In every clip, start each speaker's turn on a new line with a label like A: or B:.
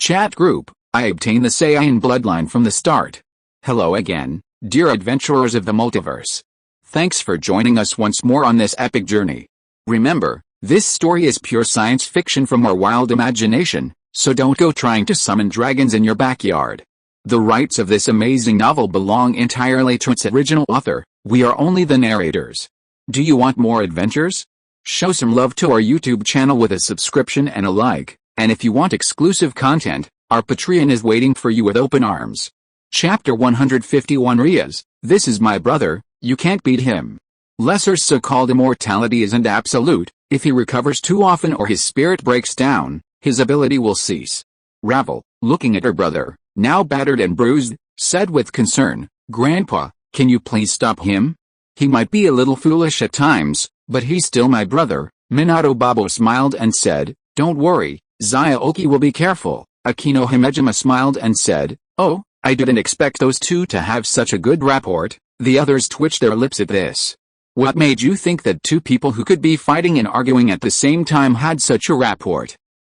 A: Chat group, I obtained the Saiyan Bloodline from the start. Hello again, dear adventurers of the multiverse. Thanks for joining us once more on this epic journey. Remember, this story is pure science fiction from our wild imagination, so don't go trying to summon dragons in your backyard. The rights of this amazing novel belong entirely to its original author. We are only the narrators. Do you want more adventures? Show some love to our YouTube channel with a subscription and a like, and if you want exclusive content, our Patreon is waiting for you with open arms. Chapter 151 Rias, this is my brother, you can't beat him. Lesser's so-called immortality isn't absolute. If he recovers too often or his spirit breaks down, his ability will cease. Ravel, looking at her brother, now battered and bruised, said with concern, Grandpa, can you please stop him? He might be a little foolish at times, but he's still my brother. Minato Babo smiled and said, Don't worry, Xiaoqi will be careful. Akino Himejima smiled and said, Oh, I didn't expect those two to have such a good rapport. The others twitched their lips at this. What made you think that two people who could be fighting and arguing at the same time had such a rapport?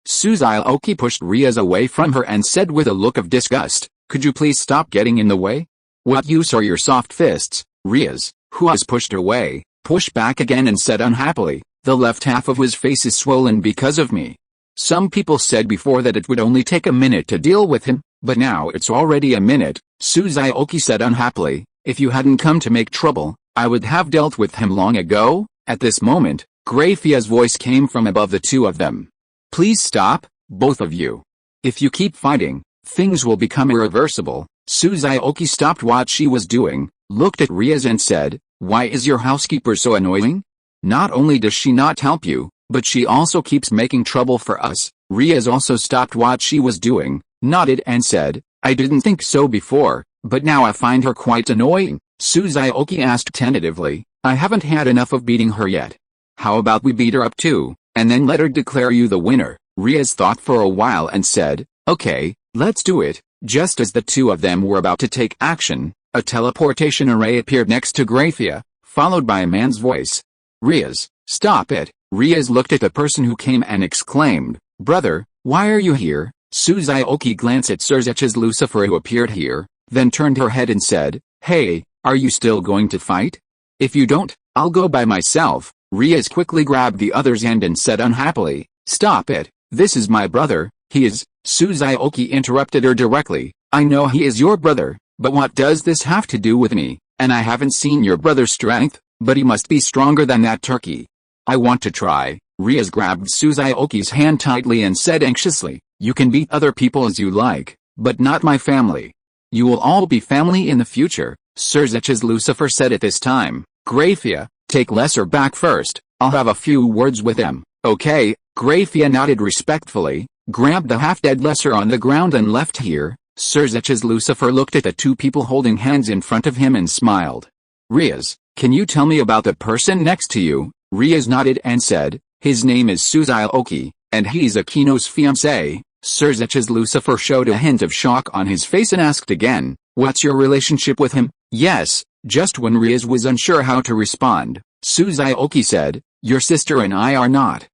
A: Xiaoqi pushed Rias away from her and said with a look of disgust, Could you please stop getting in the way? What use are your soft fists? Rias, who was pushed away, pushed back again and said unhappily, The left half of his face is swollen because of me. Some people said before that it would only take a minute to deal with him, but now it's already a minute. Xiaoqi said unhappily, If you hadn't come to make trouble, I would have dealt with him long ago. At this moment, Graphia's voice came from above the two of them. Please stop, both of you. If you keep fighting, things will become irreversible. Xiaoqi stopped what she was doing, looked at Rias and said, Why is your housekeeper so annoying? Not only does she not help you, but she also keeps making trouble for us. Rias also stopped what she was doing, nodded and said, I didn't think so before, but now I find her quite annoying. Xiaoqi asked tentatively, I haven't had enough of beating her yet. How about we beat her up too, and then let her declare you the winner? Rias thought for a while and said, Okay, let's do it. Just as the two of them were about to take action, a teleportation array appeared next to Graphia, followed by a man's voice. Rias, stop it. Rias looked at the person who came and exclaimed, Brother, why are you here? Xiaoqi glanced at Surzech's Lucifer who appeared here, then turned her head and said, Hey, are you still going to fight? If you don't, I'll go by myself. Rias quickly grabbed the other's hand and said unhappily, Stop it, this is my brother, he is. Xiaoqi interrupted her directly, I know he is your brother, but what does this have to do with me? And I haven't seen your brother's strength, but he must be stronger than that turkey. I want to try. Rias grabbed Xiaoqi's hand tightly and said anxiously, You can beat other people as you like, but not my family. You will all be family in the future, Surzech's Lucifer said at this time. Graphia, take Lesser back first, I'll have a few words with him. Okay, Graphia nodded respectfully, grabbed the half-dead Lesser on the ground and left here. Surzech's Lucifer looked at the two people holding hands in front of him and smiled. Rias, can you tell me about the person next to you? Rias nodded and said, His name is Xiaoqi, and he's Akino's fiancé. Surzech's Lucifer showed a hint of shock on his face and asked again, What's your relationship with him? Yes, just when Rias was unsure how to respond, Xiaoqi said, Your sister and I are not.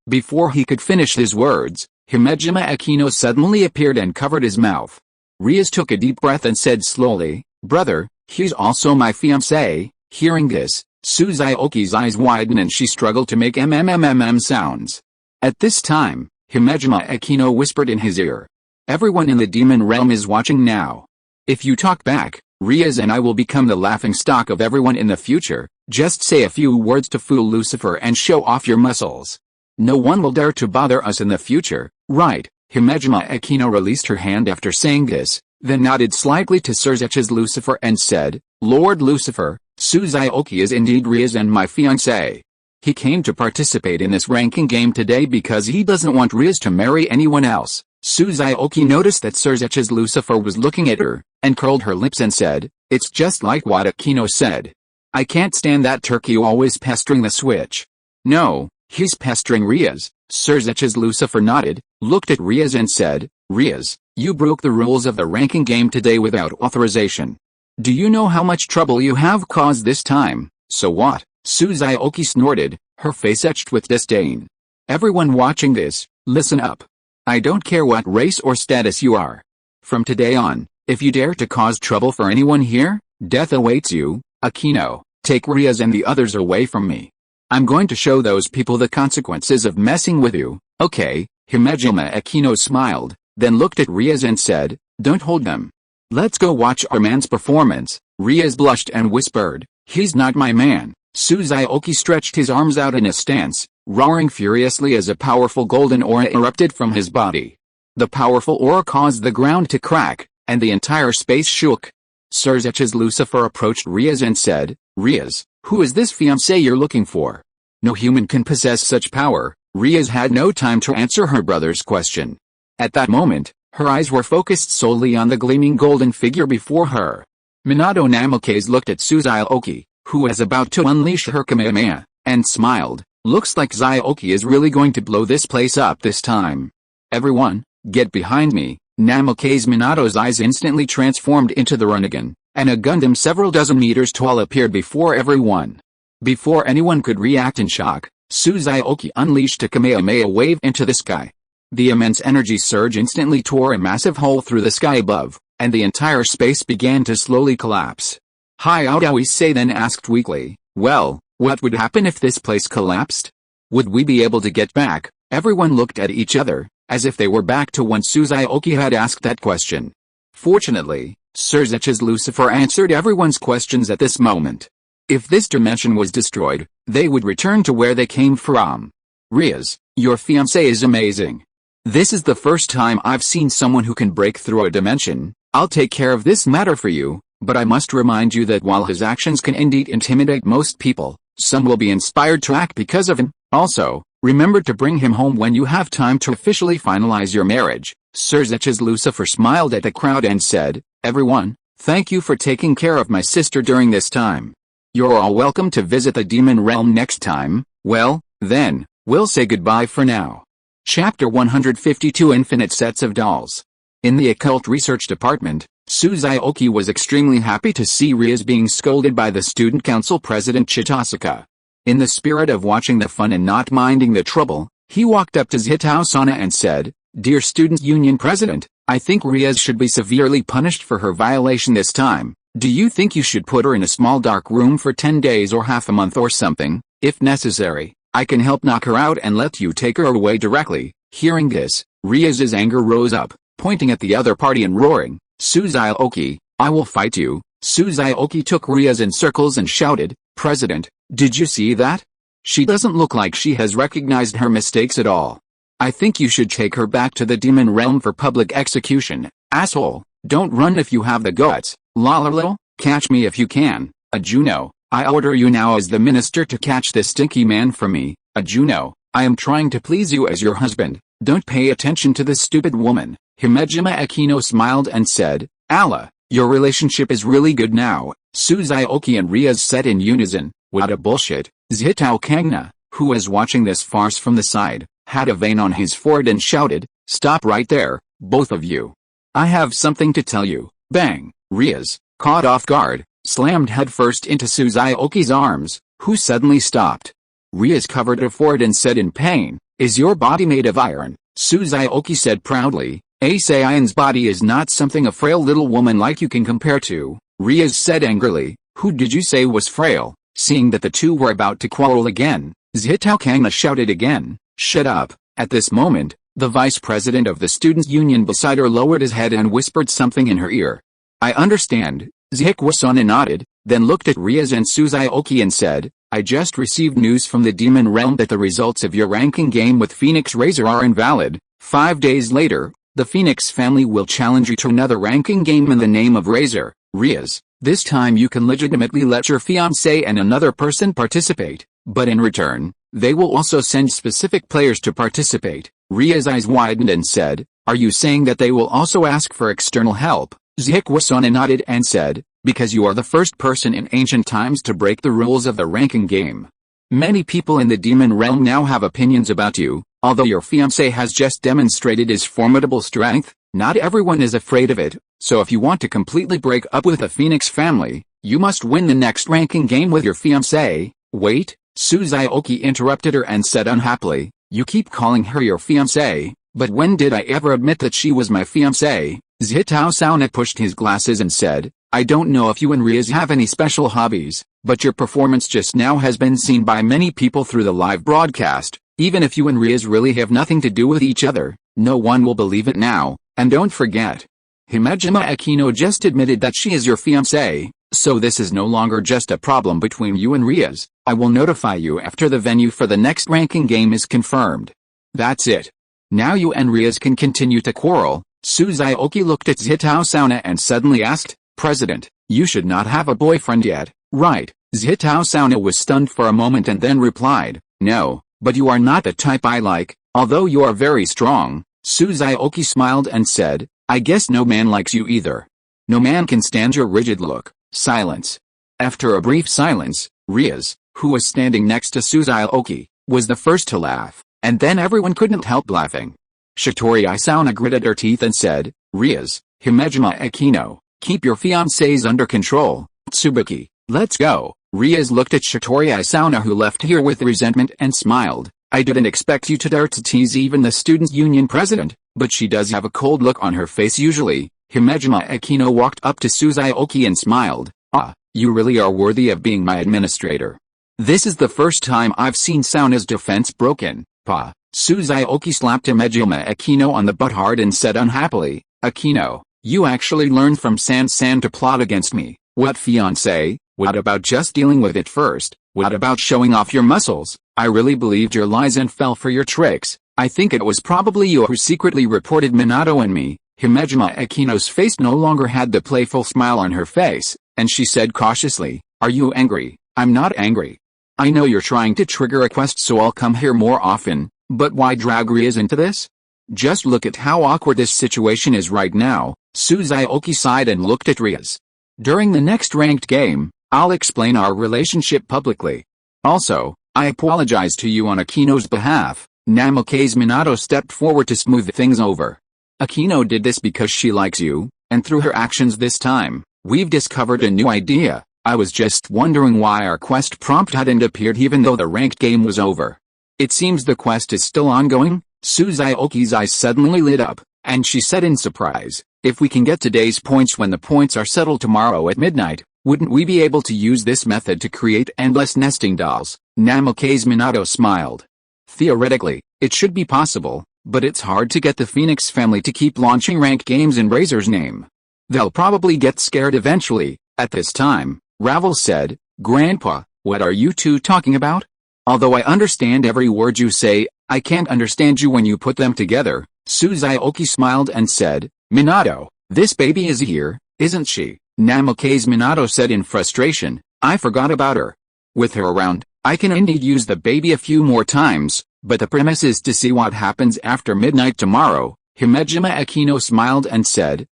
A: Before he could finish his words, Himejima Akino suddenly appeared and covered his mouth. Rias took a deep breath and said slowly, Brother, he's also my fiancé. Hearing this, Xiaoqi's eyes widened and she struggled to make sounds. At this time, Himejima Akino whispered in his ear, Everyone in the demon realm is watching now. If you talk back, Rias and I will become the laughingstock of everyone in the future. Just say a few words to fool Lucifer and show off your muscles. No one will dare to bother us in the future, right? Himejima Akino released her hand after saying this, then nodded slightly to Surzech's Lucifer and said, Lord Lucifer, Xiaoqi is indeed Rias and my fiancé. He came to participate in this ranking game today because he doesn't want Rias to marry anyone else. Xiaoqi noticed that Surzech's Lucifer was looking at her, and curled her lips and said, It's just like what Akino said. I can't stand that turkey always pestering the switch. No, he's pestering Rias. Surzech's Lucifer nodded, looked at Rias and said, Rias, you broke the rules of the ranking game today without authorization. Do you know how much trouble you have caused this time? So what? Xiaoqi snorted, her face etched with disdain. Everyone watching this, listen up. I don't care what race or status you are. From today on, if you dare to cause trouble for anyone here, death awaits you. Aquino, take Riaz and the others away from me. I'm going to show those people the consequences of messing with you. Okay, Himejima Aquino smiled, then looked at Riaz and said, don't hold them. Let's go watch our man's performance. Riaz blushed and whispered, he's not my man. Xiaoqi stretched his arms out in a stance, roaring furiously as a powerful golden aura erupted from his body. The powerful aura caused the ground to crack, and the entire space shook. Surzech's Lucifer approached Riaz and said, Riaz, who is this fiancé you're looking for? No human can possess such power. Riaz had no time to answer her brother's question. At that moment, her eyes were focused solely on the gleaming golden figure before her. Minato Namikaze looked at Xiaoqi, who was about to unleash her Kamehameha, and smiled. Looks like Xiaoqi is really going to blow this place up this time. Everyone, get behind me. Namikaze Minato's eyes instantly transformed into the Rinnegan, and a Gundam several dozen meters tall appeared before everyone. Before anyone could react in shock, Xiaoqi unleashed a Kamehameha wave into the sky. The immense energy surge instantly tore a massive hole through the sky above, and the entire space began to slowly collapse. Hayao then asked weakly, well, what would happen if this place collapsed? Would we be able to get back? Everyone looked at each other, as if they were back to when Xiaoqi had asked that question. Fortunately, Surzech's Lucifer answered everyone's questions at this moment. If this dimension was destroyed, they would return to where they came from. Riaz, your fiancé is amazing. This is the first time I've seen someone who can break through a dimension. I'll take care of this matter for you, but I must remind you that while his actions can indeed intimidate most people, some will be inspired to act because of him. Also, remember to bring him home when you have time to officially finalize your marriage. Surzech's Lucifer smiled at the crowd and said, everyone, thank you for taking care of my sister during this time. You're all welcome to visit the Demon Realm next time. Well, then, we'll say goodbye for now. Chapter 152 Infinite Sets of Dolls. In the Occult Research Department, Xiaoqi was extremely happy to see Riaz being scolded by the Student Council President Chitasaka. In the spirit of watching the fun and not minding the trouble, he walked up to Zhitao-sana and said, Dear Student Union President, I think Riaz should be severely punished for her violation this time. Do you think you should put her in a small dark room for 10 days or half a month or something? If necessary, I can help knock her out and let you take her away directly. Hearing this, Riaz's anger rose up, pointing at the other party and roaring, Xiaoqi, I will fight you. Xiaoqi took Riaz in circles and shouted, President, did you see that? She doesn't look like she has recognized her mistakes at all. I think you should take her back to the Demon Realm for public execution. Asshole, don't run if you have the guts. Lololol, catch me if you can. Juno, I order you now as the minister to catch this stinky man for me. Juno, I am trying to please you as your husband. Don't pay attention to this stupid woman. Himejima Aquino smiled and said, Allah, your relationship is really good now. Xiaoqi and Riaz said in unison, what a bullshit. Zhitao Kangna, who was watching this farce from the side, had a vein on his forehead and shouted, stop right there, both of you. I have something to tell you. Bang! Riaz, caught off guard, slammed headfirst into Xiaoqi's arms, who suddenly stopped. Riaz covered her forehead and said in pain, is your body made of iron? Xiaoqi said proudly, a Saiyan's body is not something a frail little woman like you can compare to. Riaz said angrily, who did you say was frail? Seeing that the two were about to quarrel again, Zhitao Kangna shouted again, shut up. At this moment, the vice president of the students' union beside her lowered his head and whispered something in her ear. I understand. Zhikwa-sana nodded, then looked at Riaz and Xiaoqi and said, I just received news from the Demon Realm that the results of your ranking game with Phoenix Razor are invalid. 5 days later, the Phoenix family will challenge you to another ranking game in the name of Razor. Riaz, this time you can legitimately let your fiancé and another person participate, but in return, they will also send specific players to participate. Riaz's eyes widened and said, are you saying that they will also ask for external help? Zhikwa-sana nodded and said, because you are the first person in ancient times to break the rules of the ranking game. Many people in the Demon Realm now have opinions about you. Although your fiancé has just demonstrated his formidable strength, not everyone is afraid of it, so if you want to completely break up with the Phoenix family, you must win the next ranking game with your fiancé. Wait, Xiaoqi interrupted her and said unhappily, you keep calling her your fiancé, But when did I ever admit that she was my fiancée? Zhitao Sauna pushed his glasses and said, I don't know if you and Riaz have any special hobbies, but your performance just now has been seen by many people through the live broadcast. Even if you and Riaz really have nothing to do with each other, no one will believe it now. And don't forget, Himejima Akino just admitted that she is your fiancée, so this is no longer just a problem between you and Riaz. I will notify you after the venue for the next ranking game is confirmed. That's it. Now you and Riaz can continue to quarrel. Suzuki looked at Zhitao Sauna and suddenly asked, President, you should not have a boyfriend yet, right? Zhitao Sauna was stunned for a moment and then replied, no, but you are not the type I like, although you are very strong. Suzuki smiled and said, I guess no man likes you either. No man can stand your rigid look. Silence. After a brief silence, Riaz, who was standing next to Suzuki, was the first to laugh, and then everyone couldn't help laughing. Shitori Sauna gritted her teeth and said, Riaz, Himejima Akino, keep your fiancés under control. Tsubuki, let's go. Riaz looked at Shitori Sauna, who left here with resentment, and smiled. I didn't expect you to dare to tease even the student union president, but she does have a cold look on her face usually. Himejima Akino walked up to Suzuki and smiled. Ah, you really are worthy of being my administrator. This is the first time I've seen Sauna's defense broken. Pa. Suzuki slapped Himejima Akino on the butt hard and said unhappily, Akino, you actually learned from San to plot against me. What fiancé? What about just dealing with it first? What about showing off your muscles? I really believed your lies and fell for your tricks. I think it was probably you who secretly reported Minato and me. Himejima Akino's face no longer had the playful smile on her face, and she said cautiously, Are you angry? I'm not angry. I know you're trying to trigger a quest so I'll come here more often, but why drag Riaz into this? Just look at how awkward this situation is right now. Suzuki sighed and looked at Riaz. During the next ranked game, I'll explain our relationship publicly. Also, I apologize to you on Akino's behalf. Namikaze Minato stepped forward to smooth things over. Akino did this because she likes you, and through her actions this time, we've discovered a new idea. I was just wondering why our quest prompt hadn't appeared even though the ranked game was over. It seems the quest is still ongoing? Suzuki's eyes suddenly lit up, and she said in surprise, if we can get today's points when the points are settled tomorrow at midnight, wouldn't we be able to use this method to create endless nesting dolls? Namikaze Minato smiled. Theoretically, it should be possible, but it's hard to get the Phoenix family to keep launching ranked games in Razor's name. They'll probably get scared eventually. At this time, Ravel said, Grandpa, what are you two talking about? Although I understand every word you say, I can't understand you when you put them together. Suzuki smiled and said, Minato, this baby is here, isn't she? Namikaze Minato said in frustration, I forgot about her. With her around, I can indeed use the baby a few more times, but the premise is to see what happens after midnight tomorrow. Himejima Akino smiled and said,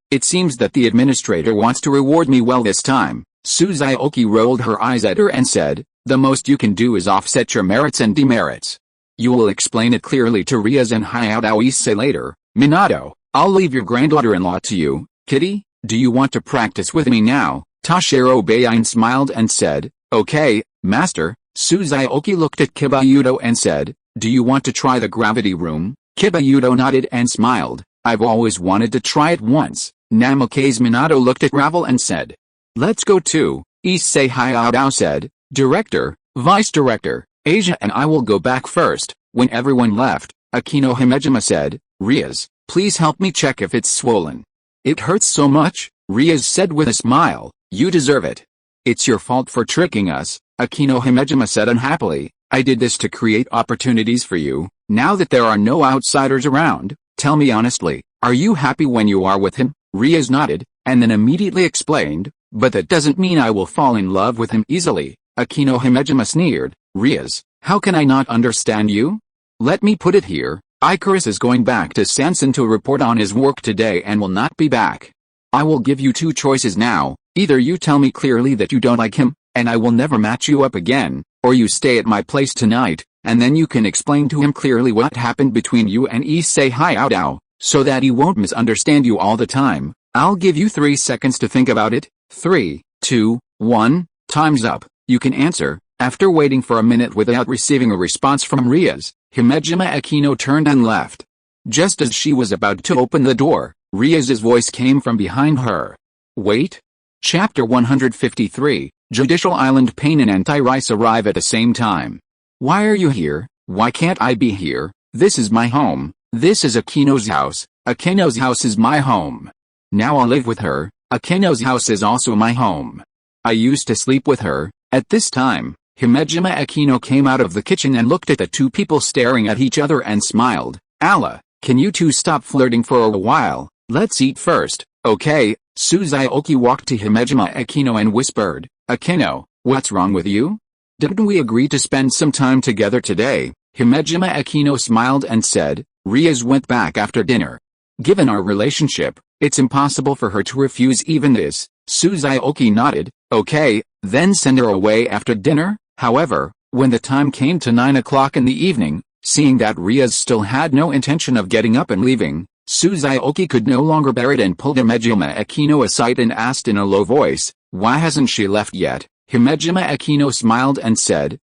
A: it seems that the administrator wants to reward me well this time. Suzuki rolled her eyes at her and said, the most you can do is offset your merits and demerits. You will explain it clearly to Riaz and Hayao Issei later. Minato, I'll leave your granddaughter-in-law to you. Kitty, do you want to practice with me now? Toshiro Bain smiled and said, okay, master. Suzuki looked at Kibayudo and said, do you want to try the gravity room? Kibayudo nodded and smiled. I've always wanted to try it once. Namikaze Minato looked at Ravel and said, let's go too. Issei Hayao said, Director, Vice Director, Asia and I will go back first. When everyone left, Akino Himejima said, Riaz, please help me check if it's swollen. It hurts so much, Riaz said with a smile. You deserve it. It's your fault for tricking us, Akino Himejima said unhappily. I did this to create opportunities for you. Now that there are no outsiders around, tell me honestly, are you happy when you are with him? Riaz nodded, and then immediately explained, but that doesn't mean I will fall in love with him easily. Akino Himejima sneered. Riaz, how can I not understand you? Let me put it here, Icarus is going back to Sanson to report on his work today and will not be back. I will give you two choices now, either you tell me clearly that you don't like him, and I will never match you up again, or you stay at my place tonight, and then you can explain to him clearly what happened between you and Issei Hayao, so that he won't misunderstand you all the time. I'll give you 3 seconds to think about it. 3, 2, 1, time's up. You can answer. After waiting for a minute without receiving a response from Riaz, Himejima Akino turned and left. Just as she was about to open the door, Ria's voice came from behind her. Wait. Chapter 153, Judicial Island. Pain and Anti-Rice arrive at the same time. Why are you here? Why can't I be here? This is my home. This is Akino's house. Akino's house is my home. Now I'll live with her. Akino's house is also my home. I used to sleep with her. At this time, Himejima Akino came out of the kitchen and looked at the two people staring at each other and smiled. Allah, can you two stop flirting for a while? Let's eat first, okay? Xiaoqi walked to Himejima Akino and whispered, Akino, what's wrong with you? Didn't we agree to spend some time together today? Himejima Akino smiled and said, Riaz went back after dinner. Given our relationship, it's impossible for her to refuse even this. Xiaoqi nodded, okay, then send her away after dinner. However, when the time came to 9 o'clock in the evening, seeing that Riaz still had no intention of getting up and leaving, Xiaoqi could no longer bear it and pulled Himejima Akino aside and asked in a low voice, why hasn't she left yet? Himejima Akino smiled and said,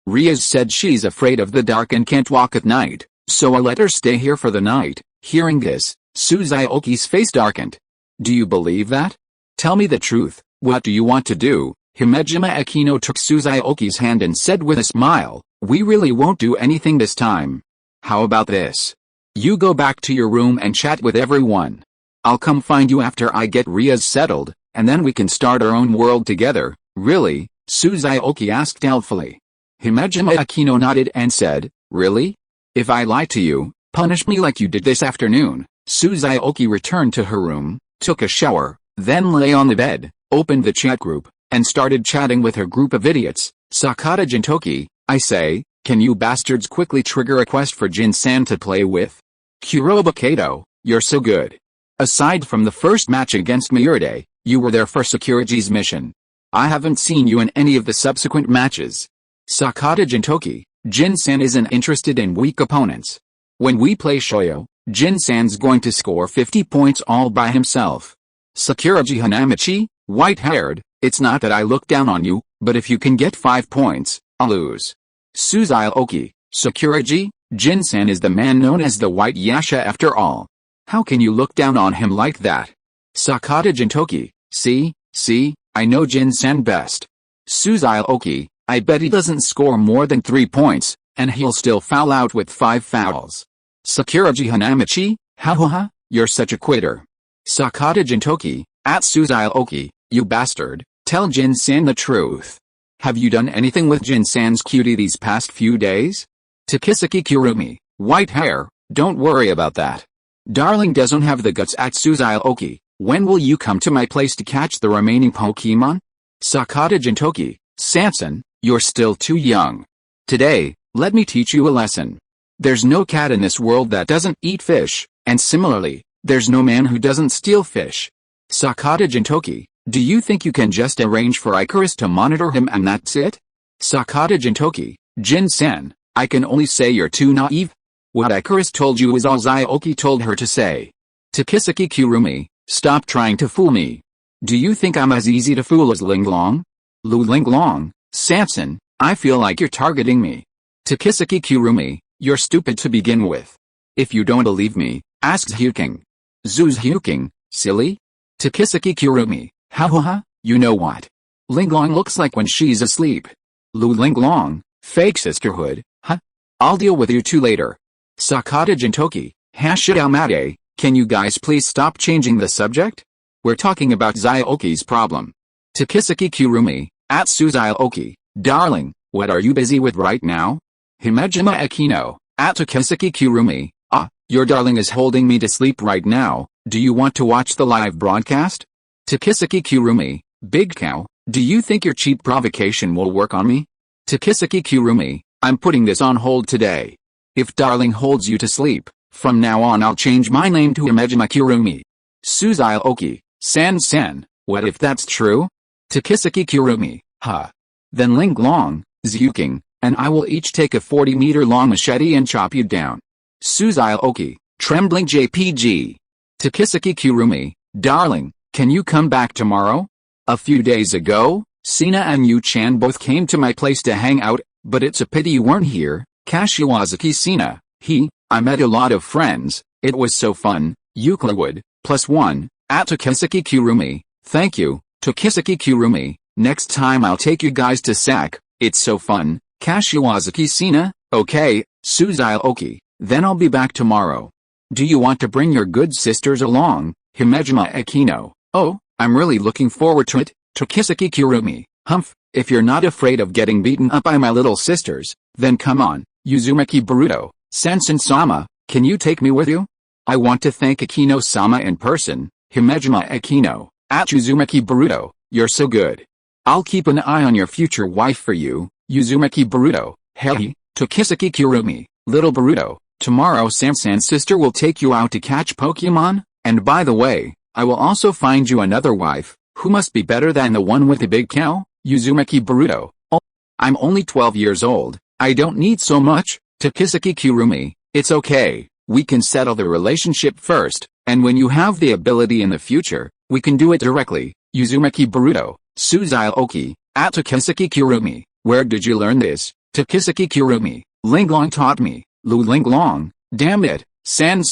A: Riaz said she's afraid of the dark and can't walk at night, so I'll let her stay here for the night. Hearing this, Xiaoqi's face darkened. Do you believe that? Tell me the truth, what do you want to do? Himejima Akino took Xiaoqi's hand and said with a smile, we really won't do anything this time. How about this? You go back to your room and chat with everyone. I'll come find you after I get Riaz settled, and then we can start our own world together. Really? Xiaoqi asked doubtfully. Himejima Akino nodded and said, really? If I lie to you, punish me like you did this afternoon. Xiaoqi returned to her room, took a shower, then lay on the bed, opened the chat group, and started chatting with her group of idiots. Sakata Gintoki, I say, can you bastards quickly trigger a quest for Jin-san to play with? Kuroba Kato, you're so good. Aside from the first match against Miurde, you were there for Sakuragi's mission. I haven't seen you in any of the subsequent matches. Sakata Gintoki, Jin-san isn't interested in weak opponents. When we play Shoyo, Jin-san's going to score 50 points all by himself. Sakuragi Hanamichi, white-haired, it's not that I look down on you, but if you can get 5 points, I'll lose. Xiaoqi, Sakuragi, Jin-san is the man known as the White Yasha after all. How can you look down on him like that? Sakata Gintoki, see, I know Jin-san best. Xiaoqi, I bet he doesn't score more than 3 points, and he'll still foul out with 5 fouls. Sakuragi Hanamichi, ha, you're such a quitter. Sakata Gintoki, at Xiaoqi, you bastard, tell Jin-san the truth. Have you done anything with Jin-san's cutie these past few days? Takisaki Kurumi, white hair, don't worry about that. Darling doesn't have the guts at Xiaoqi, when will you come to my place to catch the remaining Pokemon? Sakata Gintoki, Sanson, you're still too young. Today, let me teach you a lesson. There's no cat in this world that doesn't eat fish, and similarly, there's no man who doesn't steal fish. Sakata Gintoki, do you think you can just arrange for Icarus to monitor him and that's it? Sakata Gintoki, Jin-san, I can only say you're too naive. What Icarus told you is all Xiaoqi told her to say. Takisaki Kurumi, stop trying to fool me. Do you think I'm as easy to fool as Linglong? Linglong, Sanson, I feel like you're targeting me. Takisaki Kurumi, you're stupid to begin with. If you don't believe me, ask Zhu Zhuqing. Zhu Zhuqing, silly? Takisaki Kurumi, ha, you know what? Linglong looks like when she's asleep. Linglong, fake sisterhood, huh? I'll deal with you two later. Sakata Gintoki, Hashidomate, can you guys please stop changing the subject? We're talking about Xiaoqi's problem. Takisaki Kurumi, at Xiaoqi, darling, what are you busy with right now? Himejima Akino, at Takisaki Kurumi, your darling is holding me to sleep right now, do you want to watch the live broadcast? Takisaki Kurumi, big cow, do you think your cheap provocation will work on me? Takisaki Kurumi, I'm putting this on hold today. If darling holds you to sleep, from now on I'll change my name to Himejima Kurumi. Xiaoqi, San, what if that's true? Takisaki Kurumi, Then Linglong, Zhu Zhuqing, and I will each take a 40-meter long machete and chop you down. Xiaoqi, trembling JPG. Takisaki Kurumi, darling, can you come back tomorrow? A few days ago, Sina and Yu-chan both came to my place to hang out, but it's a pity you weren't here. Kashiwazaki Sina, I met a lot of friends, it was so fun. Euclid, +1, at Tokisaki Kurumi. Thank you, Tokisaki Kurumi. Next time I'll take you guys to SAC, it's so fun. Kashiwazaki Sina, okay, Suzail Oki. Then I'll be back tomorrow. Do you want to bring your good sisters along, Himejima Akino? Oh, I'm really looking forward to it, Tokisaki Kurumi. Humph, if you're not afraid of getting beaten up by my little sisters, then come on, Uzumaki Baruto. Sensen-sama, can you take me with you? I want to thank Akino-sama in person, Himejima Akino, at Uzumaki Baruto, you're so good. I'll keep an eye on your future wife for you, Uzumaki Baruto. Hey, Tokisaki Kurumi, little Baruto, tomorrow Sansan's sister will take you out to catch Pokemon, and by the way, I will also find you another wife, who must be better than the one with the big cow, Uzumaki Baruto. Oh, I'm only 12 years old, I don't need so much, Tokisaki Kurumi, it's okay, we can settle the relationship first, and when you have the ability in the future, we can do it directly, Uzumaki Baruto. Suzail Oki, at Tokisaki Kurumi, where did you learn this? Tokisaki Kurumi, Linglong taught me, Lu Linglong, damn it, San,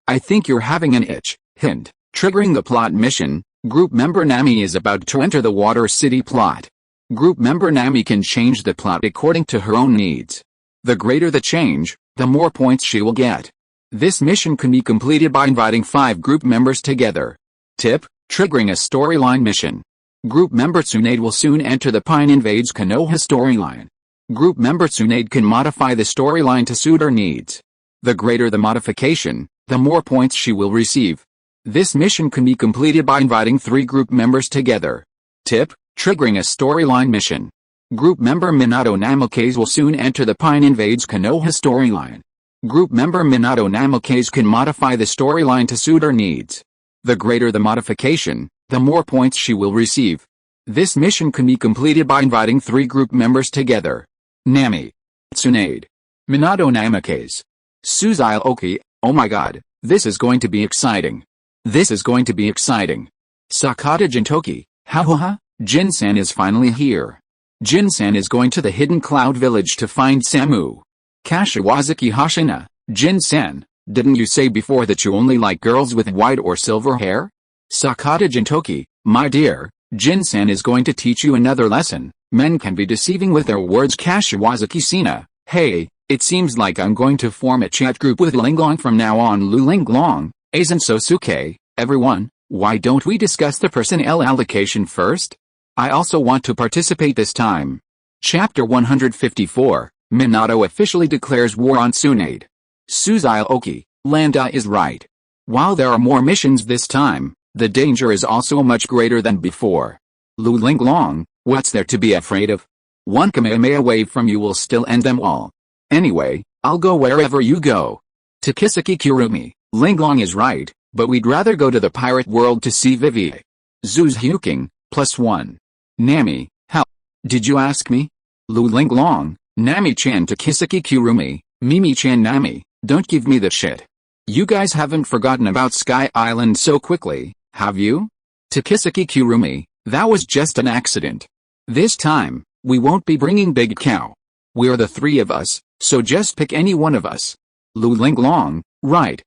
A: I think you're having an itch, hint, triggering the plot mission, group member Nami is about to enter the Water City plot. Group member Nami can change the plot according to her own needs. The greater the change, the more points she will get. This mission can be completed by inviting 5 group members together. Tip, triggering a storyline mission. Group member Tsunade will soon enter the Pine Invades Konoha storyline. Group member Tsunade can modify the storyline to suit her needs. The greater the modification, the more points she will receive. This mission can be completed by inviting 3 group members together. Tip, triggering a storyline mission. Group member Minato Namikaze will soon enter the Pine Invades Konoha storyline. Group member Minato Namikaze can modify the storyline to suit her needs. The greater the modification, the more points she will receive. This mission can be completed by inviting 3 group members together. Nami, Tsunade, Minato Namikaze, Suzail Oki. Oh my god, this is going to be exciting. This is going to be exciting. Sakata Gintoki, ha, Jin-san is finally here. Jin-san is going to the Hidden Cloud Village to find Samu. Kashiwazaki Hashina, Jin-san, didn't you say before that you only like girls with white or silver hair? Sakata Gintoki, my dear, Jin-san is going to teach you another lesson. Men can be deceiving with their words. Kashiwazaki Sina, hey, it seems like I'm going to form a chat group with Linglong from now on. Lu Linglong, Aizen Sosuke, everyone, why don't we discuss the personnel allocation first? I also want to participate this time. Chapter 154, Minato officially declares war on Tsunade. Suzail Oki, Landa is right. While there are more missions this time, the danger is also much greater than before. Lu Linglong, what's there to be afraid of? One Kamehameha wave from you will still end them all. Anyway, I'll go wherever you go. Tokisaki Kurumi, Linglong is right, but we'd rather go to the pirate world to see Vivi. Zhu Zhuqing, +1. Nami, how? Did you ask me? Lu Linglong, Nami-chan. Tokisaki Kurumi, Mimi-chan. Nami, don't give me that shit. You guys haven't forgotten about Sky Island so quickly, have you? Tokisaki Kurumi, that was just an accident. This time, we won't be bringing Big Cow. We're the 3 of us, so just pick any one of us. Lu Linglong, right.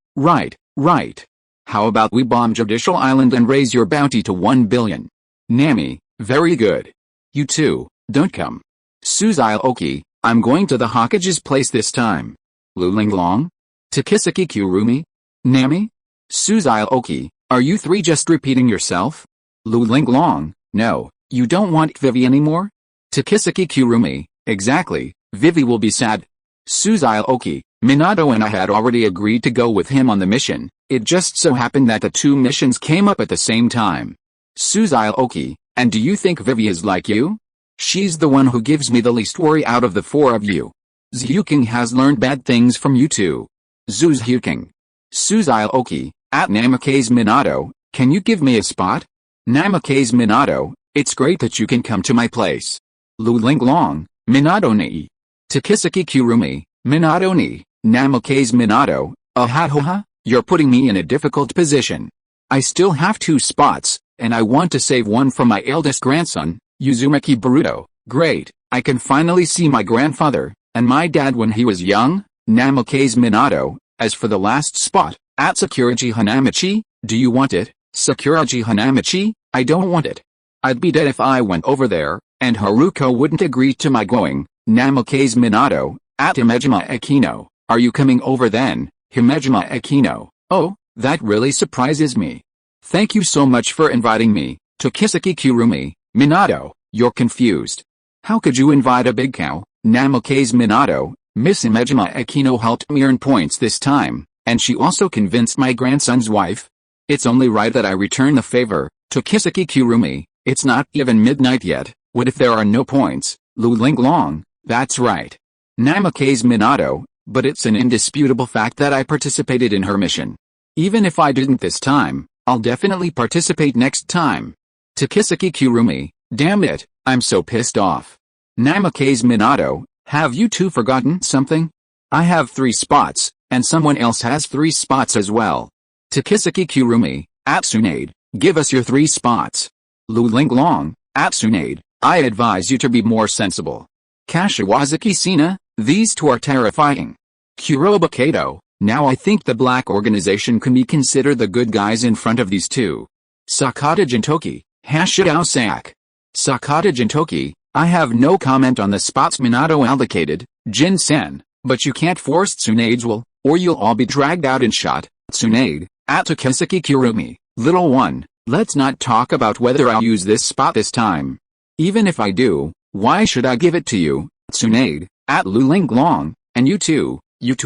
A: How about we bomb Judicial Island and raise your bounty to 1 billion? Nami, very good. You two, don't come. Suzail Oki, I'm going to the Hokage's place this time. Lu Linglong? Tokisaki Kurumi? Nami? Suzail Oki, are you 3 just repeating yourself? Lu Linglong, no, you don't want Vivi anymore? Tokisaki Kurumi, exactly, Vivi will be sad. Suzail Oki, Minato and I had already agreed to go with him on the mission, it just so happened that the 2 missions came up at the same time. Suzail Oki, and do you think Vivi is like you? She's the one who gives me the least worry out of the 4 of you. Zhuqing has learned bad things from you too. Zhu Zhuqing. Suzail Oki, at Namikaze Minato, can you give me a spot? Namikaze Minato, it's great that you can come to my place. Lu Linglong, Minato ni. Tokisaki Kurumi, Minato ni, Namikaze Minato, ahahoha, you're putting me in a difficult position. I still have 2 spots, and I want to save one from my eldest grandson, Uzumaki Baruto. Great, I can finally see my grandfather, and my dad when he was young. Namikaze Minato, As for the last spot, at Sakuragi Hanamichi, do you want it, Sakuragi Hanamichi? I don't want it. I'd be dead if I went over there, and Haruko wouldn't agree to my going. Namikaze Minato, at Himejima Akino, are you coming over then, Himejima Akino? Oh, that really surprises me. Thank you so much for inviting me, to Kiseki Kurumi. Minato, you're confused. How could you invite a big cow? Namikaze Minato, Miss Himejima Akino helped me earn points this time, and she also convinced my grandson's wife. It's only right that I return the favor, to Kiseki Kurumi. It's not even midnight yet. What if there are no points? Linglong, that's right. Namikaze Minato, but it's an indisputable fact that I participated in her mission. Even if I didn't this time, I'll definitely participate next time. To Kiseki Kurumi, damn it, I'm so pissed off. Namikaze Minato, have you two forgotten something? I have 3 spots, and someone else has 3 spots as well. To Kiseki Kurumi, at Tsunade, give us your 3 spots. Linglong, at Tsunade, I advise you to be more sensible. Kashiwazaki Sina, these 2 are terrifying. Kuroba Kato, now I think the black organization can be considered the good guys in front of these 2. Sakata Gintoki, Hashirao Sak. Sakata Gintoki, I have no comment on the spots Minato allocated, Jin-san, but you can't force Tsunade's will, or you'll all be dragged out and shot. Tsunade, at Kiseki Kurumi, little one, let's not talk about whether I'll use this spot this time. Even if I do, why should I give it to you, Tsunade, at Linglong, and you two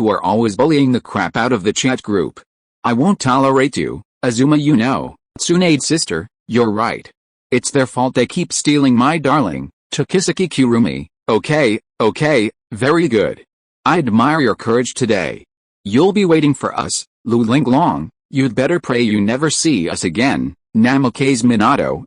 A: are always bullying the crap out of the chat group. I won't tolerate you, Azuma you know, Tsunade's sister, you're right. It's their fault they keep stealing my darling, to Kiseki Kurumi, okay, very good. I admire your courage today. You'll be waiting for us, Linglong, you'd better pray you never see us again. Namikaze Minato,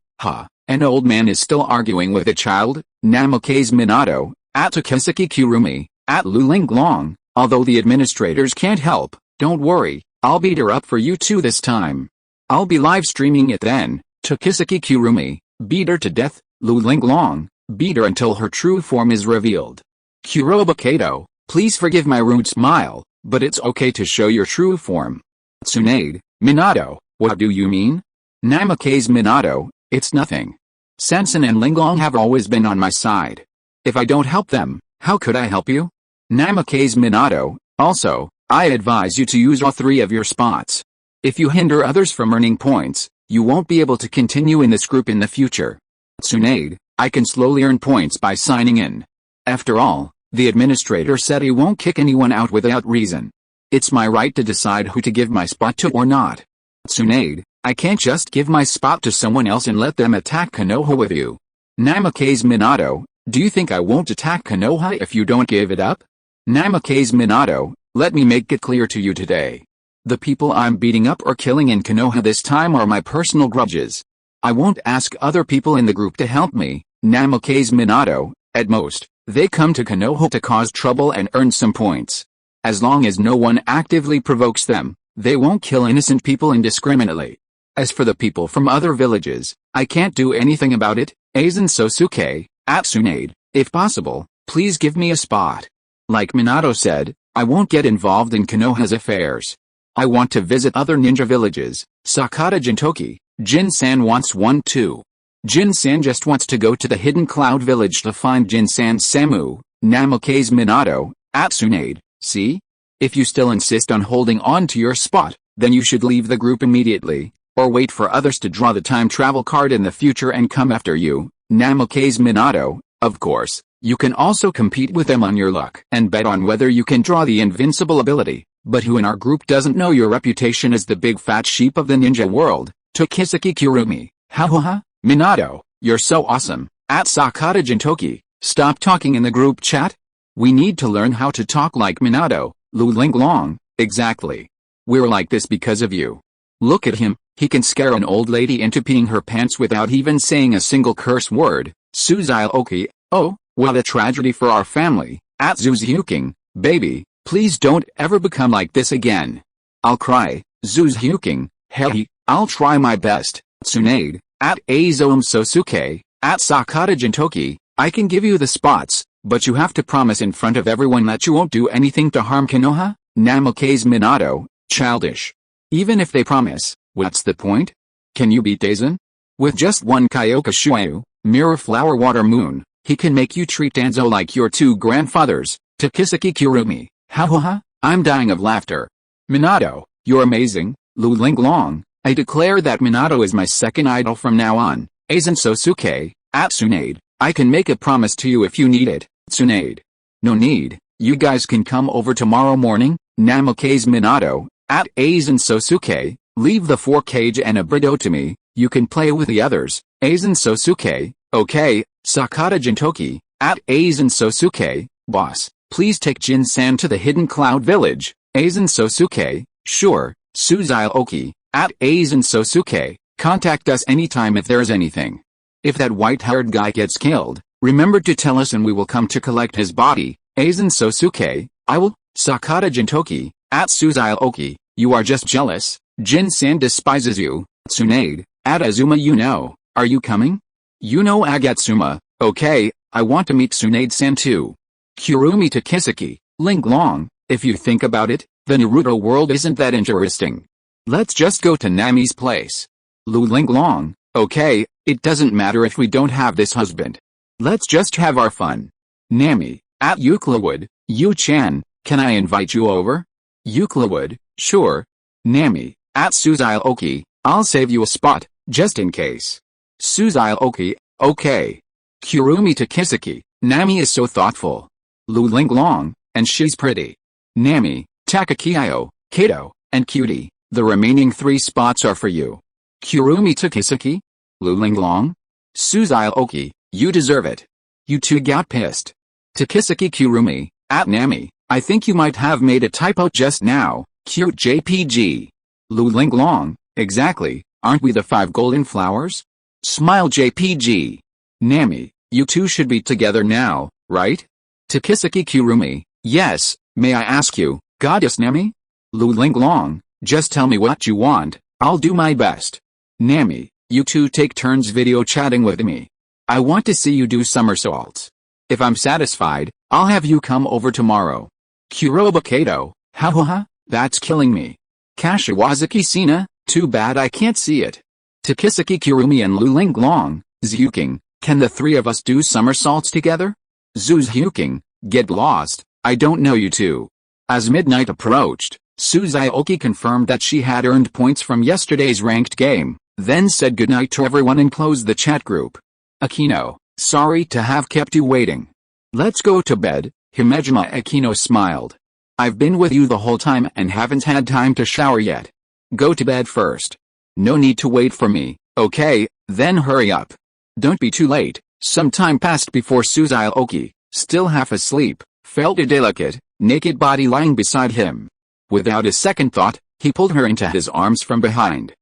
A: an old man is still arguing with a child. Namikaze Minato, at Kiseki Kurumi, at Linglong, although the administrators can't help, don't worry, I'll beat her up for you two this time. I'll be live streaming it then, to Kiseki Kurumi, beat her to death, Linglong, beat her until her true form is revealed. Kuroba Kato, please forgive my rude smile, but it's okay to show your true form. Tsunade, Minato, what do you mean? Namikaze Minato, it's nothing. Sansan and Linglong have always been on my side. If I don't help them, how could I help you? Namikaze Minato, also, I advise you to use all 3 of your spots. If you hinder others from earning points, you won't be able to continue in this group in the future. Tsunade, I can slowly earn points by signing in. After all, the administrator said he won't kick anyone out without reason. It's my right to decide who to give my spot to or not. Tsunade, I can't just give my spot to someone else and let them attack Konoha with you. Namikaze Minato, do you think I won't attack Konoha if you don't give it up? Namikaze Minato, let me make it clear to you today. The people I'm beating up or killing in Konoha this time are my personal grudges. I won't ask other people in the group to help me. Namikaze Minato, at most, they come to Konoha to cause trouble and earn some points. As long as no one actively provokes them, they won't kill innocent people indiscriminately. As for the people from other villages, I can't do anything about it. Aizen Sosuke, at Tsunade, if possible, please give me a spot. Like Minato said, I won't get involved in Konoha's affairs. I want to visit other ninja villages. Sakata Gintoki, Jin-san wants one too. Jin-san just wants to go to the Hidden Cloud Village to find Jin-san's Samu. Namikaze Minato, at Tsunade, see? If you still insist on holding on to your spot, then you should leave the group immediately, or wait for others to draw the time travel card in the future and come after you. Namikaze Minato, of course, you can also compete with them on your luck and bet on whether you can draw the invincible ability, but who in our group doesn't know your reputation as the big fat sheep of the ninja world? To Kiseki Kurumi, ha, Minato, you're so awesome. At Sakata Gintoki, stop talking in the group chat. We need to learn how to talk like Minato. Linglong, exactly. We're like this because of you. Look at him, he can scare an old lady into peeing her pants without even saying a single curse word. Xiaoqi, oh, what a tragedy for our family. At Zhu Zhuqing, baby, please don't ever become like this again. I'll cry. Zhu Zhuqing, hey, I'll try my best. Tsunade, at Aizom Sosuke, at Sakata Gintoki, I can give you the spots, but you have to promise in front of everyone that you won't do anything to harm Konoha. Namikaze Minato, childish. Even if they promise, what's the point? Can you beat Dazen? With just one Kyoka Shuyu, Mirror Flower Water Moon, he can make you treat Danzo like your two grandfathers, Takisaki Kurumi. Ha ha ha, I'm dying of laughter. Minato, you're amazing, Lu Linglong. I declare that Minato is my second idol from now on. Aizen Sosuke, at Tsunade, I can make a promise to you if you need it, Tsunade. No need, you guys can come over tomorrow morning. Namikaze Minato, at Aizen Sosuke, leave the 4-cage and a Brido to me, you can play with the others. Aizen Sosuke, okay. Sakata Gintoki, at Aizen Sosuke, boss, please take Jin-san to the Hidden Cloud Village. Aizen Sosuke, sure. Xiaoqi, at Aizen Sosuke, contact us anytime if there's anything. If that white-haired guy gets killed, remember to tell us and we will come to collect his body. Aizen Sosuke, I will. Sakata Gintoki, at Xiaoqi, you are just jealous. Jin-san despises you. Tsunade, at Azuma, are you coming? Agatsuma, okay, I want to meet Tsunade-san too. Kurumi Takisaki, Linglong, if you think about it, the Naruto world isn't that interesting. Let's just go to Nami's place. Lu Linglong, okay, it doesn't matter if we don't have this husband. Let's just have our fun. Nami, at Euclidwood, Yu-chan, can I invite you over? Euclidwood, sure. Nami, at Xiaoqi, I'll save you a spot, just in case. Xiaoqi, okay. Kurumi Takisaki, Nami is so thoughtful. Lu Linglong, and she's pretty. Nami, Takakio, Kato, and Cutie, the remaining 3 spots are for you. Kurumi Takisaki? Lu Linglong? Xiaoqi, you deserve it. You two got pissed. Takisaki Kurumi, at Nami, I think you might have made a typo just now, cute JPG. Lu Linglong, exactly, aren't we the 5 golden flowers? Smile JPG. Nami, you two should be together now, right? Takisaki Kurumi, yes, may I ask you, Goddess Nami? Lu Linglong, just tell me what you want, I'll do my best. Nami, you two take turns video chatting with me. I want to see you do somersaults. If I'm satisfied, I'll have you come over tomorrow. Kuroba Kato, ha ha ha, that's killing me. Kashiwazaki Sina, too bad I can't see it. Takisaki Kurumi and Lu Linglong, Zhu Zhuqing, can the 3 of us do somersaults together? Zhu Zhuqing, get lost, I don't know you two. As midnight approached, Xiaoqi confirmed that she had earned points from yesterday's ranked game, then said goodnight to everyone and closed the chat group. Akino, sorry to have kept you waiting. Let's go to bed. Himejima Akino smiled. I've been with you the whole time and haven't had time to shower yet. Go to bed first. No need to wait for me, okay, then hurry up. Don't be too late. Some time passed before Xiaoqi, still half asleep, felt a delicate, naked body lying beside him. Without a second thought, he pulled her into his arms from behind.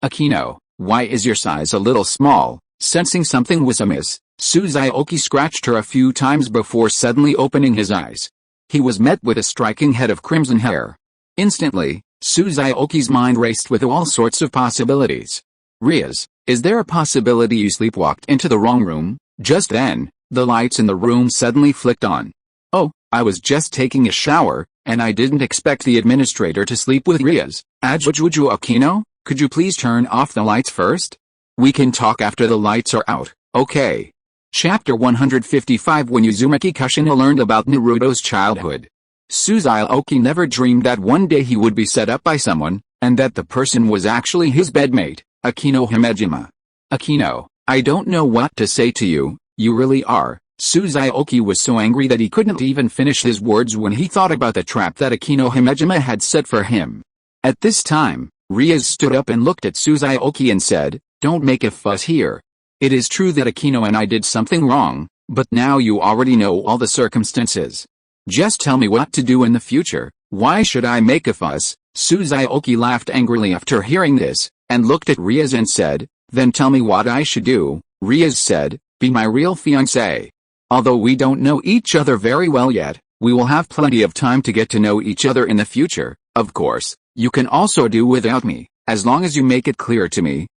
A: Akino, why is your size a little small? Sensing something was amiss, Xiaoqi scratched her a few times before suddenly opening his eyes. He was met with a striking head of crimson hair. Instantly, Xiaoqi's mind raced with all sorts of possibilities. Riaz, is there a possibility you sleepwalked into the wrong room? Just then, the lights in the room suddenly flicked on. Oh, I was just taking a shower, and I didn't expect the administrator to sleep with Riaz. Ajujuju Akino, could you please turn off the lights first? We can talk after the lights are out, okay. Chapter 155 When Uzumaki Kushina learned about Naruto's childhood. Xiaoqi never dreamed that one day he would be set up by someone, and that the person was actually his bedmate, Akino Himejima. Akino, I don't know what to say to you, you really are. Xiaoqi was so angry that he couldn't even finish his words when he thought about the trap that Akino Himejima had set for him. At this time, Riaz stood up and looked at Xiaoqi and said, don't make a fuss here. It is true that Akino and I did something wrong, but now you already know all the circumstances. Just tell me what to do in the future. Why should I make a fuss? Xiaoqi laughed angrily after hearing this, and looked at Riaz and said, then tell me what I should do. Riaz said, be my real fiancé. Although we don't know each other very well yet, we will have plenty of time to get to know each other in the future. Of course, you can also do without me, as long as you make it clear to me,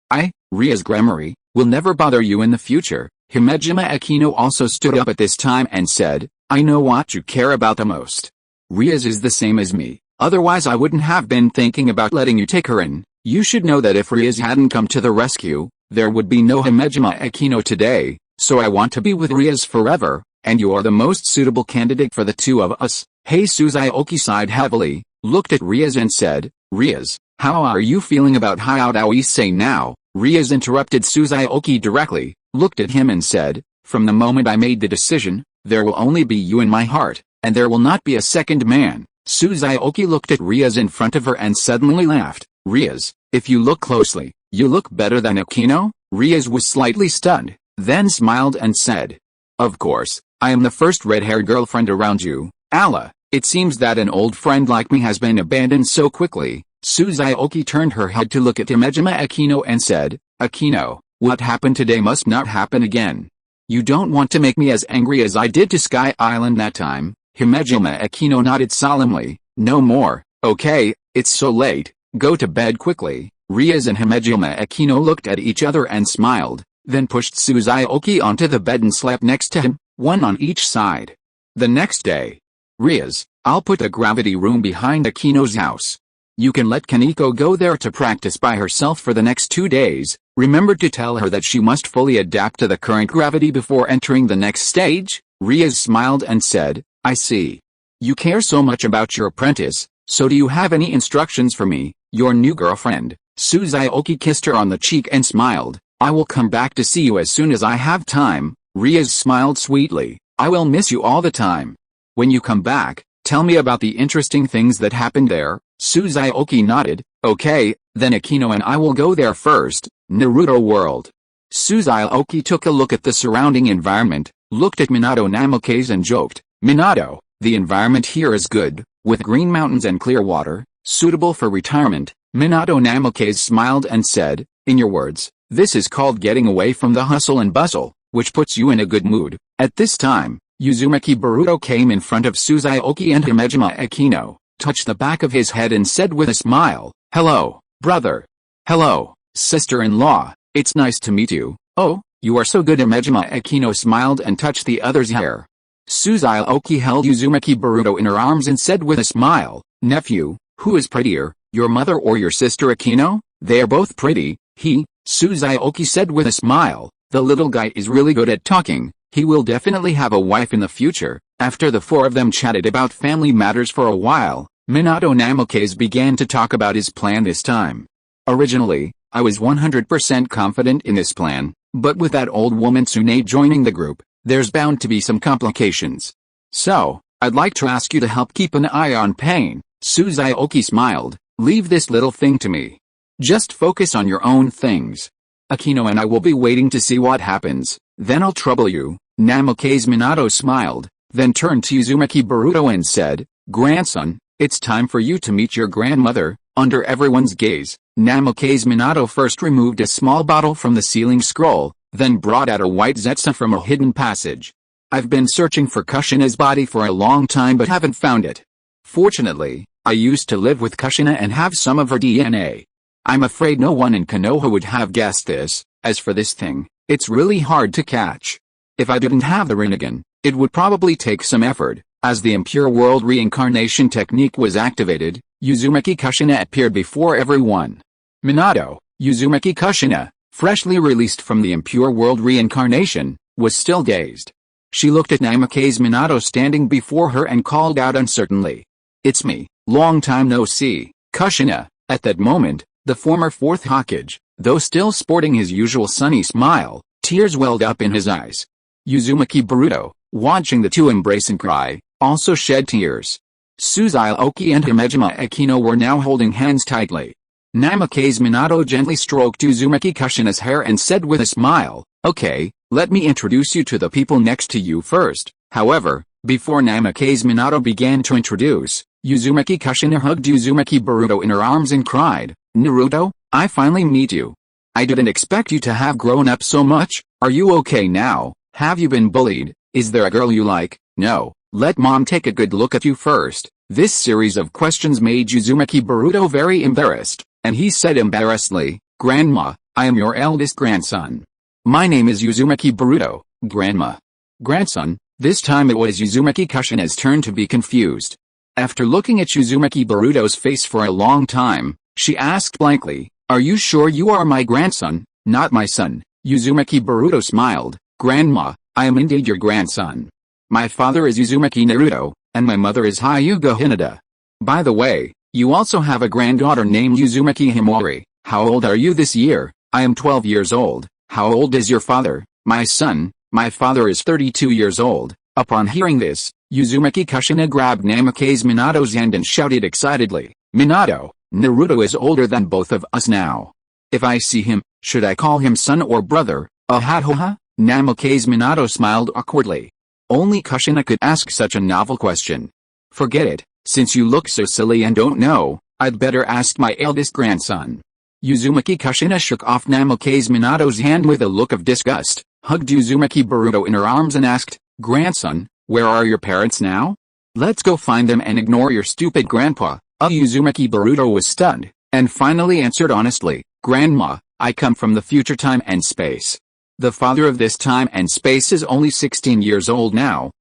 A: Riaz Gremory, will never bother you in the future. Himejima Akino also stood up at this time and said, I know what you care about the most. Rias is the same as me, otherwise I wouldn't have been thinking about letting you take her in. You should know that if Rias hadn't come to the rescue, there would be no Himejima Akino today, so I want to be with Rias forever, and you are the most suitable candidate for the two of us. Hey Xiaoqi sighed heavily, looked at Rias and said, Rias, how are you feeling about Hayao Issei now? Rias interrupted Xiaoqi directly, looked at him and said, from the moment I made the decision, there will only be you in my heart, and there will not be a second man. Xiaoqi looked at Rias in front of her and suddenly laughed. Rias, if you look closely, you look better than Akino? Rias was slightly stunned, then smiled and said, of course, I am the first red-haired girlfriend around you. Allah, it seems that an old friend like me has been abandoned so quickly. Xiaoqi turned her head to look at Himejima Akino and said, Akino, what happened today must not happen again. You don't want to make me as angry as I did to Sky Island that time? Himejima Akino nodded solemnly, no more, okay, it's so late, go to bed quickly. Rias and Himejima Akino looked at each other and smiled, then pushed Xiaoqi onto the bed and slept next to him, one on each side. The next day. Rias, I'll put a gravity room behind Akino's house. You can let Kaneko go there to practice by herself for the next 2 days. Remember to tell her that she must fully adapt to the current gravity before entering the next stage. Rias smiled and said, I see. You care so much about your apprentice, so do you have any instructions for me, your new girlfriend? Xiaoqi kissed her on the cheek and smiled, I will come back to see you as soon as I have time. Rias smiled sweetly, I will miss you all the time. When you come back, tell me about the interesting things that happened there. Xiaoqi nodded, okay, then Akino and I will go there first. Naruto World. Xiaoqi took a look at the surrounding environment, looked at Minato Namikaze and joked, Minato, the environment here is good, with green mountains and clear water, suitable for retirement. Minato Namikaze smiled and said, in your words, this is called getting away from the hustle and bustle, which puts you in a good mood. At this time, Uzumaki Boruto came in front of Xiaoqi and Himejima Akino, touched the back of his head and said with a smile, hello, brother. Hello, sister-in-law, it's nice to meet you. Oh, you are so good. Himejima Akino smiled and touched the other's hair. Xiaoqi held Uzumaki Boruto in her arms and said with a smile, nephew, who is prettier, your mother or your sister Akino? They are both pretty. Xiaoqi said with a smile, the little guy is really good at talking. He will definitely have a wife in the future. After the four of them chatted about family matters for a while, Minato Namikaze began to talk about his plan this time. Originally, I was 100% confident in this plan, but with that old woman Tsunade joining the group, there's bound to be some complications. So, I'd like to ask you to help keep an eye on Pain. Xiaoqi smiled, leave this little thing to me. Just focus on your own things. Akino and I will be waiting to see what happens, then I'll trouble you. Namikaze Minato smiled, then turned to Uzumaki Boruto and said, grandson, it's time for you to meet your grandmother. Under everyone's gaze, Namikaze Minato first removed a small bottle from the ceiling scroll, then brought out a white zetsu from a hidden passage. I've been searching for Kushina's body for a long time but haven't found it. Fortunately, I used to live with Kushina and have some of her DNA. I'm afraid no one in Konoha would have guessed this. As for this thing, it's really hard to catch. If I didn't have the Rinnegan, it would probably take some effort. As the Impure World reincarnation technique was activated, Uzumaki Kushina appeared before everyone. Minato, Uzumaki Kushina, freshly released from the Impure World reincarnation, was still dazed. She looked at Namikaze Minato standing before her and called out uncertainly, it's me, long time no see, Kushina. At that moment, the former fourth Hokage, though still sporting his usual sunny smile, tears welled up in his eyes. Uzumaki Boruto, watching the two embrace and cry, also shed tears. Xiaoqi and Himejima Akino were now holding hands tightly. Namikaze Minato gently stroked Uzumaki Kushina's hair and said with a smile, okay, let me introduce you to the people next to you first. However, before Namikaze Minato began to introduce, Uzumaki Kushina hugged Uzumaki Boruto in her arms and cried, Naruto, I finally meet you. I didn't expect you to have grown up so much. Are you okay now? Have you been bullied? Is there a girl you like? No. Let mom take a good look at you first. This series of questions made Uzumaki Boruto very embarrassed, and he said embarrassedly, Grandma, I am your eldest grandson. My name is Uzumaki Boruto, Grandma. Grandson. This time it was Uzumaki Kushina's turn to be confused. After looking at Uzumaki Boruto's face for a long time, she asked blankly, "Are you sure you are my grandson, not my son?" Uzumaki Boruto smiled, "Grandma, I am indeed your grandson. My father is Uzumaki Naruto, and my mother is Hyuga Hinata. By the way, you also have a granddaughter named Uzumaki Himori. How old are you this year?" "I am 12 years old. How old is your father?" "My son, my father is 32 years old." Upon hearing this, Uzumaki Kushina grabbed Namikaze Minato's hand and shouted excitedly, "Minato, Naruto is older than both of us now. If I see him, should I call him son or brother?" "Ahaha." Namikaze Minato smiled awkwardly. Only Kushina could ask such a novel question. "Forget it, since you look so silly and don't know, I'd better ask my eldest grandson." Uzumaki Kushina shook off Namikaze Minato's hand with a look of disgust, hugged Uzumaki Boruto in her arms and asked, "Grandson, where are your parents now? Let's go find them and ignore your stupid grandpa." Uzumaki Boruto was stunned, and finally answered honestly, "Grandma, I come from the future time and space. The father of this time and space is only 16 years old now."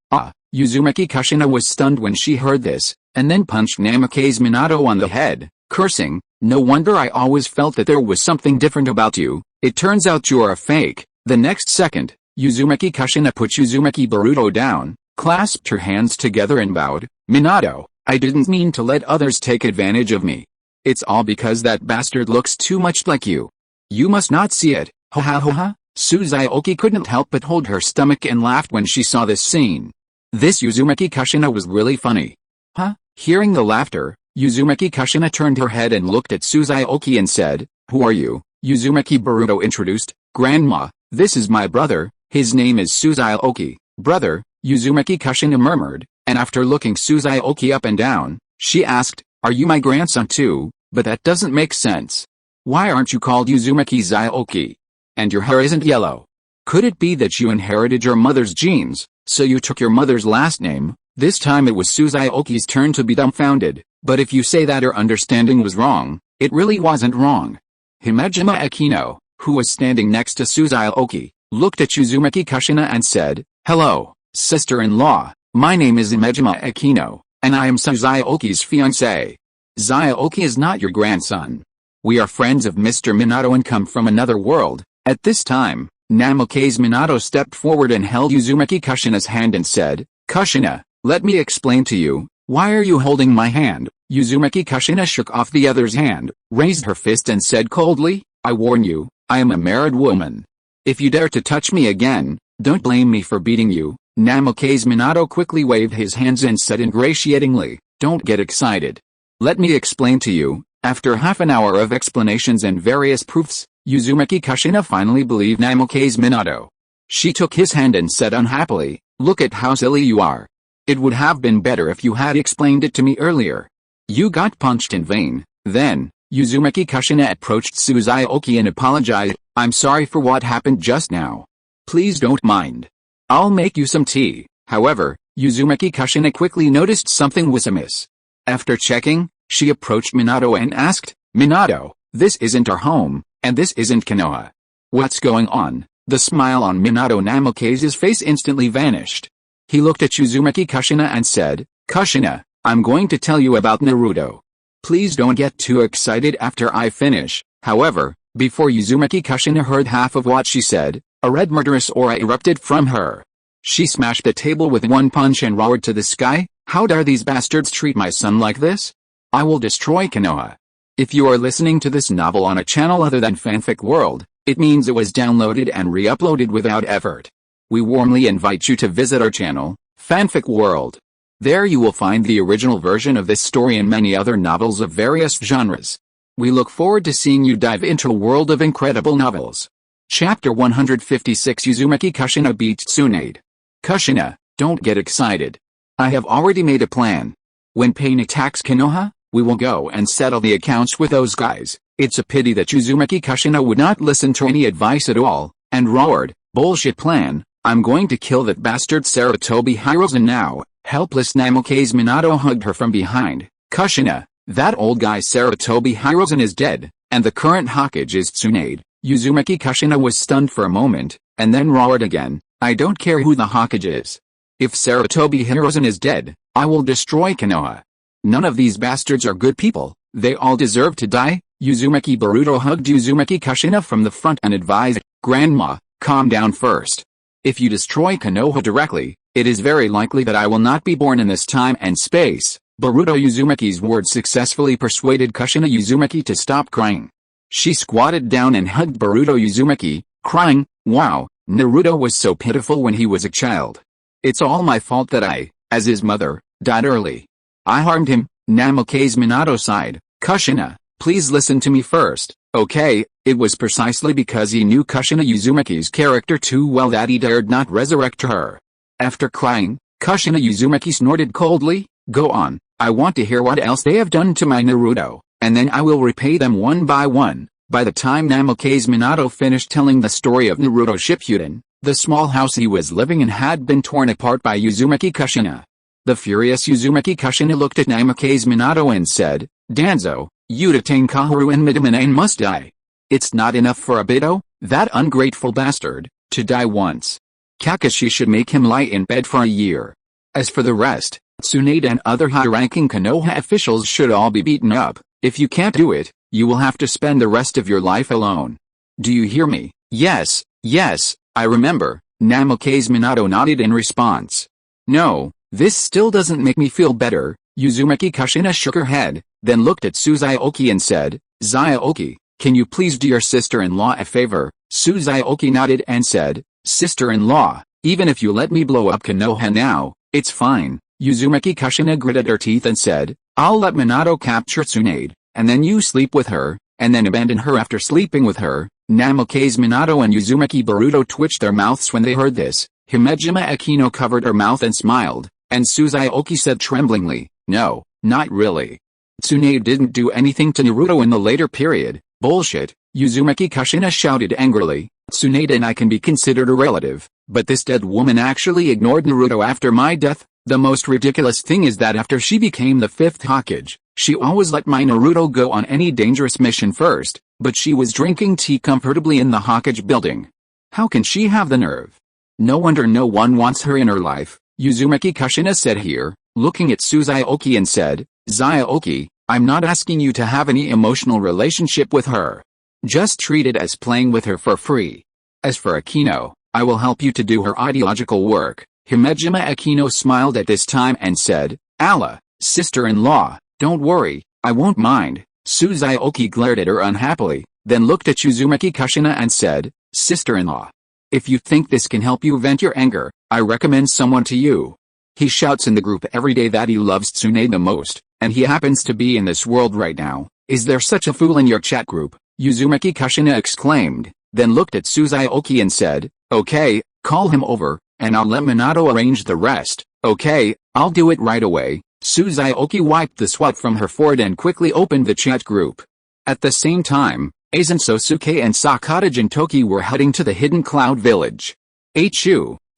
A: Uzumaki Kushina was stunned when she heard this, and then punched Namikaze Minato on the head, cursing, "No wonder I always felt that there was something different about you. It turns out you're a fake." The next second, Uzumaki Kushina put Uzumaki Boruto down, clasped her hands together and bowed, "Minato, I didn't mean to let others take advantage of me. It's all because that bastard looks too much like you. You must not see it." "Ha ha ha ha." Xiaoqi couldn't help but hold her stomach and laughed when she saw this scene. This Uzumaki Kushina was really funny. Hearing the laughter, Uzumaki Kushina turned her head and looked at Xiaoqi and said, "Who are you?" Uzumaki Boruto introduced, "Grandma, this is my brother, his name is Xiaoqi." "Brother," Uzumaki Kushina murmured, and after looking Xiaoqi up and down, she asked, "Are you my grandson too? But that doesn't make sense. Why aren't you called Uzumaki Xiaoqi? And your hair isn't yellow. Could it be that you inherited your mother's genes, so you took your mother's last name?" This time it was Xiaoqi's turn to be dumbfounded, but if you say that her understanding was wrong, it really wasn't wrong. Himejima Akino, who was standing next to Xiaoqi, looked at Uzumaki Kushina and said, "Hello, sister-in-law, my name is Himejima Akino, and I am Xiaoqi's fiancé. Xiaoqi is not your grandson. We are friends of Mr. Minato and come from another world." At this time, Namikaze Minato stepped forward and held Uzumaki Kushina's hand and said, "Kushina, let me explain to you, why are you holding my hand?" Uzumaki Kushina shook off the other's hand, raised her fist and said coldly, "I warn you, I am a married woman. If you dare to touch me again, don't blame me for beating you." Namikaze Minato quickly waved his hands and said ingratiatingly, "Don't get excited. Let me explain to you." After half an hour of explanations and various proofs, Uzumaki Kushina finally believed Namikaze Minato. She took his hand and said unhappily, "Look at how silly you are. It would have been better if you had explained it to me earlier. You got punched in vain." Then, Uzumaki Kushina approached Xiaoqi and apologized, "I'm sorry for what happened just now. Please don't mind. I'll make you some tea." However, Uzumaki Kushina quickly noticed something was amiss. After checking, she approached Minato and asked, "Minato, this isn't our home, and this isn't Konoha. What's going on?" The smile on Minato Namikaze's face instantly vanished. He looked at Uzumaki Kushina and said, "Kushina, I'm going to tell you about Naruto. Please don't get too excited after I finish." However, before Uzumaki Kushina heard half of what she said, a red murderous aura erupted from her. She smashed the table with one punch and roared to the sky, "How dare these bastards treat my son like this? I will destroy Konoha." If you are listening to this novel on a channel other than Fanfic World, it means it was downloaded and re-uploaded without effort. We warmly invite you to visit our channel, Fanfic World. There you will find the original version of this story and many other novels of various genres. We look forward to seeing you dive into a world of incredible novels. Chapter 156 Uzumaki Kushina beats Tsunade. "Kushina, don't get excited. I have already made a plan. When Pain attacks Konoha, we will go and settle the accounts with those guys." It's a pity that Uzumaki Kushina would not listen to any advice at all, and roared, "Bullshit plan, I'm going to kill that bastard Sarutobi Hiruzen now." Helpless Namikaze Minato hugged her from behind. "Kushina, that old guy Sarutobi Hiruzen is dead, and the current Hokage is Tsunade." Uzumaki Kushina was stunned for a moment, and then roared again, "I don't care who the Hokage is. If Sarutobi Hiruzen is dead, I will destroy Konoha." None of these bastards are good people, they all deserve to die. Uzumaki Boruto hugged Uzumaki Kushina from the front and advised, Grandma, calm down first. If you destroy Konoha directly, it is very likely that I will not be born in this time and space. Boruto Uzumaki's words successfully persuaded Kushina Uzumaki to stop crying. She squatted down and hugged Boruto Uzumaki, crying, wow, Naruto was so pitiful when he was a child. It's all my fault that I, as his mother, died early. I harmed him. Namikaze Minato sighed. Kushina, please listen to me first, okay? It was precisely because he knew Kushina Uzumaki's character too well that he dared not resurrect her. After crying, Kushina Uzumaki snorted coldly, go on, I want to hear what else they have done to my Naruto, and then I will repay them one by one. By the time Namikaze Minato finished telling the story of Naruto Shippuden, the small house he was living in had been torn apart by Uzumaki Kushina. The furious Uzumaki Kushina looked at Namikaze Minato and said, Danzo, you detain Kaoru and Midamine must die. It's not enough for Obito, that ungrateful bastard, to die once. Kakashi should make him lie in bed for a year. As for the rest, Tsunade and other high-ranking Konoha officials should all be beaten up. If you can't do it, you will have to spend the rest of your life alone. Do you hear me? Yes, I remember. Namikaze Minato nodded in response. No, this still doesn't make me feel better. Uzumaki Kushina shook her head, then looked at Suzuki and said, Xiaoqi, can you please do your sister-in-law a favor? Suzuki nodded and said, Sister-in-law, even if you let me blow up Konoha now, it's fine. Uzumaki Kushina gritted her teeth and said, I'll let Minato capture Tsunade, and then you sleep with her, and then abandon her after sleeping with her. Namikaze Minato and Uzumaki Boruto twitched their mouths when they heard this. Himejima Akino covered her mouth and smiled, and Suzuki said tremblingly, no, not really. Tsunade didn't do anything to Naruto in the later period. Bullshit, Uzumaki Kushina shouted angrily. Tsunade and I can be considered a relative, but this dead woman actually ignored Naruto after my death. The most ridiculous thing is that after she became the 5th Hokage, she always let my Naruto go on any dangerous mission first, but she was drinking tea comfortably in the Hokage building. How can she have the nerve? No wonder no one wants her in her life, Uzumaki Kushina said here, looking at Suzuki and said, Xiaoqi, I'm not asking you to have any emotional relationship with her. Just treat it as playing with her for free. As for Akino, I will help you to do her ideological work. Himejima Akino smiled at this time and said, Allah, sister-in-law, don't worry, I won't mind. Suzuki glared at her unhappily, then looked at Uzumaki Kushina and said, Sister-in-law, if you think this can help you vent your anger, I recommend someone to you. He shouts in the group every day that he loves Tsunade the most, and he happens to be in this world right now. Is there such a fool in your chat group? Uzumaki Kushina exclaimed, then looked at Suzuki and said, okay, call him over, and I'll let Minato arrange the rest. Okay, I'll do it right away. Suzuki wiped the sweat from her forehead and quickly opened the chat group. At the same time, Aizen Sosuke and Sakata Gintoki were heading to the Hidden Cloud Village.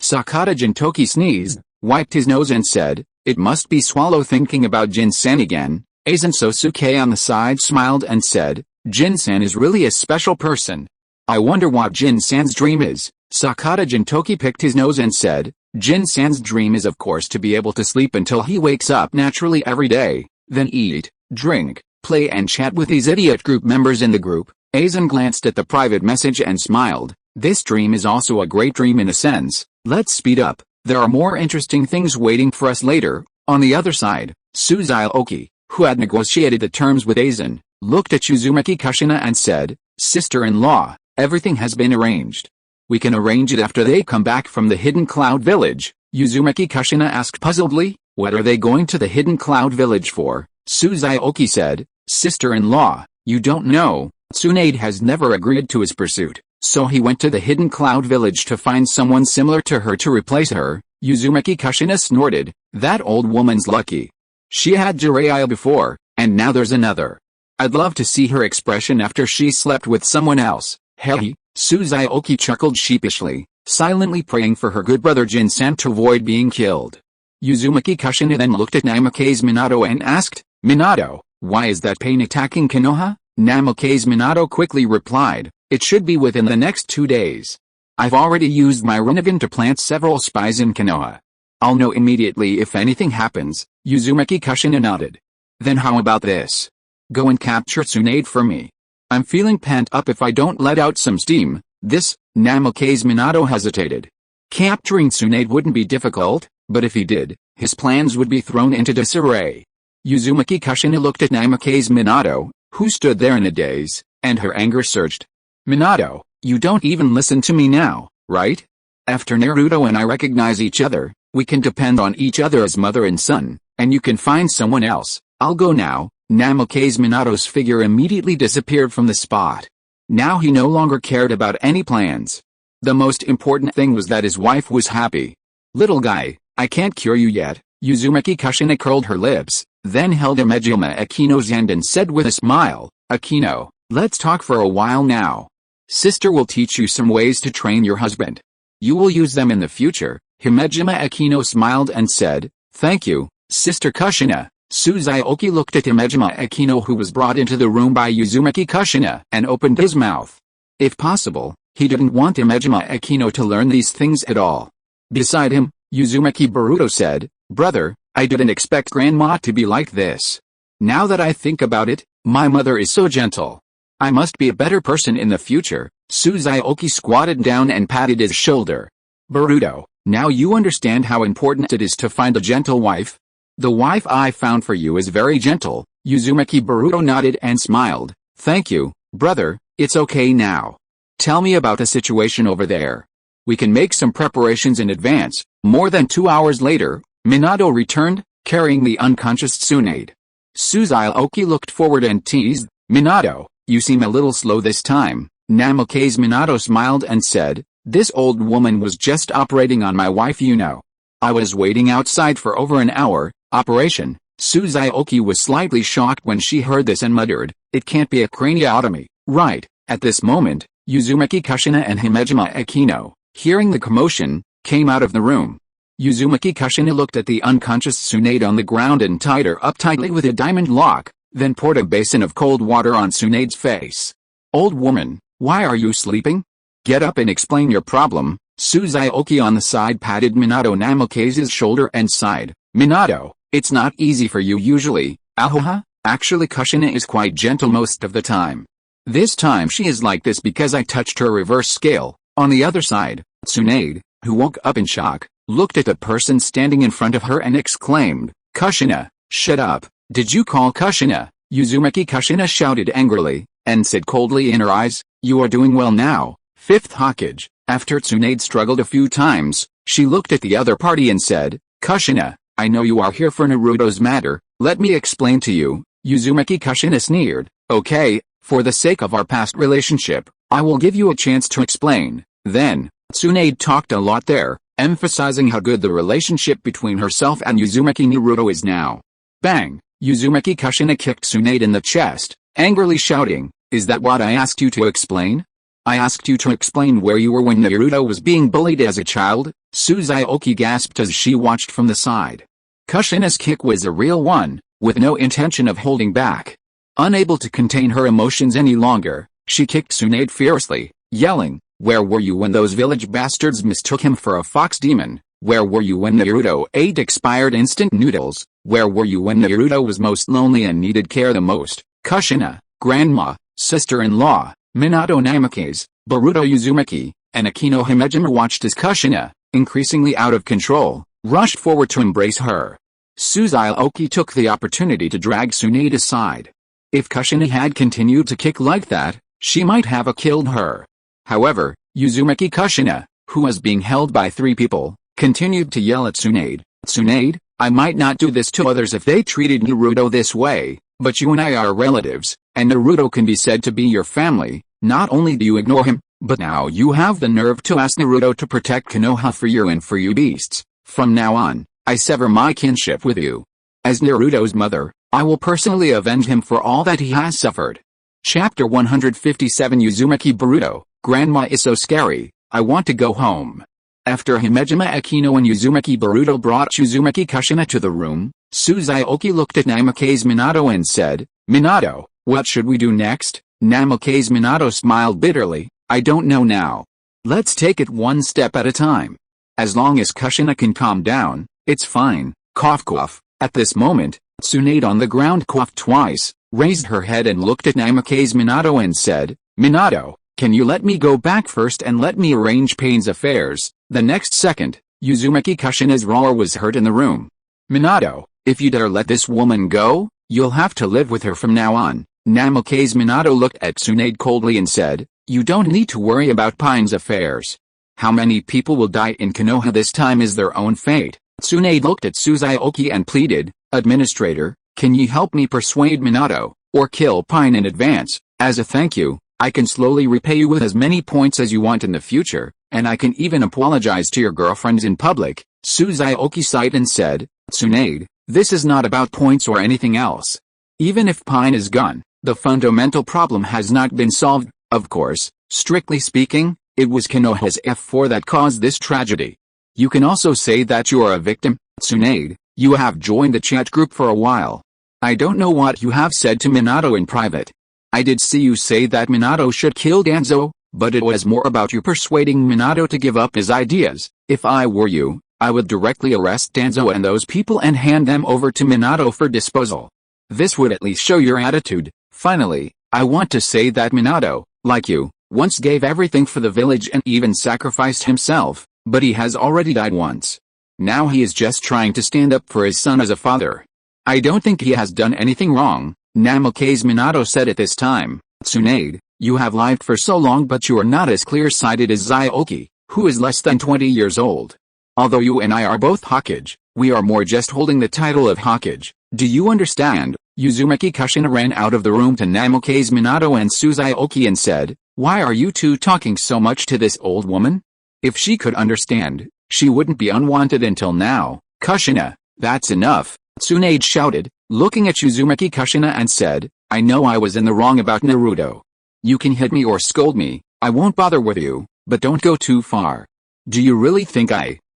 A: Sakata Gintoki sneezed, wiped his nose and said, it must be Swallow thinking about Jin-san again. Aizen Sosuke on the side smiled and said, Jin-san is really a special person. I wonder what Jin-san's dream is. Sakata Gintoki picked his nose and said, Jin-san's dream is of course to be able to sleep until he wakes up naturally every day, then eat, drink, play and chat with these idiot group members in the group. Aizen glanced at the private message and smiled. This dream is also a great dream in a sense. Let's speed up. There are more interesting things waiting for us later. On the other side, Suzuki, who had negotiated the terms with Aizen, looked at Uzumaki Kushina and said, Sister-in-law, everything has been arranged. We can arrange it after they come back from the Hidden Cloud Village. Uzumaki Kushina asked puzzledly, what are they going to the Hidden Cloud Village for? Suzuki said, Sister-in-law, you don't know, Tsunade has never agreed to his pursuit, so he went to the Hidden Cloud Village to find someone similar to her to replace her. Uzumaki Kushina snorted, that old woman's lucky. She had Jiraiya before, and now there's another. I'd love to see her expression after she slept with someone else. Hey, Suzuki chuckled sheepishly, silently praying for her good brother Jin-san to avoid being killed. Uzumaki Kushina then looked at Namikaze Minato and asked, Minato, why is that pain attacking Konoha? Namikaze Minato quickly replied, it should be within the next 2 days. I've already used my Rinnegan to plant several spies in Konoha. I'll know immediately if anything happens. Uzumaki Kushina nodded. Then how about this? Go and capture Tsunade for me. I'm feeling pent up if I don't let out some steam. Namikaze Minato hesitated. Capturing Tsunade wouldn't be difficult, but if he did, his plans would be thrown into disarray. Uzumaki Kushina looked at Namikaze Minato, who stood there in a daze, and her anger surged. Minato, you don't even listen to me now, right? After Naruto and I recognize each other, we can depend on each other as mother and son, and you can find someone else. I'll go now. Namikaze Minato's figure immediately disappeared from the spot. Now he no longer cared about any plans. The most important thing was that his wife was happy. Little guy, I can't cure you yet. Uzumaki Kushina curled her lips, then held Imejima Akino's hand and said with a smile, Akino, let's talk for a while now. Sister will teach you some ways to train your husband. You will use them in the future. Himejima Akino smiled and said, thank you, Sister Kushina. Suzuki looked at Himejima Akino, who was brought into the room by Uzumaki Kushina, and opened his mouth. If possible, he didn't want Himejima Akino to learn these things at all. Beside him, Uzumaki Boruto said, brother, I didn't expect Grandma to be like this. Now that I think about it, my mother is so gentle. I must be a better person in the future. Suzuki squatted down and patted his shoulder. Boruto, now you understand how important it is to find a gentle wife? The wife I found for you is very gentle. Uzumaki Boruto nodded and smiled. Thank you, brother, it's okay now. Tell me about the situation over there. We can make some preparations in advance. More than 2 hours later, Minato returned, carrying the unconscious Tsunade. Suzuki looked forward and teased, Minato, you seem a little slow this time. Namikaze Minato smiled and said, this old woman was just operating on my wife, you know. I was waiting outside for over an hour. Operation. Suzuki was slightly shocked when she heard this and muttered, it can't be a craniotomy, right? At this moment, Uzumaki Kushina and Himejima Akino, hearing the commotion, came out of the room. Uzumaki Kushina looked at the unconscious Tsunade on the ground and tied her up tightly with a diamond lock, then poured a basin of cold water on Tsunade's face. Old woman, why are you sleeping? Get up and explain your problem. Suzuki on the side patted Minato Namikaze's shoulder and sighed, Minato, it's not easy for you usually. Ahoha, actually Kushina is quite gentle most of the time. This time she is like this because I touched her reverse scale. On the other side, Tsunade, who woke up in shock, looked at the person standing in front of her and exclaimed, Kushina, shut up. Did you call Kushina? Uzumaki Kushina shouted angrily, and said coldly in her eyes, you are doing well now. Fifth Hokage. After Tsunade struggled a few times, she looked at the other party and said, Kushina, I know you are here for Naruto's matter, let me explain to you. Uzumaki Kushina sneered, okay, for the sake of our past relationship, I will give you a chance to explain. Then, Tsunade talked a lot there, emphasizing how good the relationship between herself and Uzumaki Naruto is now. Bang! Uzumaki Kushina kicked Tsunade in the chest, angrily shouting, is that what I asked you to explain? I asked you to explain where you were when Naruto was being bullied as a child. Suzuki gasped as she watched from the side. Kushina's kick was a real one, with no intention of holding back. Unable to contain her emotions any longer, she kicked Tsunade fiercely, yelling, where were you when those village bastards mistook him for a fox demon? Where were you when Naruto ate expired instant noodles? Where were you when Naruto was most lonely and needed care the most? Kushina, grandma, sister-in-law, Minato Namikaze, Boruto Uzumaki, and Akino Himejima watched as Kushina, increasingly out of control, rushed forward to embrace her. Suzuki took the opportunity to drag Tsunade aside. If Kushina had continued to kick like that, she might have killed her. However, Uzumaki Kushina, who was being held by 3 people, continued to yell at Tsunade, Tsunade, I might not do this to others if they treated Naruto this way, but you and I are relatives, and Naruto can be said to be your family. Not only do you ignore him, but now you have the nerve to ask Naruto to protect Konoha for you and for you beasts. From now on, I sever my kinship with you. As Naruto's mother, I will personally avenge him for all that he has suffered. Chapter 157 Uzumaki Boruto, Grandma is so scary, I want to go home. After Himejima Akino and Uzumaki Boruto brought Uzumaki Kushina to the room, Suzuki looked at Namikaze Minato and said, Minato, what should we do next? Namikaze Minato smiled bitterly, I don't know now. Let's take it one step at a time. As long as Kushina can calm down, it's fine. Cough cough. At this moment, Tsunade on the ground coughed twice, raised her head and looked at Namikaze Minato and said, "Minato, can you let me go back first and let me arrange Pain's affairs?" The next second, Uzumaki Kushina's roar was heard in the room. "Minato, if you dare let this woman go, you'll have to live with her from now on." Namikaze Minato looked at Tsunade coldly and said, "You don't need to worry about Pine's affairs. How many people will die in Konoha this time is their own fate." Tsunade looked at Suzuki and pleaded, "Administrator, can you help me persuade Minato, or kill Pine in advance? As a thank you, I can slowly repay you with as many points as you want in the future, and I can even apologize to your girlfriends in public." Suzuki sighed and said, "Tsunade, this is not about points or anything else. Even if Pine is gone, the fundamental problem has not been solved. Of course, strictly speaking, it was Konoha's F4 that caused this tragedy. You can also say that you are a victim. Tsunade, you have joined the chat group for a while. I don't know what you have said to Minato in private. I did see you say that Minato should kill Danzo, but it was more about you persuading Minato to give up his ideas. If I were you, I would directly arrest Danzo and those people and hand them over to Minato for disposal. This would at least show your attitude. Finally, I want to say that Minato, like you, once gave everything for the village and even sacrificed himself, but he has already died once. Now he is just trying to stand up for his son as a father. I don't think he has done anything wrong," Namikaze Minato said at this time. "Tsunade, you have lived for so long but you are not as clear-sighted as Xiaoqi, who is less than 20 years old. Although you and I are both Hokage, we are more just holding the title of Hokage. Do you understand?" Uzumaki Kushina ran out of the room to Namikaze Minato and Suzuki and said, "Why are you two talking so much to this old woman? If she could understand, she wouldn't be unwanted until now." "Kushina, that's enough," Tsunade shouted, looking at Uzumaki Kushina and said, "I know I was in the wrong about Naruto. You can hit me or scold me, I won't bother with you, but don't go too far. Do you really think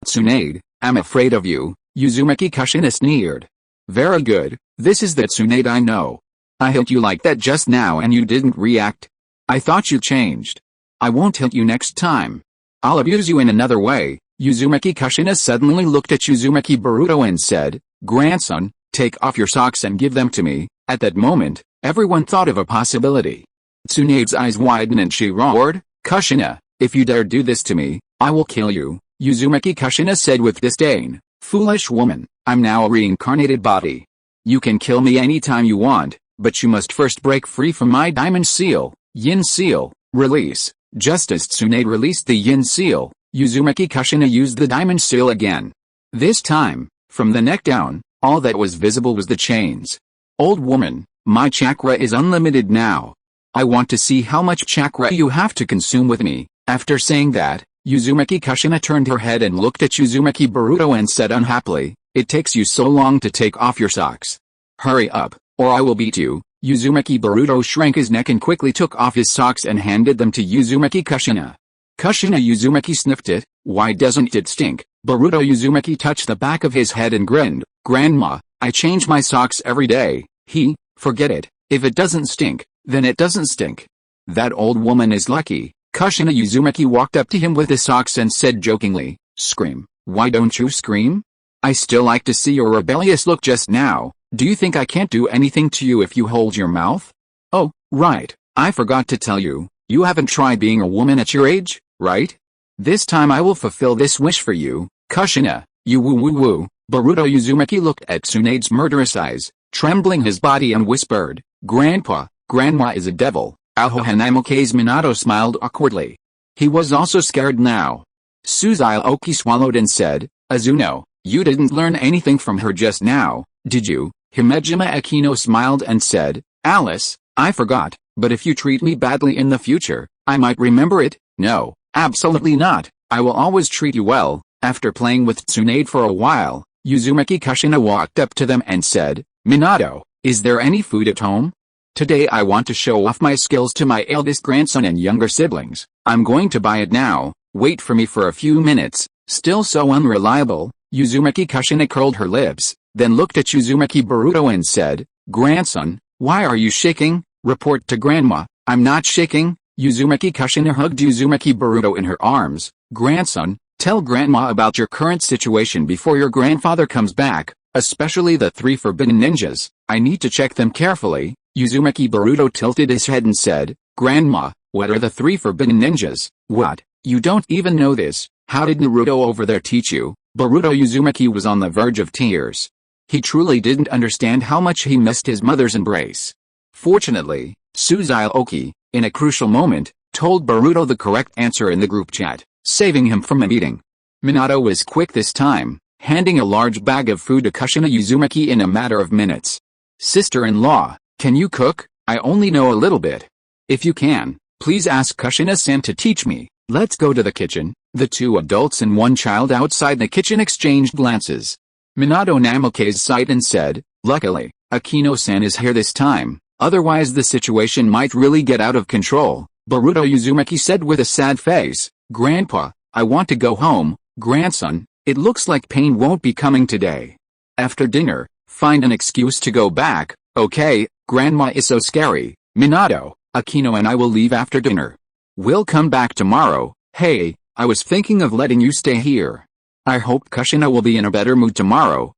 A: Tsunade, am afraid of you?" Uzumaki Kushina sneered. "Very good, this is the Tsunade I know. I hit you like that just now and you didn't react. I thought you changed. I won't hit you next time. I'll abuse you in another way." Uzumaki Kushina suddenly looked at Uzumaki Boruto and said, "Grandson, take off your socks and give them to me." At that moment, everyone thought of a possibility. Tsunade's eyes widened and she roared, "Kushina, if you dare do this to me, I will kill you." Uzumaki Kushina said with disdain, "Foolish woman, I'm now a reincarnated body. You can kill me anytime you want, but you must first break free from my diamond seal, Yin seal, release." Just as Tsunade released the Yin seal, Uzumaki Kushina used the diamond seal again. This time, from the neck down, all that was visible was the chains. "Old woman, my chakra is unlimited now. I want to see how much chakra you have to consume with me." After saying that, Uzumaki Kushina turned her head and looked at Uzumaki Boruto and said unhappily, "It takes you so long to take off your socks. Hurry up, or I will beat you." Uzumaki Boruto shrank his neck and quickly took off his socks and handed them to Uzumaki Kushina. "Kushina." Uzumaki sniffed it. "Why doesn't it stink?" Boruto Uzumaki touched the back of his head and grinned. "Grandma, I change my socks every day." Forget it. If it doesn't stink, then it doesn't stink. That old woman is lucky." Kushina Uzumaki walked up to him with the socks and said jokingly, "Scream. Why don't you scream? I still like to see your rebellious look just now. Do you think I can't do anything to you if you hold your mouth? Oh, right, I forgot to tell you, you haven't tried being a woman at your age, right? This time I will fulfill this wish for you." "Kushina, you woo-woo-woo." Boruto Uzumaki looked at Tsunade's murderous eyes, trembling his body and whispered, "Grandpa, Grandma is a devil." Namikaze Minato smiled awkwardly. He was also scared now. Suzuki swallowed and said, "Azuno, you didn't learn anything from her just now, did you?" Himejima Akino smiled and said, "Alice, I forgot, but if you treat me badly in the future, I might remember it." "No, absolutely not, I will always treat you well." After playing with Tsunade for a while, Uzumaki Kushina walked up to them and said, "Minato, is there any food at home? Today I want to show off my skills to my eldest grandson and younger siblings. I'm going to buy it now, wait for me for a few minutes." Still so unreliable, Uzumaki Kushina curled her lips, then looked at Uzumaki Boruto and said, "Grandson, why are you shaking? Report to Grandma." "I'm not shaking." Uzumaki Kushina hugged Uzumaki Boruto in her arms. "Grandson, tell Grandma about your current situation before your grandfather comes back." Especially the 3 forbidden ninjas, I need to check them carefully. Uzumaki Boruto tilted his head and said, Grandma, what are the 3 forbidden ninjas? What? You don't even know this? How did Naruto over there teach you? Boruto Uzumaki was on the verge of tears. He truly didn't understand how much he missed his mother's embrace. Fortunately, Xiaoqi, in a crucial moment, told Boruto the correct answer in the group chat, saving him from a beating. Minato was quick this time, handing a large bag of food to Kushina Uzumaki in a matter of minutes. Sister-in-law, can you cook? I only know a little bit. If you can, please ask Kushina-san to teach me. Let's go to the kitchen. The 2 adults and 1 child outside the kitchen exchanged glances. Minato Namikaze sighed and said, Luckily, Akino-san is here this time, otherwise the situation might really get out of control. Boruto Uzumaki said with a sad face, Grandpa, I want to go home. Grandson, it looks like Pain won't be coming today. After dinner, find an excuse to go back. Okay, Grandma is so scary. Minato, Akino and I will leave after dinner. We'll come back tomorrow. Hey, I was thinking of letting you stay here. I hope Kushina will be in a better mood tomorrow.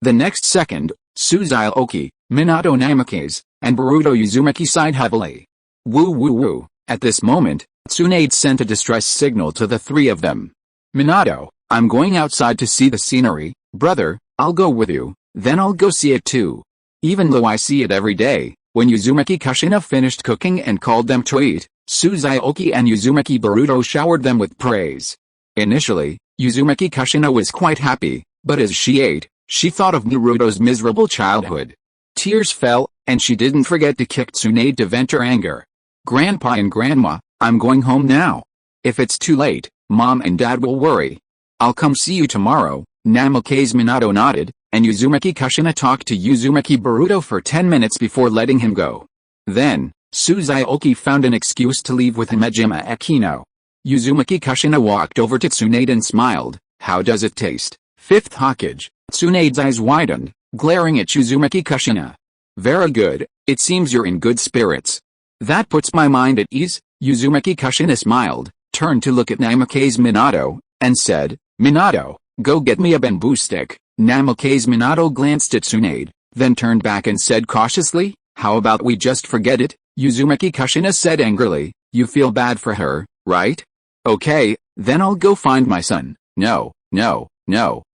A: The next second, Xiaoqi, Minato Namikaze, and Boruto Uzumaki sighed heavily. Woo woo woo. At this moment, Tsunade sent a distress signal to the 3 of them. Minato, I'm going outside to see the scenery. Brother, I'll go with you, then I'll go see it too. Even though I see it every day. When Uzumaki Kushina finished cooking and called them to eat, Xiaoqi and Uzumaki Boruto showered them with praise. Initially, Uzumaki Kushina was quite happy, but as she ate, she thought of Naruto's miserable childhood. Tears fell, and she didn't forget to kick Tsunade to vent her anger. Grandpa and Grandma, I'm going home now. If it's too late, Mom and Dad will worry. I'll come see you tomorrow. Namikaze Minato nodded, and Uzumaki Kushina talked to Uzumaki Boruto for 10 minutes before letting him go. Then, Xiaoqi found an excuse to leave with Himejima Akino. Uzumaki Kushina walked over to Tsunade and smiled. How does it taste? 5th Hokage. Tsunade's eyes widened, glaring at Uzumaki Kushina. Very good, it seems you're in good spirits. That puts my mind at ease. Uzumaki Kushina smiled, turned to look at Namikaze Minato, and said, Minato, go get me a bamboo stick. Namikaze Minato glanced at Tsunade, then turned back and said cautiously, how about we just forget it? Uzumaki Kushina said angrily, you feel bad for her, right? Okay, then I'll go find my son. No,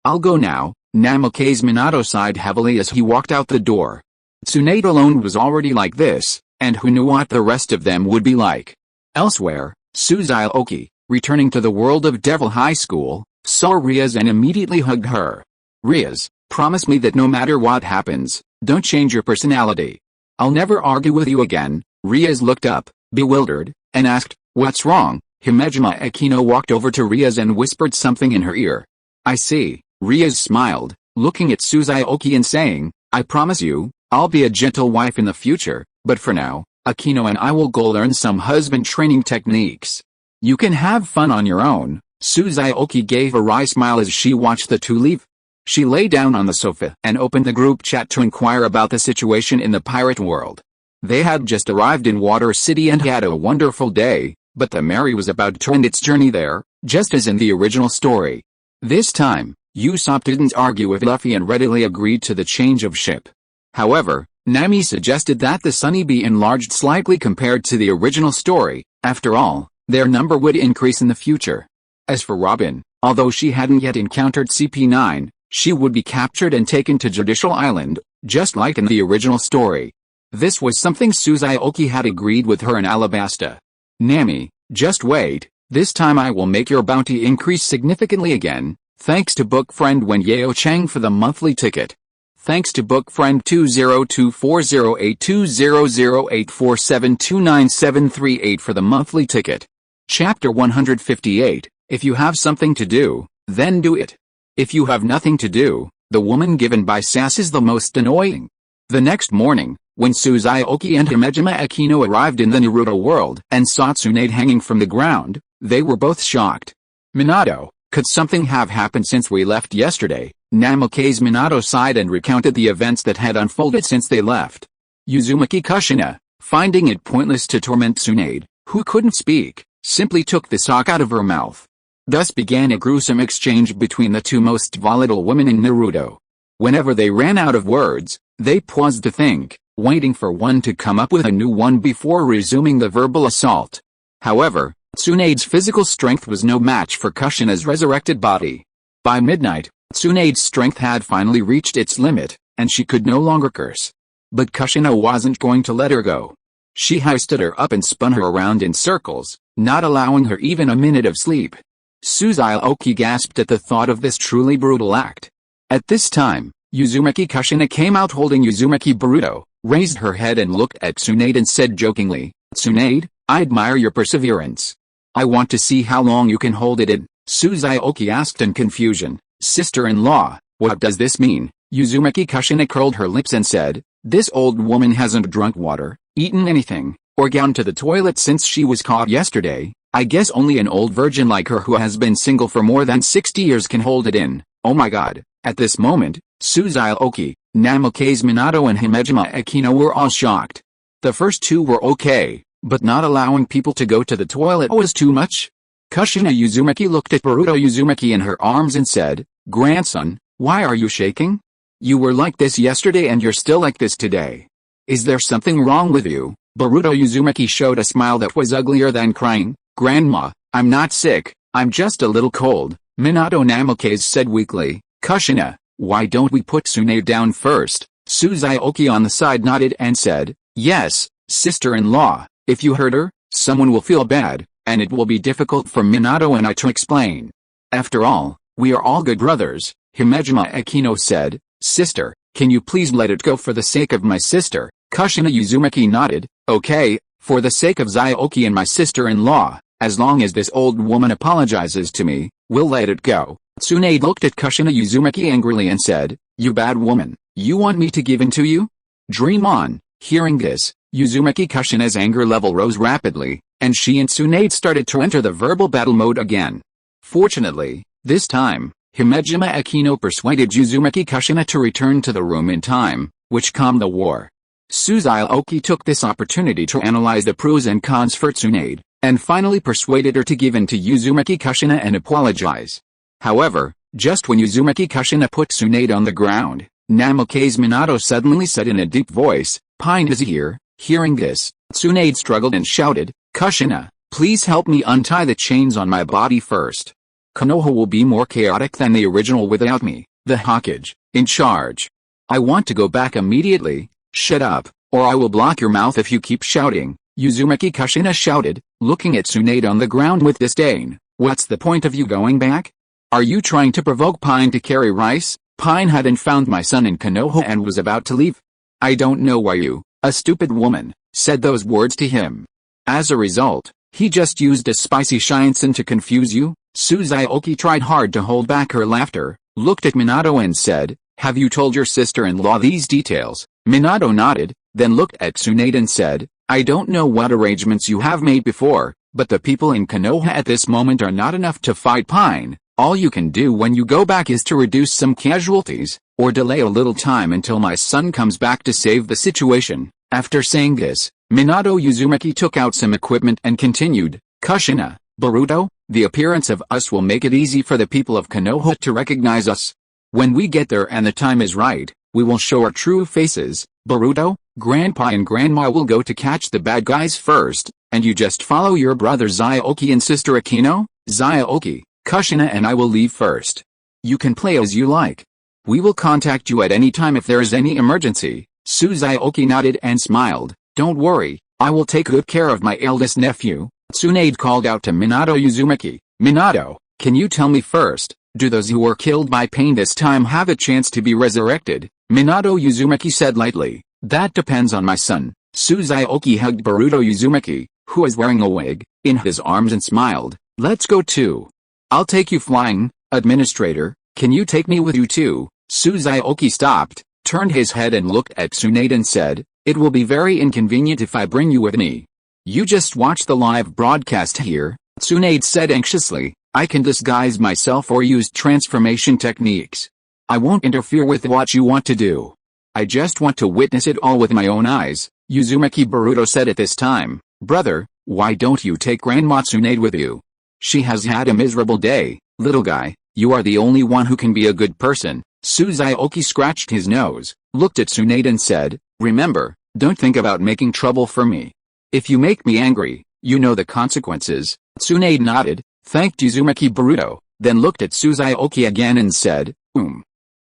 A: I'll go now. Namikaze Minato sighed heavily as he walked out the door. Tsunade alone was already like this, and who knew what the rest of them would be like. Elsewhere, Xiaoqi, returning to the world of Devil High School, saw Riaz and immediately hugged her. Riaz, promise me that no matter what happens, don't change your personality. I'll never argue with you again. Riaz looked up, bewildered, and asked, what's wrong? Himejima Akino walked over to Riaz and whispered something in her ear. I see. Riaz smiled, looking at Xiaoqi and saying, I promise you, I'll be a gentle wife in the future, but for now, Akino and I will go learn some husband training techniques. You can have fun on your own. Xiaoqi gave a wry smile as she watched the 2 leave. She lay down on the sofa and opened the group chat to inquire about the situation in the pirate world. They had just arrived in Water City and had a wonderful day, but the Mary was about to end its journey there, just as in the original story. This time, Usopp didn't argue with Luffy and readily agreed to the change of ship. However, Nami suggested that the Sunny be enlarged slightly compared to the original story. After all, their number would increase in the future. As for Robin, although she hadn't yet encountered CP9, she would be captured and taken to Judicial Island, just like in the original story. This was something Xiaoqi had agreed with her in Alabasta. Nami, just wait, this time I will make your bounty increase significantly again. Thanks to book friend Wen Yao Chang for the monthly ticket. Thanks to book friend 20240820084729738 for the monthly ticket. Chapter 158, If you have something to do, then do it. If you have nothing to do, the woman given by Sass is the most annoying. The next morning, when Xiaoqi and Himejima Akino arrived in the Naruto world and saw Tsunade hanging from the ground, they were both shocked. Minato, could something have happened since we left yesterday? Namikaze Minato sighed and recounted the events that had unfolded since they left. Uzumaki Kushina, finding it pointless to torment Tsunade, who couldn't speak, simply took the sock out of her mouth. Thus began a gruesome exchange between the 2 most volatile women in Naruto. Whenever they ran out of words, they paused to think, waiting for one to come up with a new one before resuming the verbal assault. However, Tsunade's physical strength was no match for Kushina's resurrected body. By midnight, Tsunade's strength had finally reached its limit, and she could no longer curse. But Kushina wasn't going to let her go. She hoisted her up and spun her around in circles, not allowing her even a minute of sleep. Xiaoqi gasped at the thought of this truly brutal act. At this time, Uzumaki Kushina came out holding Uzumaki Boruto, raised her head and looked at Tsunade and said jokingly, "Tsunade, I admire your perseverance. I want to see how long you can hold it in." Xiaoqi asked in confusion, "Sister-in-law, what does this mean?" Uzumaki Kushina curled her lips and said, "This old woman hasn't drunk water, eaten anything, or gone to the toilet since she was caught yesterday. I guess only an old virgin like her who has been single for more than 60 years can hold it in. Oh my god." At this moment, Xiaoqi, Namikaze Minato and Himejima Akino were all shocked. The first two were okay, but not allowing people to go to the toilet was too much. Kushina Uzumaki looked at Boruto Uzumaki in her arms and said, "Grandson, why are you shaking? You were like this yesterday and you're still like this today. Is there something wrong with you?" Boruto Uzumaki showed a smile that was uglier than crying. "Grandma, I'm not sick, I'm just a little cold," Minato Namikaze said weakly. "Kushina, why don't we put Tsunade down first?" Xiaoqi on the side nodded and said, "Yes, sister-in-law, if you hurt her, someone will feel bad, and it will be difficult for Minato and I to explain. After all, we are all good brothers." Himejima Akino said, "Sister, can you please let it go for the sake of my sister?" Kushina Uzumaki nodded, "Okay, for the sake of Xiaoqi and my sister-in-law, as long as this old woman apologizes to me, we'll let it go." Tsunade looked at Kushina Uzumaki angrily and said, "You bad woman, you want me to give in to you? Dream on." Hearing this, Uzumaki Kushina's anger level rose rapidly, and she and Tsunade started to enter the verbal battle mode again. Fortunately, this time, Himejima Akino persuaded Uzumaki Kushina to return to the room in time, which calmed the war. Xiaoqi took this opportunity to analyze the pros and cons for Tsunade, and finally persuaded her to give in to Uzumaki Kushina and apologize. However, just when Uzumaki Kushina put Tsunade on the ground, Namikaze Minato suddenly said in a deep voice, "Pine is here." Hearing this, Tsunade struggled and shouted, "Kushina, please help me untie the chains on my body first. Konoha will be more chaotic than the original without me, the Hokage, in charge. I want to go back immediately." "Shut up, or I will block your mouth if you keep shouting," Uzumaki Kushina shouted, looking at Tsunade on the ground with disdain. "What's the point of you going back? Are you trying to provoke Pine to carry rice?" Pine hadn't found my son in Konoha and was about to leave. "I don't know why you, a stupid woman, said those words to him. As a result, he just used a spicy shinsen to confuse you." Xiaoqi tried hard to hold back her laughter, looked at Minato and said, "Have you told your sister-in-law these details?" Minato nodded, then looked at Tsunade and said, "I don't know what arrangements you have made before, but the people in Konoha at this moment are not enough to fight Pine. All you can do when you go back is to reduce some casualties, or delay a little time until my son comes back to save the situation." After saying this, Minato Uzumaki took out some equipment and continued, "Kushina, Boruto, the appearance of us will make it easy for the people of Konoha to recognize us. When we get there and the time is right, we will show our true faces. Boruto, Grandpa and Grandma will go to catch the bad guys first, and you just follow your brother Xiaoqi and sister Akino. Xiaoqi, Kushina and I will leave first. You can play as you like. We will contact you at any time if there is any emergency." Xiaoqi nodded and smiled. "Don't worry, I will take good care of my eldest nephew." Tsunade called out to Minato Uzumaki, "Minato, can you tell me first, do those who were killed by pain this time have a chance to be resurrected?" Minato Uzumaki said lightly, "That depends on my son." Xiaoqi hugged Boruto Uzumaki, who was wearing a wig, in his arms and smiled, "Let's go too. I'll take you flying. Administrator, can you take me with you too?" Xiaoqi stopped, turned his head and looked at Tsunade and said, "It will be very inconvenient if I bring you with me. You just watch the live broadcast here," Tsunade said anxiously. "I can disguise myself or use transformation techniques. I won't interfere with what you want to do. I just want to witness it all with my own eyes." Uzumaki Boruto said at this time, "Brother, why don't you take Grandma Tsunade with you? She has had a miserable day. Little guy, you are the only one who can be a good person." Suzuki scratched his nose, looked at Tsunade and said, "Remember, don't think about making trouble for me. If you make me angry, you know the consequences." Tsunade nodded, thanked Uzumaki Boruto, then looked at Suzuki again and said,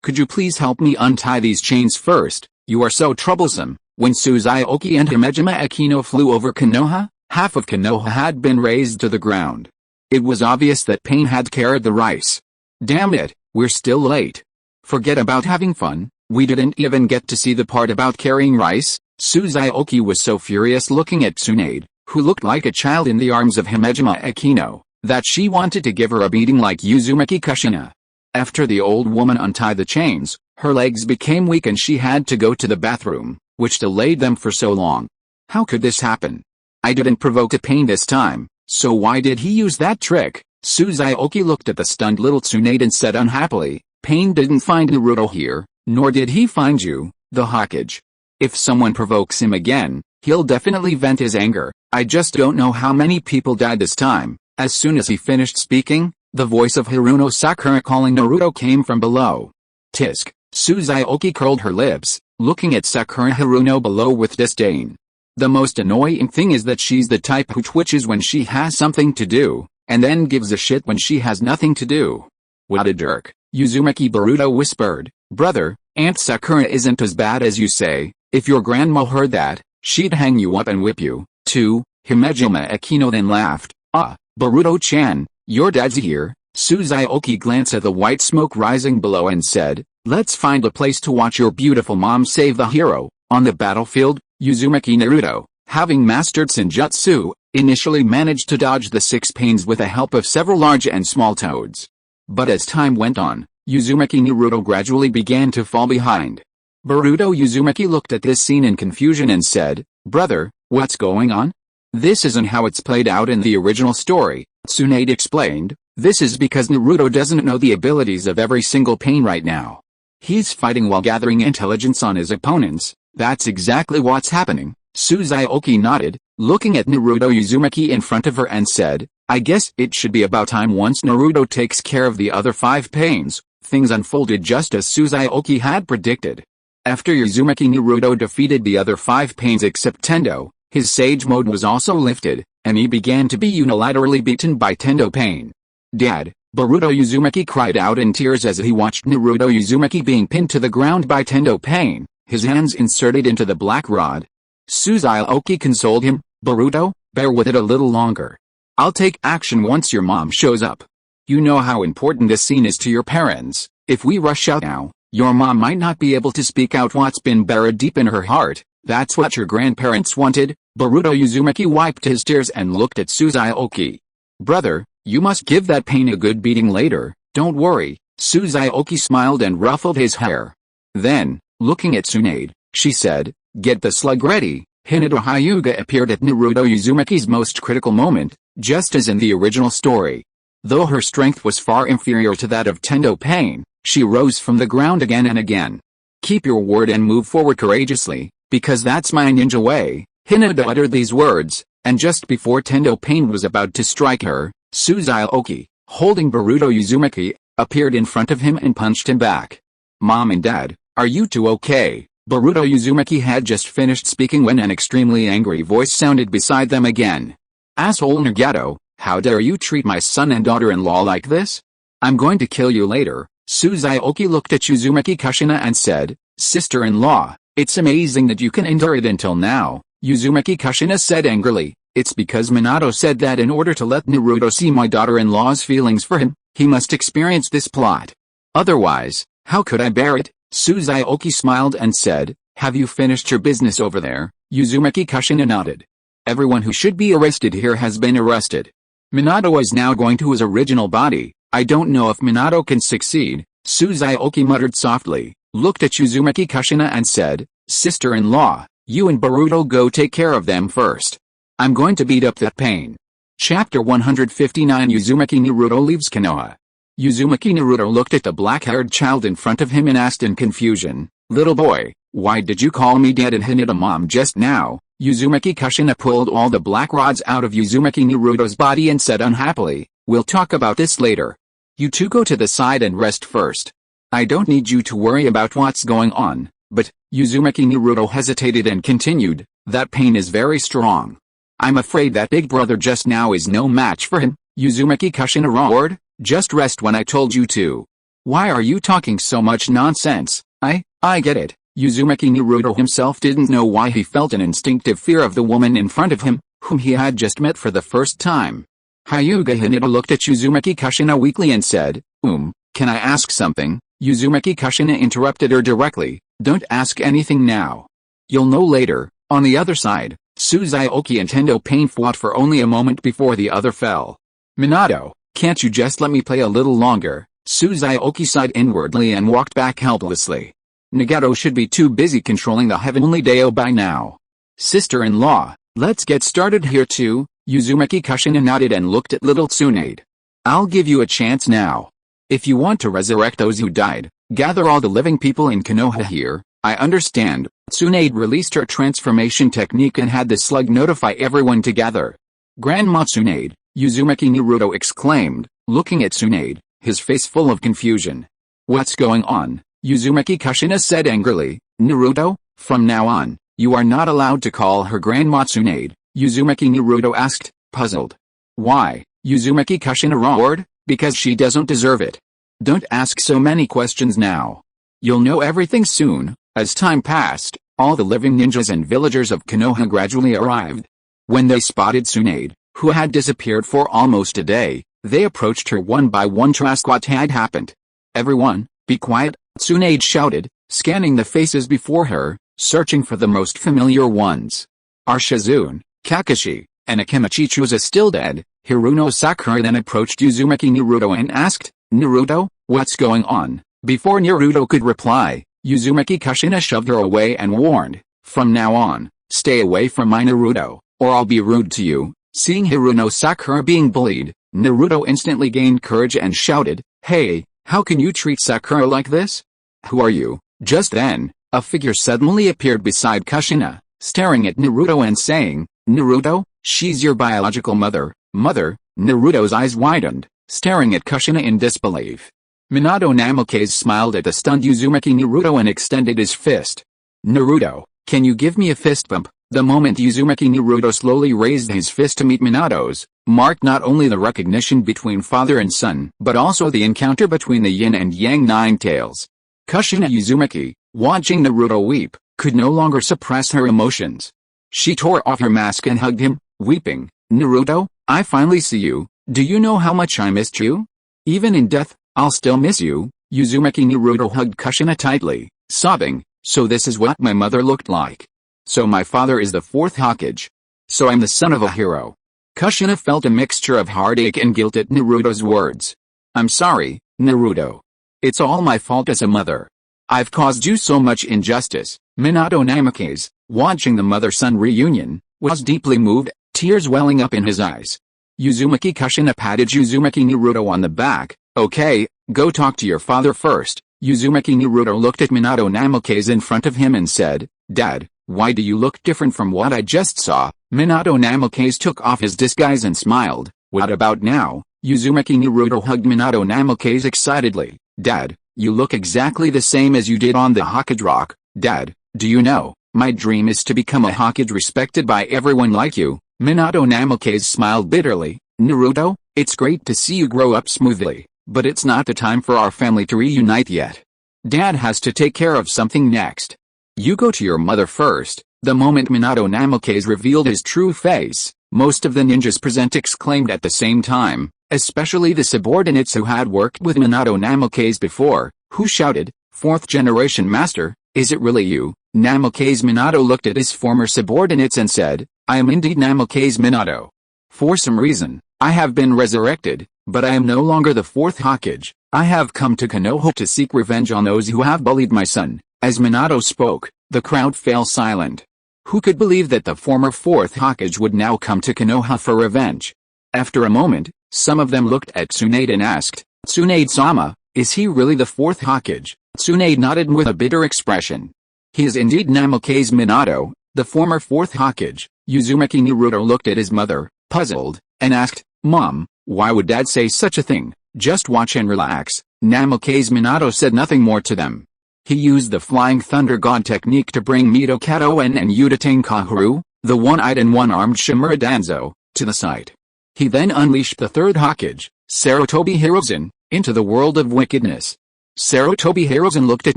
A: Could you please help me untie these chains first? You are so troublesome." When Suzuki and Himejima Akino flew over Konoha, half of Konoha had been razed to the ground. It was obvious that Pain had carried the rice. "Damn it, we're still late. Forget about having fun, we didn't even get to see the part about carrying rice." Suzuki was so furious looking at Tsunade, who looked like a child in the arms of Himejima Akino, that she wanted to give her a beating like Uzumaki Kushina. After the old woman untied the chains, her legs became weak and she had to go to the bathroom, which delayed them for so long. How could this happen? I didn't provoke a Pain this time, so why did he use that trick? Suzuki looked at the stunned little Tsunade and said unhappily, "Pain didn't find Naruto here, nor did he find you, the Hokage. If someone provokes him again, he'll definitely vent his anger. I just don't know how many people died this time." As soon as he finished speaking, the voice of Haruno Sakura calling Naruto came from below. Tisk. Suzuki curled her lips, looking at Sakura Haruno below with disdain. The most annoying thing is that she's the type who twitches when she has something to do, and then gives a shit when she has nothing to do. "What a jerk," Uzumaki Boruto whispered. "Brother, Aunt Sakura isn't as bad as you say. If your grandma heard that, she'd hang you up and whip you, too." Himejima Akino then laughed. "Ah, Boruto-chan, your dad's here." Suzuki glanced at the white smoke rising below and said, "Let's find a place to watch your beautiful mom save the hero." On the battlefield, Uzumaki Naruto, having mastered Senjutsu, initially managed to dodge the 6 pains with the help of several large and small toads. But as time went on, Uzumaki Naruto gradually began to fall behind. Boruto Uzumaki looked at this scene in confusion and said, "Brother, what's going on? This isn't how it's played out in the original story." Tsunade explained, "This is because Naruto doesn't know the abilities of every single pain right now. He's fighting while gathering intelligence on his opponents. That's exactly what's happening." Suzuki nodded, looking at Naruto Uzumaki in front of her and said, "I guess it should be about time once Naruto takes care of the other 5 pains." Things unfolded just as Suzuki had predicted. After Uzumaki Naruto defeated the other 5 pains except Tendo, his Sage Mode was also lifted, and he began to be unilaterally beaten by Tendo Pain. "Dad!" Boruto Uzumaki cried out in tears as he watched Naruto Uzumaki being pinned to the ground by Tendo Pain, his hands inserted into the black rod. Suzuki consoled him, "Boruto, bear with it a little longer. I'll take action once your mom shows up. You know how important this scene is to your parents. If we rush out now, your mom might not be able to speak out what's been buried deep in her heart. That's what your grandparents wanted." Boruto Uzumaki wiped his tears and looked at Suzuki. "Brother, you must give that Pain a good beating later, don't worry." Suzuki smiled and ruffled his hair. Then, looking at Tsunade, she said, "Get the slug ready." Hinata Hyuga appeared at Naruto Uzumaki's most critical moment, just as in the original story. Though her strength was far inferior to that of Tendo Pain, she rose from the ground again and again. "Keep your word and move forward courageously, because that's my ninja way." Hinata uttered these words, and just before Tendo Pain was about to strike her, Suzuki, holding Boruto Uzumaki, appeared in front of him and punched him back. "Mom and Dad, are you two okay?" Boruto Uzumaki had just finished speaking when an extremely angry voice sounded beside them again. "Asshole Nagato, how dare you treat my son and daughter-in-law like this? I'm going to kill you later." Suzuki looked at Uzumaki Kushina and said, "Sister-in-law, it's amazing that you can endure it until now." Uzumaki Kushina said angrily, "It's because Minato said that in order to let Naruto see my daughter-in-law's feelings for him, he must experience this plot. Otherwise, how could I bear it?" Suzuki smiled and said, "Have you finished your business over there?" Uzumaki Kushina nodded. "Everyone who should be arrested here has been arrested. Minato is now going to his original body. I don't know if Minato can succeed." Suzuki muttered softly, looked at Uzumaki Kushina and said, "Sister-in-law, you and Boruto go take care of them first. I'm going to beat up that Pain." Chapter 159 Uzumaki Naruto leaves Konoha. Uzumaki Naruto looked at the black-haired child in front of him and asked in confusion, "Little boy, why did you call me dad and Hinata mom just now?" Uzumaki Kushina pulled all the black rods out of Uzumaki Naruto's body and said unhappily, "We'll talk about this later. You two go to the side and rest first." I don't need you to worry about what's going on, but, Uzumaki Naruto hesitated and continued, that pain is very strong. I'm afraid that big brother just now is no match for him, Uzumaki Kushina roared, just rest when I told you to. Why are you talking so much nonsense? I get it. Uzumaki Naruto himself didn't know why he felt an instinctive fear of the woman in front of him, whom he had just met for the first time. Hyuga Hinata looked at Uzumaki Kushina weakly and said, can I ask something? Uzumaki Kushina interrupted her directly, don't ask anything now. You'll know later. On the other side, Suzuki and Tendo Pain fought for only a moment before the other fell. Minato, can't you just let me play a little longer? Suzuki sighed inwardly and walked back helplessly. Nagato should be too busy controlling the heavenly Deo by now. Sister-in-law, let's get started here too. Uzumaki Kushina nodded and looked at little Tsunade. I'll give you a chance now. If you want to resurrect those who died, gather all the living people in Konoha here. I understand. Tsunade released her transformation technique and had the slug notify everyone to gather. Grandma Tsunade, Uzumaki Naruto exclaimed, looking at Tsunade, his face full of confusion. What's going on? Uzumaki Kushina said angrily. Naruto, from now on, you are not allowed to call her Grandma Tsunade, Uzumaki Naruto asked, puzzled. Why? Uzumaki Kushina roared, because she doesn't deserve it. Don't ask so many questions now. You'll know everything soon. As time passed, all the living ninjas and villagers of Konoha gradually arrived. When they spotted Tsunade, who had disappeared for almost a day, they approached her one by one to ask what had happened. Everyone, be quiet, Tsunade shouted, scanning the faces before her, searching for the most familiar ones. Are Shizune, Kakashi, and Akimichichu's still dead? Hiruno Sakura then approached Uzumaki Naruto and asked, Naruto, what's going on? Before Naruto could reply, Uzumaki Kushina shoved her away and warned, from now on, stay away from my Naruto, or I'll be rude to you. Seeing Hiruno Sakura being bullied, Naruto instantly gained courage and shouted, hey, how can you treat Sakura like this? Who are you? Just then, a figure suddenly appeared beside Kushina, staring at Naruto and saying, Naruto, she's your biological mother. Mother? Naruto's eyes widened, staring at Kushina in disbelief. Minato Namikaze smiled at the stunned Uzumaki Naruto and extended his fist. Naruto, can you give me a fist bump? The moment Uzumaki Naruto slowly raised his fist to meet Minato's, marked not only the recognition between father and son, but also the encounter between the yin and yang nine tails. Kushina Uzumaki, watching Naruto weep, could no longer suppress her emotions. She tore off her mask and hugged him, weeping, Naruto, I finally see you. Do you know how much I missed you? Even in death, I'll still miss you. Uzumaki Naruto hugged Kushina tightly, sobbing, so this is what my mother looked like. So my father is the fourth Hokage. So I'm the son of a hero. Kushina felt a mixture of heartache and guilt at Naruto's words. I'm sorry, Naruto. It's all my fault as a mother. I've caused you so much injustice. Minato Namikaze, watching the mother-son reunion, was deeply moved, tears welling up in his eyes. Uzumaki Kushina patted Uzumaki Naruto on the back. Okay, go talk to your father first. Uzumaki Naruto looked at Minato Namikaze in front of him and said, Dad, why do you look different from what I just saw? Minato Namikaze took off his disguise and smiled. What about now? Uzumaki Naruto hugged Minato Namikaze excitedly. Dad, you look exactly the same as you did on the Hokage Rock. Dad, do you know, my dream is to become a Hokage respected by everyone like you. Minato Namikaze smiled bitterly. Naruto, it's great to see you grow up smoothly, but it's not the time for our family to reunite yet. Dad has to take care of something next. You go to your mother first. The moment Minato Namikaze revealed his true face, most of the ninjas present exclaimed at the same time, especially the subordinates who had worked with Minato Namikaze before, who shouted, Fourth generation master, is it really you? Namikaze Minato looked at his former subordinates and said, I am indeed Namikaze Minato. For some reason, I have been resurrected, but I am no longer the fourth Hokage. I have come to Konoha to seek revenge on those who have bullied my son. As Minato spoke, the crowd fell silent. Who could believe that the former fourth Hokage would now come to Konoha for revenge? After a moment, some of them looked at Tsunade and asked, Tsunade-sama, is he really the fourth Hokage? Tsunade nodded with a bitter expression. He is indeed Namikaze Minato, the former fourth Hokage. Uzumaki Naruto looked at his mother, puzzled, and asked, Mom, why would Dad say such a thing? Just watch and relax. Namikaze Minato said nothing more to them. He used the Flying Thunder God technique to bring Mito Katoen and Udatane Kaharu, the one-eyed and one-armed Shimura Danzo, to the site. He then unleashed the third Hokage, Sarutobi Hiruzen, into the world of wickedness. Sarutobi Hiruzen looked at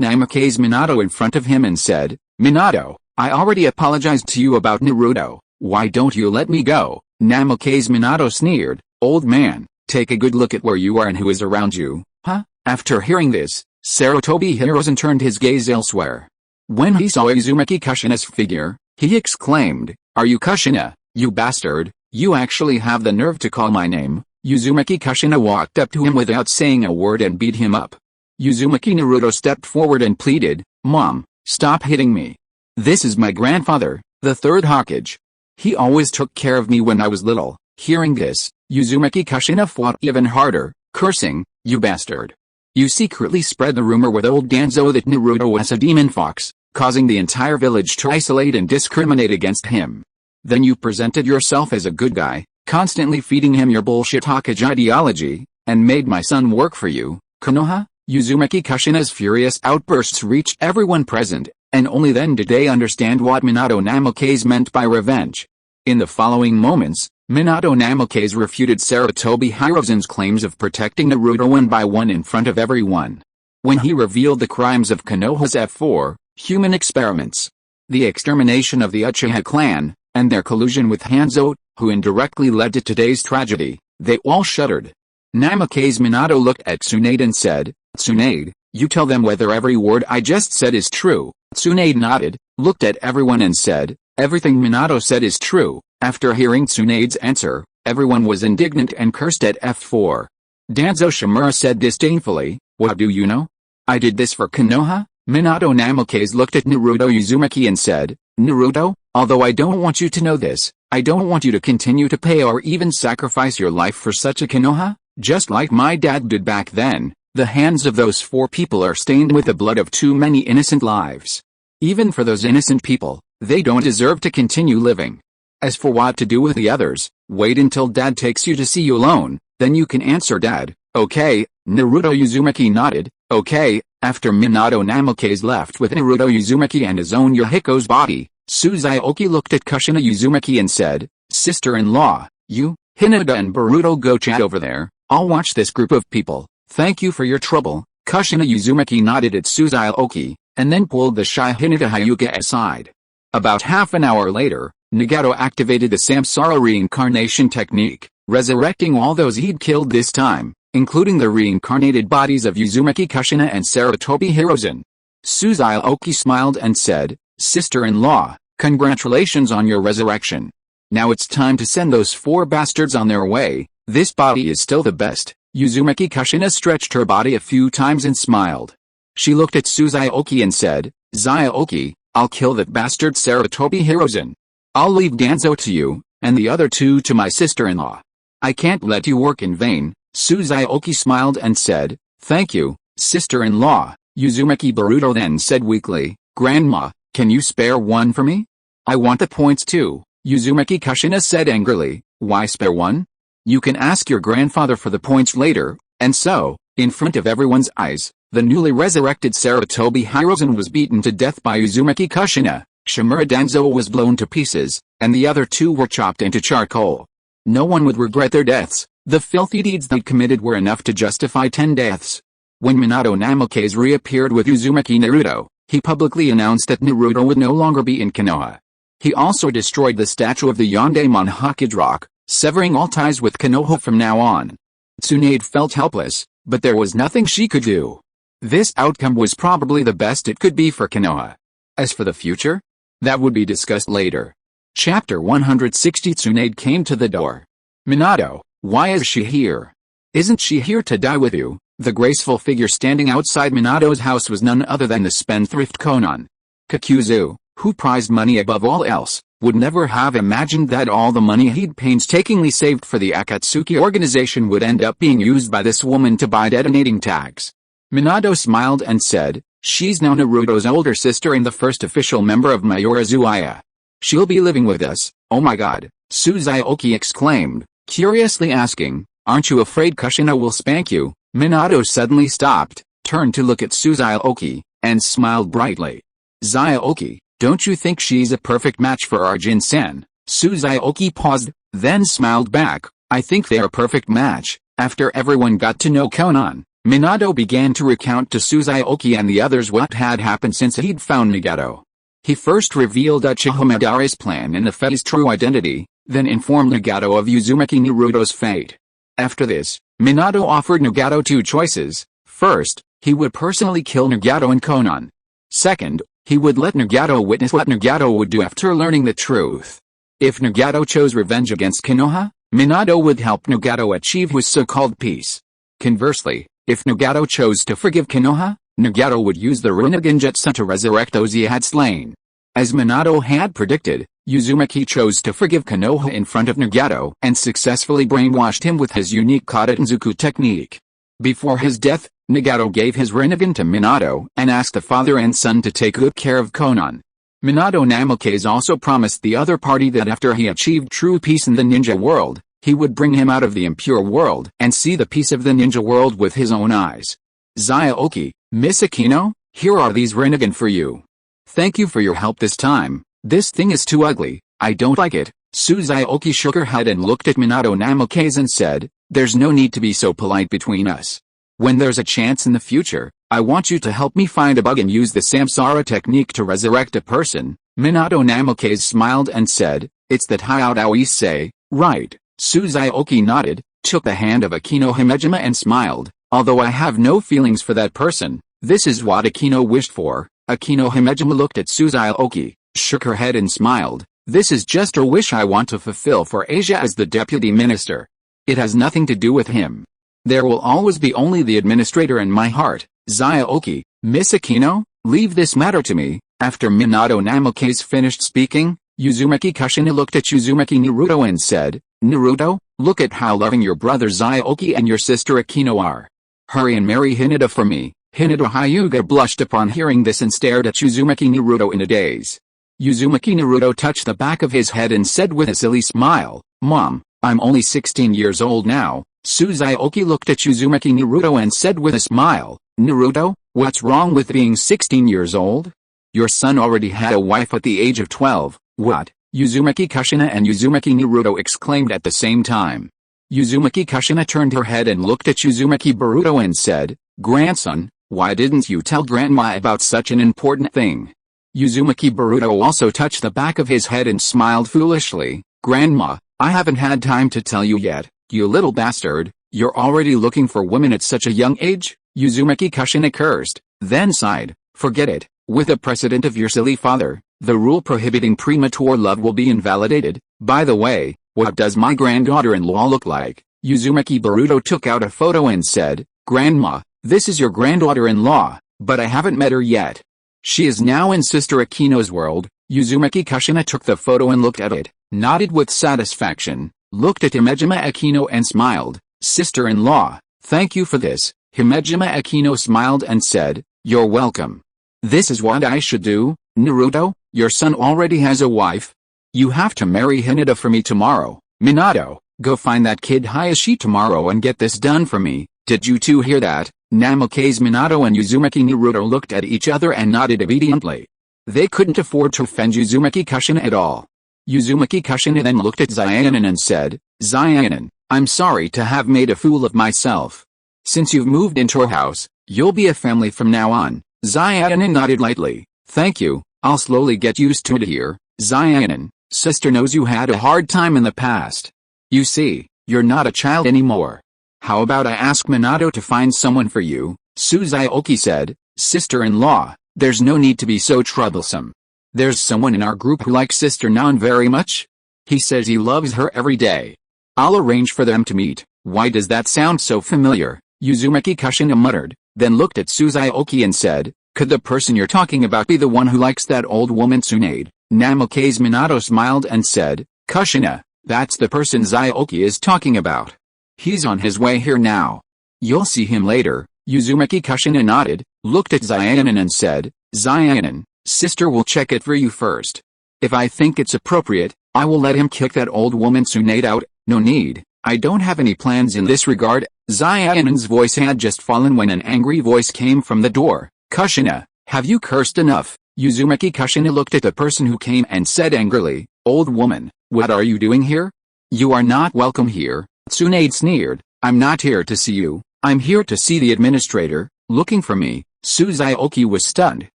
A: Namikaze Minato in front of him and said, "Minato, I already apologized to you about Naruto, why don't you let me go?" Namikaze Minato sneered, "Old man, take a good look at where you are and who is around you, huh?" After hearing this, Sarutobi Hiruzen turned his gaze elsewhere. When he saw Uzumaki Kushina's figure, he exclaimed, "Are you Kushina, you bastard? You actually have the nerve to call my name?" Uzumaki Kushina walked up to him without saying a word and beat him up. Uzumaki Naruto stepped forward and pleaded, "Mom, stop hitting me. This is my grandfather, the third Hokage. He always took care of me when I was little." Hearing this, Uzumaki Kushina fought even harder, cursing, "You bastard. You secretly spread the rumor with old Danzo that Naruto was a demon fox, causing the entire village to isolate and discriminate against him. Then you presented yourself as a good guy, constantly feeding him your bullshit Hokage ideology, and made my son work for you, Konoha?" Uzumaki Kushina's furious outbursts reached everyone present, and only then did they understand what Minato Namikaze meant by revenge. In the following moments, Minato Namikaze refuted Sarutobi Hiruzen's claims of protecting Naruto one by one in front of everyone. When he revealed the crimes of Konoha's F4, human experiments, the extermination of the Uchiha clan, and their collusion with Hanzo, who indirectly led to today's tragedy, they all shuddered. Namikaze Minato looked at Tsunade and said, "Tsunade, you tell them whether every word I just said is true." Tsunade nodded, looked at everyone and said, "Everything Minato said is true." After hearing Tsunade's answer, everyone was indignant and cursed at F4. Danzo Shimura said disdainfully, "What do you know? I did this for Konoha?" Minato Namikaze looked at Naruto Uzumaki and said, "Naruto, although I don't want you to know this, I don't want you to continue to pay or even sacrifice your life for such a Konoha, just like my dad did back then. The hands of those 4 people are stained with the blood of too many innocent lives. Even for those innocent people, they don't deserve to continue living. As for what to do with the others, wait until Dad takes you to see you alone, then you can answer Dad, okay?" Naruto Uzumaki nodded, "Okay." After Minato Namikaze left with Naruto Uzumaki and his own Yahiko's body, Suzaoki looked at Kushina Uzumaki and said, "Sister-in-law, you, Hinata and Boruto go chat over there, I'll watch this group of people. Thank you for your trouble." Kushina Uzumaki nodded at Suzaoki, and then pulled the shy Hinata Hyuga aside. About half an hour later, Nagato activated the Samsara reincarnation technique, resurrecting all those he'd killed this time, including the reincarnated bodies of Uzumaki Kushina and Sarutobi Hiruzen. Suzaoki smiled and said, "Sister-in-law, congratulations on your resurrection. Now it's time to send those 4 bastards on their way. This body is still the best." Uzumaki Kushina stretched her body a few times and smiled. She looked at Suzaoki and said, "Zaoki, I'll kill that bastard Sarutobi Hiruzen. I'll leave Danzo to you, and the other 2 to my sister-in-law. I can't let you work in vain." Suzaoki smiled and said, "Thank you, sister-in-law." Uzumaki Boruto then said weakly, "Grandma, can you spare 1 for me? I want the points too." Uzumaki Kushina said angrily, "Why spare 1? You can ask your grandfather for the points later." And so, in front of everyone's eyes, the newly resurrected Sarutobi Hiruzen was beaten to death by Uzumaki Kushina. Shimura Danzo was blown to pieces, and the other 2 were chopped into charcoal. No one would regret their deaths. The filthy deeds they committed were enough to justify 10 deaths. When Minato Namikaze reappeared with Uzumaki Naruto, he publicly announced that Naruto would no longer be in Konoha. He also destroyed the statue of the Yondaemon Hokage rock, severing all ties with Konoha from now on. Tsunade felt helpless, but there was nothing she could do. This outcome was probably the best it could be for Konoha. As for the future, that would be discussed later. Chapter 160. Tsunade came to the door. "Minato, why is she here? Isn't she here to die with you?" The graceful figure standing outside Minato's house was none other than the spendthrift Konan. Kakuzu, who prized money above all else, would never have imagined that all the money he'd painstakingly saved for the Akatsuki organization would end up being used by this woman to buy detonating tags. Minato smiled and said, "She's now Naruto's older sister and the first official member of Mayora-Zuaya. She'll be living with us." "Oh my god," Suzaoki exclaimed, curiously asking, "Aren't you afraid Kushina will spank you?" Minato suddenly stopped, turned to look at Xiaoqi, and smiled brightly. Xiaoqi, don't you think she's a perfect match for Arjun-san? Xiaoqi paused, then smiled back. I think they're a perfect match. After everyone got to know Konan, Minato began to recount to Xiaoqi and the others what had happened since he'd found Nagato. He first revealed Uchiha Madara's plan and the Fate's true identity, then informed Nagato of Uzumaki Naruto's fate. After this, Minato offered Nagato two choices. First, he would personally kill Nagato and Konan. Second, he would let Nagato witness what Nagato would do after learning the truth. If Nagato chose revenge against Konoha, Minato would help Nagato achieve his so-called peace. Conversely, if Nagato chose to forgive Konoha, Nagato would use the Rinnegan Jutsu to resurrect those he had slain. As Minato had predicted, Uzumaki chose to forgive Konoha in front of Nagato and successfully brainwashed him with his unique Katadanzuku technique. Before his death, Nagato gave his Rinnegan to Minato and asked the father and son to take good care of Konan. Minato Namikaze also promised the other party that after he achieved true peace in the ninja world, he would bring him out of the impure world and see the peace of the ninja world with his own eyes. Xiaoqi, Miss Aquino, here are these Rinnegan for you. Thank you for your help this time. This thing is too ugly, I don't like it. Xiaoqi shook her head and looked at Minato Namikaze and said, there's no need to be so polite between us. When there's a chance in the future, I want you to help me find a bug and use the Samsara technique to resurrect a person. Minato Namikaze smiled and said, it's that Hayao say, right. Xiaoqi nodded, took the hand of Aquino Himejima and smiled, although I have no feelings for that person, this is what Aquino wished for. Aquino Himejima looked at Xiaoqi, shook her head and smiled, this is just a wish I want to fulfill for Asia as the deputy minister. It has nothing to do with him. There will always be only the administrator in my heart. Xiaoqi, Miss Aquino, leave this matter to me. After Minato Namikaze finished speaking, Uzumaki Kushina looked at Uzumaki Naruto and said, Naruto, look at how loving your brother Xiaoqi and your sister Aquino are. Hurry and marry Hinata for me. Hinata Hyuga blushed upon hearing this and stared at Uzumaki Naruto in a daze. Uzumaki Naruto touched the back of his head and said with a silly smile, Mom, I'm only 16 years old now. Xiaoqi looked at Uzumaki Naruto and said with a smile, Naruto, what's wrong with being 16 years old? Your son already had a wife at the age of 12, what? Uzumaki Kushina and Uzumaki Naruto exclaimed at the same time. Uzumaki Kushina turned her head and looked at Uzumaki Boruto and said, Grandson, why didn't you tell Grandma about such an important thing? Uzumaki Boruto also touched the back of his head and smiled foolishly, Grandma, I haven't had time to tell you yet. You little bastard, you're already looking for women at such a young age? Uzumaki Kushina cursed, then sighed, forget it, with the precedent of your silly father, the rule prohibiting premature love will be invalidated. By the way, what does my granddaughter-in-law look like? Uzumaki Boruto took out a photo and said, Grandma, this is your granddaughter-in-law, but I haven't met her yet. She is now in Sister Aquino's world. Uzumaki Kushina took the photo and looked at it, nodded with satisfaction, looked at Himejima Aquino and smiled, Sister-in-law, thank you for this. Himejima Aquino smiled and said, you're welcome. This is what I should do, Naruto, your son already has a wife. You have to marry Hinata for me tomorrow. Minato, go find that kid Hayashi tomorrow and get this done for me. Did you two hear that? Namikaze Minato and Uzumaki Naruto looked at each other and nodded obediently. They couldn't afford to offend Uzumaki Kushina at all. Uzumaki Kushina then looked at Xiaonan and said, Xiaonan, I'm sorry to have made a fool of myself. Since you've moved into our house, you'll be a family from now on. Xiaonan nodded lightly. Thank you, I'll slowly get used to it here. Xiaonan, sister knows you had a hard time in the past. You see, you're not a child anymore. How about I ask Minato to find someone for you? Xiaoqi said, sister-in-law, there's no need to be so troublesome. There's someone in our group who likes Sister Nan very much. He says he loves her every day. I'll arrange for them to meet. Why does that sound so familiar? Uzumaki Kushina muttered, then looked at Xiaoqi and said, could the person you're talking about be the one who likes that old woman Tsunade? Namikaze Minato smiled and said, Kushina, that's the person Xiaoqi is talking about. He's on his way here now. You'll see him later. Uzumaki Kushina nodded, looked at Xiaonan and said, Xiaonan, sister will check it for you first. If I think it's appropriate, I will let him kick that old woman Tsunade out. No need, I don't have any plans in this regard. Xiaoyan's voice had just fallen when an angry voice came from the door. Kushina, have you cursed enough? Uzumaki Kushina looked at the person who came and said angrily, Old woman, what are you doing here? You are not welcome here. Tsunade sneered, I'm not here to see you, I'm here to see the administrator. Looking for me. Xiaoqi was stunned,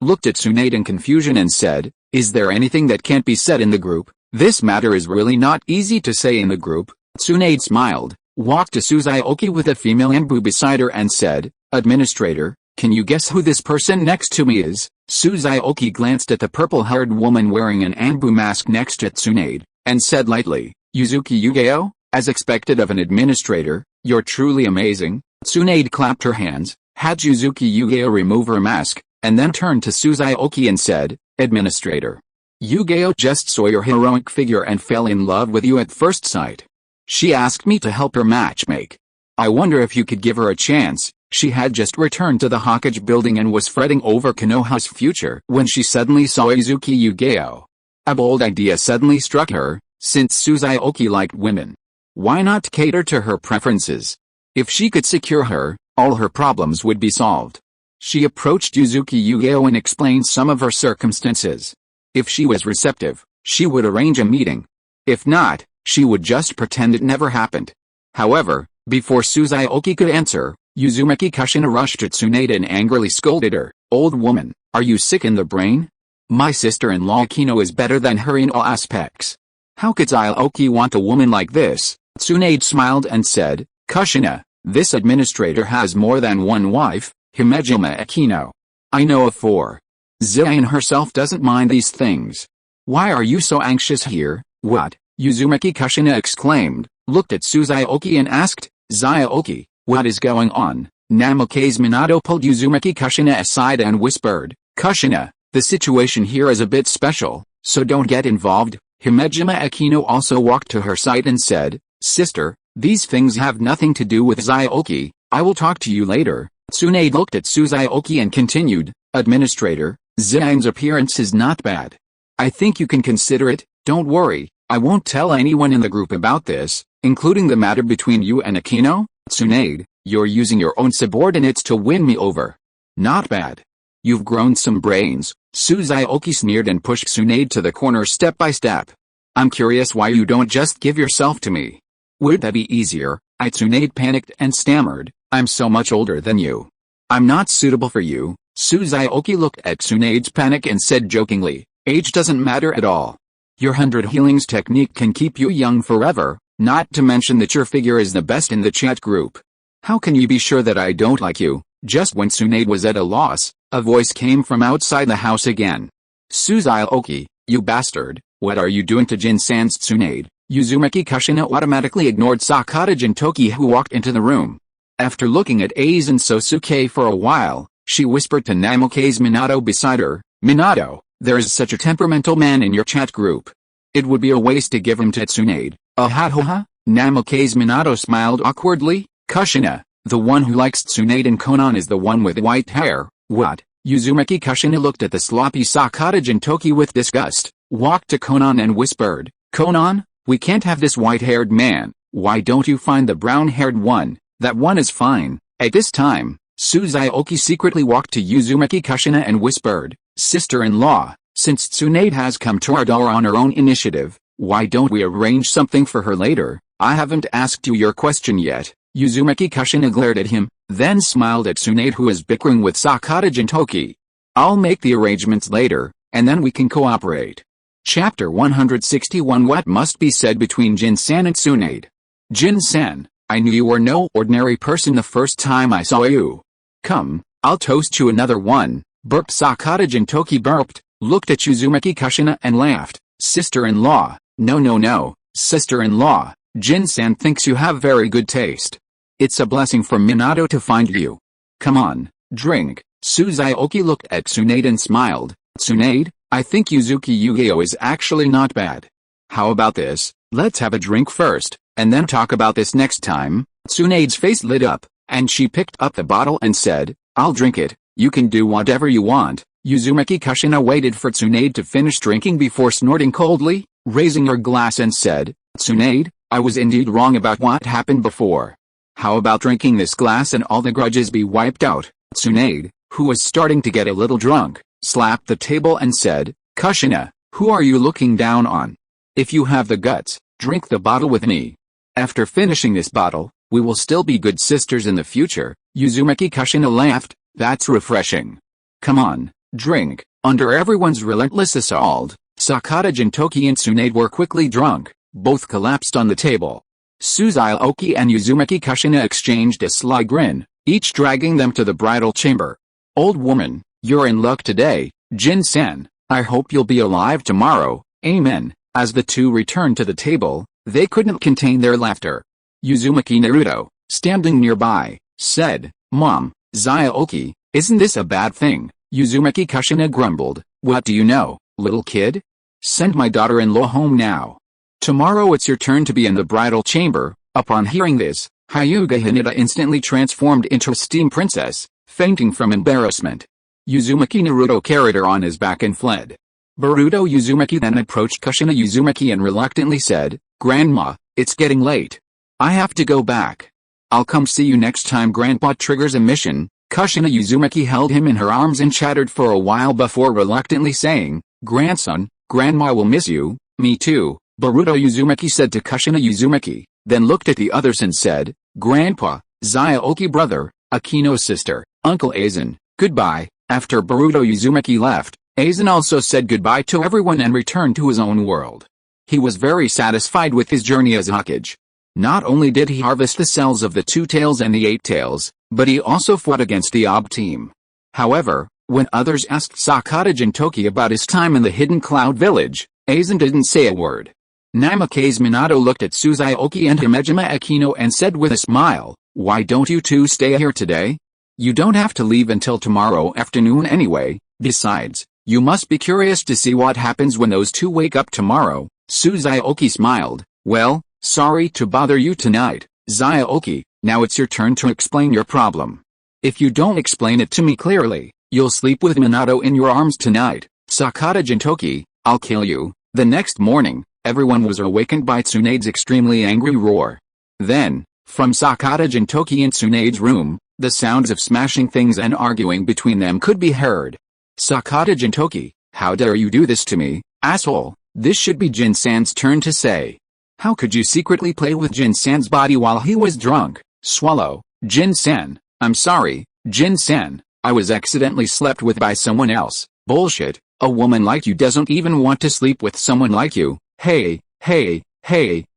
A: looked at Tsunade in confusion and said, Is there anything that can't be said in the group? This matter is really not easy to say in the group. Tsunade smiled, walked to Xiaoqi with a female Anbu beside her and said, Administrator, can you guess who this person next to me is? Xiaoqi glanced at the purple-haired woman wearing an Anbu mask next to Tsunade, and said lightly, Yuzuki Yugeo? As expected of an administrator, you're truly amazing. Tsunade clapped her hands, had Yuzuki Yugeo remove her mask, and then turned to Xiaoqi and said, Administrator. Yugeo just saw your heroic figure and fell in love with you at first sight. She asked me to help her matchmake. I wonder if you could give her a chance. She had just returned to the Hokage building and was fretting over Konoha's future when she suddenly saw Yuzuki Yugeo. A bold idea suddenly struck her, since Xiaoqi liked women. Why not cater to her preferences? If she could secure her, all her problems would be solved. She approached Yuzuki Yugeo and explained some of her circumstances. If she was receptive, she would arrange a meeting. If not, she would just pretend it never happened. However, before Xiaoqi could answer, Uzumaki Kushina rushed at Tsunade and angrily scolded her. Old woman, are you sick in the brain? My sister-in-law Kino is better than her in all aspects. How could Xiaoqi want a woman like this? Tsunade smiled and said, Kushina, this administrator has more than one wife, Himejima Akino. I know of 4. Xian herself doesn't mind these things. Why are you so anxious here? What? Uzumaki Kushina exclaimed, looked at Xiaoqi and asked, Xiaoqi, what is going on? Namikaze Minato pulled Uzumaki Kushina aside and whispered, Kushina, the situation here is a bit special, so don't get involved. Himejima Akino also walked to her side and said, Sister, these things have nothing to do with Xiaoqi, I will talk to you later. Tsunade looked at Xiaoqi and continued, Administrator, Xian's appearance is not bad. I think you can consider it. Don't worry, I won't tell anyone in the group about this, including the matter between you and Akino. Tsunade, you're using your own subordinates to win me over. Not bad. You've grown some brains. Xiaoqi sneered and pushed Tsunade to the corner step by step. I'm curious why you don't just give yourself to me. Would that be easier? Tsunade panicked and stammered, I'm so much older than you. I'm not suitable for you. Xiaoqi looked at Tsunade's panic and said jokingly, age doesn't matter at all. Your 100 healings technique can keep you young forever, not to mention that your figure is the best in the chat group. How can you be sure that I don't like you? Just when Tsunade was at a loss, a voice came from outside the house again. Xiaoqi, you bastard, what are you doing to Jin-san's Tsunade? Uzumaki Kushina automatically ignored Sakata Gintoki who walked into the room. After looking at Aizen Sosuke for a while, she whispered to Namikaze Minato beside her, Minato, there is such a temperamental man in your chat group. It would be a waste to give him to Tsunade. Ahaha? Namikaze Minato smiled awkwardly. Kushina, the one who likes Tsunade and Konan is the one with white hair. What? Uzumaki Kushina looked at the sloppy Sakata Gintoki with disgust, walked to Konan and whispered, Konan, we can't have this white-haired man. Why don't you find the brown-haired one? That one is fine. At this time, Xiaoqi secretly walked to Uzumaki Kushina and whispered, Sister-in-law, since Tsunade has come to our door on her own initiative, why don't we arrange something for her later? I haven't asked you your question yet. Uzumaki Kushina glared at him, then smiled at Tsunade who is bickering with Sakata Gintoki. I'll make the arrangements later, and then we can cooperate. Chapter 161 What must be said between Jin-san and Tsunade? Jin-san, I knew you were no ordinary person the first time I saw you. Come, I'll toast you another one. Burped Sakata Gintoki burped, looked at Uzumaki Kushina and laughed. Sister-in-law, no, sister-in-law, Jin-san thinks you have very good taste. It's a blessing for Minato to find you. Come on, drink. Xiaoqi looked at Tsunade and smiled. Tsunade, I think Yuzuki Yugeo is actually not bad. How about this? Let's have a drink first, and then talk about this next time. Tsunade's face lit up, and she picked up the bottle and said, I'll drink it. You can do whatever you want. Uzumaki Kushina waited for Tsunade to finish drinking before snorting coldly, raising her glass and said, Tsunade, I was indeed wrong about what happened before. How about drinking this glass and all the grudges be wiped out? Tsunade, who was starting to get a little drunk, slapped the table and said, Kushina, who are you looking down on? If you have the guts, drink the bottle with me. After finishing this bottle, we will still be good sisters in the future. Uzumaki Kushina laughed. That's refreshing. Come on, drink. Under everyone's relentless assault, Sakata Gintoki and Tsunade were quickly drunk. Both collapsed on the table. Xiaoqi and Uzumaki Kushina exchanged a sly grin, each dragging them to the bridal chamber. Old woman, you're in luck today, Jin-san. I hope you'll be alive tomorrow. Amen. As the two returned to the table, they couldn't contain their laughter. Uzumaki Naruto, standing nearby, said, Mom, Xiaoqi, isn't this a bad thing? Uzumaki Kushina grumbled, what do you know, little kid? Send my daughter-in-law home now. Tomorrow it's your turn to be in the bridal chamber. Upon hearing this, Hyuga Hinata instantly transformed into a steam princess, fainting from embarrassment. Uzumaki Naruto carried her on his back and fled. Boruto Uzumaki then approached Kushina Uzumaki and reluctantly said, Grandma, it's getting late. I have to go back. I'll come see you next time Grandpa triggers a mission. Kushina Uzumaki held him in her arms and chattered for a while before reluctantly saying, Grandson, Grandma will miss you. Me too. Boruto Uzumaki said to Kushina Uzumaki, then looked at the others and said, Grandpa, Xiaoqi brother, Akino's sister, Uncle Aizen, goodbye. After Boruto Uzumaki left, Aizen also said goodbye to everyone and returned to his own world. He was very satisfied with his journey as Hokage. Not only did he harvest the cells of the 2 tails and the 8 tails, but he also fought against the Ob team. However, when others asked Sakata Gintoki about his time in the Hidden Cloud Village, Aizen didn't say a word. Namikaze Minato looked at Xiaoqi and Himejima Akino and said with a smile, why don't you two stay here today? You don't have to leave until tomorrow afternoon anyway. Besides, you must be curious to see what happens when those two wake up tomorrow. Xiaoqi smiled. Well, sorry to bother you tonight, Xiaoqi. Now it's your turn to explain your problem. If you don't explain it to me clearly, you'll sleep with Minato in your arms tonight. Sakata Gintoki, I'll kill you. The next morning, everyone was awakened by Tsunade's extremely angry roar. Then, from Sakata Gintoki and Tsunade's room, the sounds of smashing things and arguing between them could be heard. Sakata Gintoki, how dare you do this to me, asshole? This should be Jin-san's turn to say. How could you secretly play with Jin-san's body while he was drunk? Swallow. Jin-san, I'm sorry, Jin-san, I was accidentally slept with by someone else. Bullshit, a woman like you doesn't even want to sleep with someone like you. Hey,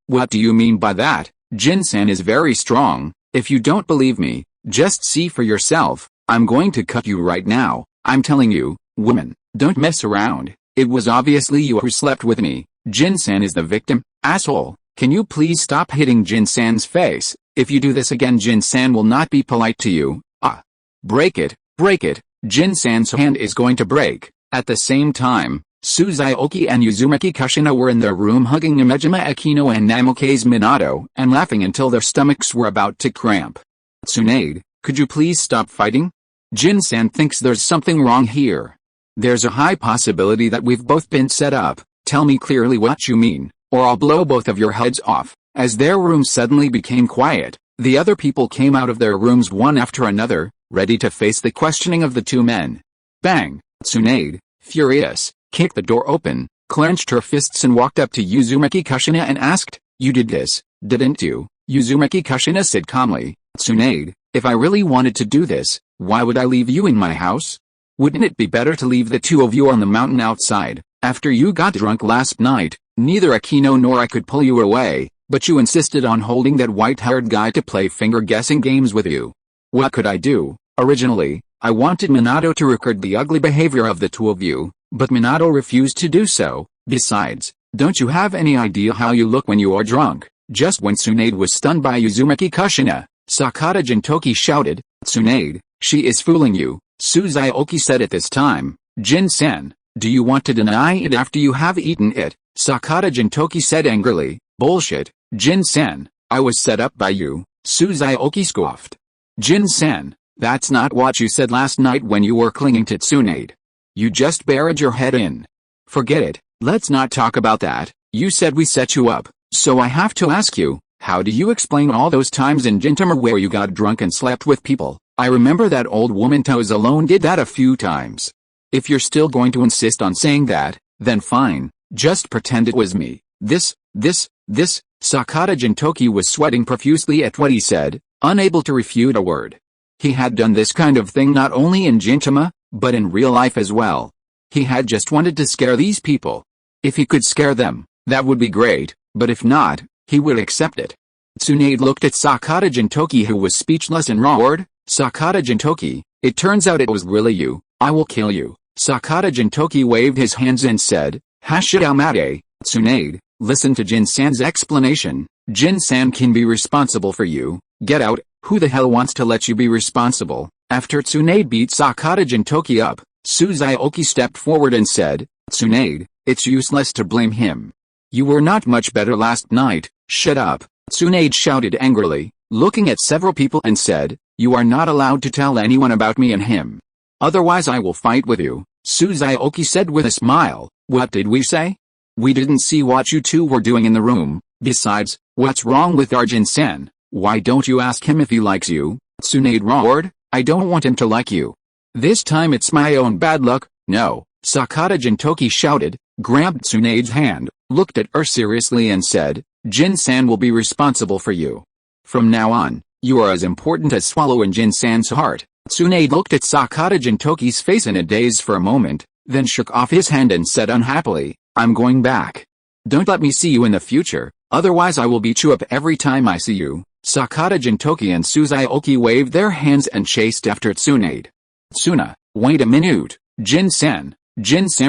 A: what do you mean by that? Jin-san is very strong. If you don't believe me, just see for yourself. I'm going to cut you right now. I'm telling you, woman, don't mess around. It was obviously you who slept with me. Jin-san is the victim. Asshole, can you please stop hitting Jin-san's face? If you do this again, Jin-san will not be polite to you. Break it. Jin-san's hand is going to break. At the same time, Xiaoqi and Uzumaki Kushina were in their room hugging Himejima Akino and Namikaze Minato and laughing until their stomachs were about to cramp. Tsunade, could you please stop fighting? Jin-san thinks there's something wrong here. There's a high possibility that we've both been set up. Tell me clearly what you mean, or I'll blow both of your heads off. As their room suddenly became quiet, the other people came out of their rooms one after another, ready to face the questioning of the two men. Bang! Tsunade, furious, kicked the door open, clenched her fists and walked up to Uzumaki Kushina and asked, you did this, didn't you? Uzumaki Kushina said calmly, Tsunade, if I really wanted to do this, why would I leave you in my house? Wouldn't it be better to leave the two of you on the mountain outside? After you got drunk last night, neither Akino nor I could pull you away, but you insisted on holding that white-haired guy to play finger-guessing games with you. What could I do? Originally, I wanted Minato to record the ugly behavior of the two of you, but Minato refused to do so. Besides, don't you have any idea how you look when you are drunk? Just when Tsunade was stunned by Uzumaki Kushina, Sakata Gintoki shouted, Tsunade, she is fooling you. Xiaoqi said at this time, Jin-san, do you want to deny it after you have eaten it? Sakata Gintoki said angrily, bullshit, Jin-san, I was set up by you. Xiaoqi scoffed. Jin-san, that's not what you said last night when you were clinging to Tsunade. You just buried your head in. Forget it, let's not talk about that. You said we set you up. So I have to ask you, how do you explain all those times in Gintama where you got drunk and slept with people? I remember that old woman Toes alone did that a few times. If you're still going to insist on saying that, then fine, just pretend it was me. This, Sakata Gintoki was sweating profusely at what he said, unable to refute a word. He had done this kind of thing not only in Gintama, but in real life as well. He had just wanted to scare these people. If he could scare them, that would be great, but if not, he would accept it. Tsunade looked at Sakata Gintoki, who was speechless and roared, "Sakata Gintoki, it turns out it was really you. I will kill you." Sakata Gintoki waved his hands and said, "Hashiamate, Tsunade, listen to Jin-san's explanation. Jin-san can be responsible for you. Get out. Who the hell wants to let you be responsible?" After Tsunade beat Sakata Gintoki up, Xiaoqi stepped forward and said, "Tsunade, it's useless to blame him. You were not much better last night." "Shut up," Tsunade shouted angrily, looking at several people and said, "You are not allowed to tell anyone about me and him. Otherwise I will fight with you." Xiaoqi said with a smile, "What did we say? We didn't see what you two were doing in the room. Besides, what's wrong with Arjun-san? Why don't you ask him if he likes you?" Tsunade roared, "I don't want him to like you. This time it's my own bad luck." "No," Sakata Gintoki shouted, grabbed Tsunade's hand, looked at her seriously and said, "Jin-san will be responsible for you. From now on, you are as important as Swallow in Jin-san's heart." Tsunade looked at Sakata Gintoki's face in a daze for a moment, then shook off his hand and said unhappily, "I'm going back. Don't let me see you in the future, otherwise I will beat you up every time I see you." Sakata Gintoki and Xiaoqi waved their hands and chased after Tsunade. "Tsuna, wait a minute. Jin-san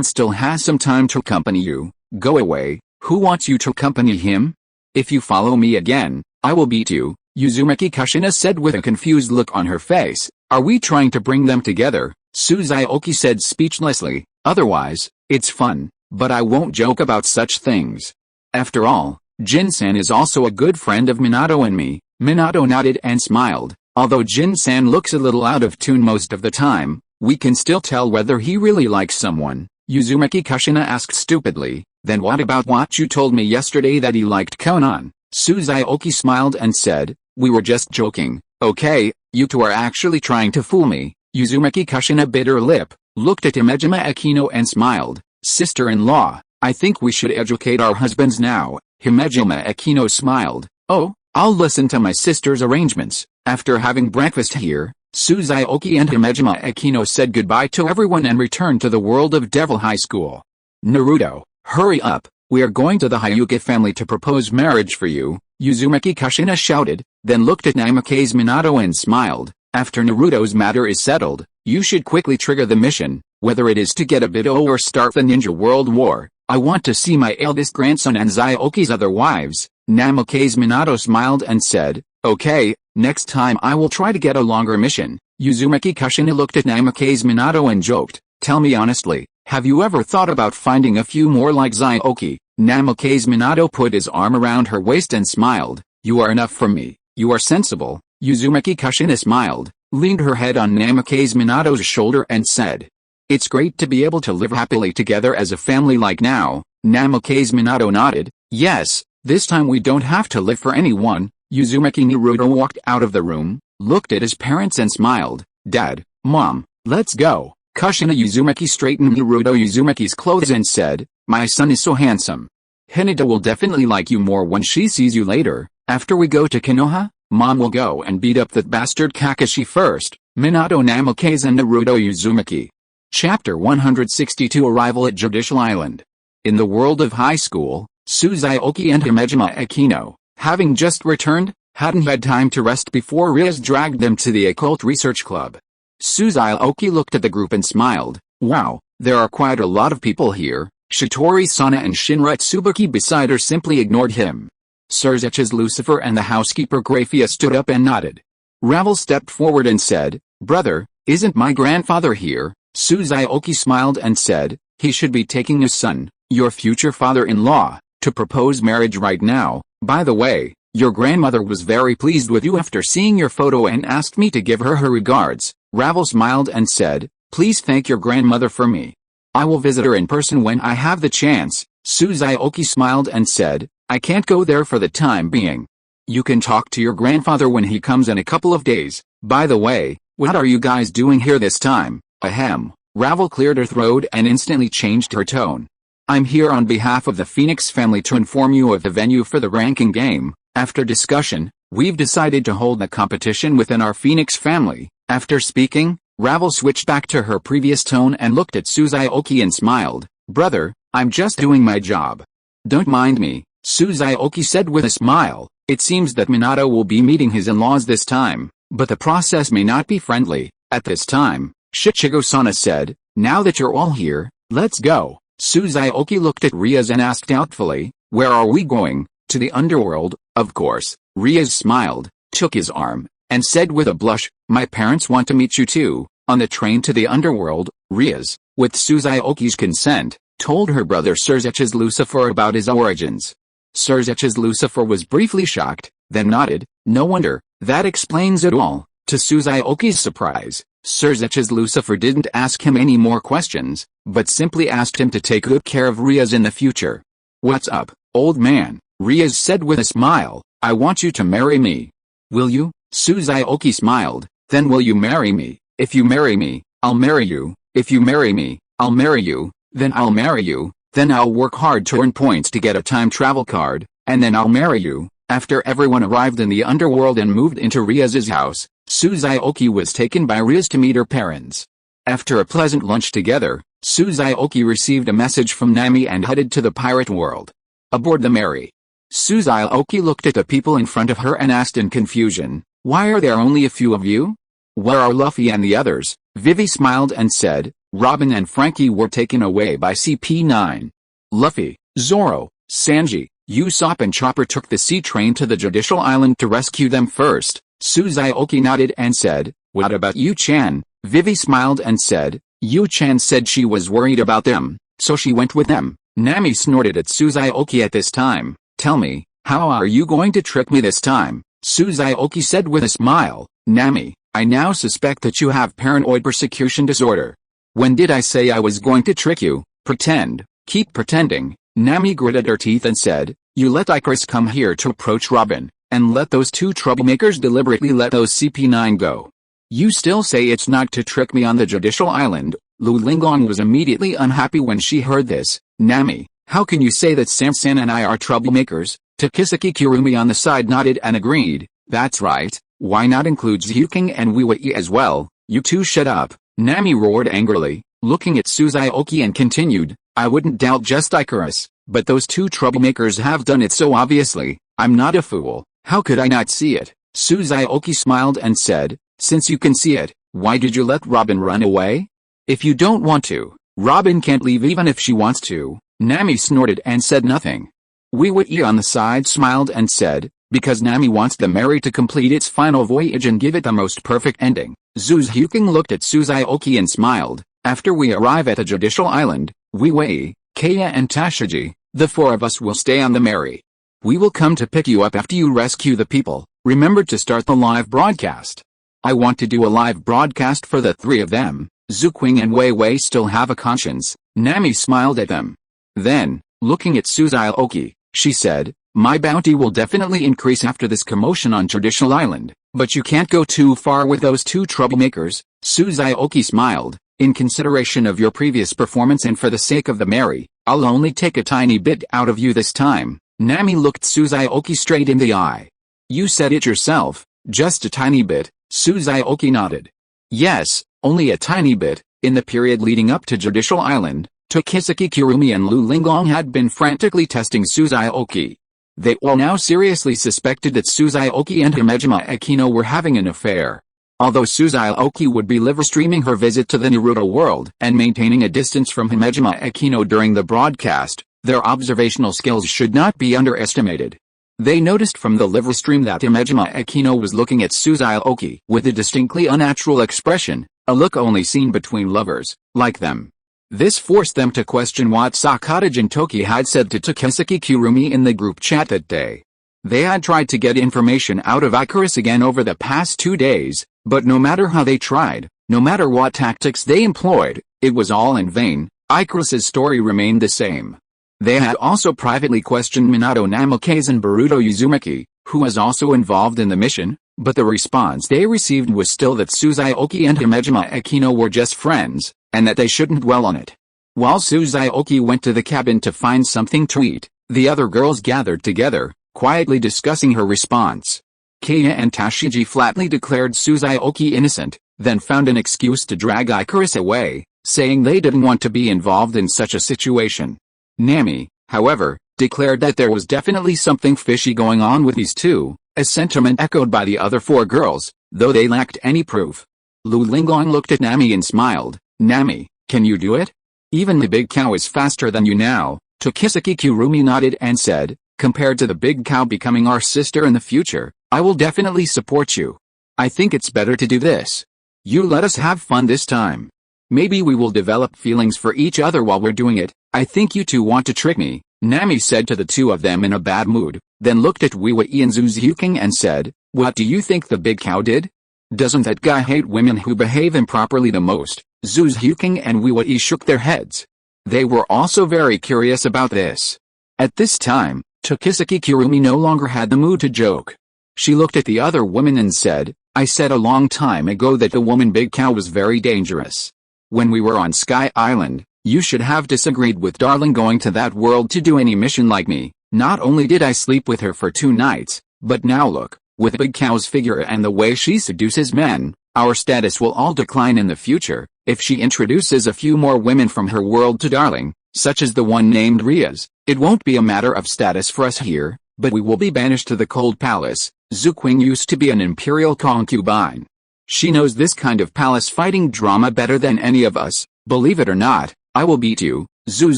A: still has some time to accompany you. Go away. Who wants you to accompany him? If you follow me again, I will beat you," Uzumaki Kushina said with a confused look on her face. "Are we trying to bring them together?" Xiaoqi said speechlessly, "Otherwise, it's fun, but I won't joke about such things. After all, Jin-san is also a good friend of Minato and me." Minato nodded and smiled. "Although Jin-san looks a little out of tune most of the time, we can still tell whether he really likes someone," Uzumaki Kushina asked stupidly. "Then what about what you told me yesterday that he liked Konan?" Xiaoqi smiled and said, "We were just joking, okay? You two are actually trying to fool me." Uzumaki Kushina bit her lip, looked at Himejima Akino and smiled. "Sister-in-law, I think we should educate our husbands now." Himejima Akino smiled. "Oh, I'll listen to my sister's arrangements." After having breakfast here, Xiaoqi and Himejima Akino said goodbye to everyone and returned to the world of Devil High School. "Naruto, hurry up, we are going to the Hyuga family to propose marriage for you," Uzumaki Kushina shouted, then looked at Namikaze Minato and smiled. "After Naruto's matter is settled, you should quickly trigger the mission, whether it is to get a Bido or start the Ninja World War. I want to see my eldest grandson and Xiaoqi's other wives." Namikaze Minato smiled and said, "Okay, next time I will try to get a longer mission." Uzumaki Kushina looked at Namikaze Minato and joked, "Tell me honestly, have you ever thought about finding a few more like Xiaoqi?" Namikaze Minato put his arm around her waist and smiled. "You are enough for me. You are sensible." Uzumaki Kushina smiled, leaned her head on Namikaze Minato's shoulder and said, "It's great to be able to live happily together as a family like now." Namikaze Minato nodded, "Yes, this time we don't have to live for anyone." Uzumaki Naruto walked out of the room, looked at his parents and smiled. "Dad, Mom, let's go." Kushina Uzumaki straightened Naruto Uzumaki's clothes and said, "My son is so handsome. Hinata will definitely like you more when she sees you later. After we go to Konoha, Mom will go and beat up that bastard Kakashi first." Minato Namikaze and Naruto Uzumaki. Chapter 162 Arrival at Judicial Island. In the world of high school, Xiaoqi and Himejima Akino, having just returned, hadn't had time to rest before Riaz dragged them to the Occult Research Club. Xiaoqi looked at the group and smiled. "Wow, there are quite a lot of people here." Shitori Sana and Shinra Tsubuki beside her simply ignored him. Surzecha's Lucifer and the housekeeper Graphia stood up and nodded. Ravel stepped forward and said, "Brother, isn't my grandfather here?" Xiaoqi smiled and said, "He should be taking his son, your future father-in-law, to propose marriage right now. By the way, your grandmother was very pleased with you after seeing your photo and asked me to give her her regards." Ravel smiled and said, "Please thank your grandmother for me. I will visit her in person when I have the chance." Xiaoqi smiled and said, I can't go there for the time being. You can talk to your grandfather when he comes in a couple of days. By the way, what are you guys doing here this time? Ahem. Ravel cleared her throat and instantly changed her tone. I'm here on behalf of the Phoenix family to inform you of the venue for the ranking game. After discussion, we've decided to hold the competition within our Phoenix family. After speaking, Ravel switched back to her previous tone and looked at Xiaoqi and smiled. Brother, I'm just doing my job. Don't mind me, Xiaoqi said with a smile. It seems that Minato will be meeting his in-laws this time, but the process may not be friendly. At this time, Shichigo-sana said, now that you're all here, let's go. Xiaoqi looked at Riaz and asked doubtfully, where are we going? To the underworld, of course. Riaz smiled, took his arm, and said with a blush, my parents want to meet you too. On the train to the underworld, Riaz, with Xiaoqi's consent, told her brother Surzech's Lucifer about his origins. Surzech's Lucifer was briefly shocked, then nodded. No wonder, that explains it all. To Xiaoqi's surprise, Surzech's Lucifer didn't ask him any more questions, but simply asked him to take good care of Riaz in the future. What's up, old man? Riaz said with a smile, I want you to marry me. Will you? Xiaoqi smiled, then will you marry me? If you marry me, I'll marry you. If you marry me, I'll marry you. Then I'll marry you. Then I'll work hard to earn points to get a time travel card, and then I'll marry you. After everyone arrived in the underworld and moved into Riaz's house, Xiaoqi was taken by Riaz to meet her parents. After a pleasant lunch together, Xiaoqi received a message from Nami and headed to the pirate world. Aboard the Mary. Xiaoqi looked at the people in front of her and asked in confusion, why are there only a few of you? Where are Luffy and the others? Vivi smiled and said, Robin and Frankie were taken away by CP9. Luffy, Zoro, Sanji, Usopp and Chopper took the sea train to the Judicial Island to rescue them first. Xiaoqi nodded and said, what about Yu-chan? Vivi smiled and said, Yu-chan said she was worried about them, so she went with them. Nami snorted at Xiaoqi at this time. Tell me, how are you going to trick me this time? Xiaoqi said with a smile, Nami, I now suspect that you have paranoid persecution disorder. When did I say I was going to trick you? Pretend. Keep pretending. Nami gritted her teeth and said, you let Icarus come here to approach Robin, and let those two troublemakers deliberately let those CP9 go. You still say it's not to trick me on the Judicial Island. Linglong was immediately unhappy when she heard this. Nami, how can you say that Samson and I are troublemakers? Takisaki Kirumi on the side nodded and agreed. That's right. Why not include Zhu Zhuqing and Wei as well? You two shut up. Nami roared angrily, looking at Xiaoqi and continued, I wouldn't doubt just Icarus, but those two troublemakers have done it so obviously. I'm not a fool. How could I not see it? Xiaoqi smiled and said, since you can see it, why did you let Robin run away? If you don't want to, Robin can't leave even if she wants to. Nami snorted and said nothing. Wei on the side smiled and said, because Nami wants the Mary to complete its final voyage and give it the most perfect ending. Zhu Zhuqing looked at Xiaoqi and smiled. After we arrive at the Judicial Island, Wei, Kaya and Tashiji, the four of us will stay on the Mary. We will come to pick you up after you rescue the people. Remember to start the live broadcast. I want to do a live broadcast for the three of them. Zhuqing and Wei still have a conscience. Nami smiled at them. Then, looking at Xiaoqi, she said, my bounty will definitely increase after this commotion on Judicial Island, but you can't go too far with those two troublemakers. Xiaoqi smiled, in consideration of your previous performance and for the sake of the Mary, I'll only take a tiny bit out of you this time. Nami looked Xiaoqi straight in the eye. You said it yourself, just a tiny bit. Xiaoqi nodded. Yes, only a tiny bit. In the period leading up to Judicial Island, Takisaki Kirumi and Linglong had been frantically testing Xiaoqi. They all now seriously suspected that Xiaoqi and Himejima Akino were having an affair. Although Xiaoqi would be live-streaming her visit to the Naruto world and maintaining a distance from Himejima Akino during the broadcast, their observational skills should not be underestimated. They noticed from the live stream that Himejima Akino was looking at Xiaoqi with a distinctly unnatural expression, a look only seen between lovers, like them. This forced them to question what Sakata Gintoki had said to Takisaki Kirumi in the group chat that day. They had tried to get information out of Icarus again over the past 2 days, but no matter how they tried, no matter what tactics they employed, it was all in vain. Icarus's story remained the same. They had also privately questioned Minato Namikaze and Boruto Uzumaki, who was also involved in the mission, but the response they received was still that Suzuki and Himejima Akino were just friends, and that they shouldn't dwell on it. While Suzuki went to the cabin to find something to eat, the other girls gathered together, quietly discussing her response. Kaya and Tashigi flatly declared Suzuki innocent, then found an excuse to drag Icarus away, saying they didn't want to be involved in such a situation. Nami, however, declared that there was definitely something fishy going on with these two, a sentiment echoed by the other four girls, though they lacked any proof. Lu Linglong looked at Nami and smiled. Nami, can you do it? Even the big cow is faster than you now. Tokisaki Kurumi nodded and said, compared to the big cow becoming our sister in the future, I will definitely support you. I think it's better to do this. You let us have fun this time. Maybe we will develop feelings for each other while we're doing it. I think you two want to trick me, Nami said to the two of them in a bad mood, then looked at Wiwei and Zhu Zhuqing and said, what do you think the big cow did? Doesn't that guy hate women who behave improperly the most? Zhu Zhuqing and Wiwei shook their heads. They were also very curious about this. At this time, Tokisaki Kurumi no longer had the mood to joke. She looked at the other woman and said, I said a long time ago that the woman Big Cow was very dangerous. When we were on Sky Island, you should have disagreed with Darling going to that world to do any mission like me. Not only did I sleep with her for 2 nights, but now look, with Big Cow's figure and the way she seduces men, our status will all decline in the future. If she introduces a few more women from her world to Darling, such as the one named Ria's, it won't be a matter of status for us here, but we will be banished to the Cold Palace. Zhuqing used to be an imperial concubine. She knows this kind of palace fighting drama better than any of us. Believe it or not, I will beat you. Zhu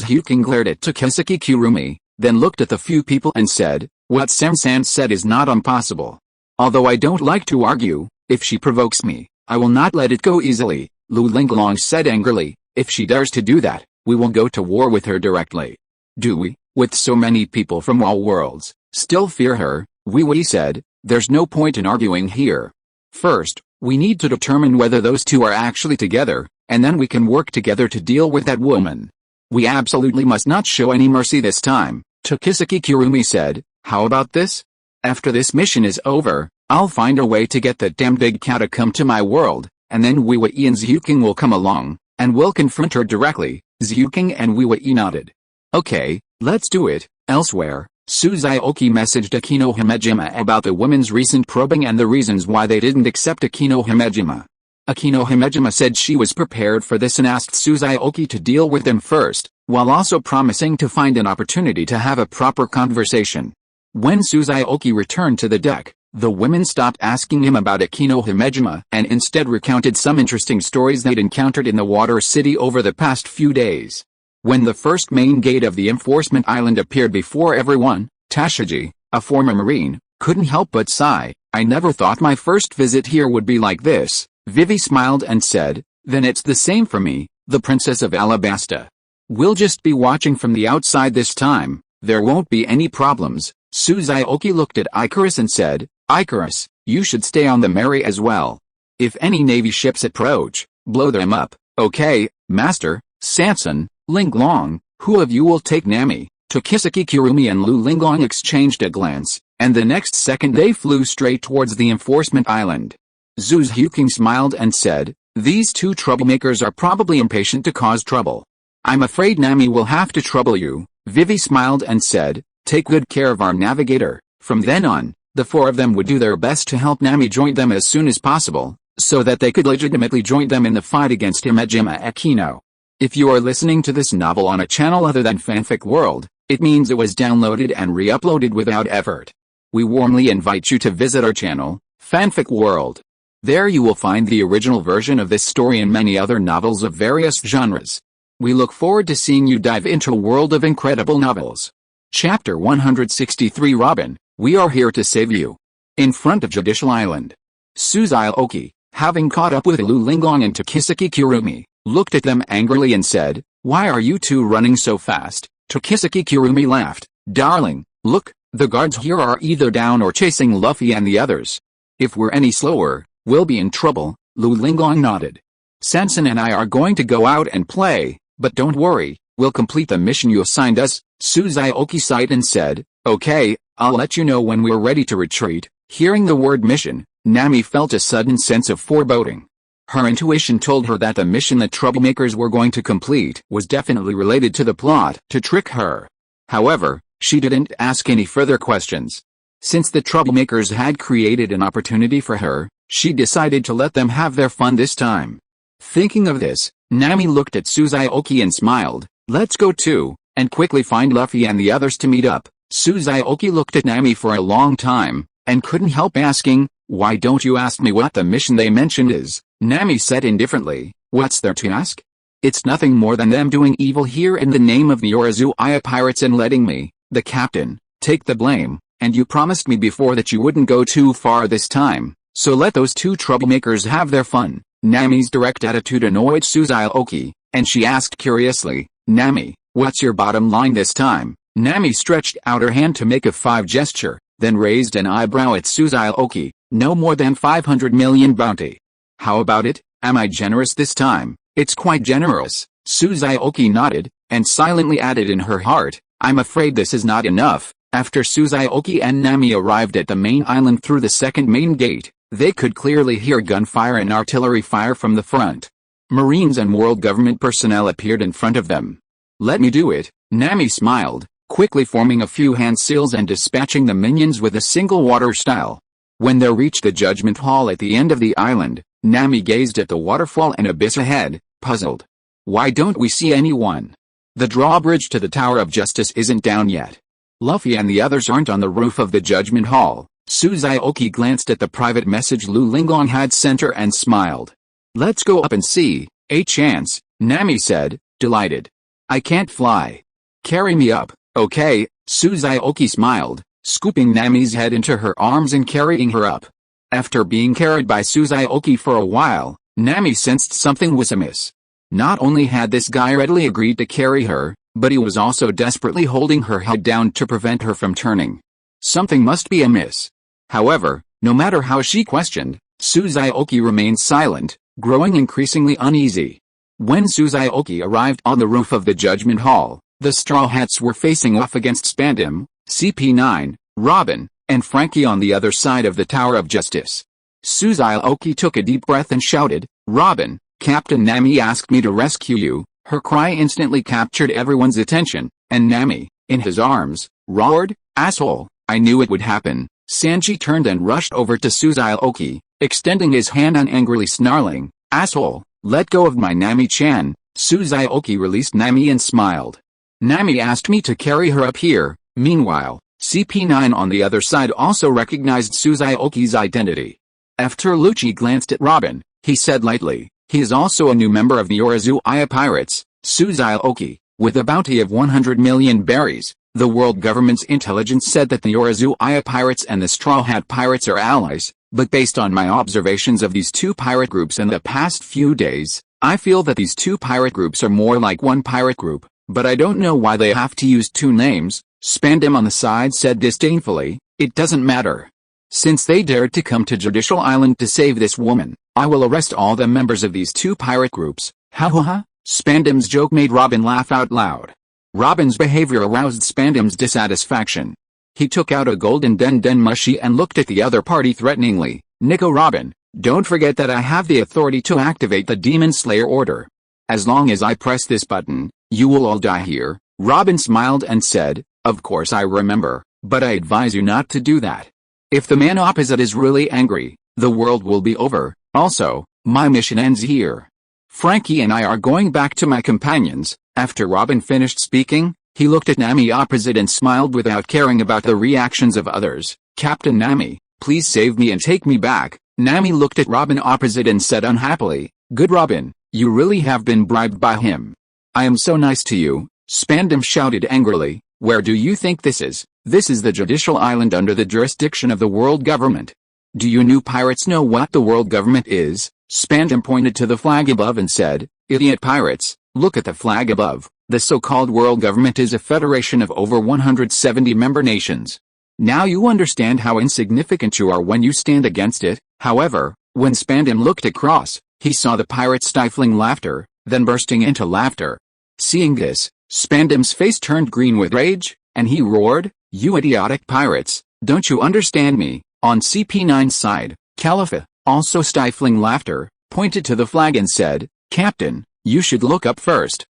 A: Zhuqing glared at Tokisaki Kurumi, then looked at the few people and said, what San-san said is not impossible. Although I don't like to argue, if she provokes me, I will not let it go easily. Lu Linglong said angrily, if she dares to do that, we will go to war with her directly. Do we, with so many people from all worlds, still fear her? Wiwei said, there's no point in arguing here. First, we need to determine whether those two are actually together, and then we can work together to deal with that woman. We absolutely must not show any mercy this time, Tokisaki Kurumi said. How about this? After this mission is over, I'll find a way to get that damn big cow to come to my world, and then Wiwei and Zhuqing will come along, and we'll confront her directly. Zhuqing and Wiwei nodded. Okay, let's do it. Elsewhere, Suzuki messaged Akino Himejima about the women's recent probing and the reasons why they didn't accept Akino Himejima. Akino Himejima said she was prepared for this and asked Suzuki to deal with them first, while also promising to find an opportunity to have a proper conversation. When Suzuki returned to the deck, the women stopped asking him about Akino Himejima and instead recounted some interesting stories they'd encountered in the Water City over the past few days. When the first main gate of the enforcement island appeared before everyone, Tashigi, a former Marine, couldn't help but sigh. I never thought my first visit here would be like this. Vivi smiled and said, then it's the same for me, the Princess of Alabasta. We'll just be watching from the outside this time, there won't be any problems. Suzuki looked at Icarus and said, Icarus, you should stay on the Mary as well. If any Navy ships approach, blow them up. Okay, Master. Sanson, Linglong, who of you will take Nami? Tokisaki Kurumi and Lu Linglong exchanged a glance, and the next second they flew straight towards the enforcement island. Zhu Zhuqing smiled and said, these two troublemakers are probably impatient to cause trouble. I'm afraid Nami will have to trouble you. Vivi smiled and said, take good care of our navigator. From then on, the four of them would do their best to help Nami join them as soon as possible, so that they could legitimately join them in the fight against Himejima Akino. If you are listening to this novel on a channel other than Fanfic World, it means it was downloaded and re-uploaded without effort. We warmly invite you to visit our channel, Fanfic World. There you will find the original version of this story and many other novels of various genres. We look forward to seeing you dive into a world of incredible novels. Chapter 163 Robin, we are here to save you. In front of Judicial Island. Suzuki, having caught up with Lu Linglong and Tokisaki Kurumi, looked at them angrily and said, why are you two running so fast? Tokisaki Kurumi laughed. Darling, look, the guards here are either down or chasing Luffy and the others. If we're any slower, we'll be in trouble. Lu Linglong nodded. Sanson and I are going to go out and play, but don't worry, We'll complete the mission you assigned us. Xiaoqi sighed and said, okay, I'll let you know when we're ready to retreat. Hearing the word mission, Nami felt a sudden sense of foreboding. Her intuition told her that the mission the troublemakers were going to complete was definitely related to the plot to trick her. However, she didn't ask any further questions. Since the troublemakers had created an opportunity for her, she decided to let them have their fun this time. Thinking of this, Nami looked at Xiaoqi and smiled. Let's go too, and quickly find Luffy and the others to meet up. Xiaoqi looked at Nami for a long time, and couldn't help asking, why don't you ask me what the mission they mentioned is? Nami said indifferently, what's there to ask? It's nothing more than them doing evil here in the name of the Urazuaya pirates and letting me, the captain, take the blame, and you promised me before that you wouldn't go too far this time, so let those two troublemakers have their fun. Nami's direct attitude annoyed Xiaoqi, and she asked curiously, Nami, what's your bottom line this time? Nami stretched out her hand to make a 5 gesture, then raised an eyebrow at Xiaoqi, no more than 500 million bounty. How about it? Am I generous this time? It's quite generous. Xiaoqi nodded, and silently added in her heart, I'm afraid this is not enough. After Xiaoqi and Nami arrived at the main island through the second main gate, they could clearly hear gunfire and artillery fire from the front. Marines and world government personnel appeared in front of them. Let me do it, Nami smiled, quickly forming a few hand seals and dispatching the minions with a single water style. When they reached the judgment hall at the end of the island, Nami gazed at the waterfall and abyss ahead, puzzled. Why don't we see anyone? The drawbridge to the Tower of Justice isn't down yet. Luffy and the others aren't on the roof of the judgment hall. Xiaoqi glanced at the private message Linglong had sent her and smiled. Let's go up and see. A chance, Nami said, delighted. I can't fly. Carry me up, okay? Xiaoqi smiled, scooping Nami's head into her arms and carrying her up. After being carried by Xiaoqi for a while, Nami sensed something was amiss. Not only had this guy readily agreed to carry her, but he was also desperately holding her head down to prevent her from turning. Something must be amiss. However, no matter how she questioned, Xiaoqi remained silent, growing increasingly uneasy. When Xiaoqi arrived on the roof of the Judgment Hall, the Straw Hats were facing off against Spandam, CP9, Robin, and Frankie on the other side of the Tower of Justice. Xiaoqi took a deep breath and shouted, Robin, Captain Nami asked me to rescue you. Her cry instantly captured everyone's attention, and Nami, in his arms, roared, asshole, I knew it would happen. Sanji turned and rushed over to Xiaoqi, extending his hand and angrily snarling, asshole, let go of my Nami-chan. Xiaoqi released Nami and smiled. Nami asked me to carry her up here. Meanwhile, CP9 on the other side also recognized Xiaoqi's identity. After Lucci glanced at Robin, he said lightly, he is also a new member of the Urazuaya Pirates, Xiaoqi, with a bounty of 100 million berries. The world government's intelligence said that the Urazuaya Pirates and the Straw Hat Pirates are allies, but based on my observations of these two pirate groups in the past few days, I feel that these two pirate groups are more like one pirate group, but I don't know why they have to use two names. Spandam on the side said disdainfully, it doesn't matter. Since they dared to come to Judicial Island to save this woman, I will arrest all the members of these two pirate groups. Ha ha ha. Spandam's joke made Robin laugh out loud. Robin's behavior aroused Spandam's dissatisfaction. He took out a golden den mushi and looked at the other party threateningly. Nico Robin, don't forget that I have the authority to activate the Demon Slayer order. As long as I press this button, you will all die here. Robin smiled and said, of course I remember, but I advise you not to do that. If the man opposite is really angry, the world will be over. Also, my mission ends here. Frankie and I are going back to my companions. After Robin finished speaking, he looked at Nami opposite and smiled without caring about the reactions of others. Captain Nami, please save me and take me back. Nami looked at Robin opposite and said unhappily, good Robin, you really have been bribed by him. I am so nice to you. Spandam shouted angrily, where do you think this is? This is the Judicial Island under the jurisdiction of the world government. Do you new pirates know what the world government is? Spandam pointed to the flag above and said, idiot pirates, look at the flag above. The so-called world government is a federation of over 170 member nations. Now you understand how insignificant you are when you stand against it. However, when Spandam looked across, he saw the pirates stifling laughter, then bursting into laughter. Seeing this, Spandam's face turned green with rage, and he roared, "You idiotic pirates, don't you understand me?" On CP9's side, Khalifa, also stifling laughter, pointed to the flag and said, "Captain, you should look up first."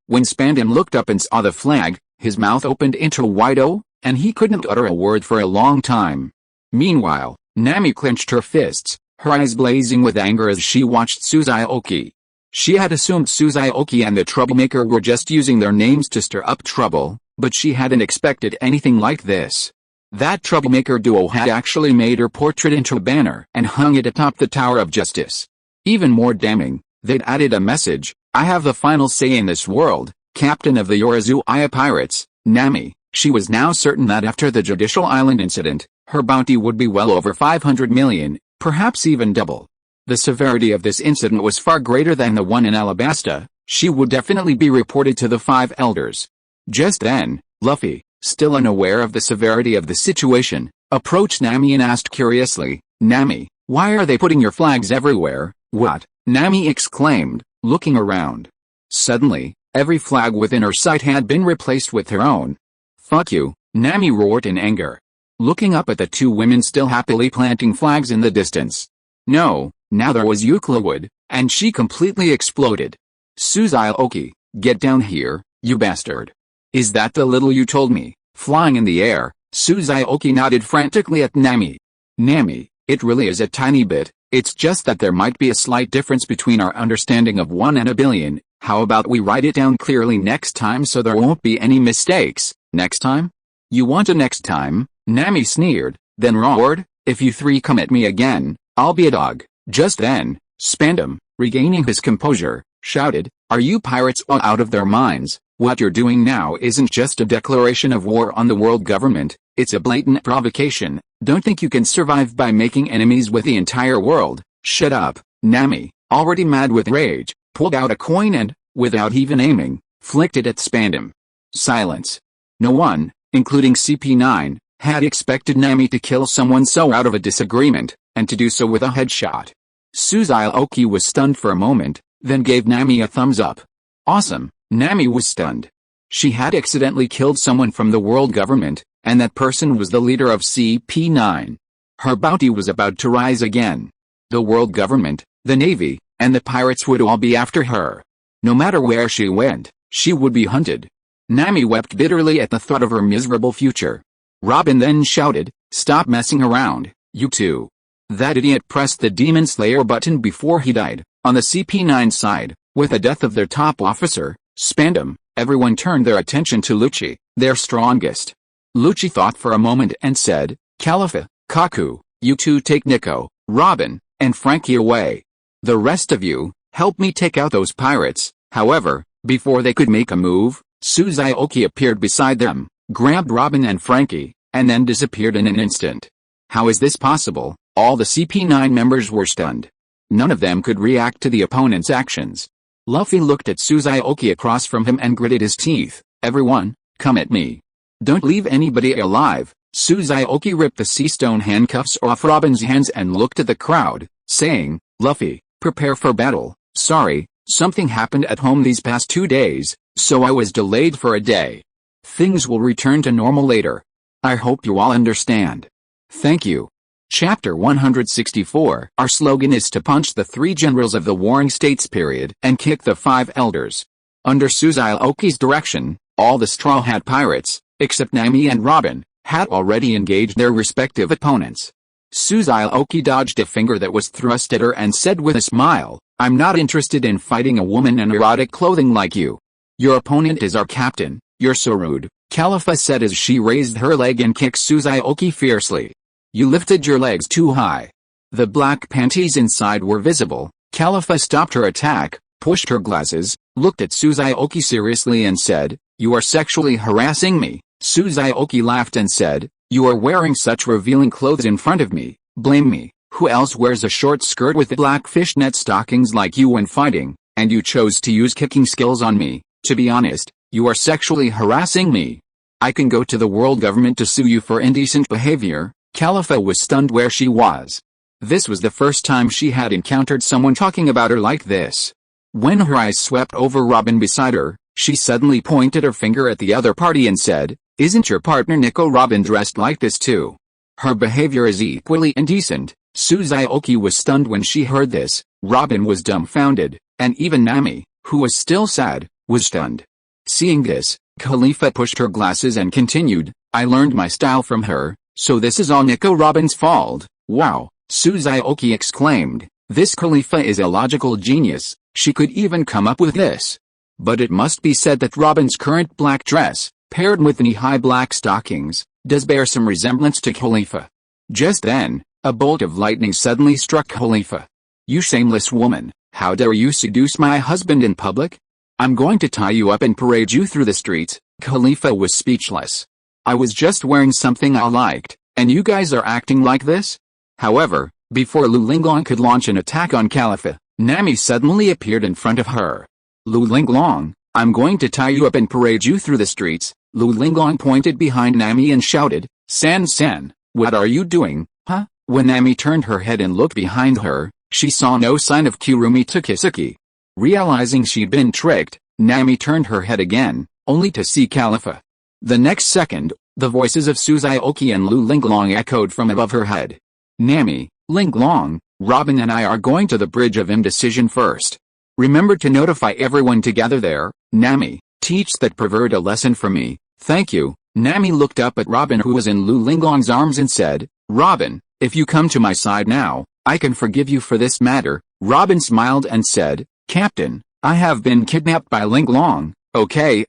A: When Spandam looked up and saw the flag, his mouth opened into a wide O, and he couldn't utter a word for a long time. Meanwhile, Nami clenched her fists, her eyes blazing with anger as she watched Xiaoqi. She had assumed Xiaoqi and the troublemaker were just using their names to stir up trouble, but she hadn't expected anything like this. That troublemaker duo had actually made her portrait into a banner and hung it atop the Tower of Justice. Even more damning, they'd added a message, "I have the final say in this world, Captain of the Yorizuya Pirates, Nami." She was now certain that after the Judicial Island incident, her bounty would be well over 500 million, perhaps even double. The severity of this incident was far greater than the one in Alabasta. She would definitely be reported to the 5 elders. Just then, Luffy, still unaware of the severity of the situation, approached Nami and asked curiously, "Nami, why are they putting your flags everywhere?" "What?" Nami exclaimed, looking around. Suddenly, every flag within her sight had been replaced with her own. "Fuck you," Nami roared in anger, looking up at the 2 women still happily planting flags in the distance. No, now there was Euclid, and she completely exploded. "Xiaoqi, get down here, you bastard. Is that the little you told me, flying in the air?" Xiaoqi nodded frantically at Nami. "Nami, it really is a tiny bit, it's just that there might be a slight difference between our understanding of 1 and a billion. How about we write it down clearly next time so there won't be any mistakes?" "Next time? You want a next time?" Nami sneered, then roared, "If you 3 come at me again, I'll be a dog." Just then, Spandam, regaining his composure, shouted, "Are you pirates all out of their minds? What you're doing now isn't just a declaration of war on the world government, it's a blatant provocation. Don't think you can survive by making enemies with the entire world." "Shut up." Nami, already mad with rage, pulled out a coin and, without even aiming, flicked it at Spandam. Silence. No one, including CP9, had expected Nami to kill someone so out of a disagreement, and to do so with a headshot. Xiaoqi was stunned for a moment, then gave Nami a thumbs up. Awesome. Nami was stunned. She had accidentally killed someone from the world government, and that person was the leader of CP9. Her bounty was about to rise again. The world government, the navy, and the pirates would all be after her. No matter where she went, she would be hunted. Nami wept bitterly at the thought of her miserable future. Robin then shouted, "Stop messing around, you two." That idiot pressed the Demon Slayer button before he died. On the CP9 side, with the death of their top officer, Spandam, everyone turned their attention to Lucci, their strongest. Lucci thought for a moment and said, "Khalifa, Kaku, you two take Nico, Robin, and Frankie away. The rest of you, help me take out those pirates." However, before they could make a move, Xiaoqi appeared beside them, grabbed Robin and Frankie, and then disappeared in an instant. How is this possible? All the CP9 members were stunned. None of them could react to the opponent's actions. Luffy looked at Xiaoqi across from him and gritted his teeth. "Everyone, come at me. Don't leave anybody alive." Xiaoqi ripped the sea stone handcuffs off Robin's hands and looked at the crowd, saying, "Luffy, prepare for battle. Sorry, something happened at home these past 2 days, so I was delayed for a day. Things will return to normal later. I hope you all understand. Thank you." Chapter 164. Our slogan is to punch the 3 generals of the Warring States period and kick the 5 elders. Under Xiaoqi's direction, all the Straw Hat pirates, except Nami and Robin, had already engaged their respective opponents. Xiaoqi dodged a finger that was thrust at her and said with a smile, "I'm not interested in fighting a woman in erotic clothing like you. Your opponent is our captain, you're so rude," Khalifa said as she raised her leg and kicked Xiaoqi fiercely. "You lifted your legs too high." The black panties inside were visible. Khalifa stopped her attack, pushed her glasses, looked at Xiaoqi seriously and said, "You are sexually harassing me." Xiaoqi laughed and said, "You are wearing such revealing clothes in front of me, blame me. Who else wears a short skirt with black fishnet stockings like you when fighting, and you chose to use kicking skills on me? To be honest, you are sexually harassing me. I can go to the world government to sue you for indecent behavior." Khalifa was stunned where she was. This was the first time she had encountered someone talking about her like this. When her eyes swept over Robin beside her, She suddenly pointed her finger at the other party and said, "Isn't your partner Nico Robin dressed like this too? Her behavior is equally indecent." Zhu Zhuqing was stunned when she heard this. Robin was dumbfounded, and even Nami, who was still sad, was stunned. Seeing this, Khalifa pushed her glasses and continued, "I learned my style from her, so this is all Nico Robin's fault." "Wow," Zhu Zhuqing exclaimed. "This Khalifa is a logical genius. She could even come up with this." But it must be said that Robin's current black dress, paired with knee-high black stockings, does bear some resemblance to Khalifa. Just then, a bolt of lightning suddenly struck Khalifa. "You shameless woman, how dare you seduce my husband in public? I'm going to tie you up and parade you through the streets." Khalifa was speechless. "I was just wearing something I liked, and you guys are acting like this?" However, before Linglong could launch an attack on Khalifa, Nami suddenly appeared in front of her. "Linglong, I'm going to tie you up and parade you through the streets." Linglong pointed behind Nami and shouted, San, what are you doing, huh?" When Nami turned her head and looked behind her, she saw no sign of Kurumi Takisuki. Realizing she'd been tricked, Nami turned her head again, only to see Khalifa. The next second, the voices of Zhu Zhuqing and Linglong echoed from above her head. "Nami, Linglong, Robin and I are going to the Bridge of Indecision first. Remember to notify everyone to gather there." "Nami, teach that pervert a lesson for me, thank you." Nami looked up at Robin, who was in Linglong's arms, and said, "Robin, if you come to my side now, I can forgive you for this matter." Robin smiled and said, "Captain, I have been kidnapped by Linglong." Okay,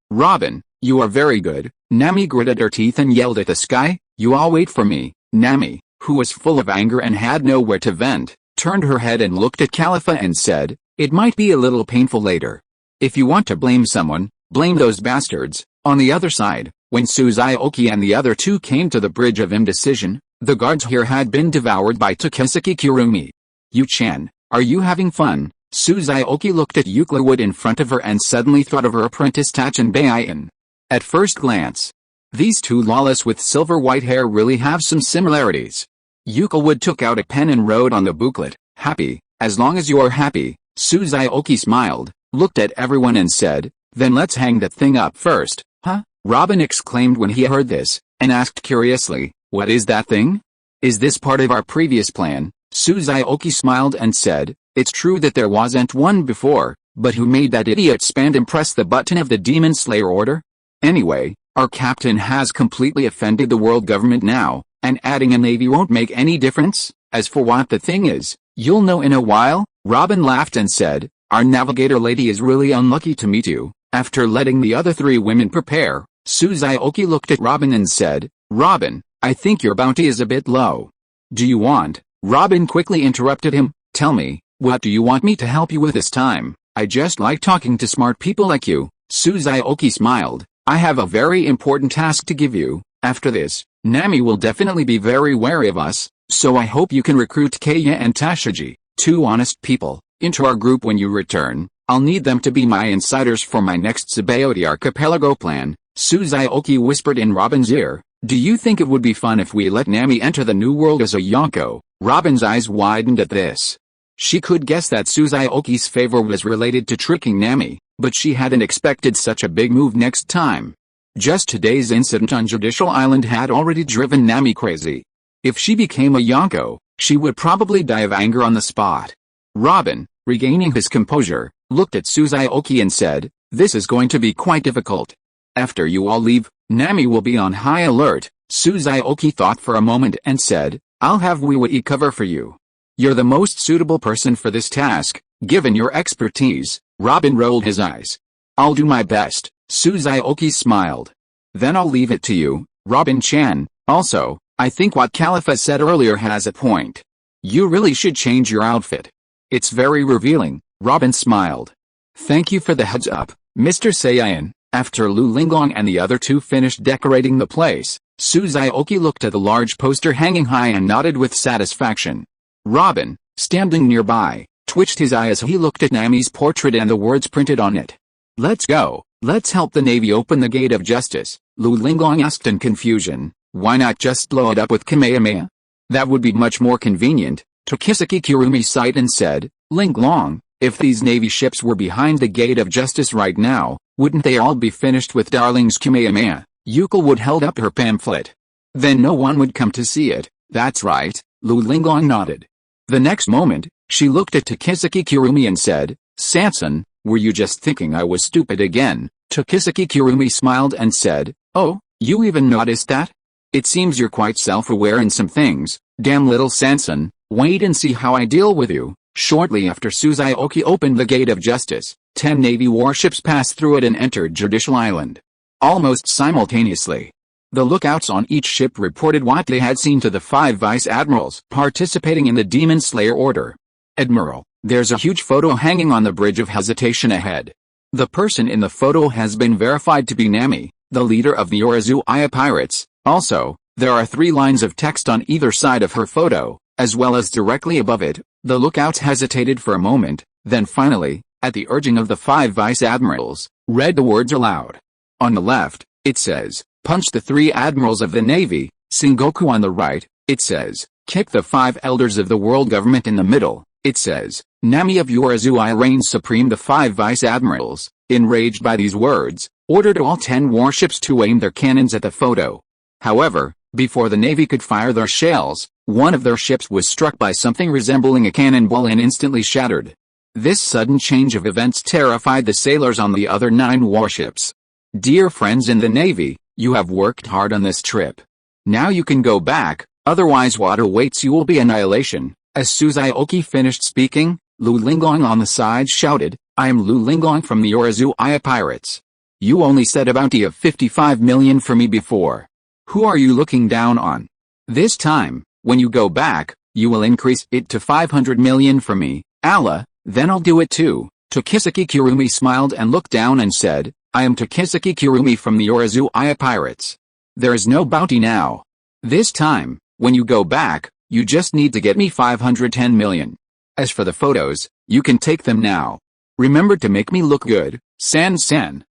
A: Robin, you are very good." Nami gritted her teeth and yelled at the sky, "You all wait for me." Nami, who was full of anger and had nowhere to vent, turned her head and looked at Khalifa and said, "It might be a little painful later. If you want to blame someone, blame those bastards." On the other side, when Zhu Zhuqing and the other two came to the Bridge of Indecision, the guards here had been devoured by Takisuki Kurumi. "Yu-chan, are you having fun?" Zhu Zhuqing looked at Euclid in front of her and suddenly thought of her apprentice Tachin Baiyan. At first glance, these two lawless with silver white hair really have some similarities. Euclid took out a pen and wrote on the booklet, "Happy, as long as you are happy." Zhu Zhuqing smiled, looked at everyone and said, "Then let's hang that thing up first." "Huh?" Robin exclaimed when he heard this, and asked curiously, "What is that thing? Is this part of our previous plan?" Zhu Zhuqing smiled and said, "It's true that there wasn't one before, but who made that idiot Spandam press the button of the Demon Slayer order? Anyway, our captain has completely offended the world government now, and adding a navy won't make any difference. As for what the thing is, you'll know in a while." Robin laughed and said, "Our navigator lady is really unlucky to meet you." After letting the other three women prepare, Zhu Zhuqing looked at Robin and said, "Robin, I think your bounty is a bit low." "Do you want?" Robin quickly interrupted him, "Tell me, what do you want me to help you with this time? I just like talking to smart people like you." Zhu Zhuqing smiled, "I have a very important task to give you. After this, Nami will definitely be very wary of us, so I hope you can recruit Kaya and Tashiji, two honest people, into our group when you return. I'll need them to be my insiders for my next Sabaody Archipelago plan." Zhu Zhuqing whispered in Robin's ear, "Do you think it would be fun if we let Nami enter the new world as a Yonko?" Robin's eyes widened at this. She could guess that Zhu Zhuqing's favor was related to tricking Nami, but she hadn't expected such a big move next time. Just today's incident on Judicial Island had already driven Nami crazy. If she became a Yonko, she would probably die of anger on the spot. Robin, regaining his composure, looked at Zhu Zhuqing and said, "This is going to be quite difficult. After you all leave, Nami will be on high alert." Zhu Zhuqing thought for a moment and said, "I'll have Wii cover for you. You're the most suitable person for this task, given your expertise." Robin rolled his eyes. "I'll do my best." Zhu Zhuqing smiled. "Then I'll leave it to you, Robin-chan. Also, I think what Khalifa said earlier has a point. You really should change your outfit. It's very revealing." Robin smiled. "Thank you for the heads up, Mr. Saiyan." After Linglong and the other two finished decorating the place, Zhu Zhuqing looked at the large poster hanging high and nodded with satisfaction. Robin, standing nearby, twitched his eye as he looked at Nami's portrait and the words printed on it. "Let's go, let's help the Navy open the gate of justice," Linglong asked in confusion. "Why not just blow it up with Kamehameha? That would be much more convenient." Takisuki Kurumi sighed and said, "Linglong, If these Navy ships were behind the gate of justice right now, wouldn't they all be finished with Darling's Kamehameha? Yukil would held up her pamphlet. Then no one would come to see it. That's right, Lu Linglong nodded. The next moment, she looked at Tokisuke Kirumi and said, Sanson, were you just thinking I was stupid again? Tokisuke Kirumi smiled and said, oh, you even noticed that? It seems you're quite self-aware in some things. Damn little Sanson, wait and see how I deal with you. Shortly after Suzuki opened the gate of justice, 10 Navy warships passed through it and entered Judicial Island. Almost simultaneously, the lookouts on each ship reported what they had seen to the 5 vice admirals participating in the Demon Slayer order. Admiral, there's a huge photo hanging on the Bridge of Hesitation ahead. The person in the photo has been verified to be Nami, the leader of the Urazuaya pirates. Also, there are 3 lines of text on either side of her photo, as well as directly above it. The lookouts hesitated for a moment, then finally, at the urging of the 5 vice admirals, read the words aloud. On the left, it says, punch the 3 admirals of the Navy. Sengoku on the right, it says, kick the 5 elders of the world government. In the middle, it says, Nami of Urazuaya reigns supreme. The 5 vice admirals, enraged by these words, ordered all 10 warships to aim their cannons at the photo. However, before the Navy could fire their shells, one of their ships was struck by something resembling a cannonball and instantly shattered. This sudden change of events terrified the sailors on the other 9 warships. Dear friends in the Navy, you have worked hard on this trip. Now you can go back, otherwise what awaits you will be annihilation. As Suzuki finished speaking, Lu Linglong on the side shouted, I am Lu Linglong from the Urazuaya pirates. You only set a bounty of 55 million for me before. Who are you looking down on? This time, when you go back, you will increase it to 500 million for me. Allah, then I'll do it too. Tokisuke Kirumi smiled and looked down and said, I am Tokisuke Kirumi from the Urazuaya pirates. There is no bounty now. This time, when you go back, you just need to get me 510 million. As for the photos, you can take them now. Remember to make me look good. San,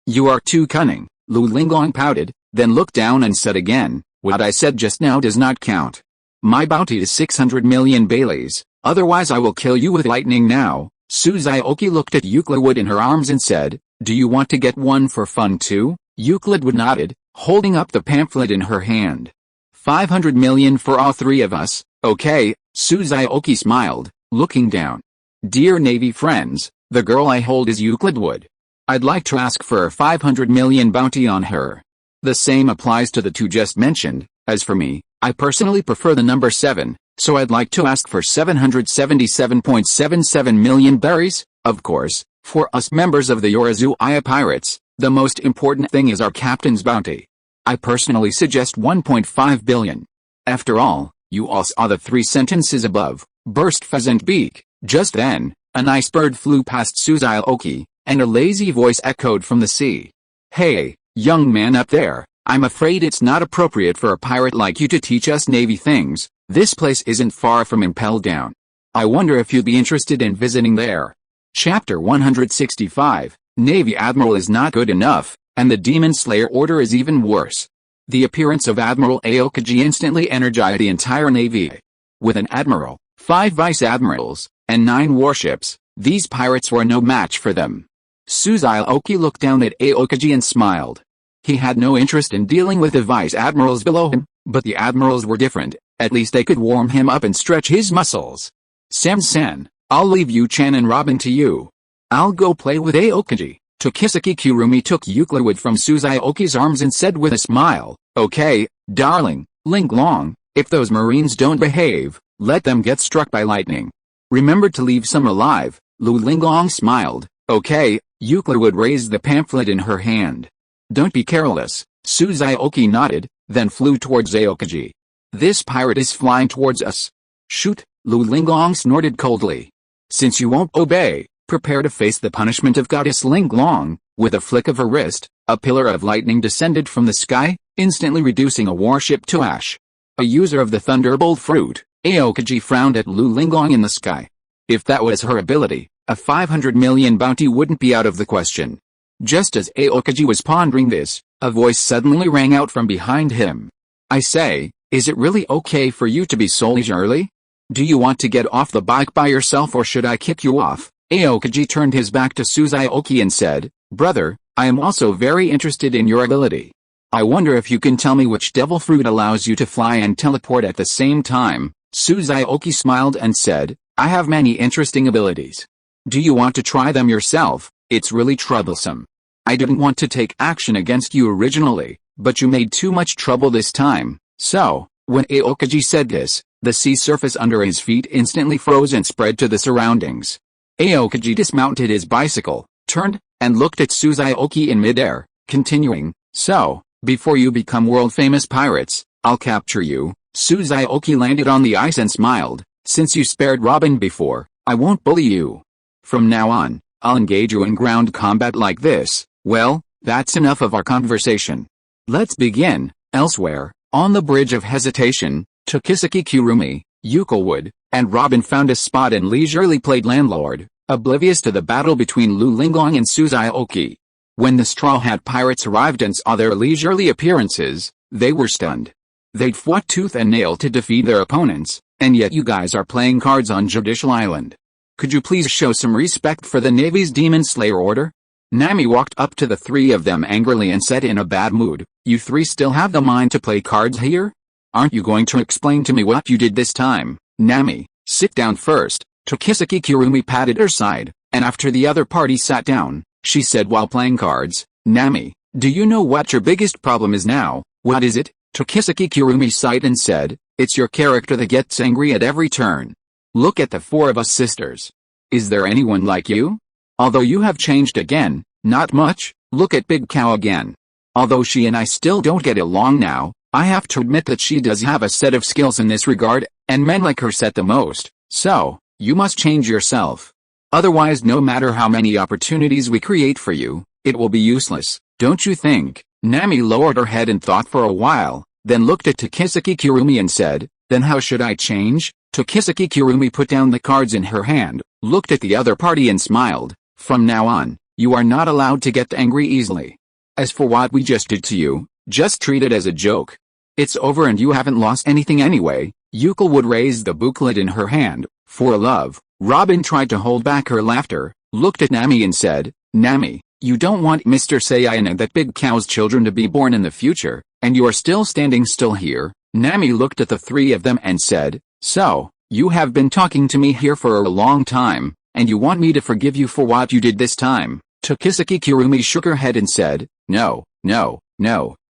A: you are too cunning. Lu Linglong pouted, then looked down and said again, what I said just now does not count. My bounty is 600 million Baileys, otherwise I will kill you with lightning now. Suzuki looked at Euclid in her arms and said, do you want to get one for fun too? Euclid nodded, holding up the pamphlet in her hand. 500 million for all 3 of us, okay, Suzuki smiled, looking down. Dear Navy friends, the girl I hold is Euclid Wood. I'd like to ask for a 500 million bounty on her. The same applies to the 2 just mentioned. As for me, I personally prefer the number 7, so I'd like to ask for 777.77 million berries. Of course, for us members of the Urazuaya pirates, the most important thing is our captain's bounty. I personally suggest 1.5 billion. After all, you all saw the 3 sentences above. Burst Pheasant Beak. Just then, a nice bird flew past Suzuki, and a lazy voice echoed from the sea. Hey, young man up there, I'm afraid it's not appropriate for a pirate like you to teach us Navy things. This place isn't far from Impel Down. I wonder if you'd be interested in visiting there. Chapter 165, Navy Admiral is not good enough, and the Demon Slayer order is even worse. The appearance of Admiral Aokiji instantly energized the entire Navy. With an admiral, 5 vice admirals, and 9 warships, these pirates were no match for them. Suzuki looked down at Aokiji and smiled. He had no interest in dealing with the vice admirals below him, but the admirals were different. At least they could warm him up and stretch his muscles. San, I'll leave you Chan and Robin to you. I'll go play with Aokiji. Tokisuke Kirumi took Euclid from Suzuki's arms and said with a smile, okay, darling, Linglong, if those Marines don't behave, let them get struck by lightning. Remember to leave some alive. Lu Linglong smiled, okay. Euclid raised the pamphlet in her hand. Don't be careless. Suzuki nodded, then flew towards Aokiji. This pirate is flying towards us. Shoot, Lu Linglong snorted coldly. Since you won't obey, prepare to face the punishment of Goddess Linglong. With a flick of her wrist, a pillar of lightning descended from the sky, instantly reducing a warship to ash. A user of the Thunderbolt fruit, Aokiji frowned at Lu Linglong in the sky. If that was her ability, a 500 million bounty wouldn't be out of the question. Just as Aokiji was pondering this, a voice suddenly rang out from behind him. I say, is it really okay for you to be so early? Do you want to get off the bike by yourself or should I kick you off? Aokiji turned his back to Suzuki and said, "Brother, I am also very interested in your ability. I wonder if you can tell me which devil fruit allows you to fly and teleport at the same time." Suzuki smiled and said, "I have many interesting abilities. Do you want to try them yourself? It's really troublesome. I didn't want to take action against you originally, but you made too much trouble this time." So, when Aokiji said this, the sea surface under his feet instantly froze and spread to the surroundings. Aokiji dismounted his bicycle, turned, and looked at Suzuki in midair, continuing, "So, before you become world-famous pirates, I'll capture you." Suzuki landed on the ice and smiled, "Since you spared Robin before, I won't bully you. From now on, I'll engage you in ground combat like this." Well, that's enough of our conversation. Let's begin. Elsewhere, on the bridge of hesitation, Tokisuke Kurumi, Yuko Wood, and Robin found a spot and leisurely played landlord, oblivious to the battle between Linglong and Suzuki. When the Straw Hat Pirates arrived and saw their leisurely appearances, they were stunned. They'd fought tooth and nail to defeat their opponents, and yet you guys are playing cards on Judicial Island. Could you please show some respect for the Navy's Demon Slayer order? Nami walked up to the three of them angrily and said in a bad mood, "You three still have the mind to play cards here? Aren't you going to explain to me what you did this time?" "Nami, sit down first." Tokisuke Kurumi patted her side, and after the other party sat down, she said while playing cards, "Nami, do you know what your biggest problem is now?" "What is it?" Tokisuke Kurumi sighed and said, "It's your character that gets angry at every turn. Look at the four of us sisters. Is there anyone like you? Although you have changed again, not much. Look at Big Cow again. Although she and I still don't get along now, I have to admit that she does have a set of skills in this regard, and men like her set the most. So, you must change yourself. Otherwise, no matter how many opportunities we create for you, it will be useless, don't you think?" Nami lowered her head and thought for a while, then looked at Tokisuke Kurumi and said, "Then how should I change?" Tokisuke Kurumi put down the cards in her hand, looked at the other party and smiled. "From now on, you are not allowed to get angry easily. As for what we just did to you, just treat it as a joke. It's over and you haven't lost anything anyway." Yuko Wood raised the booklet in her hand. "For love." Robin tried to hold back her laughter, looked at Nami and said, "Nami, you don't want Mr. Saiyan and that Big Cow's children to be born in the future, and you are still standing still here." Nami looked at the three of them and said, "So, you have been talking to me here for a long time, and you want me to forgive you for what you did this time?" Tokisuke Kurumi shook her head and said, No,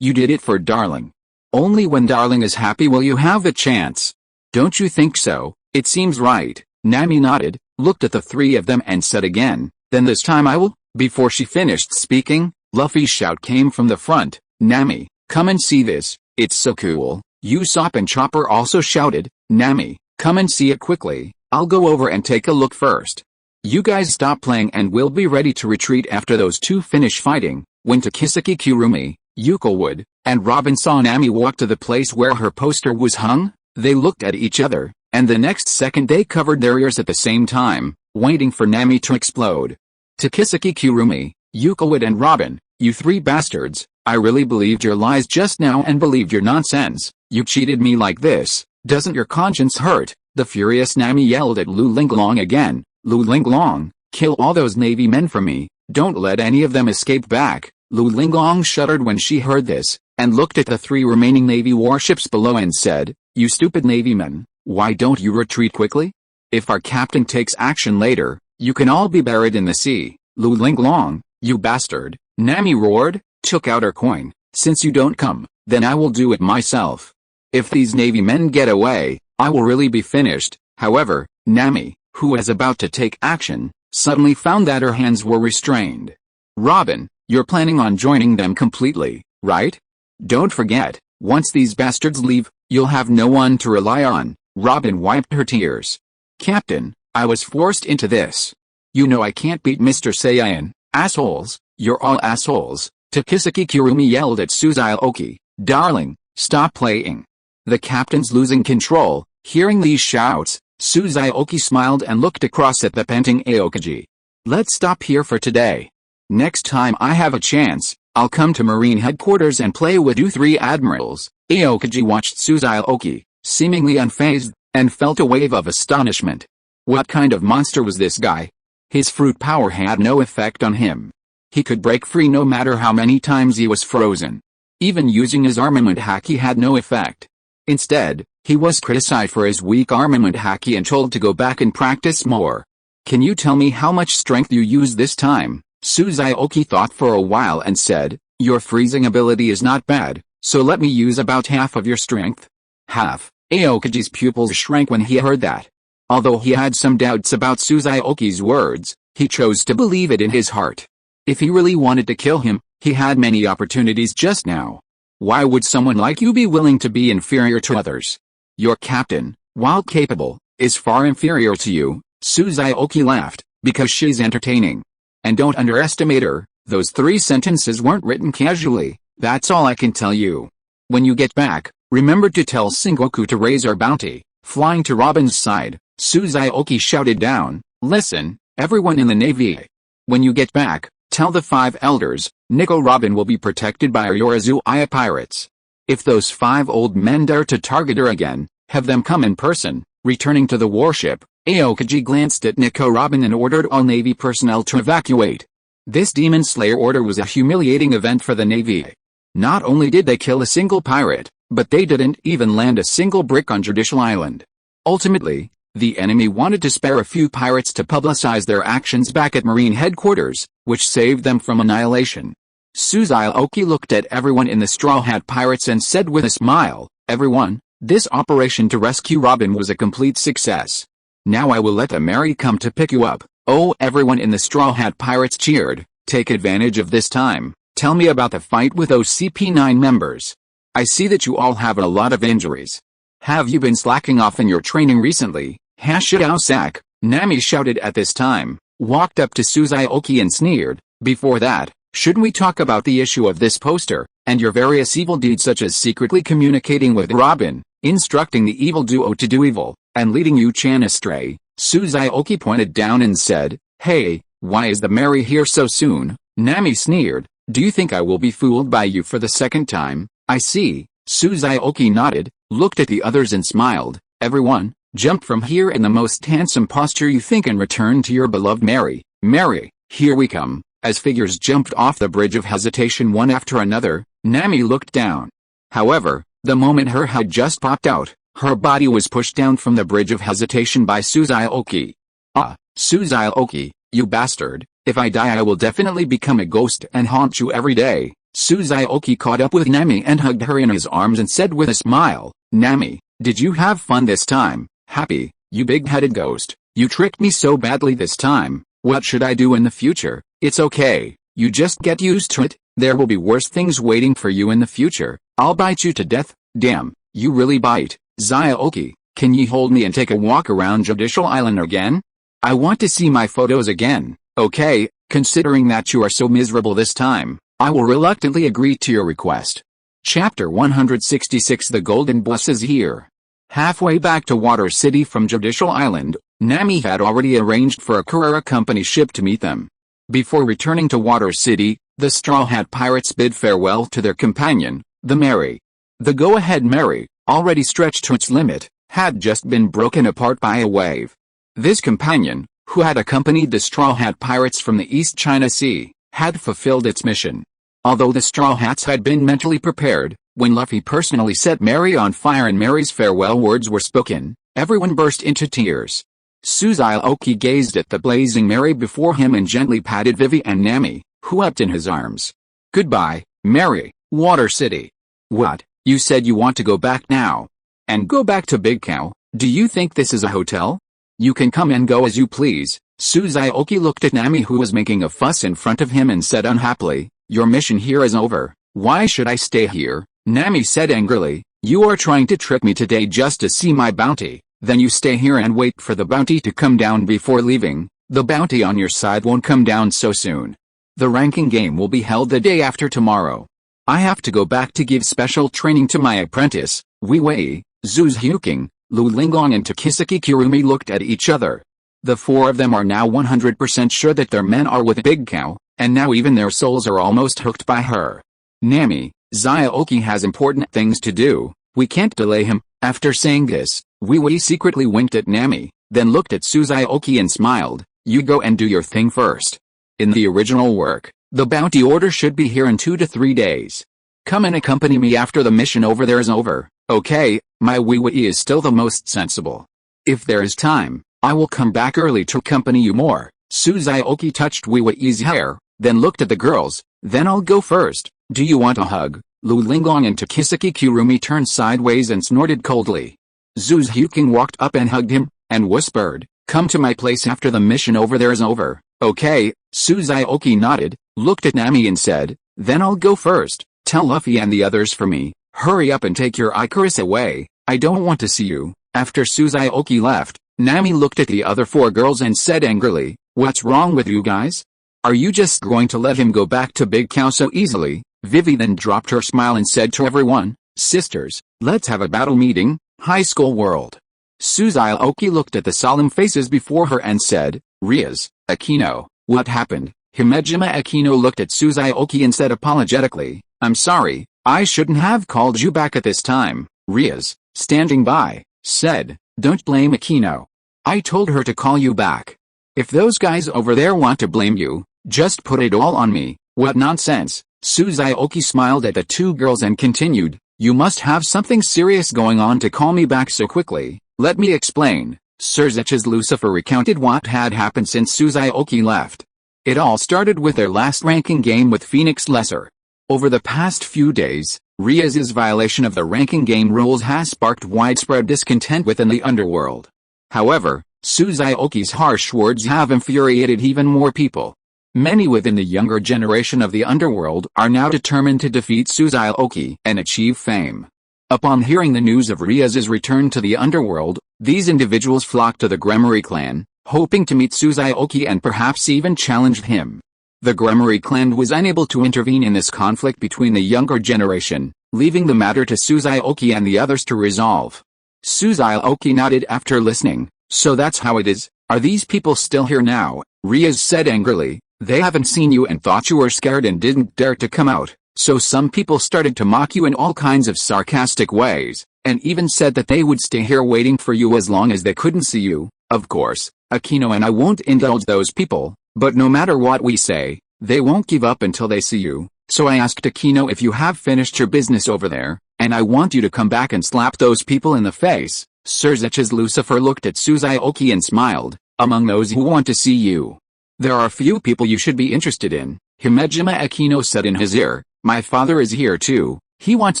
A: you did it for Darling. Only when Darling is happy will you have the chance. Don't you think so?" "It seems right." Nami nodded, looked at the three of them and said again, "Then this time I will." Before she finished speaking, Luffy's shout came from the front, "Nami, come and see this, it's so cool." Usopp and Chopper also shouted, "Nami, come and see it quickly, I'll go over and take a look first." "You guys stop playing and we'll be ready to retreat after those two finish fighting." When Tokisuke Kurumi, Yuko Wood, and Robin saw Nami walk to the place where her poster was hung, they looked at each other, and the next second they covered their ears at the same time, waiting for Nami to explode. "Tokisuke Kurumi, Yuko Wood and Robin, you three bastards, I really believed your lies just now and believed your nonsense. You cheated me like this, doesn't your conscience hurt?" The furious Nami yelled at Linglong again, "Linglong, kill all those Navy men for me, don't let any of them escape back." Linglong shuddered when she heard this, and looked at the three remaining Navy warships below and said, "You stupid Navy men, why don't you retreat quickly? If our captain takes action later, you can all be buried in the sea." "Linglong, you bastard," Nami roared, took out her coin, "since you don't come, then I will do it myself. If these Navy men get away, I will really be finished." However, Nami, who was about to take action, suddenly found that her hands were restrained. "Robin, you're planning on joining them completely, right? Don't forget, once these bastards leave, you'll have no one to rely on." Robin wiped her tears. "Captain, I was forced into this. You know I can't beat Mr. Saiyan." "Assholes, you're all assholes," Tokisuke Kurumi yelled at Suzuki. "Darling, stop playing." The captain's losing control. Hearing these shouts, Suzuki smiled and looked across at the panting Aokiji. "Let's stop here for today. Next time I have a chance, I'll come to Marine headquarters and play with you three admirals." Aokiji watched Suzuki, seemingly unfazed, and felt a wave of astonishment. What kind of monster was this guy? His fruit power had no effect on him. He could break free no matter how many times he was frozen. Even using his armament haki had no effect. Instead, he was criticized for his weak armament haki and told to go back and practice more. Can you tell me how much strength you used this time? Xiaoqi thought for a while and said, your freezing ability is not bad, so let me use about half of your strength. Half. Aokaji's pupils shrank when he heard that. Although he had some doubts about Xiaoqi's words, he chose to believe it in his heart. If he really wanted to kill him, he had many opportunities just now. Why would someone like you be willing to be inferior to others? Your captain, while capable, is far inferior to you. Xiaoqi laughed, because she's entertaining. And don't underestimate her. Those 3 sentences weren't written casually, that's all I can tell you. When you get back, remember to tell Sengoku to raise our bounty. Flying to Robin's side, Xiaoqi shouted down, listen, everyone in the Navy. When you get back, tell the 5 elders, Nico Robin will be protected by our Yorazuaya pirates. If those 5 old men dare to target her again, have them come in person. Returning to the warship, Aokaji glanced at Nico Robin and ordered all Navy personnel to evacuate. This Demon Slayer order was a humiliating event for the Navy. Not only did they kill a single pirate, but they didn't even land a single brick on Judicial Island. Ultimately, the enemy wanted to spare a few pirates to publicize their actions back at Marine headquarters, which saved them from annihilation. Xiaoqi looked at everyone in the Straw Hat Pirates and said with a smile, everyone, this operation to rescue Robin was a complete success. Now I will let the Mary come to pick you up. Oh, everyone in the Straw Hat Pirates cheered. Take advantage of this time. Tell me about the fight with those CP9 members. I see that you all have a lot of injuries. Have you been slacking off in your training recently? Sak, Nami shouted at this time, walked up to Xiaoqi and sneered, before that, shouldn't we talk about the issue of this poster, and your various evil deeds such as secretly communicating with Robin, instructing the evil duo to do evil, and leading Yu-chan astray? Xiaoqi pointed down and said, hey, why is the Mary here so soon? Nami sneered, do you think I will be fooled by you for the second time? I see. Xiaoqi nodded, looked at the others and smiled, everyone, jump from here in the most handsome posture you think and return to your beloved Mary. Mary, here we come. As figures jumped off the bridge of hesitation one after another, Nami looked down. However, the moment her head just popped out, her body was pushed down from the bridge of hesitation by Xiaoqi. Ah, Xiaoqi, you bastard, if I die I will definitely become a ghost and haunt you every day. Xiaoqi caught up with Nami and hugged her in his arms and said with a smile, Nami, did you have fun this time? Happy, you big-headed ghost, you tricked me so badly this time. What should I do in the future? It's okay, you just get used to it. There will be worse things waiting for you in the future. I'll bite you to death. Damn, you really bite. Xiaoqi, can you hold me and take a walk around Judicial Island again? I want to see my photos again. Okay, considering that you are so miserable this time, I will reluctantly agree to your request. Chapter 166 The Golden Bus is here. Halfway back to Water City from Judicial Island, Nami had already arranged for a Carrera Company ship to meet them. Before returning to Water City, the Straw Hat Pirates bid farewell to their companion, the Mary. The go-ahead Mary, already stretched to its limit, had just been broken apart by a wave. This companion, who had accompanied the Straw Hat Pirates from the East China Sea, had fulfilled its mission. Although the Straw Hats had been mentally prepared, when Luffy personally set Mary on fire and Mary's farewell words were spoken, everyone burst into tears. Xiaoqi gazed at the blazing Mary before him and gently patted Vivi and Nami, who wept in his arms. Goodbye, Mary, Water City. What, you said you want to go back now? And go back to Big Cow? Do you think this is a hotel? You can come and go as you please. Xiaoqi looked at Nami who was making a fuss in front of him and said unhappily, your mission here is over. Why should I stay here? Nami said angrily, you are trying to trick me today just to see my bounty. Then you stay here and wait for the bounty to come down before leaving. The bounty on your side won't come down so soon. The ranking game will be held the day after tomorrow. I have to go back to give special training to my apprentice, Wei Wei, Zhu Zhuqing, Lu Linglong and Takisaki Kirumi looked at each other. The 4 of them are now 100% sure that their men are with Big Cow, and now even their souls are almost hooked by her. Nami, Xiaoqi has important things to do, we can't delay him. After saying this, Wei Wei secretly winked at Nami, then looked at Xiaoqi and smiled. You go and do your thing first. In the original work, the bounty order should be here in 2 to 3 days. Come and accompany me after the mission over there is over, okay? My wee is still the most sensible. If there is time, I will come back early to accompany you more. Xiaoqi touched Wee-Wee's hair, then looked at the girls. Then I'll go first. Do you want a hug? Linglong and Takisaki Kurumi turned sideways and snorted coldly. Zhu Zhuqing walked up and hugged him, and whispered, come to my place after the mission over there is over, okay? Xiaoqi nodded, looked at Nami and said, then I'll go first. Tell Luffy and the others for me, hurry up and take your Icarus away, I don't want to see you. After Xiaoqi left, Nami looked at the other 4 girls and said angrily, what's wrong with you guys? Are you just going to let him go back to Big Cow so easily? Vivi then dropped her smile and said to everyone, sisters, let's have a battle meeting, high school world. Xiaoqi looked at the solemn faces before her and said, Rias, Aquino, what happened? Himejima Aquino looked at Xiaoqi and said apologetically, I'm sorry, I shouldn't have called you back at this time. Rias, standing by, said, don't blame Aquino. I told her to call you back. If those guys over there want to blame you, just put it all on me. What nonsense. Xiaoqi smiled at the 2 girls and continued, you must have something serious going on to call me back so quickly. Let me explain. Sir Zech's Lucifer recounted what had happened since Xiaoqi left. It all started with their last ranking game with Phoenix Lesser. Over the past few days, Riaz's violation of the ranking game rules has sparked widespread discontent within the underworld. However, Xiaoqi's harsh words have infuriated even more people. Many within the younger generation of the underworld are now determined to defeat Xiaoqi and achieve fame. Upon hearing the news of Riaz's return to the underworld, these individuals flocked to the Gremory clan, hoping to meet Xiaoqi and perhaps even challenge him. The Gremory clan was unable to intervene in this conflict between the younger generation, leaving the matter to Xiaoqi and the others to resolve. Xiaoqi nodded after listening, so that's how it is. Are these people still here now? Riaz said angrily. They haven't seen you and thought you were scared and didn't dare to come out, so some people started to mock you in all kinds of sarcastic ways, and even said that they would stay here waiting for you as long as they couldn't see you. Of course, Aquino and I won't indulge those people, but no matter what we say, they won't give up until they see you. So I asked Aquino if you have finished your business over there, and I want you to come back and slap those people in the face. Sir Zech's Lucifer looked at Xiaoqi and smiled, among those who want to see you, there are a few people you should be interested in. Himejima Aquino said in his ear, my father is here too, he wants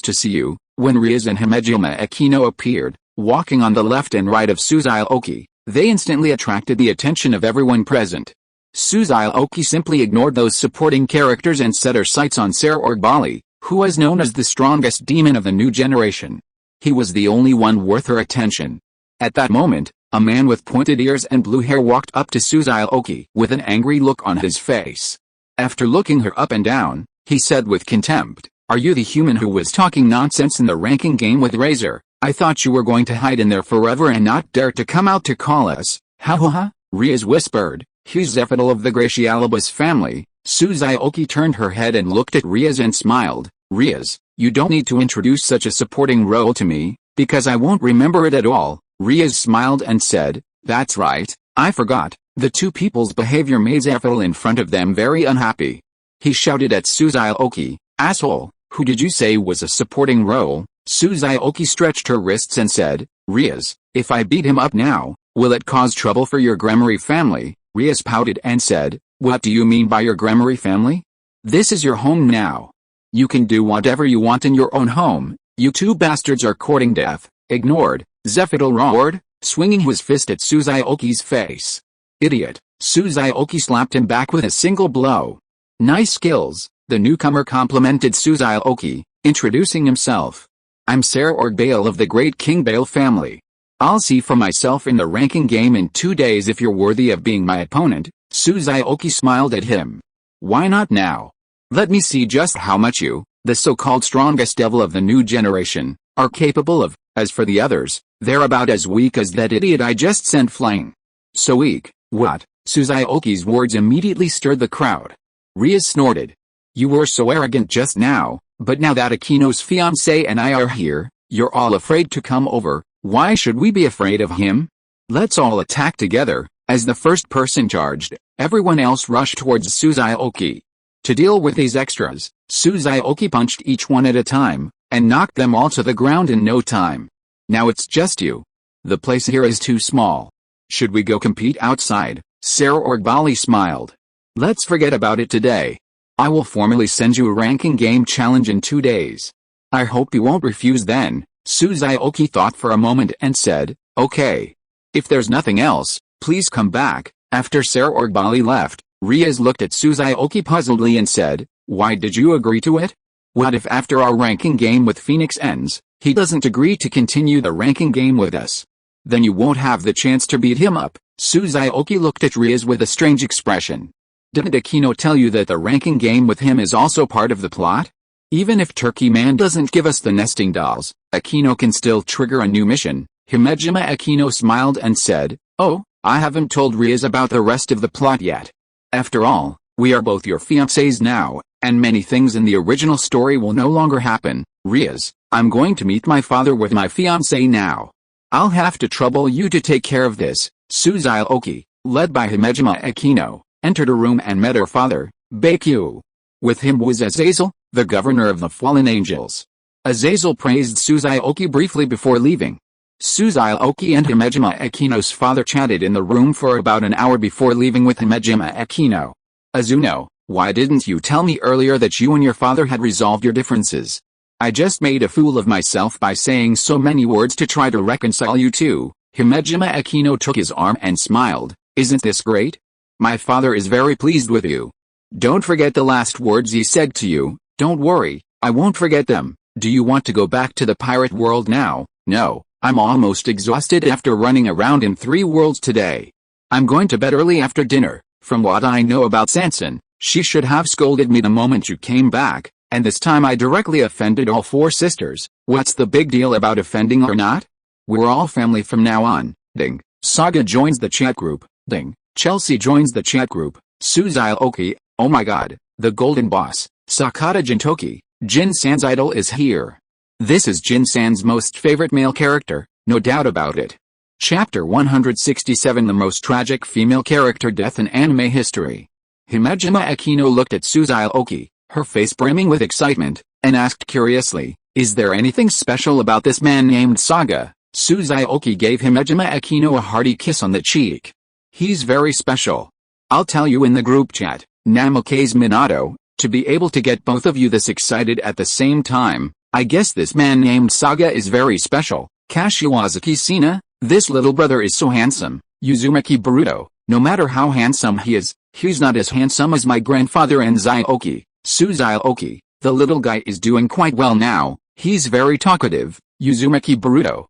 A: to see you. When Riaz and Himejima Aquino appeared, walking on the left and right of Xiaoqi, they instantly attracted the attention of everyone present. Xiaoqi simply ignored those supporting characters and set her sights on Ser Orgbali, who was known as the strongest demon of the new generation. He was the only one worth her attention. At that moment, a man with pointed ears and blue hair walked up to Xiaoqi with an angry look on his face. After looking her up and down, he said with contempt, are you the human who was talking nonsense in the ranking game with Razor? I thought you were going to hide in there forever and not dare to come out to call us. Ha ha ha, Riaz whispered, he's Zephidal of the Gracialibus family. Xiaoqi turned her head and looked at Riaz and smiled. Riaz, you don't need to introduce such a supporting role to me, because I won't remember it at all. Riaz smiled and said, that's right, I forgot. The 2 people's behavior made Zephidal in front of them very unhappy. He shouted at Xiaoqi, asshole, who did you say was a supporting role? Xiaoqi stretched her wrists and said, Riaz, if I beat him up now, will it cause trouble for your Gremory family? Riaz pouted and said, what do you mean by your Gremory family? This is your home now. You can do whatever you want in your own home. You 2 bastards are courting death. Ignored, Zephidal roared, swinging his fist at Xiaoqi's face. Idiot. Xiaoqi slapped him back with a single blow. Nice skills, the newcomer complimented Xiaoqi, introducing himself. I'm Ser Orgbale of the Great King Bale family. I'll see for myself in the ranking game in 2 days if you're worthy of being my opponent. Xiaoqi smiled at him. Why not now? Let me see just how much you, the so-called strongest devil of the new generation, are capable of. As for the others, they're about as weak as that idiot I just sent flying. So weak, what? Xiaoqi's words immediately stirred the crowd. Riaz snorted. You were so arrogant just now, but now that Aquino's fiancé and I are here, you're all afraid to come over. Why should we be afraid of him? Let's all attack together. As the first person charged, everyone else rushed towards Xiaoqi. To deal with these extras, Xiaoqi punched each one at a time, and knocked them all to the ground in no time. Now it's just you. The place here is too small. Should we go compete outside? Sakuragi smiled. Let's forget about it today. I will formally send you a ranking game challenge in 2 days. I hope you won't refuse then. Xiaoqi thought for a moment and said, okay. If there's nothing else, please come back. After Sakuragi left, Riaz looked at Xiaoqi puzzledly and said, why did you agree to it? What if after our ranking game with Phoenix ends, he doesn't agree to continue the ranking game with us? Then you won't have the chance to beat him up. Xiaoqi looked at Riaz with a strange expression. Didn't Aquino tell you that the ranking game with him is also part of the plot? Even if Turkey Man doesn't give us the nesting dolls, Aquino can still trigger a new mission. Himejima Aquino smiled and said, oh, I haven't told Riaz about the rest of the plot yet. After all, we are both your fiancés now, and many things in the original story will no longer happen. Riaz, I'm going to meet my father with my fiancé now. I'll have to trouble you to take care of this. Xiaoqi, led by Himejima Aquino, entered a room and met her father, Baekyu. With him was Azazel, the governor of the fallen angels. Azazel praised Xiaoqi briefly before leaving. Xiaoqi and Himejima Aquino's father chatted in the room for about an hour before leaving with Himejima Aquino. Azuno, why didn't you tell me earlier that you and your father had resolved your differences? I just made a fool of myself by saying so many words to try to reconcile you two. Himejima Aquino took his arm and smiled. Isn't this great? My father is very pleased with you. Don't forget the last words he said to you. Don't worry, I won't forget them. Do you want to go back to the pirate world now? No, I'm almost exhausted after running around in 3 worlds today. I'm going to bed early after dinner. From what I know about Sansan, she should have scolded me the moment you came back, and this time I directly offended all 4 sisters. What's the big deal about offending or not? We're all family from now on. Ding. Saga joins the chat group. Ding. Chelsea joins the chat group. Xiaoqi, oh my god, the golden boss, Sakata Gintoki, Jin-san's idol is here. This is Jin-san's most favorite male character, no doubt about it. Chapter 167 The most tragic female character death in anime history. Himejima Aquino looked at Xiaoqi, her face brimming with excitement, and asked curiously, is there anything special about this man named Saga? Xiaoqi gave Himejima Aquino a hearty kiss on the cheek. He's very special. I'll tell you in the group chat. Namikaze Minato, to be able to get both of you this excited at the same time, I guess this man named Saga is very special. Kashiwazaki Sina, this little brother is so handsome. Uzumaki Boruto, no matter how handsome he is, he's not as handsome as my grandfather and Xiaoqi. Xiaoqi, the little guy is doing quite well now, he's very talkative. Uzumaki Boruto,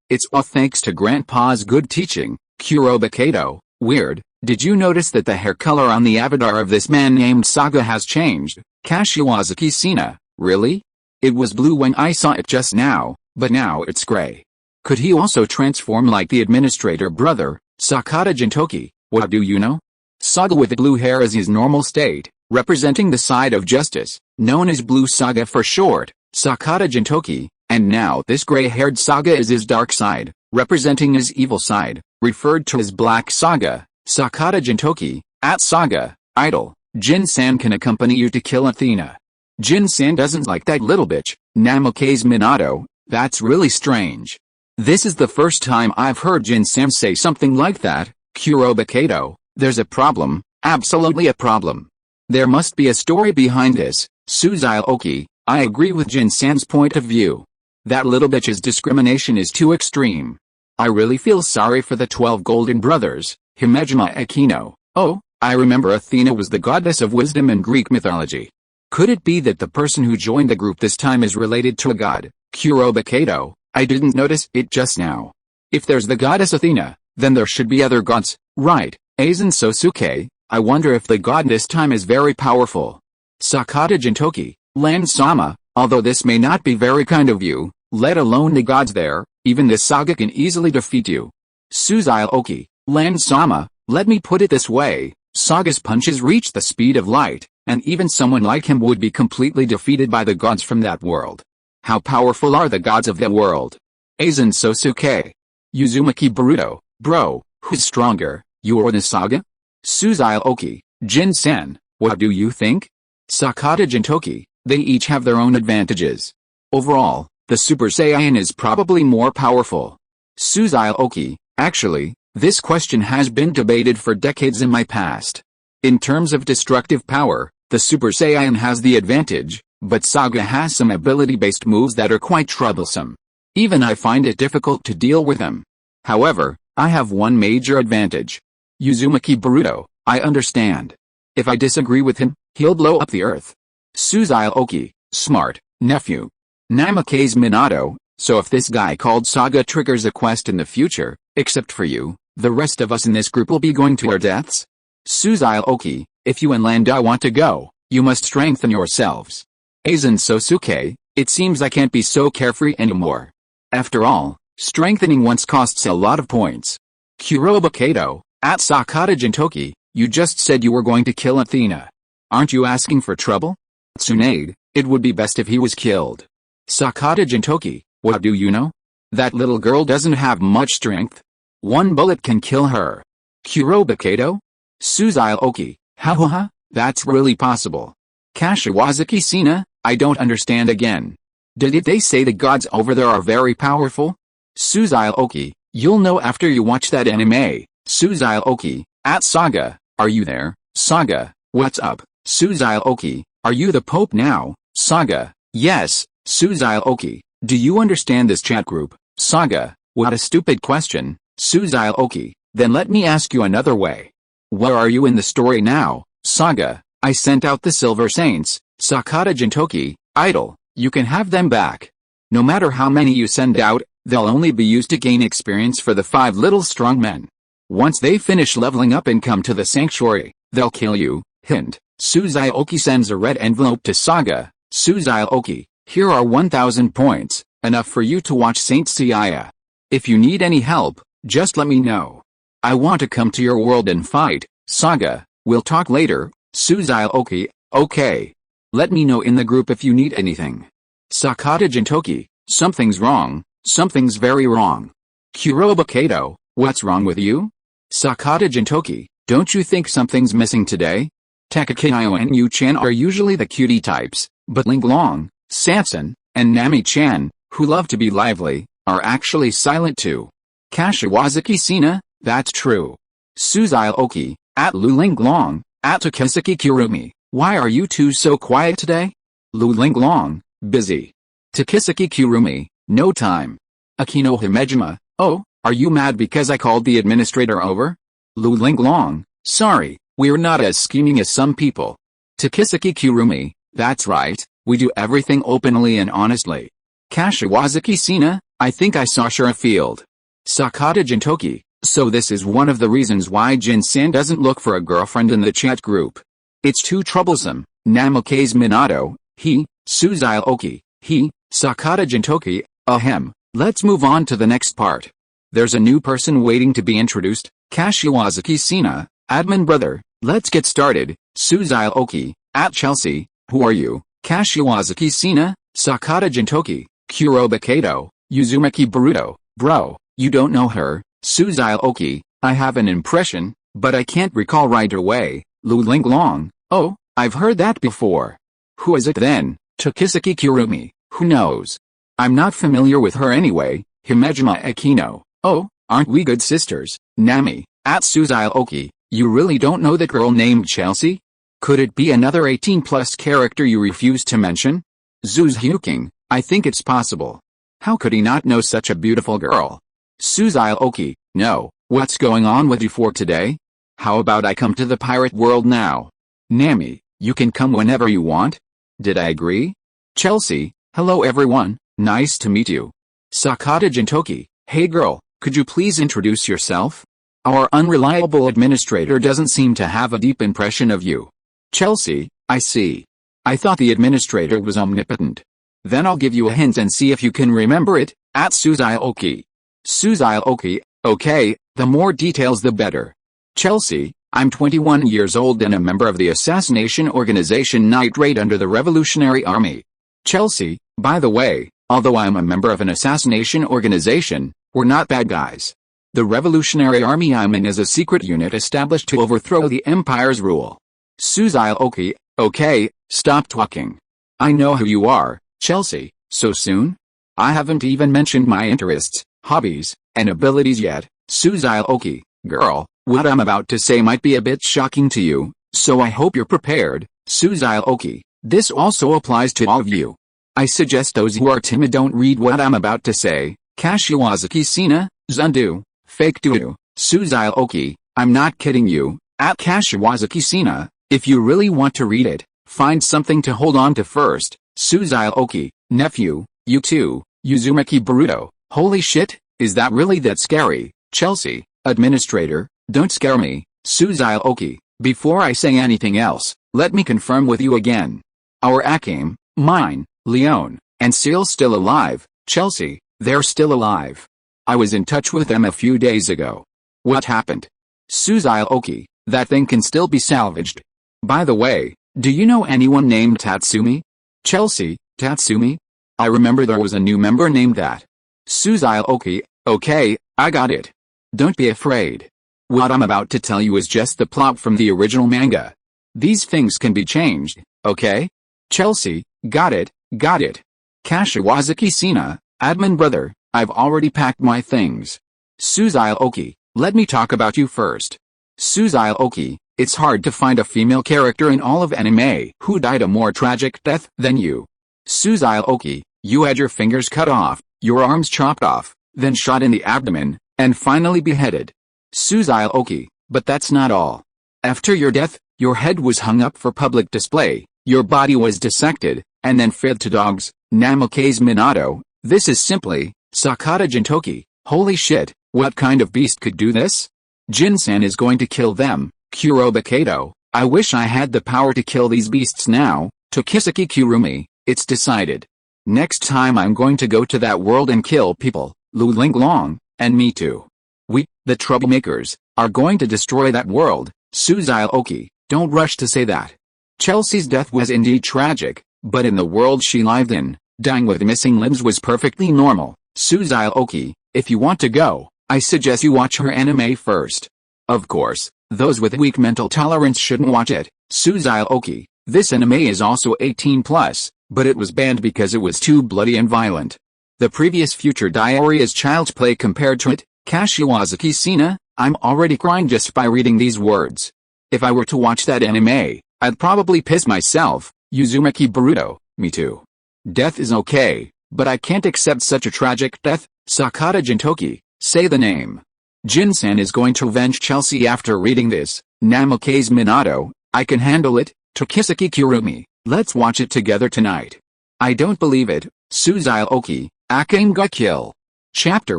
A: it's all thanks to grandpa's good teaching. Kuroba Kato, weird. Did you notice that the hair color on the avatar of this man named Saga has changed? Kashiwazaki Sina, really? It was blue when I saw it just now, but now it's gray. Could he also transform like the administrator brother, Sakata Gintoki? What do you know? Saga with the blue hair is his normal state, representing the side of justice, known as Blue Saga for short, Sakata Gintoki, and now this gray-haired Saga is his dark side, representing his evil side, referred to as Black Saga. Sakata Gintoki, at Saga, idol, Jin-san can accompany you to kill Athena. Jin-san doesn't like that little bitch, Namikaze Minato, that's really strange. This is the first time I've heard Jin-san say something like that. Kuroba Kato, there's a problem, absolutely a problem. There must be a story behind this. Xiaoqi, I agree with Jin-san's point of view. That little bitch's discrimination is too extreme. I really feel sorry for the 12 golden brothers. Himejima Aquino, oh, I remember Athena was the goddess of wisdom in Greek mythology. Could it be that the person who joined the group this time is related to a god? Kuroba Kato, I didn't notice it just now. If there's the goddess Athena, then there should be other gods, right? Aizen Sosuke, I wonder if the god this time is very powerful. Sakata Gintoki, Land-sama, although this may not be very kind of you, let alone the gods there, even this Saga can easily defeat you. Xiaoqi, Land-sama, let me put it this way, Saga's punches reach the speed of light, and even someone like him would be completely defeated by the gods from that world. How powerful are the gods of that world? Aizen Sosuke. Uzumaki Boruto, bro, who's stronger, You're the Saga? Xiaoqi, Jin-san, what do you think? Sakata Gintoki, they each have their own advantages. Overall, the Super Saiyan is probably more powerful. Xiaoqi, actually, this question has been debated for decades in my past. In terms of destructive power, the Super Saiyan has the advantage, but Saga has some ability-based moves that are quite troublesome. Even I find it difficult to deal with them. However, I have one major advantage. Uzumaki Boruto, I understand. If I disagree with him, he'll blow up the earth. Xiaoqi, smart, nephew. Namikaze Minato, so if this guy called Saga triggers a quest in the future, except for you, the rest of us in this group will be going to our deaths? Xiaoqi, if you and Landa want to go, you must strengthen yourselves. Aizen Sosuke, it seems I can't be so carefree anymore. After all, strengthening once costs a lot of points. Kuroba Kato, at Sakata Gintoki, you just said you were going to kill Athena. Aren't you asking for trouble? Tsunade, it would be best if he was killed. Sakata Gintoki, what do you know? That little girl doesn't have much strength. One bullet can kill her. Kuroba Kato? Xiaoqi, ha, that's really possible. Kashiwazaki Sina, I don't understand again. Did they say the gods over there are very powerful? Xiaoqi, you'll know after you watch that anime. Xiaoqi, at Saga, are you there? Saga, what's up? Xiaoqi, are you the Pope now? Saga, yes. Xiaoqi, do you understand this chat group? Saga, what a stupid question. Xiaoqi, then let me ask you another way. Where are you in the story now? Saga, I sent out the Silver Saints. Sakata Gintoki, idle, you can have them back. No matter how many you send out, they'll only be used to gain experience for the 5 little strong men. Once they finish leveling up and come to the sanctuary, they'll kill you. Hint, Xiaoqi sends a red envelope to Saga. Xiaoqi, here are 1000 points, enough for you to watch Saint Seiya. If you need any help, just let me know. I want to come to your world and fight. Saga, we'll talk later. Xiaoqi, okay. Let me know in the group if you need anything. Sakata Gintoki, something's wrong, something's very wrong. Kuroba Kato, what's wrong with you? Sakata Gintoki, don't you think something's missing today? Takakyo and Yu-chan are usually the cutie types, but Linglong, Sansan, and Nami-chan, who love to be lively, are actually silent too. Kashiwazaki Sina, that's true. Xiaoqi, at Lu Linglong, at Takesaki Kurumi, why are you two so quiet today? Lu Linglong, busy. Takesaki Kurumi, no time. Akino Himejima, oh, are you mad because I called the administrator over? Lu Linglong, sorry, we're not as scheming as some people. Takesaki Kurumi, that's right, we do everything openly and honestly. Kashiwazaki Sina, I think I saw Shura Field. Sakata Gintoki, so this is one of the reasons why Jin-san doesn't look for a girlfriend in the chat group. It's too troublesome. Namikaze Minato, he, Xiaoqi, he, Sakata Gintoki, ahem. Let's move on to the next part. There's a new person waiting to be introduced, Kashiwazaki Sina, admin brother, let's get started. Xiaoqi, at Chelsea, who are you? Kashiwazaki Sina, Sakata Gintoki, Kuroba Kato, Uzumaki Boruto, bro, you don't know her. Xiaoqi, I have an impression, but I can't recall right away. Lu Linglong, oh, I've heard that before. Who is it then? Takesaki Kurumi, who knows? I'm not familiar with her anyway. Himejima Akino, oh, aren't we good sisters? Nami, at Xiaoqi, you really don't know that girl named Chelsea? Could it be another 18+ character you refuse to mention? Zhu Zhuqing, I think it's possible. How could he not know such a beautiful girl? Xiaoqi, no, what's going on with you for today? How about I come to the pirate world now? Nami, you can come whenever you want. Did I agree? Chelsea, hello everyone, nice to meet you. Sakata Gintoki, hey girl, could you please introduce yourself? Our unreliable administrator doesn't seem to have a deep impression of you. Chelsea, I see. I thought the administrator was omnipotent. Then I'll give you a hint and see if you can remember it, at Xiaoqi. Xiaoqi, okay, the more details the better. Chelsea, I'm 21 years old and a member of the assassination organization Migrate under the Revolutionary Army. Chelsea, by the way, although I'm a member of an assassination organization, we're not bad guys. The Revolutionary Army I'm in is a secret unit established to overthrow the Empire's rule. Xiaoqi, okay, stop talking. I know who you are, Chelsea, so soon? I haven't even mentioned my interests, hobbies, and abilities yet. Xiaoqi, girl, what I'm about to say might be a bit shocking to you, so I hope you're prepared. Xiaoqi, this also applies to all of you. I suggest those who are timid don't read what I'm about to say. Kashiwazaki Sina, Zundu, fake do. Xiaoqi, I'm not kidding you. At Kashiwazaki Sina, if you really want to read it, find something to hold on to first. Xiaoqi, nephew, you too, Uzumaki Boruto. Holy shit, is that really that scary? Chelsea, administrator, don't scare me. Xiaoqi, before I say anything else, let me confirm with you again. Our Akame, mine, Leon, and Seal's still alive. Chelsea, they're still alive. I was in touch with them a few days ago. What happened? Xiaoqi, that thing can still be salvaged. By the way, do you know anyone named Tatsumi? Chelsea, Tatsumi? I remember there was a new member named that. Xiaoqi, okay, I got it. Don't be afraid. What I'm about to tell you is just the plot from the original manga. These things can be changed, okay? Chelsea, got it, got it. Kashiwazaki Sina, admin brother, I've already packed my things. Xiaoqi, let me talk about you first. Xiaoqi, it's hard to find a female character in all of anime who died a more tragic death than you. Xiaoqi, you had your fingers cut off, your arms chopped off, then shot in the abdomen, and finally beheaded. Xiaoqi, but that's not all. After your death, your head was hung up for public display, your body was dissected, and then fed to dogs. Namikaze Minato, this is simply Sakata Gintoki. Holy shit, what kind of beast could do this? Jin-san is going to kill them. Kuroba Kato, I wish I had the power to kill these beasts now. Tokisaki Kurumi, it's decided. Next time I'm going to go to that world and kill people. Linglong, and me too. We, the troublemakers, are going to destroy that world. Xiaoqi, don't rush to say that. Chelsea's death was indeed tragic, but in the world she lived in, dying with missing limbs was perfectly normal. Xiaoqi, if you want to go, I suggest you watch her anime first. Of course, those with weak mental tolerance shouldn't watch it. Xiaoqi, this anime is also 18+, but it was banned because it was too bloody and violent. The previous Future Diary is child's play compared to it. Kashiwazaki Sina, I'm already crying just by reading these words. If I were to watch that anime, I'd probably piss myself. Uzumaki Boruto, me too. Death is okay, but I can't accept such a tragic death. Sakata Gintoki, say the name. Jin-san is going to avenge Chelsea after reading this. Namikaze Minato, I can handle it. Tokisaki Kurumi, let's watch it together tonight. I don't believe it. Xiaoqi, Akame ga Kill. Chapter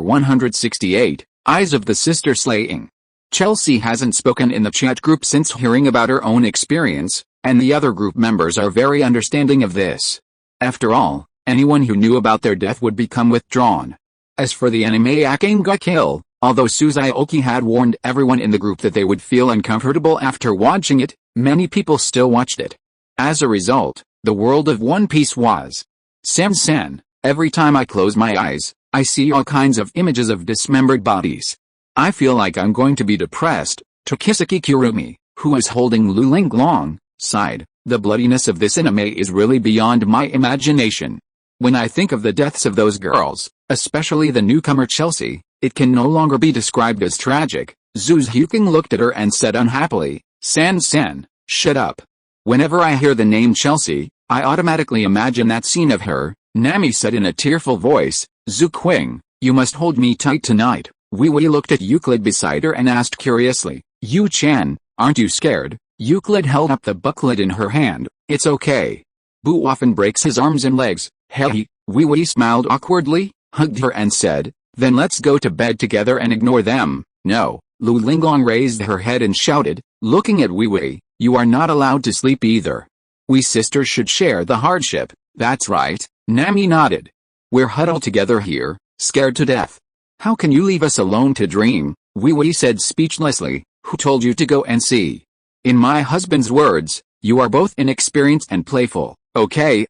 A: 168, Eyes of the Sister Slaying. Chelsea hasn't spoken in the chat group since hearing about her own experience, and the other group members are very understanding of this. After all, anyone who knew about their death would become withdrawn. As for the anime Akame ga Kill, although Xiaoqi had warned everyone in the group that they would feel uncomfortable after watching it, many people still watched it. As a result, the world of One Piece was Sam-san. Every time I close my eyes, I see all kinds of images of dismembered bodies. I feel like I'm going to be depressed. Tokisaki Kurumi, who is holding Linglong, sighed. The bloodiness of this anime is really beyond my imagination. When I think of the deaths of those girls, especially the newcomer Chelsea, it can no longer be described as tragic. Zhu Zhuqing looked at her and said unhappily, San, shut up. Whenever I hear the name Chelsea, I automatically imagine that scene of her. Nami said in a tearful voice, Zhu Zhuqing, you must hold me tight tonight. Wee looked at Euclid beside her and asked curiously, Yu-chan, aren't you scared? Euclid held up the booklet in her hand. It's okay. Boo often breaks his arms and legs. Hey, Wee smiled awkwardly, hugged her and said, then let's go to bed together and ignore them. No. Linglong raised her head and shouted, looking at Wee, you are not allowed to sleep either. We sisters should share the hardship. That's right. Nami nodded. We're huddled together here, scared to death. How can you leave us alone to dream? Wee said speechlessly. Who told you to go and see? In my husband's words, you are both inexperienced and playful. Okay,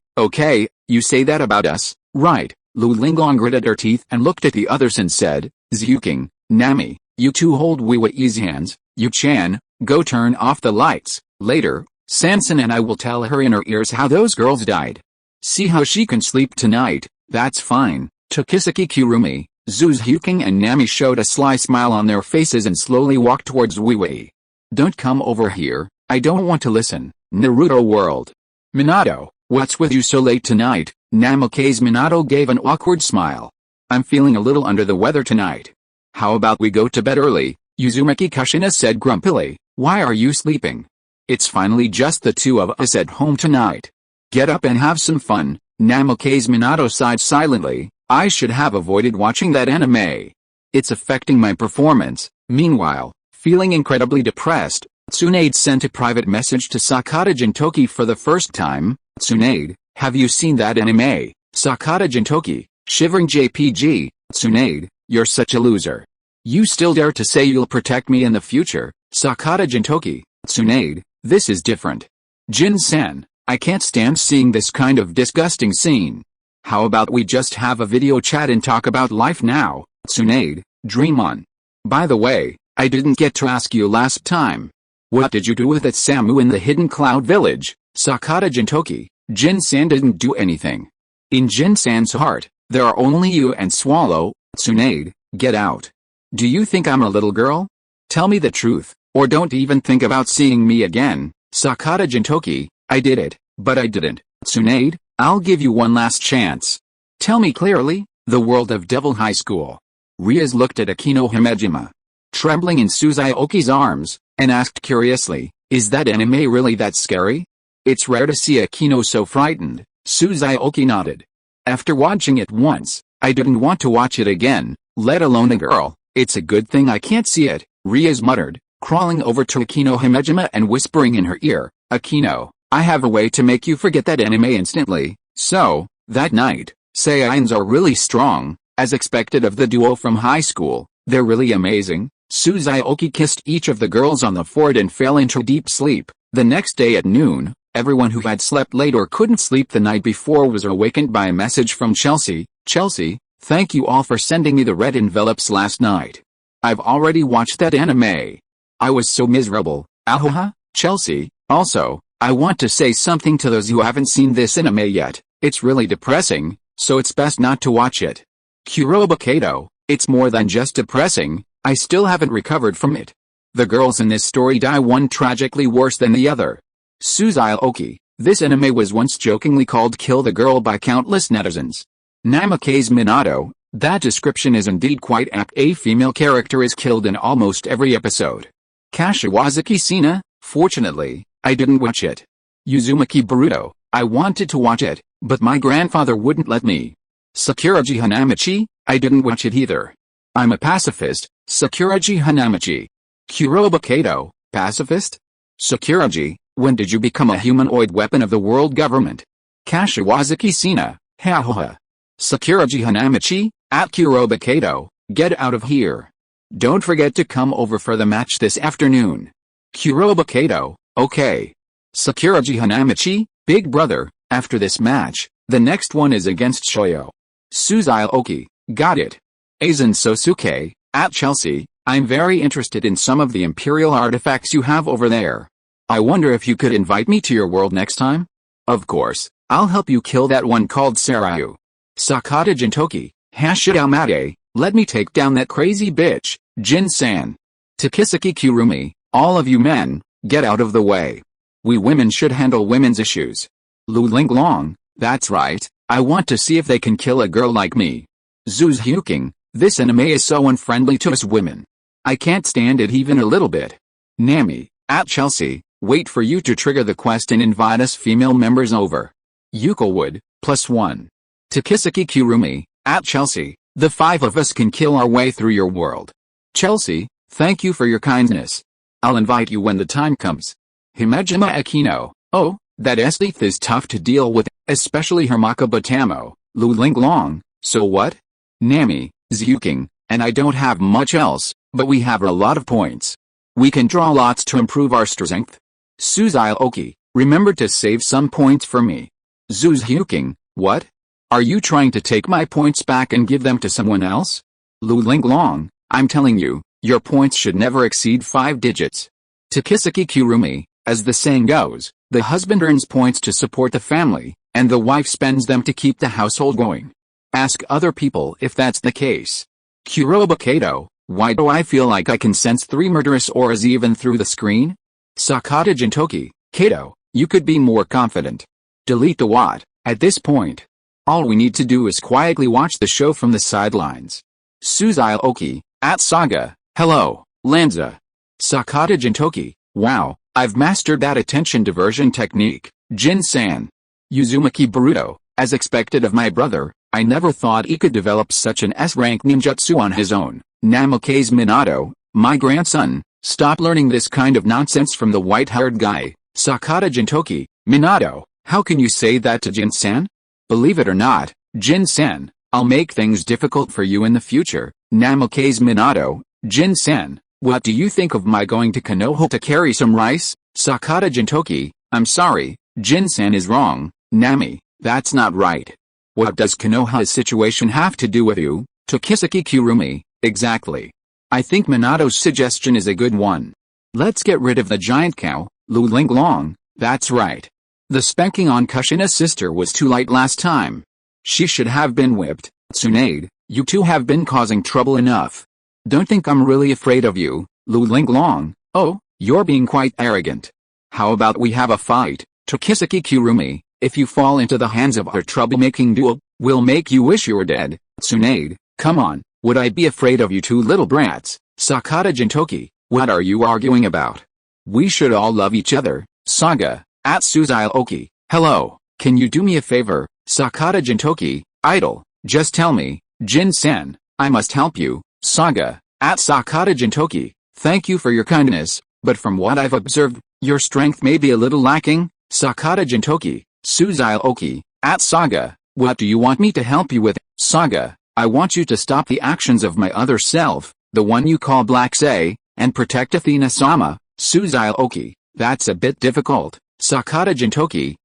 A: you say that about us, right? Linglong gritted her teeth and looked at the others and said, Zhuqing, Nami, you two hold Weiwei's hands. Yu-chan, go turn off the lights. Later, Sansan and I will tell her in her ears how those girls died. See how she can sleep tonight. That's fine. Tokisaki Kurumi, Zhu Zhuqing and Nami showed a sly smile on their faces and slowly walked towards Weiwei. Don't come over here, I don't want to listen. Naruto World. Minato, what's with you so late tonight? Namake's Minato gave an awkward smile. I'm feeling a little under the weather tonight. How about we go to bed early? Uzumaki Kushina said grumpily. Why are you sleeping? It's finally just the two of us at home tonight. Get up and have some fun. Namake's Minato sighed silently. I should have avoided watching that anime. It's affecting my performance. Meanwhile, feeling incredibly depressed, Tsunade sent a private message to Sakata Gintoki for the first time. Tsunade, have you seen that anime? Sakata Gintoki, shivering JPG. Tsunade, you're such a loser. You still dare to say you'll protect me in the future? Sakata Gintoki, Tsunade, this is different. Jin-san, I can't stand seeing this kind of disgusting scene. How about we just have a video chat and talk about life now? Tsunade, dream on. By the way, I didn't get to ask you last time. What did you do with that Samu in the Hidden Cloud Village? Sakata Gintoki, Jin-san didn't do anything. In Jin-san's heart, there are only you and Swallow. Tsunade, get out. Do you think I'm a little girl? Tell me the truth, or don't even think about seeing me again. Sakata Gintoki, I did it, but I didn't. Tsunade, I'll give you one last chance. Tell me clearly. The world of Devil High School. Riaz looked at Akino Himejima, trembling in Suzuoki's arms, and asked curiously, is that anime really that scary? It's rare to see Akino so frightened. Suzuoki nodded. After watching it once, I didn't want to watch it again, let alone a girl. It's a good thing I can't see it, Riaz muttered, crawling over to Akino Himejima and whispering in her ear, Akino, I have a way to make you forget that anime instantly. So, that night, Saiyans are really strong, as expected of the duo from high school. They're really amazing. Suzuoki kissed each of the girls on the forehead and fell into deep sleep. The next day at noon, everyone who had slept late or couldn't sleep the night before was awakened by a message from Chelsea. Chelsea, thank you all for sending me the red envelopes last night. I've already watched that anime. I was so miserable. Ahaha, Chelsea. Also, I want to say something to those who haven't seen this anime yet. It's really depressing, so it's best not to watch it. Kuroba Kato, it's more than just depressing. I still haven't recovered from it. The girls in this story die one tragically worse than the other. Suzuoki, this anime was once jokingly called Kill the Girl by countless netizens. Namake's Minato, that description is indeed quite apt. A female character is killed in almost every episode. Kashiwazaki Sina, fortunately, I didn't watch it. Uzumaki Boruto, I wanted to watch it, but my grandfather wouldn't let me. Sakuragi Hanamichi, I didn't watch it either. I'm a pacifist. Sakuragi Hanamichi. Kuroba Kato, pacifist? Sakuragi, when did you become a humanoid weapon of the world government? Kashiwazaki Sina, ha ha ha. Sakuragi Hanamichi, at Kuroba Kato, get out of here. Don't forget to come over for the match this afternoon. Kuroba Kato, okay. Sakuragi Hanamichi, big brother, after this match, the next one is against Shoyo. Suzuoki, got it. Aizen Sosuke, at Chelsea, I'm very interested in some of the imperial artifacts you have over there. I wonder if you could invite me to your world next time? Of course, I'll help you kill that one called Sarayu. Sakata Gintoki, Hashigamade, let me take down that crazy bitch, Jin-san. Tokisaki Kurumi, all of you men, get out of the way. We women should handle women's issues. Linglong, that's right, I want to see if they can kill a girl like me. Zhu Zhuqing, this anime is so unfriendly to us women. I can't stand it even a little bit. Nami, at Chelsea, wait for you to trigger the quest and invite us female members over. Yuko would, +1. Tokisaki Kurumi, at Chelsea, the 5 of us can kill our way through your world. Chelsea, thank you for your kindness. I'll invite you when the time comes. Himejima Akino, oh, that aesthete is tough to deal with, especially Hermaka Batamo. Linglong, so what? Nami, Zhuqing, and I don't have much else, but we have a lot of points. We can draw lots to improve our strength. Suzuoki, remember to save some points for me. Zhu Zhuqing, what? Are you trying to take my points back and give them to someone else? Linglong, I'm telling you, your points should never exceed 5 digits. Takisaki Kurumi, as the saying goes, the husband earns points to support the family, and the wife spends them to keep the household going. Ask other people if that's the case. Kuroba Kato, why do I feel like I can sense 3 murderous auras even through the screen? Sakata Gintoki, Kato, you could be more confident. Delete the what, at this point. All we need to do is quietly watch the show from the sidelines. Xiaoqi, at Saga, hello, Lanza. Sakata Gintoki, wow, I've mastered that attention diversion technique, Jin-san. Uzumaki Boruto, as expected of my brother, I never thought he could develop such an S-rank ninjutsu on his own. Namikaze Minato, my grandson, stop learning this kind of nonsense from the white-haired guy. Sakata Gintoki, Minato, how can you say that to Jin-san? Believe it or not, Jin-san, I'll make things difficult for you in the future. Namikaze Minato, Jin-san, what do you think of my going to Konoha to carry some rice? Sakata Gintoki, I'm sorry, Jin-san is wrong. Nami, that's not right. What does Konoha's situation have to do with you? Takisaki Kurumi, exactly. I think Minato's suggestion is a good one. Let's get rid of the giant cow, Linglong, that's right. The spanking on Kushina's sister was too light last time. She should have been whipped. Tsunade, you two have been causing trouble enough. Don't think I'm really afraid of you, Linglong. Oh, you're being quite arrogant. How about we have a fight? Takisaki Kurumi, if you fall into the hands of our troublemaking duo, we'll make you wish you were dead. Tsunade, come on, would I be afraid of you two little brats? Sakata Gintoki, what are you arguing about? We should all love each other. Saga, at Xiaoqi, hello, can you do me a favor? Sakata Gintoki, idle, just tell me, Jin-san, I must help you. Saga, at Sakata Gintoki, thank you for your kindness, but from what I've observed, your strength may be a little lacking. Sakata Gintoki, Xiaoqi, at Saga, what do you want me to help you with? Saga, I want you to stop the actions of my other self, the one you call Black Say, and protect Athena-sama. Xiaoqi, that's a bit difficult. Sakata Gintoki,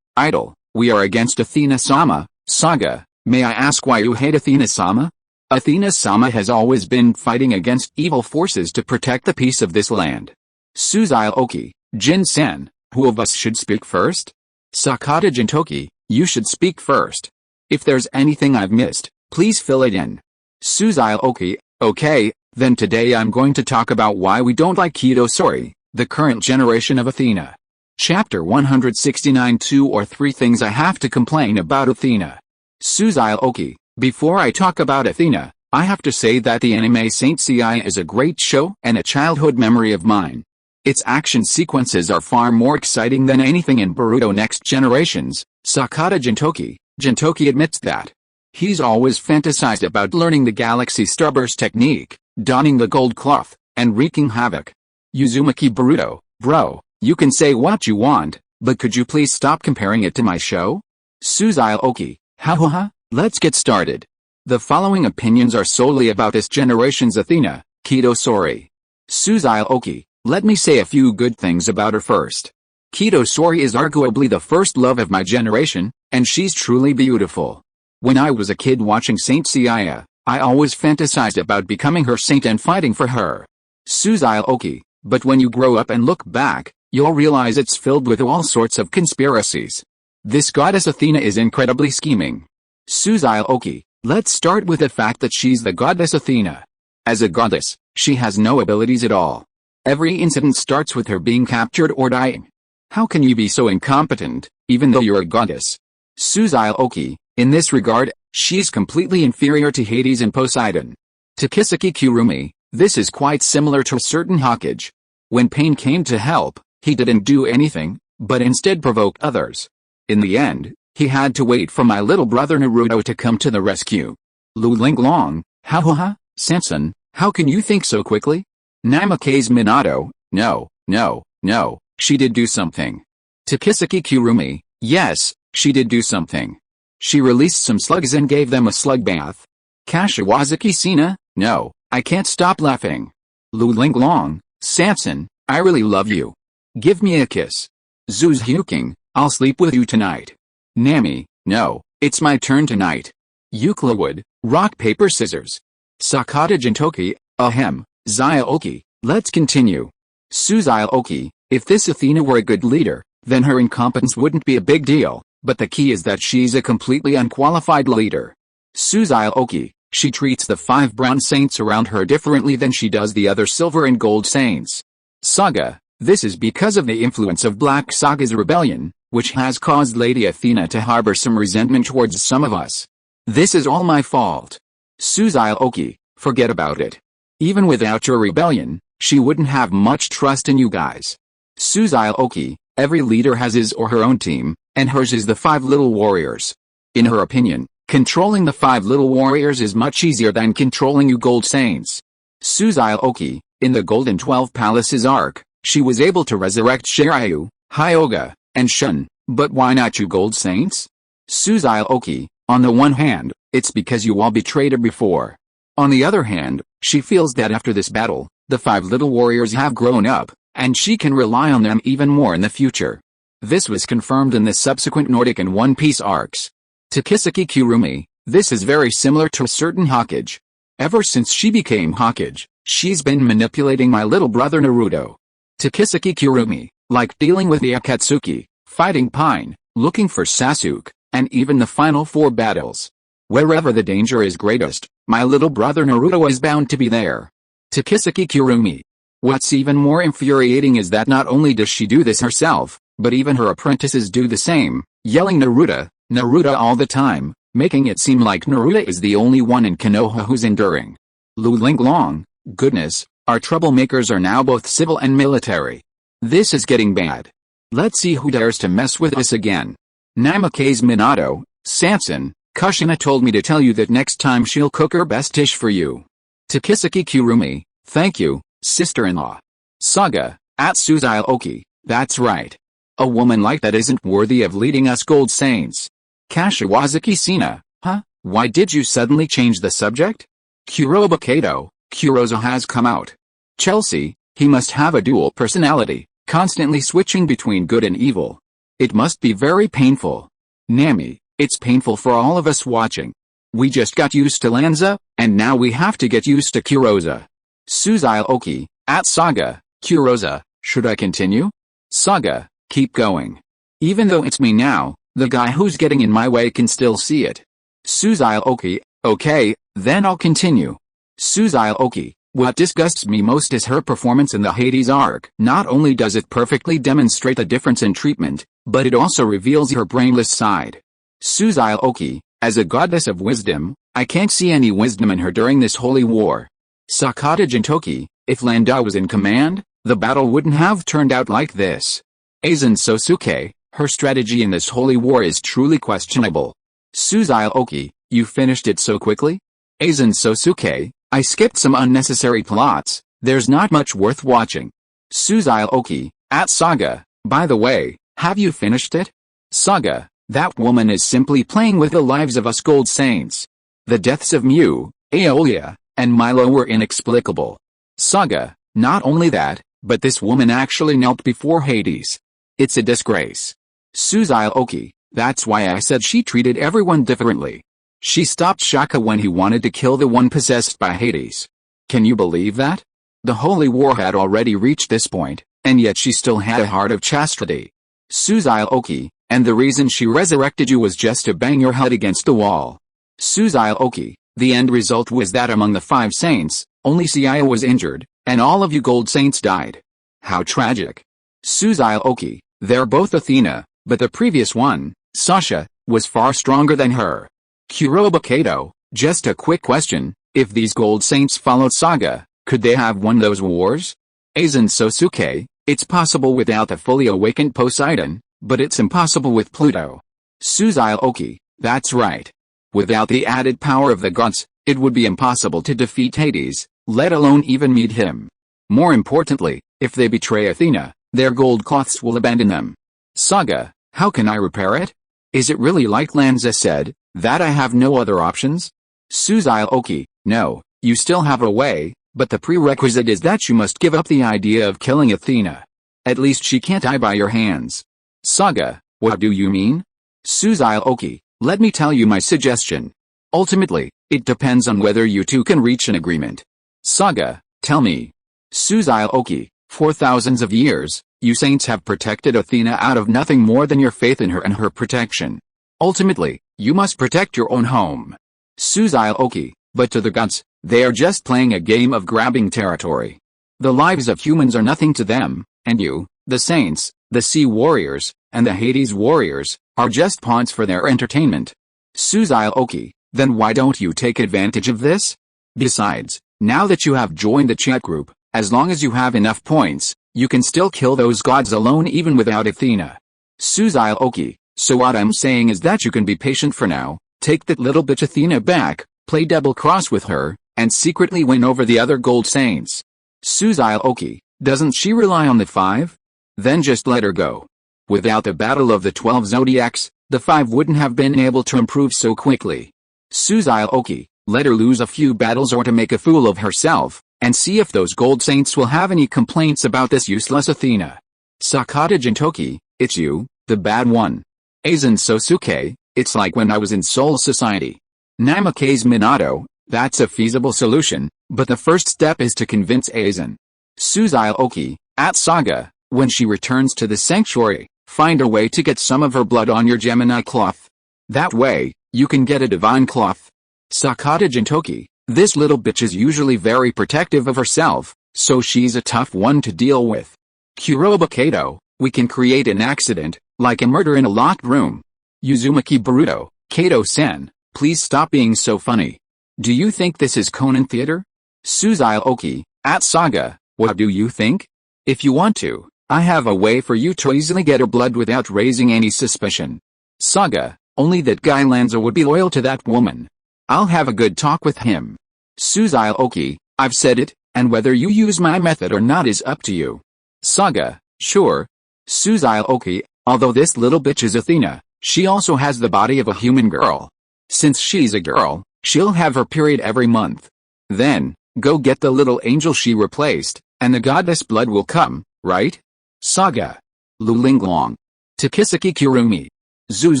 A: idle, we are against Athena-sama. Saga, may I ask why you hate Athena-sama? Athena-sama has always been fighting against evil forces to protect the peace of this land. Xiaoqi, Jin-san, who of us should speak first? Sakata Gintoki, you should speak first. If there's anything I've missed, please fill it in. Xiaoqi, okay, then today I'm going to talk about why we don't like Kido Sori, the current generation of Athena. Chapter 169 2 or 3 Things I Have to Complain About Athena. Xiaoqi, before I talk about Athena, I have to say that the anime Saint Seiya is a great show and a childhood memory of mine. Its action sequences are far more exciting than anything in Boruto Next Generations. Sakata Gintoki admits that. He's always fantasized about learning the Galaxy Starburst technique, donning the gold cloth, and wreaking havoc. Uzumaki Boruto, bro, you can say what you want, but could you please stop comparing it to my show? Xiaoqi, ha, let's get started. The following opinions are solely about this generation's Athena, Kido Sori. Xiaoqi, let me say a few good things about her first. Kido Sori is arguably the first love of my generation, and she's truly beautiful. When I was a kid watching Saint Seiya, I always fantasized about becoming her saint and fighting for her. Xiaoqi, but when you grow up and look back, you'll realize it's filled with all sorts of conspiracies. This goddess Athena is incredibly scheming. Xiaoqi, let's start with the fact that she's the goddess Athena. As a goddess, she has no abilities at all. Every incident starts with her being captured or dying. How can you be so incompetent, even though you're a goddess? Xiaoqi, in this regard, she's completely inferior to Hades and Poseidon. Takisaki Kurumi, this is quite similar to a certain Hokage. When Pain came to help, he didn't do anything, but instead provoked others. In the end, he had to wait for my little brother Naruto to come to the rescue. Linglong, ha, Sanson, how can you think so quickly? Namikaze Minato, no, she did do something. Takisaki Kurumi, yes, she did do something. She released some slugs and gave them a slug bath. Kashiwazaki Sina, no, I can't stop laughing. Linglong, Sanson, I really love you. Give me a kiss. Zhu Zhuqing, I'll sleep with you tonight. Nami, no, it's my turn tonight. Euclid, rock paper scissors. Sakata Gintoki, Ahem, Xiaoqi, let's continue. Xiaoqi, if this Athena were a good leader, then her incompetence wouldn't be a big deal, but the key is that she's a completely unqualified leader. Xiaoqi, she treats the 5 brown saints around her differently than she does the other silver and gold saints. Saga, this is because of the influence of Black Saga's rebellion, which has caused Lady Athena to harbor some resentment towards some of us. This is all my fault. Xiaoqi, forget about it. Even without your rebellion, she wouldn't have much trust in you guys. Xiaoqi, every leader has his or her own team, and hers is the 5 little warriors. In her opinion, controlling the 5 little warriors is much easier than controlling you gold saints. Xiaoqi, in the Golden 12 Palaces arc, she was able to resurrect Shiryu, Hyoga, and Shun, but why not you gold saints? Xiaoqi, on the one hand, it's because you all betrayed her before. On the other hand, she feels that after this battle, the 5 little warriors have grown up, and she can rely on them even more in the future. This was confirmed in the subsequent Nordic and One Piece arcs. To Kiseki Kurumi, this is very similar to a certain Hokage. Ever since she became Hokage, she's been manipulating my little brother Naruto. To Kiseki Kurumi, like dealing with the Akatsuki, fighting Pine, looking for Sasuke, and even the final 4 battles. Wherever the danger is greatest, my little brother Naruto is bound to be there. To Kiseki Kurumi. What's even more infuriating is that not only does she do this herself, but even her apprentices do the same, yelling Naruto, Naruto all the time, making it seem like Naruto is the only one in Konoha who's enduring. Linglong, goodness, our troublemakers are now both civil and military. This is getting bad. Let's see who dares to mess with us again. Namikaze Minato, Sanson, Kushina told me to tell you that next time she'll cook her best dish for you. To Kiseki Kurumi, thank you, sister-in-law. Saga, at Xiaoqi, that's right. A woman like that isn't worthy of leading us gold saints. Kashiwazaki Sina, huh? Why did you suddenly change the subject? Kuroba Kato, Kuroza has come out. Chelsea, he must have a dual personality, constantly switching between good and evil. It must be very painful. Nami, it's painful for all of us watching. We just got used to Lanza, and now we have to get used to Kuroza. Xiaoqi, at Saga, Kuroza, should I continue? Saga, keep going. Even though it's me now, the guy who's getting in my way can still see it. Xiaoqi, okay, then I'll continue. Xiaoqi, what disgusts me most is her performance in the Hades arc. Not only does it perfectly demonstrate the difference in treatment, but it also reveals her brainless side. Xiaoqi, as a goddess of wisdom, I can't see any wisdom in her during this holy war. Sakata Gintoki, if Landa was in command, the battle wouldn't have turned out like this. Aizen Sosuke, her strategy in this holy war is truly questionable. Xiaoqi, you finished it so quickly? Aizen Sosuke, I skipped some unnecessary plots, there's not much worth watching. Xiaoqi, at Saga, by the way, have you finished it? Saga, that woman is simply playing with the lives of us gold saints. The deaths of Mew, Aeolia, and Milo were inexplicable. Saga, not only that, but this woman actually knelt before Hades. It's a disgrace. Xiaoqi, that's why I said she treated everyone differently. She stopped Shaka when he wanted to kill the one possessed by Hades. Can you believe that? The holy war had already reached this point, and yet she still had a heart of chastity. Xiaoqi, and the reason she resurrected you was just to bang your head against the wall. Xiaoqi, the end result was that among the 5 saints, only Xiao was injured, and all of you gold saints died. How tragic. Xiaoqi, they're both Athena, but the previous one, Sasha, was far stronger than her. Kuroba Kato, just a quick question, if these gold saints followed Saga, could they have won those wars? Aizen Sosuke, it's possible without the fully awakened Poseidon, but it's impossible with Pluto. Xiaoqi, that's right. Without the added power of the gods, it would be impossible to defeat Hades, let alone even meet him. More importantly, if they betray Athena, their gold cloths will abandon them. Saga, how can I repair it? Is it really like Lanza said, that I have no other options? Xiaoqi, no, you still have a way, but the prerequisite is that you must give up the idea of killing Athena. At least she can't die by your hands. Saga, what do you mean? Xiaoqi, let me tell you my suggestion. Ultimately, it depends on whether you two can reach an agreement. Saga, tell me. Xiaoqi, for thousands of years, you saints have protected Athena out of nothing more than your faith in her and her protection. Ultimately, you must protect your own home. Xiaoqi, but to the gods, they are just playing a game of grabbing territory. The lives of humans are nothing to them, and you, the saints, the sea warriors, and the Hades warriors, are just pawns for their entertainment. Xiaoqi, then why don't you take advantage of this? Besides, now that you have joined the chat group, as long as you have enough points, you can still kill those gods alone even without Athena. Xiaoqi, so what I'm saying is that you can be patient for now, take that little bitch Athena back, play double cross with her, and secretly win over the other gold saints. Xiaoqi, doesn't she rely on the 5? Then just let her go. Without the battle of the 12 zodiacs, the 5 wouldn't have been able to improve so quickly. Xiaoqi, let her lose a few battles or to make a fool of herself, and see if those gold saints will have any complaints about this useless Athena. Sakata Gintoki, it's you, the bad one. Aizen Sosuke, it's like when I was in Soul Society. Namikaze Minato, that's a feasible solution, but the first step is to convince Aizen. Xiaoqi, at Saga, when she returns to the sanctuary, find a way to get some of her blood on your Gemini cloth. That way, you can get a divine cloth. Sakata Gintoki, this little bitch is usually very protective of herself, so she's a tough one to deal with. Kuroba Kato, we can create an accident, like a murder in a locked room. Uzumaki Baruto, Kato-sen, please stop being so funny. Do you think this is Conan theater? Xiaoqi, at Saga, what do you think? If you want to, I have a way for you to easily get her blood without raising any suspicion. Saga, only that guy Lanza would be loyal to that woman. I'll have a good talk with him. Xiaoqi, I've said it, and whether you use my method or not is up to you. Saga, sure. Xiaoqi, although this little bitch is Athena, she also has the body of a human girl. Since she's a girl, she'll have her period every month. Then, go get the little angel she replaced, and the goddess blood will come, right? Saga. Linglong. Takisaki Kurumi. Zhu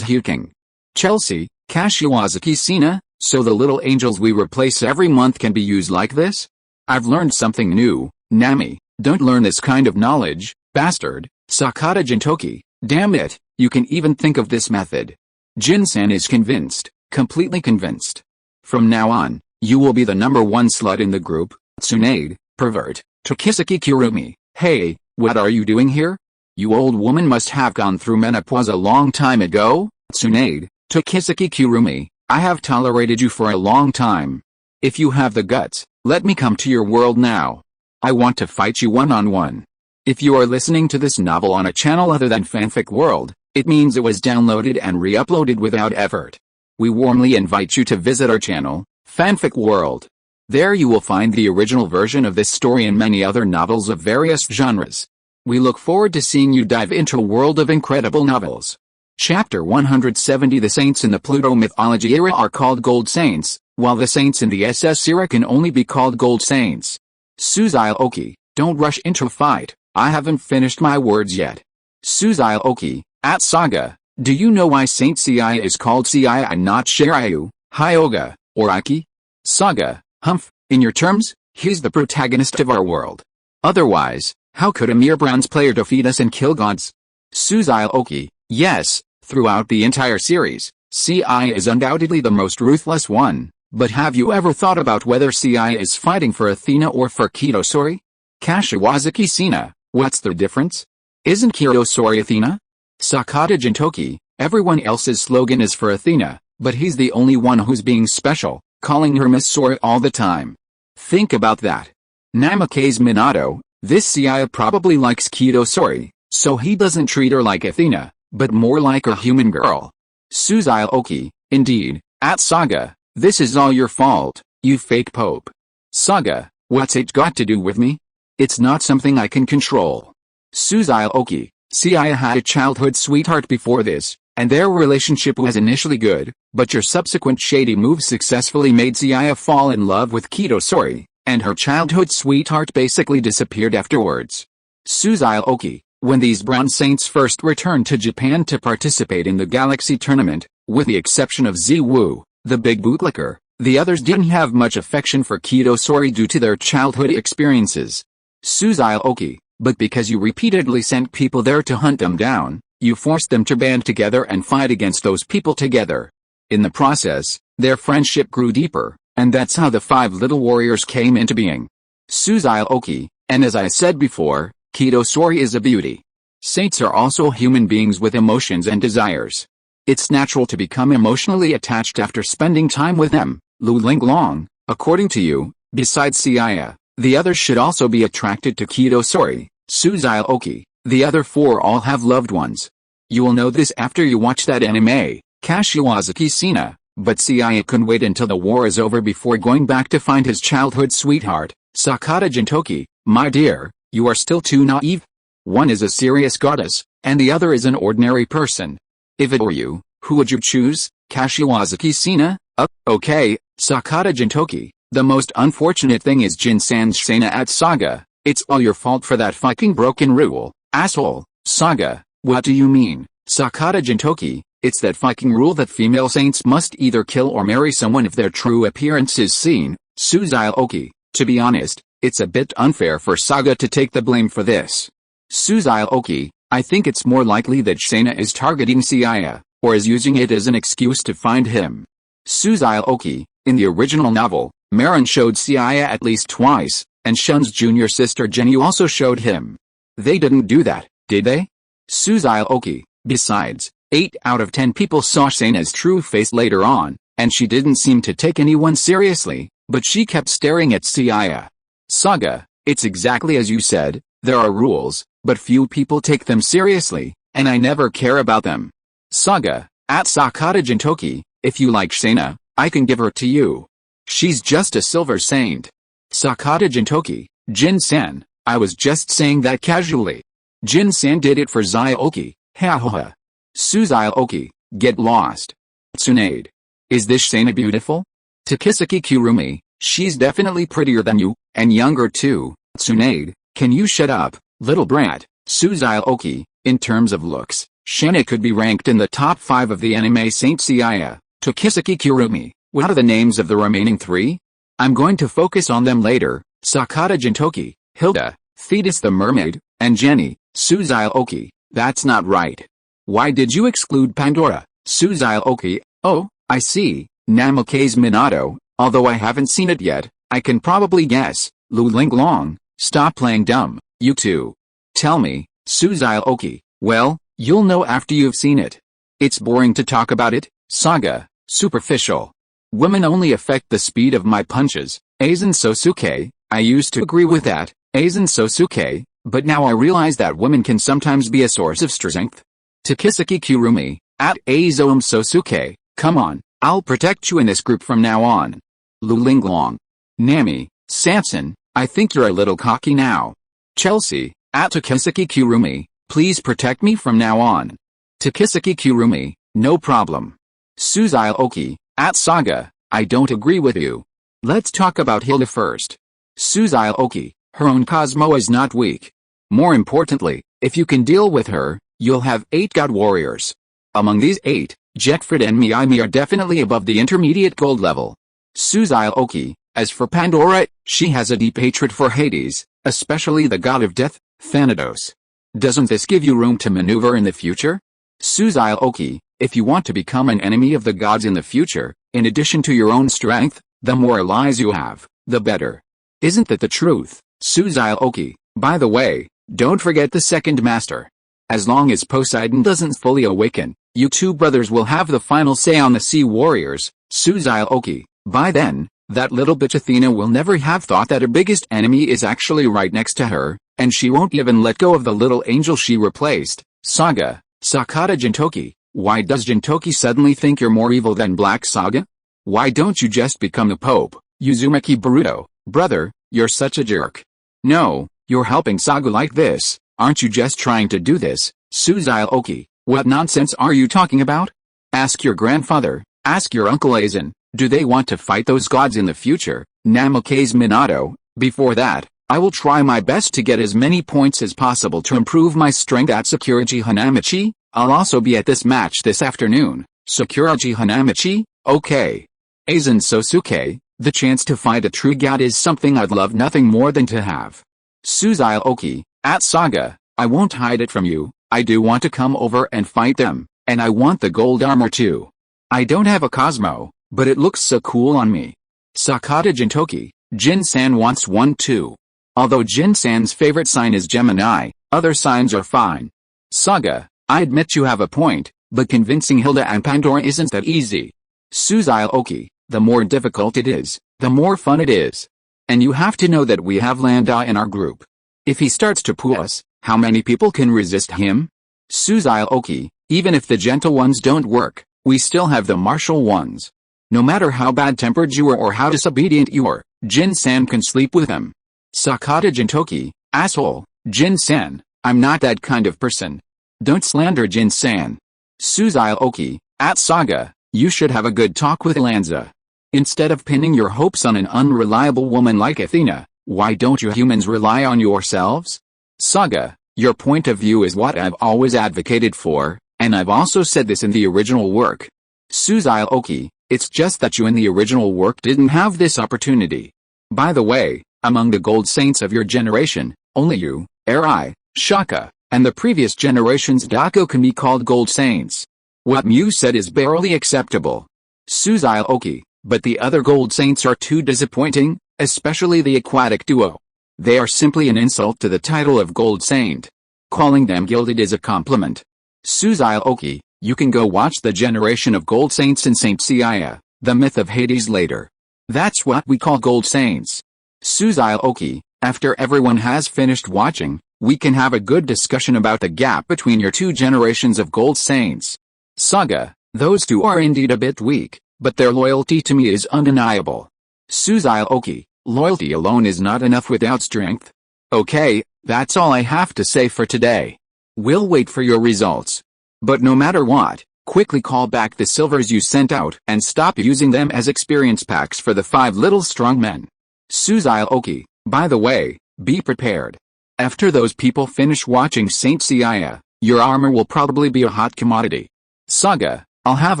A: Zhuqing. Chelsea, Kashiwazaki Sina, so the little angels we replace every month can be used like this? I've learned something new, Nami, don't learn this kind of knowledge, bastard. Sakata Gintoki, damn it, you can even think of this method. Jin-san is convinced, completely convinced. From now on, you will be the #1 slut in the group, Tsunade, pervert. Takisaki Kurumi, hey, what are you doing here? You old woman must have gone through menopause a long time ago? Tsunade, Takisaki Kurumi, I have tolerated you for a long time. If you have the guts, let me come to your world now. I want to fight you one-on-one. If you are listening to this novel on a channel other than Fanfic World, it means it was downloaded and re-uploaded without effort. We warmly invite you to visit our channel, Fanfic World. There you will find the original version of this story and many other novels of various genres. We look forward to seeing you dive into a world of incredible novels. Chapter 170. The saints in the Pluto mythology era are called gold saints, while the saints in the SS era can only be called gold saints. Xiaoqi, don't rush into a fight, I haven't finished my words yet. Xiaoqi, at Saga, do you know why Saint Seiya is called Seiya and not Shiryu, Hyoga, or Aki? Saga, humph, in your terms, he's the protagonist of our world. Otherwise, how could a mere bronze player defeat us and kill gods? Xiaoqi, yes, throughout the entire series, Seiya is undoubtedly the most ruthless one, but have you ever thought about whether Seiya is fighting for Athena or for Kitosori? Kashiwazaki Sina, what's the difference? Isn't Kitosori Athena? Sakata Gintoki, everyone else's slogan is for Athena, but he's the only one who's being special, calling her Miss Sori all the time. Think about that. Namikaze Minato, this Seiya probably likes Kitosori, so he doesn't treat her like Athena, but more like a human girl. Xiaoqi, indeed, at Saga, this is all your fault, you fake pope. Saga, what's it got to do with me? It's not something I can control. Xiaoqi, Seiya had a childhood sweetheart before this, and their relationship was initially good, but your subsequent shady moves successfully made Seiya fall in love with Kitosori, and her childhood sweetheart basically disappeared afterwards. Xiaoqi, when these bronze saints first returned to Japan to participate in the Galaxy Tournament, with the exception of Ziwu, the big bootlicker, The others didn't have much affection for Kitosori due to their childhood experiences. Xiaoqi, but because you repeatedly sent people there to hunt them down, you forced them to band together and fight against those people together. In the process, their friendship grew deeper, and that's how the 5 little warriors came into being. Xiaoqi, and as I said before, Kitosori is a beauty. Saints are also human beings with emotions and desires. It's natural to become emotionally attached after spending time with them. Linglong, according to you, besides Xiaya, the others should also be attracted to Kitosori. Xiaoqi, the other 4 all have loved ones. You will know this after you watch that anime, Kashiwazaki Sina, but Xiaya couldn't wait until the war is over before going back to find his childhood sweetheart, Sakata Gintoki. My dear, you are still too naive. One is a serious goddess, and the other is an ordinary person. If it were you, who would you choose, Kashiwazaki Sina? Okay, Sakata Gintoki. The most unfortunate thing is Jin-san's Sena at Saga. It's all your fault for that fucking broken rule, asshole. Saga, what do you mean, Sakata Gintoki? It's that fucking rule that female saints must either kill or marry someone if their true appearance is seen. Xiaoqi, to be honest, it's a bit unfair for Saga to take the blame for this. Xiaoqi, I think it's more likely that Sena is targeting Xiaya, or is using it as an excuse to find him. Xiaoqi, in the original novel, Marin showed Xiaya at least twice, and Shun's junior sister Jenny also showed him. They didn't do that, did they? Xiaoqi, besides, 8 out of 10 people saw Sena's true face later on, and she didn't seem to take anyone seriously, but she kept staring at Xiaya. Saga, it's exactly as you said, there are rules, but few people take them seriously, and I never care about them. Saga, at Sakata Gintoki, if you like Sena, I can give her to you. She's just a silver saint. Sakata Gintoki, Jin-san, I was just saying that casually. Jin-san did it for Xiaoqi, ha ha ha. Xiaoqi, get lost. Tsunade. Is this Sena beautiful? Takisaki Kurumi, she's definitely prettier than you, and younger too. Tsunade, can you shut up, little brat? Xiaoqi, in terms of looks, Sena could be ranked in the top 5 of the anime Saint Xiaya. Takisaki Kurumi, what are the names of the remaining 3? I'm going to focus on them later. Sakata Gintoki, Hilda, Thetis the mermaid, and Jenny. Xiaoqi, that's not right. Why did you exclude Pandora? Xiaoqi, oh, I see, Namikaze Minato, although I haven't seen it yet, I can probably guess. Linglong, stop playing dumb, you two. Tell me, Xiaoqi, well, you'll know after you've seen it. It's boring to talk about it. Saga, superficial. Women only affect the speed of my punches. Aizen Sosuke, I used to agree with that, Aizen Sosuke, but now I realize that women can sometimes be a source of strength. Takisaki Kurumi, at Aizoum Sosuke, come on, I'll protect you in this group from now on. Linglong. Nami, Samson, I think you're a little cocky now. Chelsea, at Takisaki Kurumi, please protect me from now on. Takisaki Kurumi, no problem. Xiaoqi, at Saga, I don't agree with you. Let's talk about Hilda first. Xiaoqi, her own Cosmo is not weak. More importantly, if you can deal with her, you'll have 8 god warriors. Among these 8, Jetfred and Miami are definitely above the intermediate gold level. Xiaoqi, as for Pandora, she has a deep hatred for Hades, especially the god of death, Thanatos. Doesn't this give you room to maneuver in the future? Xiaoqi, if you want to become an enemy of the gods in the future, in addition to your own strength, the more allies you have, the better. Isn't that the truth? Xiaoqi, by the way, don't forget the second master. As long as Poseidon doesn't fully awaken, you two brothers will have the final say on the Sea Warriors. Xiaoqi, by then, that little bitch Athena will never have thought that her biggest enemy is actually right next to her, and she won't even let go of the little angel she replaced. Saga, Sakata Gintoki, why does Gintoki suddenly think you're more evil than Black Saga? Why don't you just become the Pope, Uzumaki Boruto? Brother, you're such a jerk. No, you're helping Saga like this, aren't you just trying to do this? Xiaoqi, what nonsense are you talking about? Ask your grandfather, ask your Uncle Aizen, do they want to fight those gods in the future? Namikaze Minato, before that, I will try my best to get as many points as possible to improve my strength at Sakuragi Hanamichi. I'll also be at this match this afternoon. Sakuragi Hanamichi, okay. Aizen Sosuke, the chance to fight a true god is something I'd love nothing more than to have. Xiaoqi, at Saga, I won't hide it from you, I do want to come over and fight them, and I want the gold armor too. I don't have a Cosmo, but it looks so cool on me. Sakata Gintoki, Jin-san wants one too. Although Jin-san's favorite sign is Gemini, other signs are fine. Saga, I admit you have a point, but convincing Hilda and Pandora isn't that easy. Xiaoqi, the more difficult it is, the more fun it is. And you have to know that we have Landa in our group. If he starts to pull us, how many people can resist him? Xiaoqi, even if the gentle ones don't work, we still have the martial ones. No matter how bad-tempered you are or how disobedient you are, Jin-san can sleep with him. Sakata Gintoki, asshole, Jin-san, I'm not that kind of person. Don't slander Jin-san. Xiaoqi, at Saga, you should have a good talk with Lanza. Instead of pinning your hopes on an unreliable woman like Athena, why don't you humans rely on yourselves? Saga, your point of view is what I've always advocated for, and I've also said this in the original work. Xiaoqi, it's just that you in the original work didn't have this opportunity. By the way, among the gold saints of your generation, only you, Eri, Shaka, and the previous generation's Dako can be called gold saints. What Mew said is barely acceptable. Xiaoqi, but the other gold saints are too disappointing, especially the aquatic duo. They are simply an insult to the title of gold saint. Calling them gilded is a compliment. Xiaoqi, you can go watch the generation of gold saints in Saint Seiya, the myth of Hades later. That's what we call gold saints. Xiaoqi, after everyone has finished watching, we can have a good discussion about the gap between your two generations of gold saints. Saga, those two are indeed a bit weak, but their loyalty to me is undeniable. Xiaoqi, loyalty alone is not enough without strength. Okay, that's all I have to say for today. We'll wait for your results. But no matter what, quickly call back the silvers you sent out and stop using them as experience packs for the 5 little strong men. Xiaoqi, by the way, be prepared. After those people finish watching Saint Seiya, your armor will probably be a hot commodity. Saga, I'll have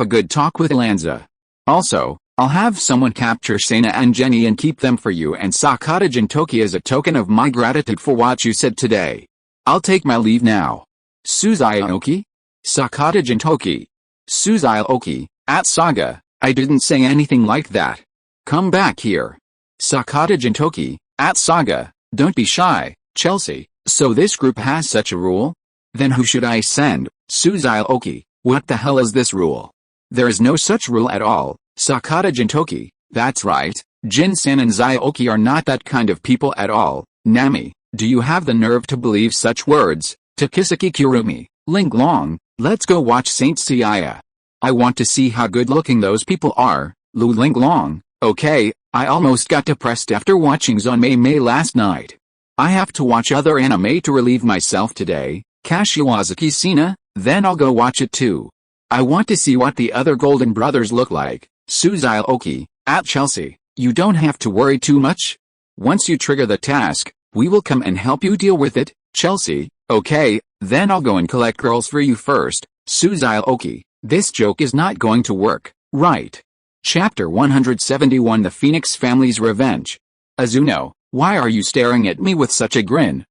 A: a good talk with Lanza. Also, I'll have someone capture Sana and Jenny and keep them for you and Sakata Gintoki as a token of my gratitude for what you said today. I'll take my leave now. Xiaoqi? Sakata Gintoki. Xiaoqi, at Saga, I didn't say anything like that. Come back here. Sakata Gintoki, at Saga, don't be shy, Chelsea, so this group has such a rule? Then who should I send? Xiaoqi, what the hell is this rule? There is no such rule at all. Sakata Gintoki, that's right, Jin-san and Xiaoqi are not that kind of people at all. Nami, do you have the nerve to believe such words? Takisaki Kurumi, Linglong, let's go watch Saint Seiya. I want to see how good looking those people are. Lu Linglong, okay, I almost got depressed after watching Zanmei last night. I have to watch other anime to relieve myself today. Kashiwazaki Sina, then I'll go watch it too. I want to see what the other Golden Brothers look like. Xiaoqi, at Chelsea, you don't have to worry too much. Once you trigger the task, we will come and help you deal with it. Chelsea, okay, then I'll go and collect girls for you first. Xiaoqi, this joke is not going to work, right? Chapter 171 The Phoenix Family's Revenge. Azuno, why are you staring at me with such a grin?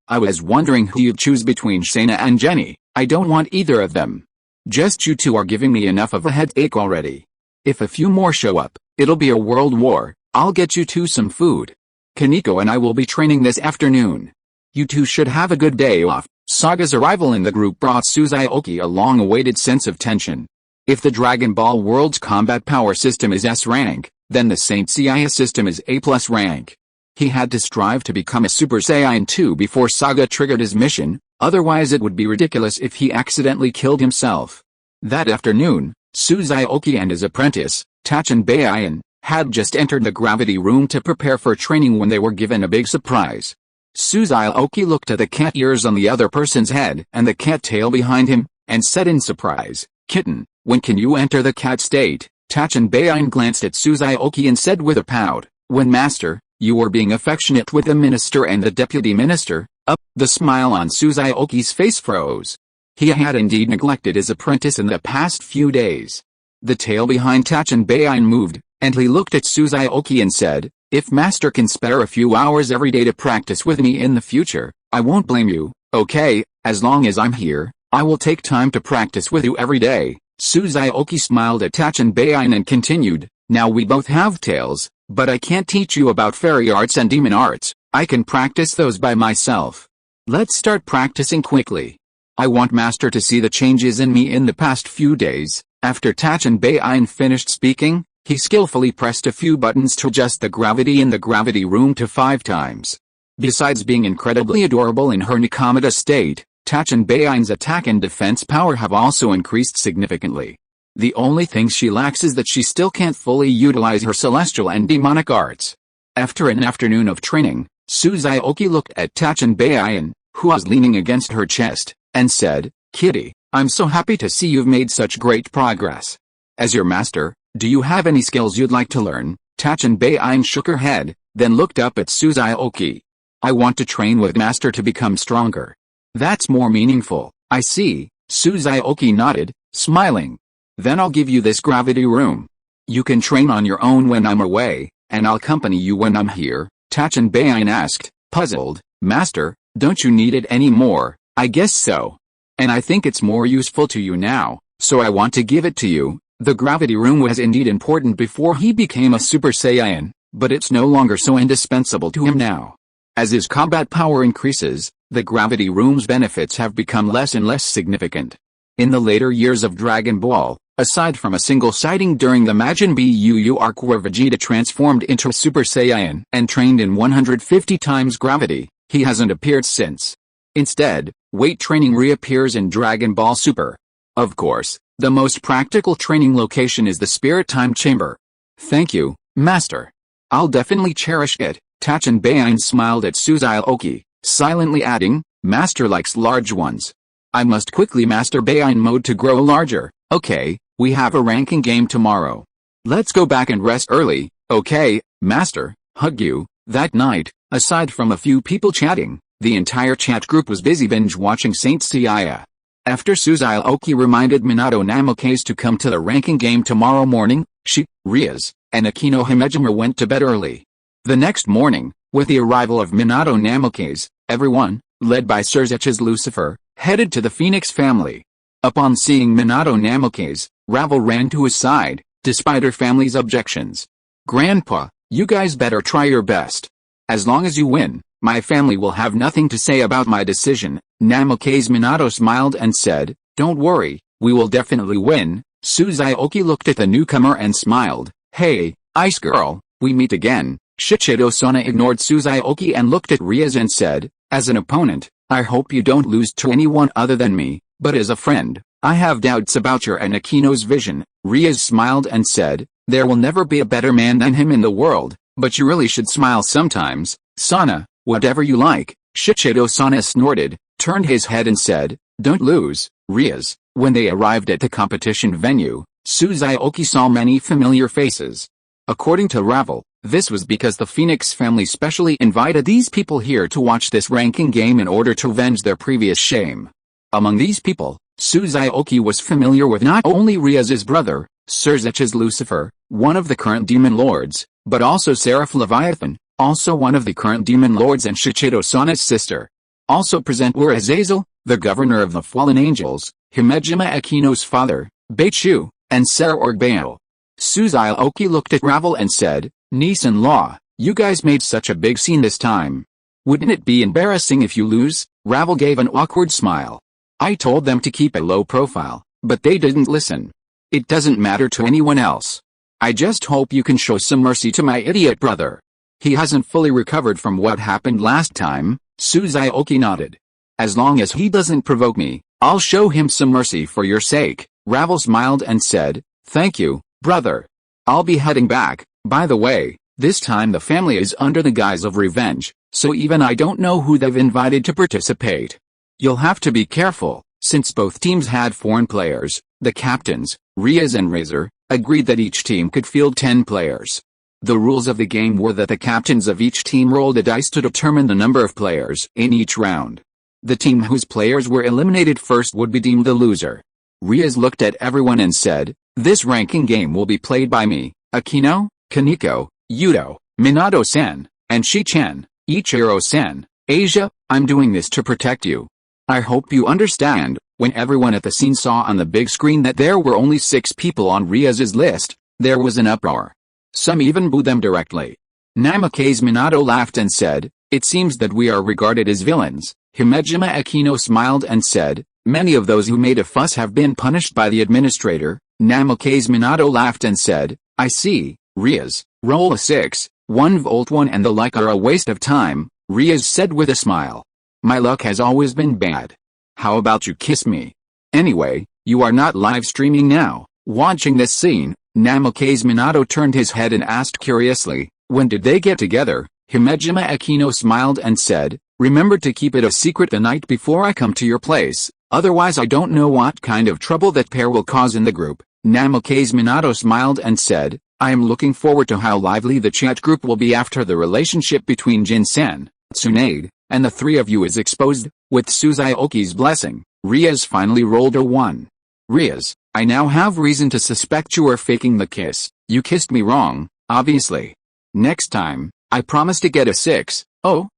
A: I was wondering who you'd choose between Sana and Jenny. I don't want either of them. Just you two are giving me enough of a headache already. If a few more show up, it'll be a world war. I'll get you two some food. Kaneko and I will be training this afternoon. You two should have a good day off. Saga's arrival in the group brought Xiaoqi a long-awaited sense of tension. If the Dragon Ball World's combat power system is S rank, then the Saint Seiya system is A+ rank. He had to strive to become a Super Saiyan 2 before Saga triggered his mission, otherwise it would be ridiculous if he accidentally killed himself. That afternoon, Xiaoqi and his apprentice, Tachin Baiyan, had just entered the gravity room to prepare for training when they were given a big surprise. Xiaoqi looked at the cat ears on the other person's head and the cat tail behind him, and said in surprise, "Kitten, when can you enter the cat state?" Tachin Baiyan glanced at Xiaoqi and said with a pout, "When master, you were being affectionate with the minister and the deputy minister." The smile on Xiaoqi's face froze. He had indeed neglected his apprentice in the past few days. The tail behind Tachin Baiyan moved, And he looked at Xiaoqi and said, if Master can spare a few hours every day to practice with me in the future, I won't blame you, okay? As long as I'm here, I will take time to practice with you every day. Xiaoqi smiled at Tachanbayan and continued, now we both have tails, but I can't teach you about fairy arts and demon arts. I can practice those by myself. Let's start practicing quickly. I want Master to see the changes in me in the past few days. After Tachanbayan finished speaking, he skillfully pressed a few buttons to adjust the gravity in the gravity room to 5 times. Besides being incredibly adorable in her Nakamata state, Tachanbayan's attack and defense power have also increased significantly. The only thing she lacks is that she still can't fully utilize her celestial and demonic arts. After an afternoon of training, Xiaoqi looked at Tachanbayan, who was leaning against her chest, and said, Kitty, I'm so happy to see you've made such great progress. As your master, do you have any skills you'd like to learn? Tachanbayan shook her head, then looked up at Xiaoqi. I want to train with Master to become stronger. That's more meaningful, I see. Xiaoqi nodded, smiling. Then I'll give you this gravity room. You can train on your own when I'm away, and I'll accompany you when I'm here. Tachanbayan asked, puzzled, Master, don't you need it anymore? I guess so. And I think it's more useful to you now, so I want to give it to you. The gravity room was indeed important before he became a Super Saiyan, but it's no longer so indispensable to him now. As his combat power increases, the gravity room's benefits have become less and less significant. In the later years of Dragon Ball, aside from a single sighting during the Majin Buu arc where Vegeta transformed into a Super Saiyan and trained in 150 times gravity, he hasn't appeared since. Instead, weight training reappears in Dragon Ball Super. Of course, the most practical training location is the Spirit Time Chamber. Thank you, Master. I'll definitely cherish it. Tachanbayan smiled at Xiaoqi, silently adding, Master likes large ones. I must quickly master Bayan mode to grow larger. Okay, we have a ranking game tomorrow. Let's go back and rest early. Okay, Master, hug you. That night, aside from a few people chatting, the entire chat group was busy binge-watching Saint Seiya. After Xiaoqi reminded Minato Namikaze to come to the ranking game tomorrow morning, she, Riaz, and Akino Himejima went to bed early. The next morning, with the arrival of Minato Namikaze, everyone, led by Sirzecha's Lucifer, headed to the Phoenix family. Upon seeing Minato Namikaze, Ravel ran to his side, despite her family's objections. Grandpa, you guys better try your best. As long as you win, my family will have nothing to say about my decision. Namikaze Minato smiled and said, don't worry, we will definitely win. Xiaoqi looked at the newcomer and smiled. Hey, Ice Girl, we meet again. Shichido-sana ignored Xiaoqi and looked at Riaz and said, as an opponent, I hope you don't lose to anyone other than me, but as a friend, I have doubts about your and Akino's vision. Riaz smiled and said, there will never be a better man than him in the world, but you really should smile sometimes. Sana, whatever you like. Shichido-sana snorted, turned his head and said, don't lose, Riaz. When they arrived at the competition venue, Xiaoqi saw many familiar faces. According to Ravel, this was because the Phoenix family specially invited these people here to watch this ranking game in order to avenge their previous shame. Among these people, Xiaoqi was familiar with not only Riaz's brother, Sirzecha's Lucifer, one of the current demon lords, but also Seraph Leviathan, also one of the current demon lords and Shichido-sana's sister. Also present were Azazel, the governor of the fallen angels, Himejima Akino's father, Beichu, and Sarorgbao. Xiaoqi looked at Ravel and said, niece-in-law, you guys made such a big scene this time. Wouldn't it be embarrassing if you lose? Ravel gave an awkward smile. I told them to keep a low profile, but they didn't listen. It doesn't matter to anyone else. I just hope you can show some mercy to my idiot brother. He hasn't fully recovered from what happened last time. Xiaoqi nodded. As long as he doesn't provoke me, I'll show him some mercy for your sake. Ravel smiled and said, thank you, brother. I'll be heading back. By the way, this time the family is under the guise of revenge, so even I don't know who they've invited to participate. You'll have to be careful, since both teams had foreign players. The captains, Riaz and Razor, agreed that each team could field 10 players. The rules of the game were that the captains of each team rolled a dice to determine the number of players in each round. The team whose players were eliminated first would be deemed the loser. Riaz looked at everyone and said, this ranking game will be played by me, Akino, Kaneko, Yuto, Minato-sen, and Shichen, Ichiro-sen. Asia, I'm doing this to protect you. I hope you understand. When everyone at the scene saw on the big screen that there were only 6 people on Riaz's list, there was an uproar. Some even booed them directly. Namikaze Minato laughed and said, "It seems that we are regarded as villains." Himejima Akino smiled and said, "Many of those who made a fuss have been punished by the administrator." Namikaze Minato laughed and said, "I see, Riaz, roll a 6, 1 volt 1 and the like are a waste of time," Riaz said with a smile. "My luck has always been bad. How about you kiss me? Anyway, you are not live streaming now." Watching this scene, Namikaze Minato turned his head and asked curiously, "When did they get together?" Himejima Akino smiled and said, "Remember to keep it a secret the night before I come to your place, otherwise I don't know what kind of trouble that pair will cause in the group." Namikaze Minato smiled and said, "I am looking forward to how lively the chat group will be after the relationship between Jin-sen, Tsunade, and the 3 of you is exposed." With Suzuki-oki's blessing, Riaz finally rolled a 1. "Riaz, I now have reason to suspect you are faking the kiss. You kissed me wrong, obviously. Next time, I promise to get a 6. Oh,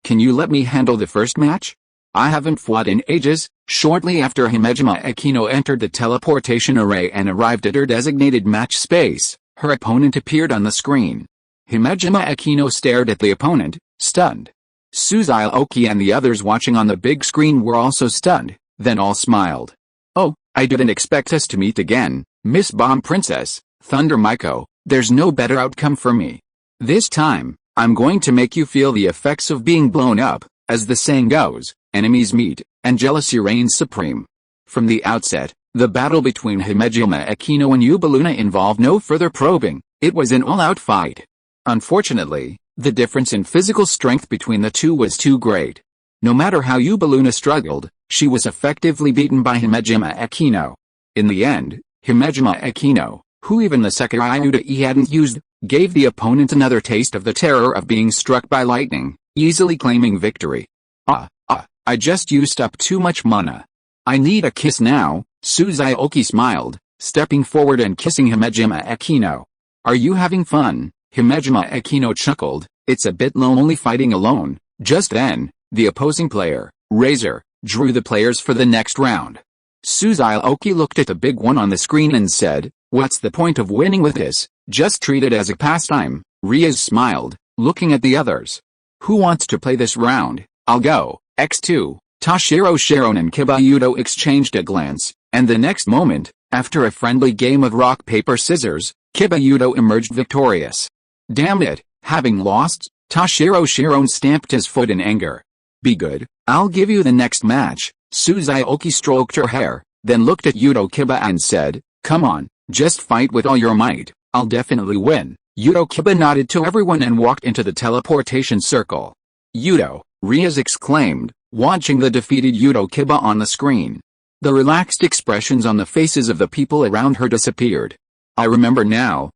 A: can you let me handle the first match? I haven't fought in ages." Shortly after Himejima Akino entered the teleportation array and arrived at her designated match space, her opponent appeared on the screen. Himejima Akino stared at the opponent, stunned. Suzuki and the others watching on the big screen were also stunned, then all smiled. "Oh, I didn't expect us to meet again, Miss Bomb Princess, Thunder Maiko. There's no better outcome for me. This time, I'm going to make you feel the effects of being blown up. As the saying goes, enemies meet, and jealousy reigns supreme." From the outset, the battle between Himejima Akino and Yuba Luna involved no further probing. It was an all-out fight. Unfortunately, the difference in physical strength between the two was too great. No matter how Yuba Luna struggled, she was effectively beaten by Himejima Akino. In the end, Himejima Akino, who even the Sakuragi he hadn't used, gave the opponent another taste of the terror of being struck by lightning, easily claiming victory. I just used up too much mana. I need a kiss now." Suzuki smiled, stepping forward and kissing Himejima Akino. "Are you having fun?" Himejima Akino chuckled. "It's a bit lonely fighting alone." Just then, the opposing player, Razor, drew the players for the next round. Suzuki looked at the big one on the screen and said, "What's the point of winning with this? Just treat it as a pastime." Riaz smiled, looking at the others. "Who wants to play this round? I'll go." X2, Toshiro Sharon and Kibayuto exchanged a glance, and the next moment, after a friendly game of rock paper scissors, Kibayuto emerged victorious. "Damn it, having lost?" Toshiro Sharon stamped his foot in anger. "Be good, I'll give you the next match." Suzuki stroked her hair, then looked at Yuto Kiba and said, "Come on, just fight with all your might, I'll definitely win." Yuto Kiba nodded to everyone and walked into the teleportation circle. "Yuto!" Riaz exclaimed, watching the defeated Yuto Kiba on the screen. The relaxed expressions on the faces of the people around her disappeared. "I remember now,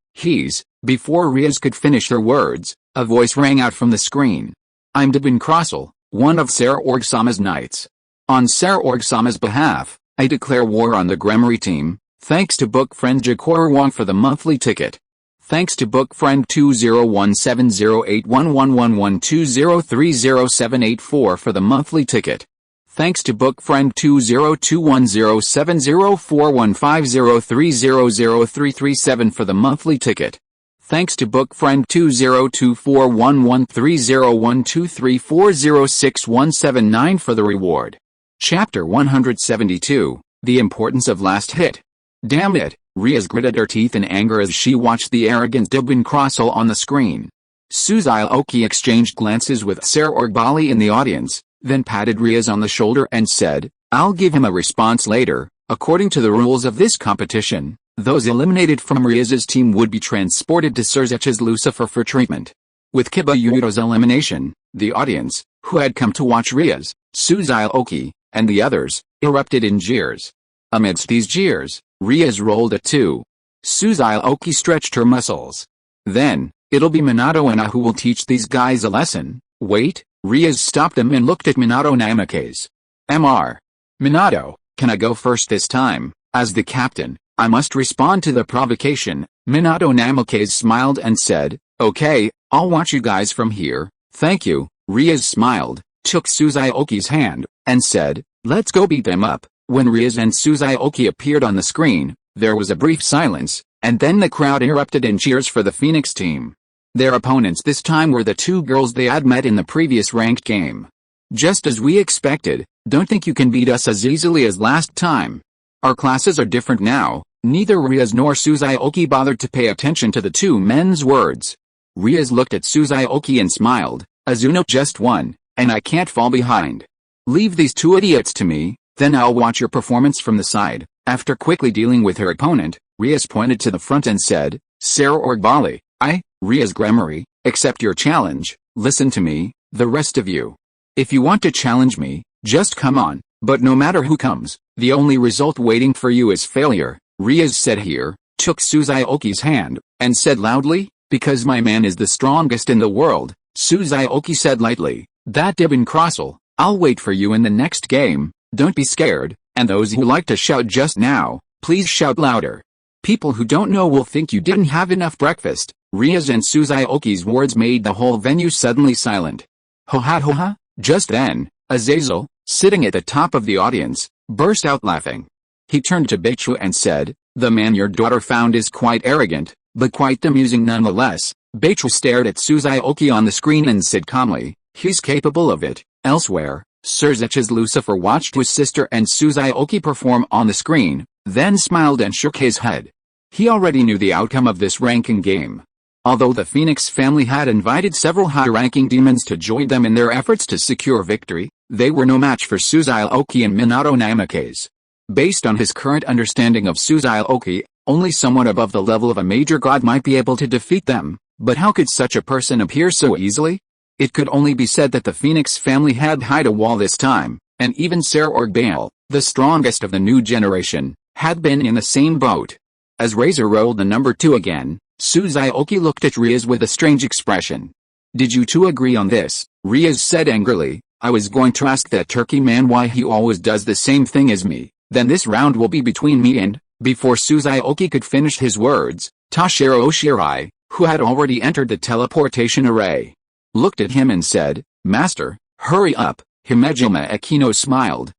A: Before Riaz could finish her words, a voice rang out from the screen. "I'm Dibin Crossel, one of Sakuragi-sama's knights. On Sakuragi-sama's behalf, I declare war on the Gremory team. Thanks to book friend Jakora Wong for the monthly ticket. Thanks to book friend 201708111120307784 for the monthly ticket. Thanks to book friend 202107041503003337 for the monthly ticket. Thanks to book friend 2024113012340617 for the reward." Chapter 172, The Importance of Last Hit. "Damn it," Riaz gritted her teeth in anger as she watched the arrogant Dibin Crossel on the screen. Suzuki exchanged glances with Sakuragi in the audience, then patted Riaz on the shoulder and said, "I'll give him a response later." According to the rules of this competition, those eliminated from Riaz's team would be transported to Surzech's Lucifer for treatment. With Kibayuto's elimination, the audience, who had come to watch Riaz, Suzuki, and the others, erupted in jeers. Amidst these jeers, Riaz rolled a 2. Suzuki stretched her muscles. "Then, it'll be Minato and I who will teach these guys a lesson." "Wait," Riaz stopped him and looked at Minato Namikaze. "Minato, can I go first this time? As the captain, I must respond to the provocation." Minato Namikaze smiled and said, "Okay, I'll watch you guys from here, thank you." Rias smiled, took Suzuki-Oki's hand, and said, "Let's go beat them up." When Rias and Suzuki appeared on the screen, there was a brief silence, and then the crowd erupted in cheers for the Phoenix team. Their opponents this time were the two girls they had met in the previous ranked game. "Just as we expected, don't think you can beat us as easily as last time. Our classes are different now." Neither Rias nor Suzuki bothered to pay attention to the two men's words. Rias looked at Suzuki and smiled, "Azuno just won, and I can't fall behind. Leave these two idiots to me, then I'll watch your performance from the side." After quickly dealing with her opponent, Rias pointed to the front and said, "Sarah Orgbali, Rias Gremory, accept your challenge. Listen to me, the rest of you. If you want to challenge me, just come on, but no matter who comes, the only result waiting for you is failure." Rias said here, took Suzuki's hand, and said loudly, "Because my man is the strongest in the world." Suzuki said lightly, "That Dibin Crossel, I'll wait for you in the next game, don't be scared, and those who like to shout just now, please shout louder. People who don't know will think you didn't have enough breakfast." Rias and Suzuki's words made the whole venue suddenly silent. Ho ha ho ha! Just then, Azazel, sitting at the top of the audience, burst out laughing. He turned to Beichu and said, "The man your daughter found is quite arrogant, but quite amusing nonetheless." Beichu stared at Suzuki on the screen and said calmly, "He's capable of it." Elsewhere, Suzuki's Lucifer watched his sister and Suzuki perform on the screen, then smiled and shook his head. He already knew the outcome of this ranking game. Although the Phoenix family had invited several high-ranking demons to join them in their efforts to secure victory, they were no match for Suzuki and Minato Namikaze. Based on his current understanding of Suzuki, only someone above the level of a major god might be able to defeat them, but how could such a person appear so easily? It could only be said that the Phoenix family had hid a wall this time, and even Sarah Orgbali, the strongest of the new generation, had been in the same boat. As Razor rolled the number 2 again, Suzuki looked at Rias with a strange expression. "Did you two agree on this?" Rias said angrily, "I was going to ask that turkey man why he always does the same thing as me. Then this round will be between me and..." Before Suzuki could finish his words, Toshiro Shirai, who had already entered the teleportation array, looked at him and said, "Master, hurry up." Himejima Akino smiled,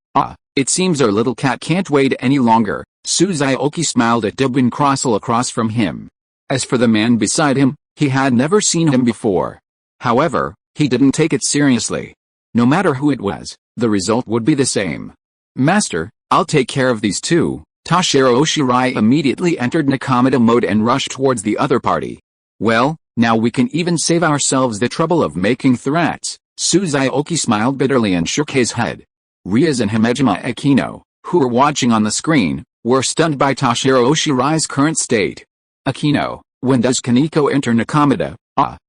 A: "It seems our little cat can't wait any longer." Suzuki smiled at Dibin Crossel across from him. As for the man beside him, he had never seen him before. However, he didn't take it seriously. No matter who it was, the result would be the same. "Master, I'll take care of these two." Toshiro Shirai immediately entered Nakamata mode and rushed towards the other party. "Well, now we can even save ourselves the trouble of making threats." Suzuki smiled bitterly and shook his head. Rias and Himejima Akino, who were watching on the screen, were stunned by Toshiro Shirai's current state. "Akino, when does Kaneko enter Nakamata?"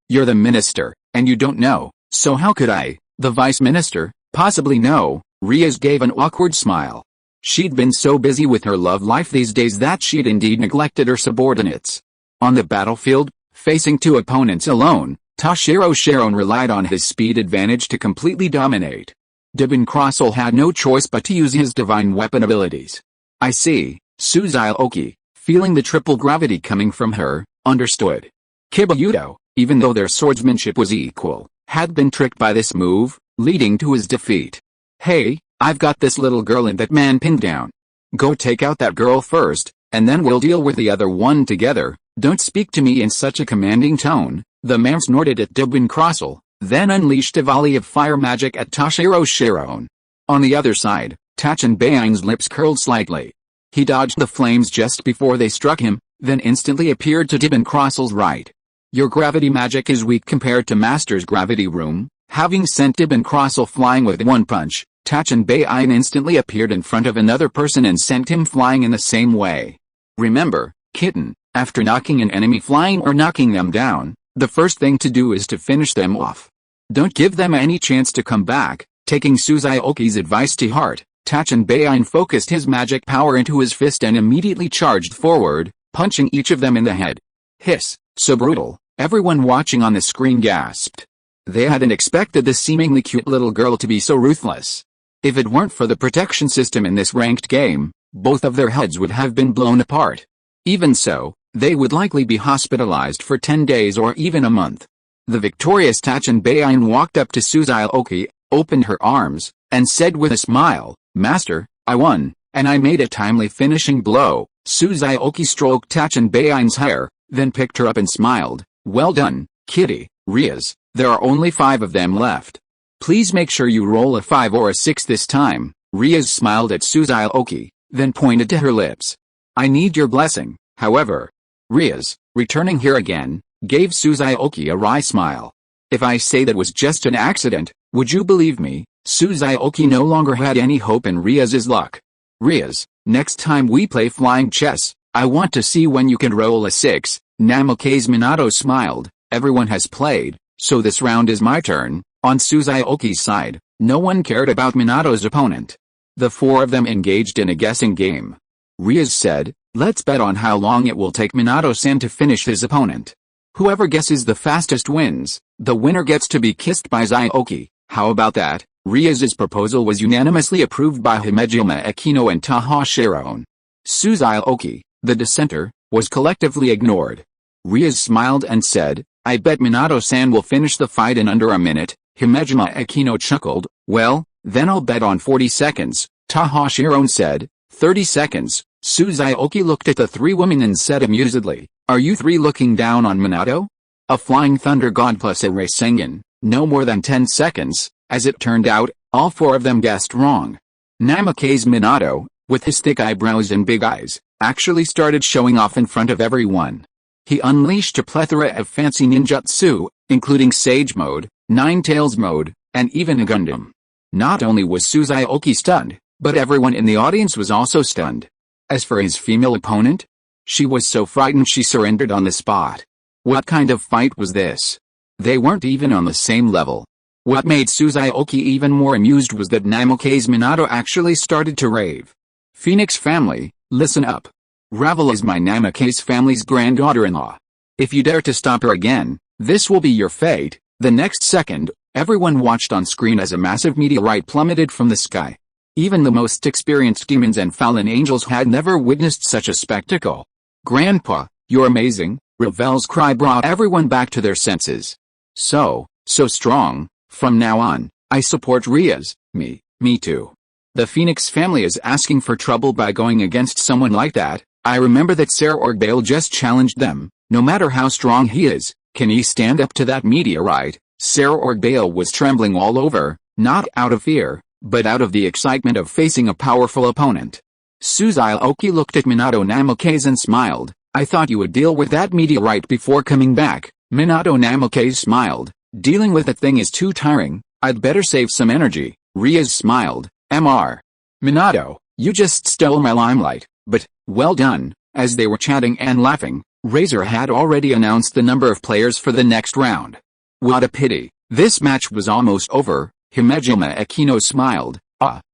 A: You're the minister, and you don't know, so how could I, the vice minister, possibly know?" Rias gave an awkward smile. She'd been so busy with her love life these days that she'd indeed neglected her subordinates. On the battlefield, facing two opponents alone, Toshiro Sharon relied on his speed advantage to completely dominate. Dibin Crossel had no choice but to use his divine weapon abilities. "I see." Suzuki, feeling the triple gravity coming from her, understood. Kibayudo, even though their swordsmanship was equal, had been tricked by this move, leading to his defeat. "Hey, I've got this little girl and that man pinned down. Go take out that girl first, and then we'll deal with the other one together. Don't speak to me in such a commanding tone." The man snorted at Dibin Crossel, then unleashed a volley of fire magic at Toshiro Sharon. On the other side, Tachin Baing's lips curled slightly. He dodged the flames just before they struck him, then instantly appeared to Dibin Crossel's right. "Your gravity magic is weak compared to Master's gravity room." Having sent Dibin Crossel flying with one punch, Tachin Baing instantly appeared in front of another person and sent him flying in the same way. Remember, kitten, after knocking an enemy flying or knocking them down, the first thing to do is to finish them off. Don't give them any chance to come back. Taking Suzuki's advice to heart, Tachin Baing focused his magic power into his fist and immediately charged forward, punching each of them in the head. Hiss, so brutal, everyone watching on the screen gasped. They hadn't expected this seemingly cute little girl to be so ruthless. If it weren't for the protection system in this ranked game, both of their heads would have been blown apart. Even so, They would likely be hospitalized for 10 days or even a month. The victorious Tachanbayan walked up to Xiaoqi, opened her arms, and said with a smile, "Master, I won, and I made a timely finishing blow." Xiaoqi stroked Tachanbayan's hair, then picked her up and smiled, "Well done, kitty, Riaz, there are only 5 of them left. Please make sure you roll a 5 or a 6 this time." Riaz smiled at Xiaoqi, then pointed to her lips. "I need your blessing, however." Riaz, returning here again, gave Xiaoqi a wry smile. "If I say that was just an accident, would you believe me?" Xiaoqi no longer had any hope in Riaz's luck. "Riaz, next time we play flying chess, I want to see when you can roll a 6. Namikaze Minato smiled. "Everyone has played, so this round is my turn." On Xiaoqi's side, no one cared about Minato's opponent. The 4 of them engaged in a guessing game. Riaz said, "Let's bet on how long it will take Minato-san to finish his opponent. Whoever guesses the fastest wins. The winner gets to be kissed by Xiaoqi. How about that?" Riaz's proposal was unanimously approved by Himejima Akino and Taha Shiron. Xiaoqi, the dissenter, was collectively ignored. Riaz smiled and said, "I bet Minato-san will finish the fight in under a minute." Himejima Akino chuckled, "Well, then I'll bet on 40 seconds. Taha Shiron said, 30 seconds. Xiaoqi looked at the 3 women and said amusedly, "Are you 3 looking down on Minato? A flying thunder god plus a Rasengan, no more than 10 seconds. As it turned out, all 4 of them guessed wrong. Namikaze Minato, with his thick eyebrows and big eyes, actually started showing off in front of everyone. He unleashed a plethora of fancy ninjutsu, including Sage Mode, Nine Tails Mode, and even a Gundam. Not only was Xiaoqi stunned, but everyone in the audience was also stunned. As for his female opponent, she was so frightened she surrendered on the spot. What kind of fight was this? They weren't even on the same level. What made Xiaoqi even more amused was that Namikaze Minato actually started to rave. "Phoenix family, listen up. Ravel is my Namikaze family's granddaughter-in-law. If you dare to stop her again, this will be your fate." The next second, everyone watched on screen as a massive meteorite plummeted from the sky. Even the most experienced demons and fallen angels had never witnessed such a spectacle. "Grandpa, you're amazing." Ravel's cry brought everyone back to their senses. So strong. From now on, I support Riaz." Me too. The Phoenix family is asking for trouble by going against someone like that. I remember that Sakuragi just challenged them. No matter how strong he is, can he stand up to that meteorite? Sakuragi was trembling all over, not out of fear, but out of the excitement of facing a powerful opponent. Xiaoqi looked at Minato Namikaze and smiled. "I thought you would deal with that meteorite before coming back." Minato Namikaze smiled. "Dealing with that thing is too tiring, I'd better save some energy." Riaz smiled. Minato, you just stole my limelight, but, well done." As they were chatting and laughing, Razor had already announced the number of players for the next round. "What a pity, this match was almost over." Himejima Akino smiled.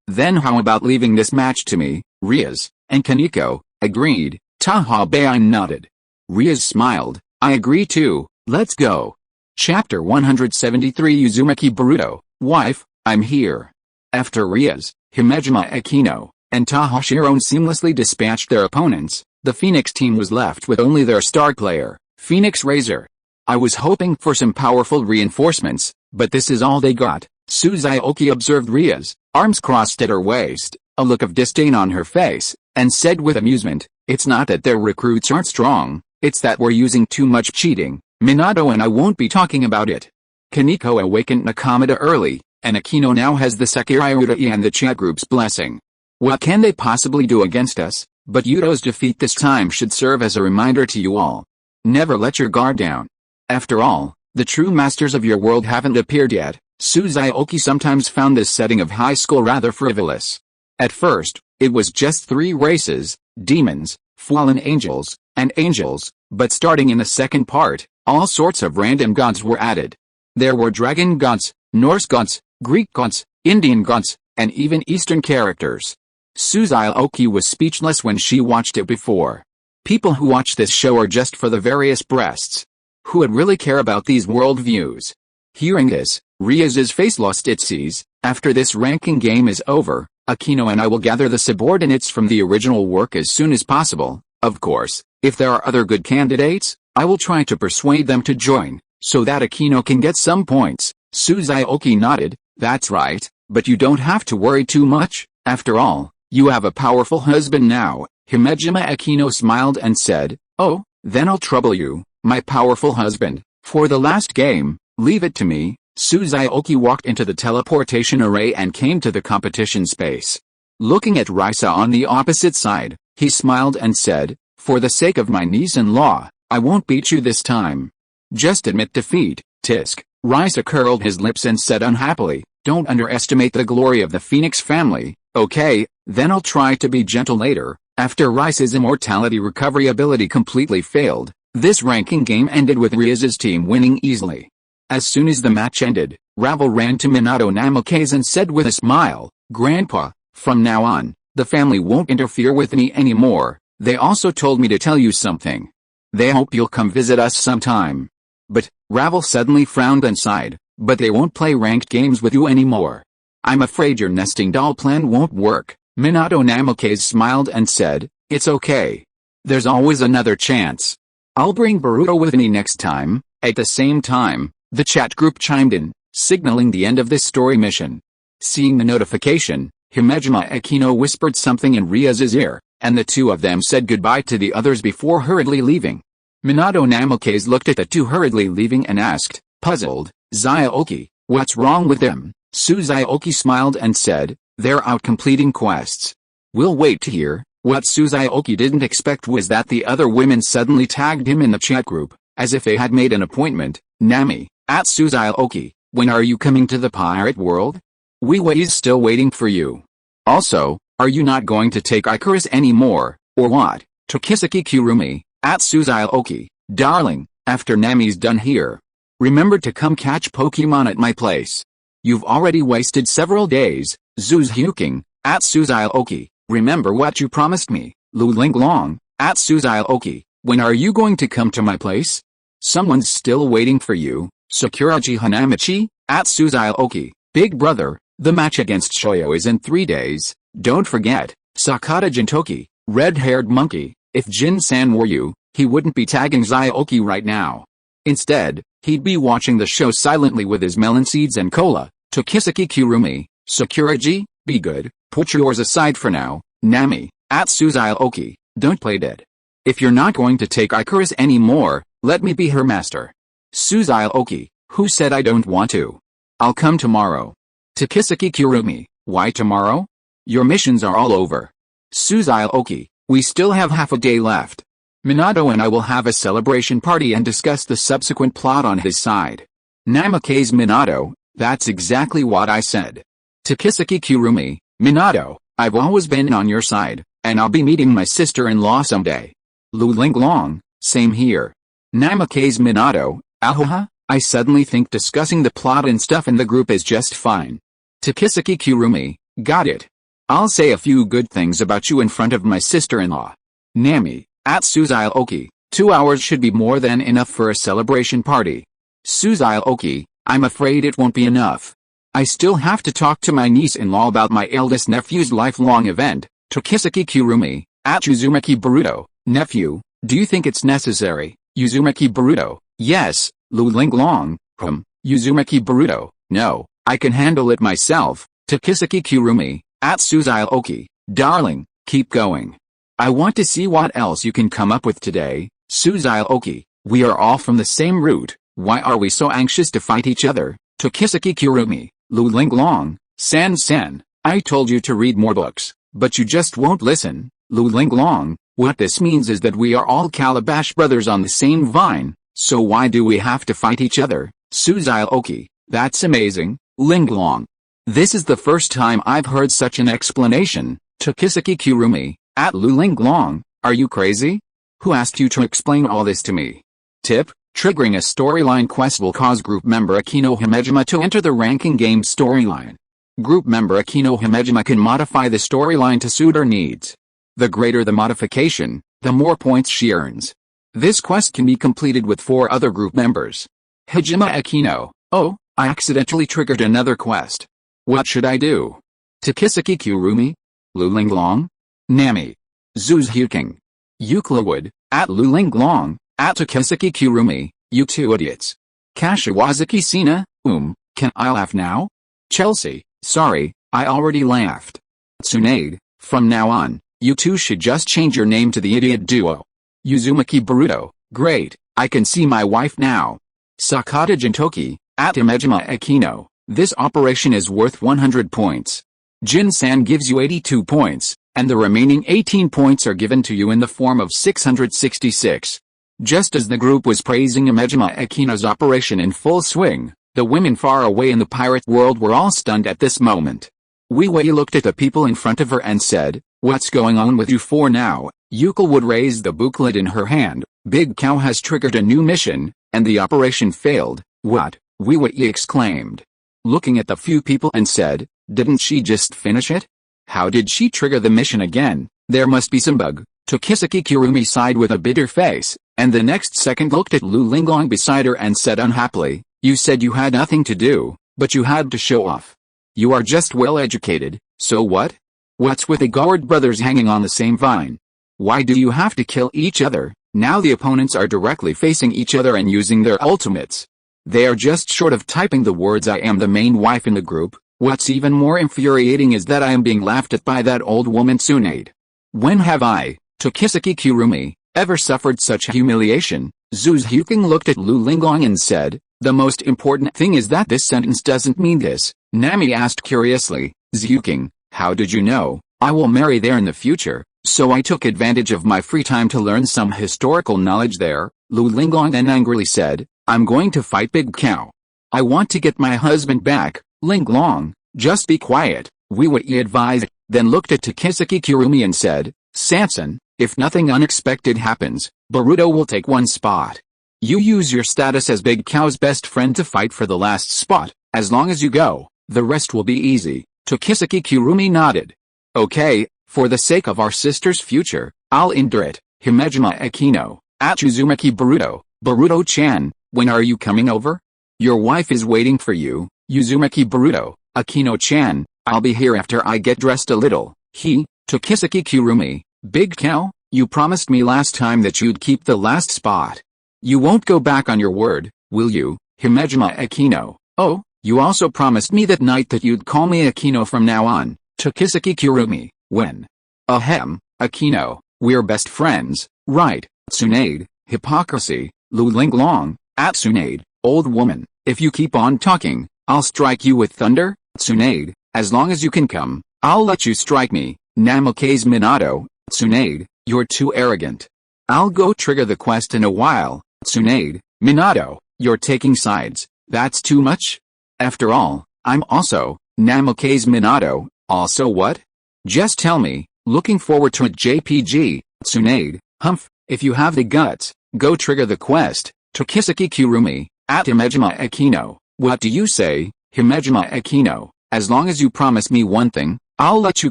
A: Then how about leaving this match to me?" Riaz and Kaneko agreed. Taha Bain nodded. Riaz smiled. "I agree too, let's go." Chapter 173 Uzumaki Boruto, Wife, I'm here. After Riaz, Himejima Akino, and Taha Shiron seamlessly dispatched their opponents, the Phoenix team was left with only their star player, Phoenix Razor. "I was hoping for some powerful reinforcements, but this is all they got." Xiaoqi observed Riaz, arms crossed at her waist, a look of disdain on her face, and said with amusement, "It's not that their recruits aren't strong, it's that we're using too much cheating. Minato and I won't be talking about it." Kaneko awakened Nakamata early, and Akino now has the Sakuragi and the chat group's blessing. What can they possibly do against us? But Yuto's defeat this time should serve as a reminder to you all. Never let your guard down. After all, the true masters of your world haven't appeared yet. Xiaoqi sometimes found this setting of high school rather frivolous. At first, it was just 3 races, demons, fallen angels, and angels, but starting in the second part, all sorts of random gods were added. There were dragon gods, Norse gods, Greek gods, Indian gods, and even Eastern characters. Xiaoqi was speechless when she watched it before. People who watch this show are just for the various breasts. Who would really care about these world views? Hearing this, Riaz's face lost its ease. After this ranking game is over, Akino and I will gather the subordinates from the original work as soon as possible. Of course, If there are other good candidates, I will try to persuade them to join, so that Aquino can get some points. Xiaoqi nodded. That's right, but you don't have to worry too much. After all, you have a powerful husband now. Himejima Aquino smiled and said, oh, then I'll trouble you, my powerful husband. For the last game, leave it to me. Xiaoqi walked into the teleportation array and came to the competition space. Looking at Risa on the opposite side, he smiled and said, for the sake of my niece-in-law, I won't beat you this time. Just admit defeat, Tisk. Risa curled his lips and said unhappily, don't underestimate the glory of the Phoenix family. Okay, then I'll try to be gentle later. After Rice's immortality recovery ability completely failed, this ranking game ended with Riaz's team winning easily. As soon as the match ended, Ravel ran to Minato Namikaze and said with a smile, Grandpa, from now on, the family won't interfere with me anymore. They also told me to tell you something. They hope you'll come visit us sometime. But, Ravel suddenly frowned and sighed, but they won't play ranked games with you anymore. I'm afraid your nesting doll plan won't work. Minato Namikaze smiled and said, it's okay. There's always another chance. I'll bring Boruto with me next time. At the same time, the chat group chimed in, signaling the end of this story mission. Seeing the notification, Himejima Aquino whispered something in Riaz's ear, and the two of them said goodbye to the others before hurriedly leaving. Minato Namikaze looked at the two hurriedly leaving and asked, puzzled, Xiaoqi, what's wrong with them? Xiaoqi smiled and said, they're out completing quests. We'll wait to hear. What Xiaoqi didn't expect was that the other women suddenly tagged him in the chat group, as if they had made an appointment. Nami, at Xiaoqi, when are you coming to the pirate world? Wei's still waiting for you. Also, are you not going to take Icarus anymore, or what? Tokisaki Kurumi, at Xiaoqi, darling, after Nami's done here, remember to come catch Pokemon at my place. You've already wasted several days. Zhu Zhuqing, at Xiaoqi, remember what you promised me. Linglong, at Xiaoqi, when are you going to come to my place? Someone's still waiting for you. Sakuragi Hanamichi, at Xiaoqi, big brother, the match against Shoyo is in 3 days. Don't forget. Sakata Gintoki, red-haired monkey. If Jin-san were you, he wouldn't be tagging Xiaoqi right now. Instead, he'd be watching the show silently with his melon seeds and cola. Tokisaki Kurumi, Sakuragi, be good, put yours aside for now. Nami, at Xiaoqi, don't play dead. If you're not going to take Icarus anymore, let me be her master. Xiaoqi, who said I don't want to? I'll come tomorrow. Tokisaki Kurumi, why tomorrow? Your missions are all over. Xiaoqi, we still have half a day left. Minato and I will have a celebration party and discuss the subsequent plot on his side. Namikaze Minato, that's exactly what I said. Tokisaki Kurumi, Minato, I've always been on your side, and I'll be meeting my sister-in-law someday. Linglong, same here. Namikaze Minato, ahoha, I suddenly think discussing the plot and stuff in the group is just fine. Tokisaki Kurumi, got it. I'll say a few good things about you in front of my sister-in-law. Nami, at Xiaoqi, 2 hours should be more than enough for a celebration party. Xiaoqi, I'm afraid it won't be enough. I still have to talk to my niece-in-law about my eldest nephew's lifelong event. Tokisaki Kurumi, at Uzumaki Boruto, nephew, do you think it's necessary? Uzumaki Boruto, yes. Linglong, Uzumaki Boruto, no, I can handle it myself. Tokisaki Kurumi, at Xiaoqi, darling, keep going. I want to see what else you can come up with today. Xiaoqi, we are all from the same root, why are we so anxious to fight each other? Tokisaki Kurumi, Linglong, San, I told you to read more books, but you just won't listen. Linglong, what this means is that we are all Calabash brothers on the same vine, so why do we have to fight each other? Xiaoqi, that's amazing. Linglong, this is the first time I've heard such an explanation. Tokisaki Kurumi, at Linglong, are you crazy? Who asked you to explain all this to me? Tip, triggering a storyline quest will cause group member Aquino Himejima to enter the ranking game storyline. Group member Aquino Himejima can modify the storyline to suit her needs. The greater the modification, the more points she earns. This quest can be completed with 4 other group members. Hijima Aquino, oh, I accidentally triggered another quest. What should I do? Tokisaki Kurumi? Linglong? Nami. Zhu Zhuqing. Euclid, Linglong, Takesaki Kurumi, you two idiots. Kashiwazaki Sina, can I laugh now? Chelsea, sorry, I already laughed. Tsunade, from now on, you two should just change your name to the idiot duo. Uzumaki Boruto, great, I can see my wife now. Sakata Gintoki, Imejima Akino, this operation is worth 100 points. Jin-san gives you 82 points, and the remaining 18 points are given to you in the form of 666. Just as the group was praising Imejima Akino's operation in full swing, the women far away in the pirate world were all stunned at this moment. Wei Wei looked at the people in front of her and said, "What's going on with you four now?" Yuko would raise the booklet in her hand. Big Cow has triggered a new mission, and the operation failed. What? Wei Wei exclaimed, looking at the few people and said, "Didn't she just finish it? How did she trigger the mission again? There must be some bug." Tokisaki Kurumi sighed with a bitter face, and the next second looked at Lu Linglong beside her and said unhappily, "You said you had nothing to do, but you had to show off. You are just well educated, so what? What's with the Goward brothers hanging on the same vine? Why do you have to kill each other?" Now the opponents are directly facing each other and using their ultimates. They are just short of typing the words "I am the main wife" in the group. What's even more infuriating is that I am being laughed at by that old woman Tsunade. When have I, Tokisaki Kurumi, ever suffered such humiliation? Zhu Zhuqing looked at Lu Linglong and said, "The most important thing is that this sentence doesn't mean this." Nami asked curiously, "Zhuqing, how did you know? I will marry there in the future, so I took advantage of my free time to learn some historical knowledge there." Lu Linglong then angrily said, "I'm going to fight Big Cow. I want to get my husband back." Linglong, just be quiet, Wei Wei advised, then looked at Tokisaki Kurumi and said, "Sansan, if nothing unexpected happens, Boruto will take one spot. You use your status as Big Cow's best friend to fight for the last spot. As long as you go, the rest will be easy." Tokisaki Kurumi nodded. "Okay, for the sake of our sister's future, I'll endure it." Himejima Akino, Uzumaki Boruto, "Boruto-chan, when are you coming over? Your wife is waiting for you." Uzumaki Boruto, "Akino-chan, I'll be here after I get dressed a little." Tokisaki Kurumi, "Big Cow, you promised me last time that you'd keep the last spot. You won't go back on your word, will you?" Himejima Akino, "Oh, you also promised me that night that you'd call me Akino from now on." Tokisaki Kurumi, "When? Ahem, Akino, we're best friends, right?" Tsunade, "Hypocrisy." Lu Linglong, "Tsunade, old woman, if you keep on talking, I'll strike you with thunder." Tsunade, "As long as you can come, I'll let you strike me." Namikaze Minato, "Tsunade, you're too arrogant. I'll go trigger the quest in a while." Tsunade, "Minato, you're taking sides, that's too much. After all, I'm also." Namikaze Minato, "Also what? Just tell me." Looking forward to a JPG. Tsunade, "Humph, if you have the guts, go trigger the quest." Tokisaki Kurumi, Himejima Akino, "What do you say?" Himejima Akino, "As long as you promise me one thing, I'll let you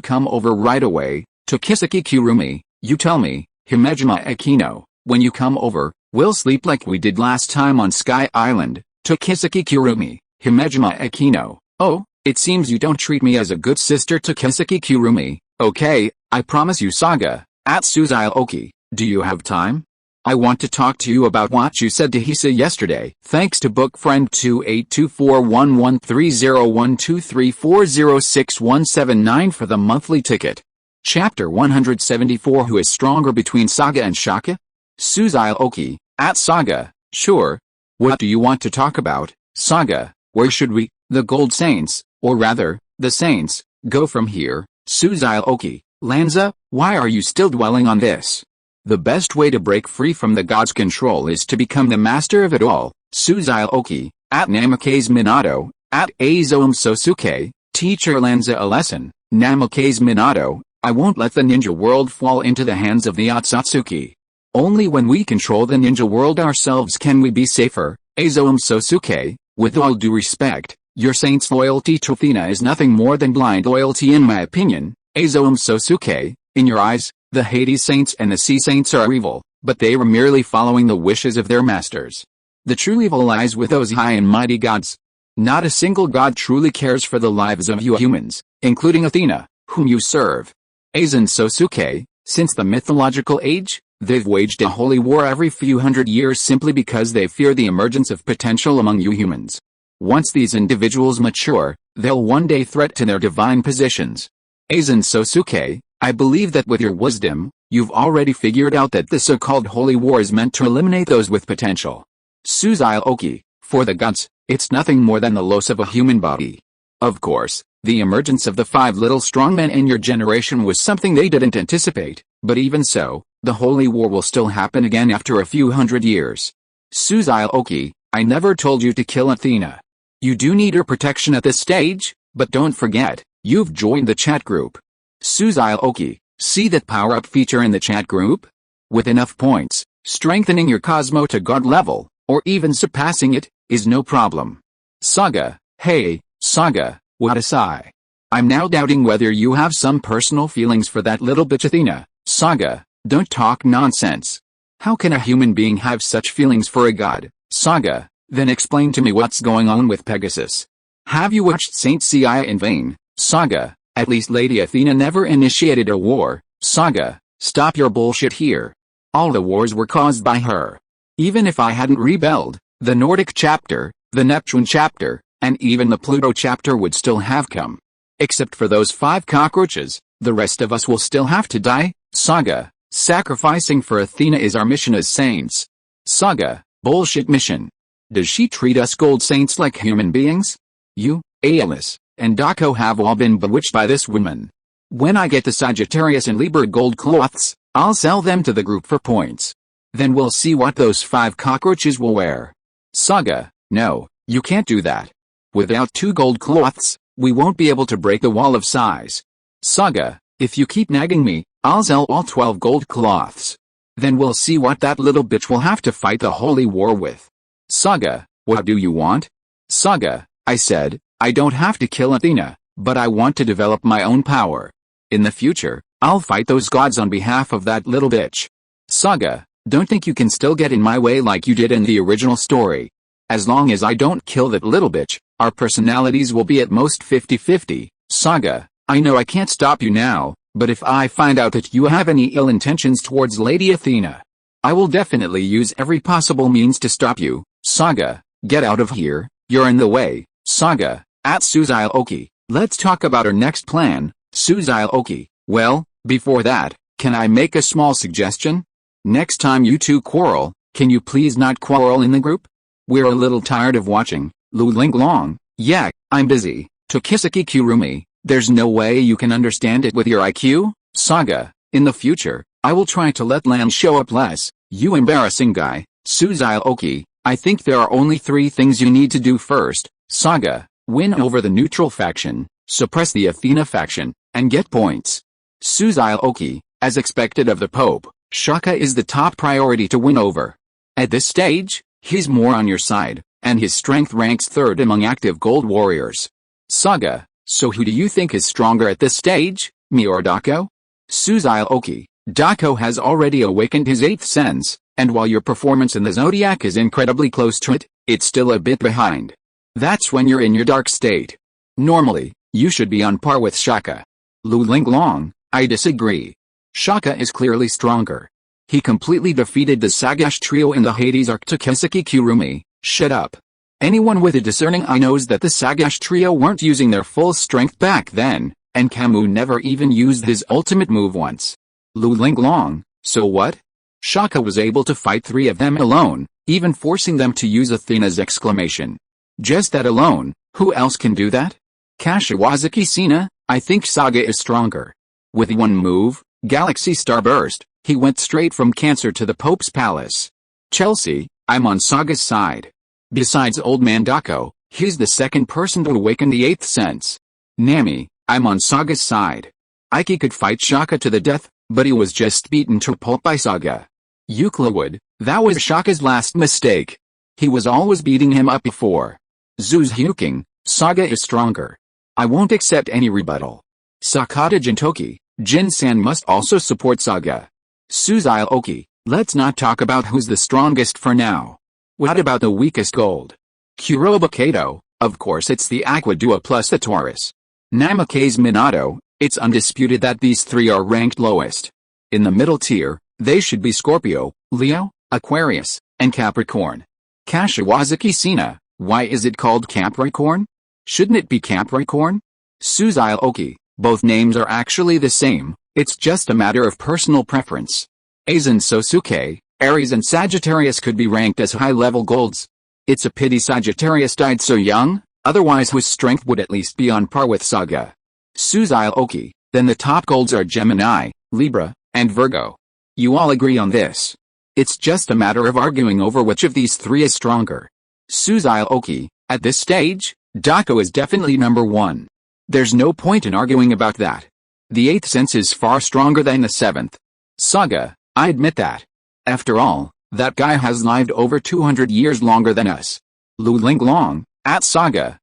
A: come over right away." Tokisaki Kurumi, "You tell me." Himejima Akino, "When you come over, we'll sleep like we did last time on Sky Island." Tokisaki Kurumi, Himejima Akino, "Oh, it seems you don't treat me as a good sister." Tokisaki Kurumi, "Okay, I promise you." Saga, Xiaoqi, "Do you have time? I want to talk to you about what you said to Hisa yesterday." Thanks to book friend 2824113012340617 for the monthly ticket. Chapter 174, Who is stronger between Saga and Shaka? Xiaoqi, Saga, "Sure. What do you want to talk about?" Saga, "Where should we, the Gold Saints, or rather, the Saints, go from here?" Xiaoqi, "Lanza, why are you still dwelling on this? The best way to break free from the god's control is to become the master of it all." Xiaoqi, Namikaze Minato, Azoum Sosuke, "Teacher Lanza a lesson." Namikaze Minato, "I won't let the ninja world fall into the hands of the Otsutsuki. Only when we control the ninja world ourselves can we be safer." Azoum Sosuke, "With all due respect, your saint's loyalty to Athena is nothing more than blind loyalty in my opinion." Azoum Sosuke, "In your eyes, the Hades Saints and the Sea Saints are evil, but they were merely following the wishes of their masters. The true evil lies with those high and mighty gods. Not a single god truly cares for the lives of you humans, including Athena, whom you serve." Aizen Sosuke, "Since the mythological age, They've waged a holy war every few hundred years simply because they fear the emergence of potential among you humans. Once these individuals mature, they'll one day threaten their divine positions. Aizen Sosuke, I believe that with your wisdom, you've already figured out that the so-called holy war is meant to eliminate those with potential. Xiaoqi, for the gods, it's nothing more than the loss of a human body. Of course, the emergence of the 5 little strongmen in your generation was something they didn't anticipate, but even so, the holy war will still happen again after a few hundred years. Xiaoqi, I never told you to kill Athena. You do need her protection at this stage, but don't forget, you've joined the chat group. Xiaoqi, see that power-up feature in the chat group? With enough points, strengthening your Cosmo to God level, or even surpassing it, is no problem. Saga, hey, Saga, what a sigh. I'm now doubting whether you have some personal feelings for that little bitch Athena. Saga, don't talk nonsense. How can a human being have such feelings for a god? Saga, then explain to me what's going on with Pegasus. Have you watched Saint Seiya in vain? Saga, at least Lady Athena never initiated a war. Saga, stop your bullshit here. All the wars were caused by her. Even if I hadn't rebelled, the Nordic chapter, the Neptune chapter, and even the Pluto chapter would still have come. Except for those 5 cockroaches, the rest of us will still have to die. Saga, sacrificing for Athena is our mission as saints. Saga, bullshit mission. Does she treat us gold saints like human beings? You, Aeolus, and Dako have all been bewitched by this woman. When I get the Sagittarius and Libra gold cloths, I'll sell them to the group for points. Then we'll see what those 5 cockroaches will wear. Saga, no, you can't do that. Without 2 gold cloths, we won't be able to break the wall of size. Saga, if you keep nagging me, I'll sell all 12 gold cloths. Then we'll see what that little bitch will have to fight the holy war with. Saga, what do you want? Saga, I said, I don't have to kill Athena, but I want to develop my own power. In the future, I'll fight those gods on behalf of that little bitch. Saga, don't think you can still get in my way like you did in the original story. As long as I don't kill that little bitch, our personalities will be at most 50-50. Saga, I know I can't stop you now, but if I find out that you have any ill intentions towards Lady Athena, I will definitely use every possible means to stop you. Saga, get out of here, you're in the way. Saga, at Xiaoqi, let's talk about our next plan. Xiaoqi, well, before that, can I make a small suggestion? Next time you two quarrel, can you please not quarrel in the group? We're a little tired of watching. Linglong, yeah, I'm busy. Tokisaki Kurumi, there's no way you can understand it with your IQ? Saga, in the future, I will try to let Lan show up less. You embarrassing guy. Xiaoqi, I think there are only 3 things you need to do first. Saga, win over the neutral faction, suppress the Athena faction, and get points. Xiaoqi, as expected of the Pope, Shaka is the top priority to win over. At this stage, he's more on your side, and his strength ranks 3rd among active gold warriors. Saga, so who do you think is stronger at this stage, me or Dako? Xiaoqi, Dako has already awakened his 8th sense, and while your performance in the Zodiac is incredibly close to it, it's still a bit behind. That's when you're in your dark state. Normally, you should be on par with Shaka. Linglong, I disagree. Shaka is clearly stronger. He completely defeated the Sagash trio in the Hades arc. Tokisaki Kurumi, shut up. Anyone with a discerning eye knows that the Sagash trio weren't using their full strength back then, and Camus never even used his ultimate move once. Linglong, so what? Shaka was able to fight 3 of them alone, even forcing them to use Athena's exclamation. Just that alone, who else can do that? Kashiwazaki Sina, I think Saga is stronger. With one move, Galaxy Starburst, he went straight from Cancer to the Pope's palace. Chelsea, I'm on Saga's side. Besides Old Man Dako, he's the 2nd person to awaken the 8th sense. Nami, I'm on Saga's side. Aiki could fight Shaka to the death, but he was just beaten to pulp by Saga. Euclid, that was Shaka's last mistake. He was always beating him up before. Zhu Zhuqing, Saga is stronger. I won't accept any rebuttal. Sakata Gintoki, Jin-san must also support Saga. Xiaoqi, let's not talk about who's the strongest for now. What about the weakest gold? Kuroba Kato, of course it's the Aqua Dua plus the Taurus. Namikaze Minato, it's undisputed that these 3 are ranked lowest. In the middle tier, They should be Scorpio, Leo, Aquarius, and Capricorn. Kashiwazaki Sina, why is it called Capricorn? Shouldn't it be Capricorn? Suzuki, both names are actually the same, it's just a matter of personal preference. Aizen Sosuke, Aries and Sagittarius could be ranked as high-level golds. It's a pity Sagittarius died so young, otherwise his strength would at least be on par with Saga. Suzuki, then the top golds are Gemini, Libra, and Virgo. You all agree on this. It's just a matter of arguing over which of these three is stronger. Suzuki, at this stage, Dako is definitely number one. There's no point in arguing about that. The 8th sense is far stronger than the 7th. Saga, I admit that. After all, that guy has lived over 200 years longer than us. Linglong, at Saga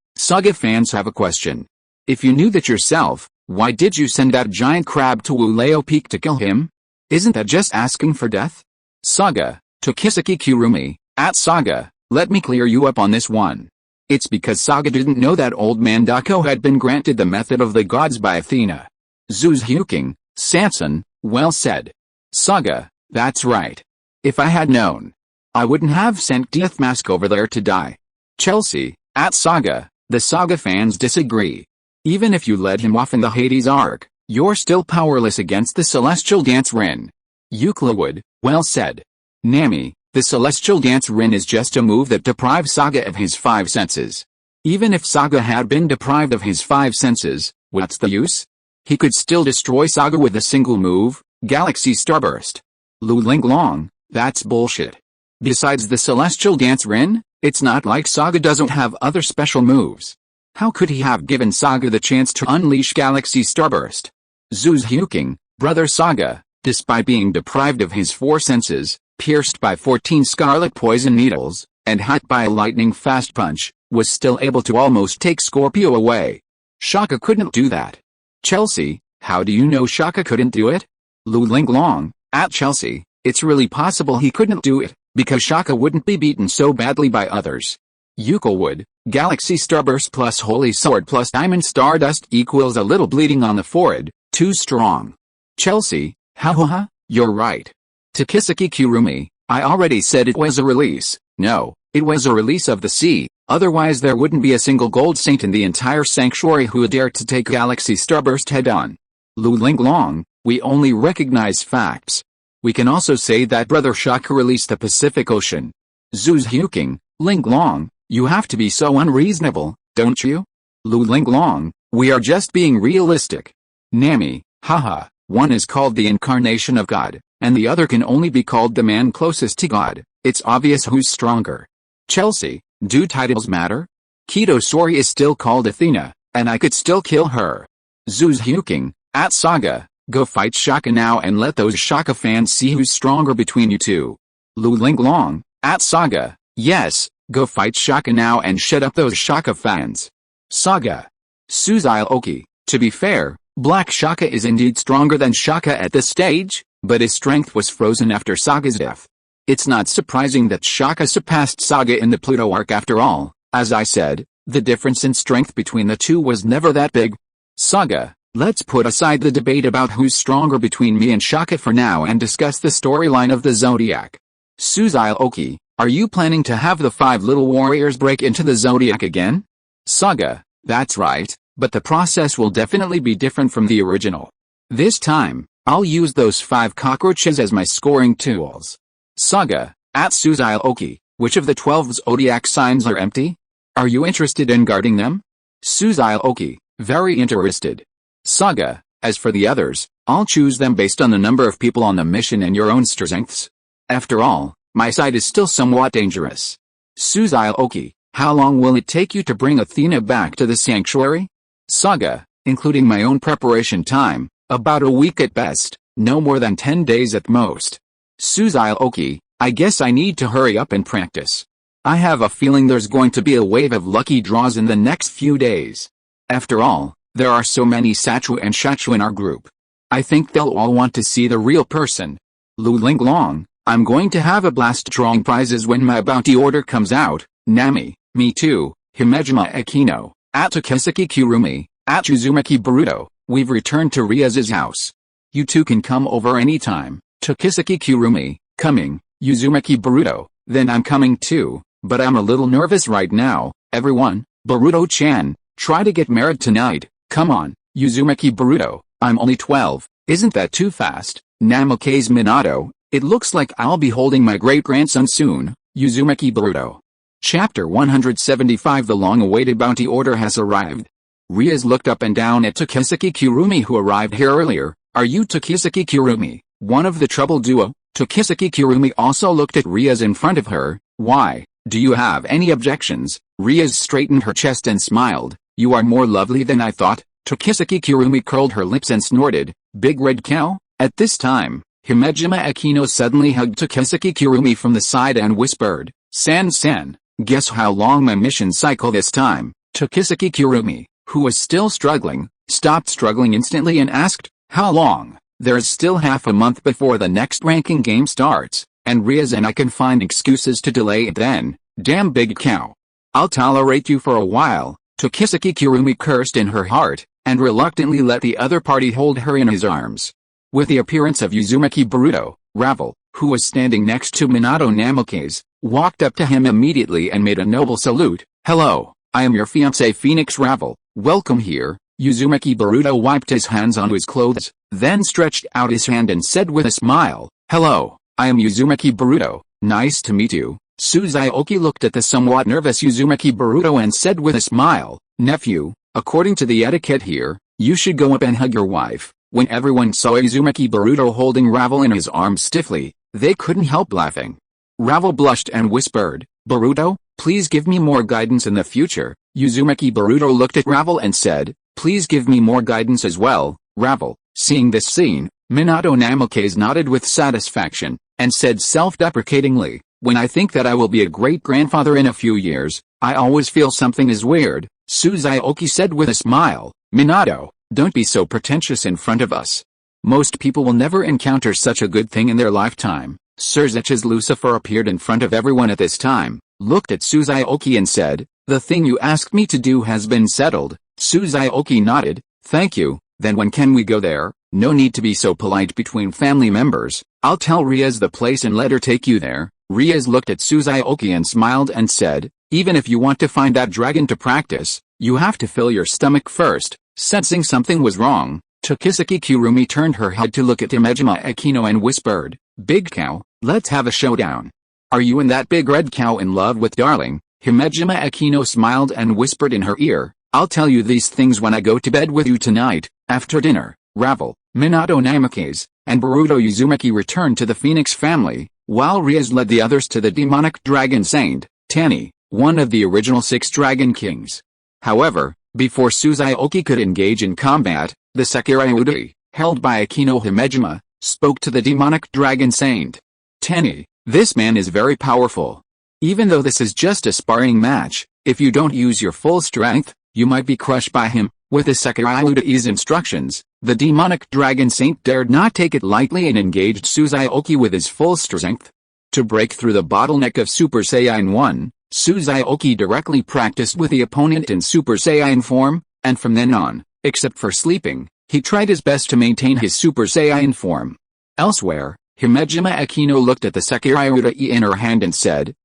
A: fans have a question. If you knew that yourself, why did you send that giant crab to Wuleo Peak to kill him? Isn't that just asking for death? Saga, to Kiseki Kurumi, at Saga, let me clear you up on this one. It's because Saga didn't know that old man Dako had been granted the method of the gods by Athena. Zhu Zhuqing, Sanson, well said. Saga, that's right. If I had known, I wouldn't have sent Death Mask over there to die. Chelsea, at Saga, the Saga fans disagree. Even if you led him off in the Hades arc, you're still powerless against the Celestial Dance Rin. Euclid, well said. Nami, the Celestial Dance Rin is just a move that deprives Saga of his 5 senses. Even if Saga had been deprived of his 5 senses, what's the use? He could still destroy Saga with a single move, Galaxy Starburst. Linglong, that's bullshit. Besides the Celestial Dance Rin, it's not like Saga doesn't have other special moves. How could he have given Saga the chance to unleash Galaxy Starburst? Zhu Zhuqing, brother Saga, despite being deprived of his 4 senses, pierced by 14 scarlet poison needles, and hit by a lightning-fast punch, was still able to almost take Scorpio away. Shaka couldn't do that. Chelsea, how do you know Shaka couldn't do it? Linglong, at Chelsea, it's really possible he couldn't do it, because Shaka wouldn't be beaten so badly by others. Euclid, Galaxy Starburst plus Holy Sword plus Diamond Stardust equals a little bleeding on the forehead, too strong. Chelsea, ha, you're right. To Kiseki Kurumi, I already said it was a release. No, it was a release of the sea, otherwise there wouldn't be a single gold saint in the entire sanctuary who would dare to take Galaxy Starburst head-on. Linglong, we only recognize facts. We can also say that Brother Shaka released the Pacific Ocean. Zhu Zhuqing, Linglong, you have to be so unreasonable, don't you? Linglong, we are just being realistic. Nami, haha, one is called the incarnation of God, and the other can only be called the man closest to God. It's obvious who's stronger. Chelsea, do titles matter? Kido Sori is still called Athena, and I could still kill her. Zhu Zhuqing, at Saga, go fight Shaka now and let those Shaka fans see who's stronger between you two. Linglong, at Saga, yes, go fight Shaka now and shut up those Shaka fans. Saga. Suzuki, to be fair, Black Shaka is indeed stronger than Shaka at this stage, but his strength was frozen after Saga's death. It's not surprising that Shaka surpassed Saga in the Pluto arc after all. As I said, the difference in strength between the two was never that big. Saga, let's put aside the debate about who's stronger between me and Shaka for now and discuss the storyline of the Zodiac. Suzuki, are you planning to have the 5 little warriors break into the Zodiac again? Saga, that's right, but the process will definitely be different from the original. This time, I'll use those 5 cockroaches as my scoring tools. Saga, at Suzuki, which of the 12 zodiac signs are empty? Are you interested in guarding them? Suzuki, very interested. Saga, as for the others, I'll choose them based on the number of people on the mission and your own strengths. After all, my side is still somewhat dangerous. Suzuki, how long will it take you to bring Athena back to the sanctuary? Saga, including my own preparation time, about a week at best, no more than 10 days at most. Suzuki, I guess I need to hurry up and practice. I have a feeling there's going to be a wave of lucky draws in the next few days. After all, there are so many Sachu and Shachu in our group. I think they'll all want to see the real person. Linglong, I'm going to have a blast drawing prizes when my bounty order comes out. Nami, me too. Himejima Akino, at Takesaki Kurumi, at Uzumaki Baruto, we've returned to Riaz's house. You two can come over anytime. Tokisaki Kurumi, coming, Uzumaki Boruto, then I'm coming too, but I'm a little nervous right now, everyone, Boruto-chan, try to get married tonight, come on, Uzumaki Boruto, I'm only 12, isn't that too fast, Namikaze Minato, it looks like I'll be holding my great-grandson soon, Uzumaki Boruto. Chapter 175 The long-awaited bounty order has arrived. Riaz looked up and down at Tokisaki Kurumi who arrived here earlier. Are you Tokisaki Kurumi, one of the trouble duo? Tokisaki Kurumi also looked at Riaz in front of her. Why, do you have any objections? Riaz straightened her chest and smiled. You are more lovely than I thought. Tokisaki Kurumi curled her lips and snorted. Big red cow? At this time, Himejima Akino suddenly hugged Tokisaki Kurumi from the side and whispered, San-san, guess how long my mission cycle this time? Tokisaki Kurumi, who was still struggling, stopped struggling instantly and asked, how long? There's still half a month before the next ranking game starts, and Riaz and I can find excuses to delay it then. Damn big cow. I'll tolerate you for a while. Tokisaki Kurumi cursed in her heart, and reluctantly let the other party hold her in his arms. With the appearance of Uzumaki Boruto, Ravel, who was standing next to Minato Namikaze, walked up to him immediately and made a noble salute. Hello, I am your fiancé Phoenix Ravel, welcome here. Uzumaki Boruto wiped his hands on his clothes, then stretched out his hand and said with a smile, hello, I am Uzumaki Boruto, nice to meet you. Suzuki looked at the somewhat nervous Uzumaki Boruto and said with a smile, nephew, according to the etiquette here, you should go up and hug your wife. When everyone saw Uzumaki Boruto holding Ravel in his arms stiffly, they couldn't help laughing. Ravel blushed and whispered, Boruto, please give me more guidance in the future. Uzumaki Boruto looked at Ravel and said, please give me more guidance as well, Ravel. Seeing this scene, Minato Namikaze nodded with satisfaction, and said self-deprecatingly, when I think that I will be a great-grandfather in a few years, I always feel something is weird. Suzuki said with a smile, Minato, don't be so pretentious in front of us. Most people will never encounter such a good thing in their lifetime. Sir Zech's Lucifer appeared in front of everyone at this time, looked at Suzuki and said, the thing you asked me to do has been settled. Suzuki nodded, thank you, then when can we go there? No need to be so polite between family members. I'll tell Riaz the place and let her take you there. Riaz looked at Suzuki and smiled and said, even if you want to find that dragon to practice, you have to fill your stomach first. Sensing something was wrong, Tokisaki Kurumi turned her head to look at Himejima Akino and whispered, big cow, let's have a showdown. Are you and that big red cow in love with darling? Himejima Akino smiled and whispered in her ear, I'll tell you these things when I go to bed with you tonight. After dinner, Ravel, Minato Namikaze, and Boruto Uzumaki returned to the Phoenix family, while Riaz led the others to the demonic dragon Saint, Tani, one of the original 6 Dragon Kings. However, before Suzuki could engage in combat, the Sakurai Udai, held by Akino Himejima, spoke to the demonic dragon Saint. Tani, this man is very powerful. Even though this is just a sparring match, if you don't use your full strength, you might be crushed by him. With the Sakurai Udai's instructions, the demonic dragon Saint dared not take it lightly and engaged Suzuki with his full strength. To break through the bottleneck of Super Saiyan 1, Suzuki directly practiced with the opponent in Super Saiyan form, and from then on, except for sleeping, he tried his best to maintain his Super Saiyan form. Elsewhere, Himejima Akino looked at the Sakurai Udai in her hand and said,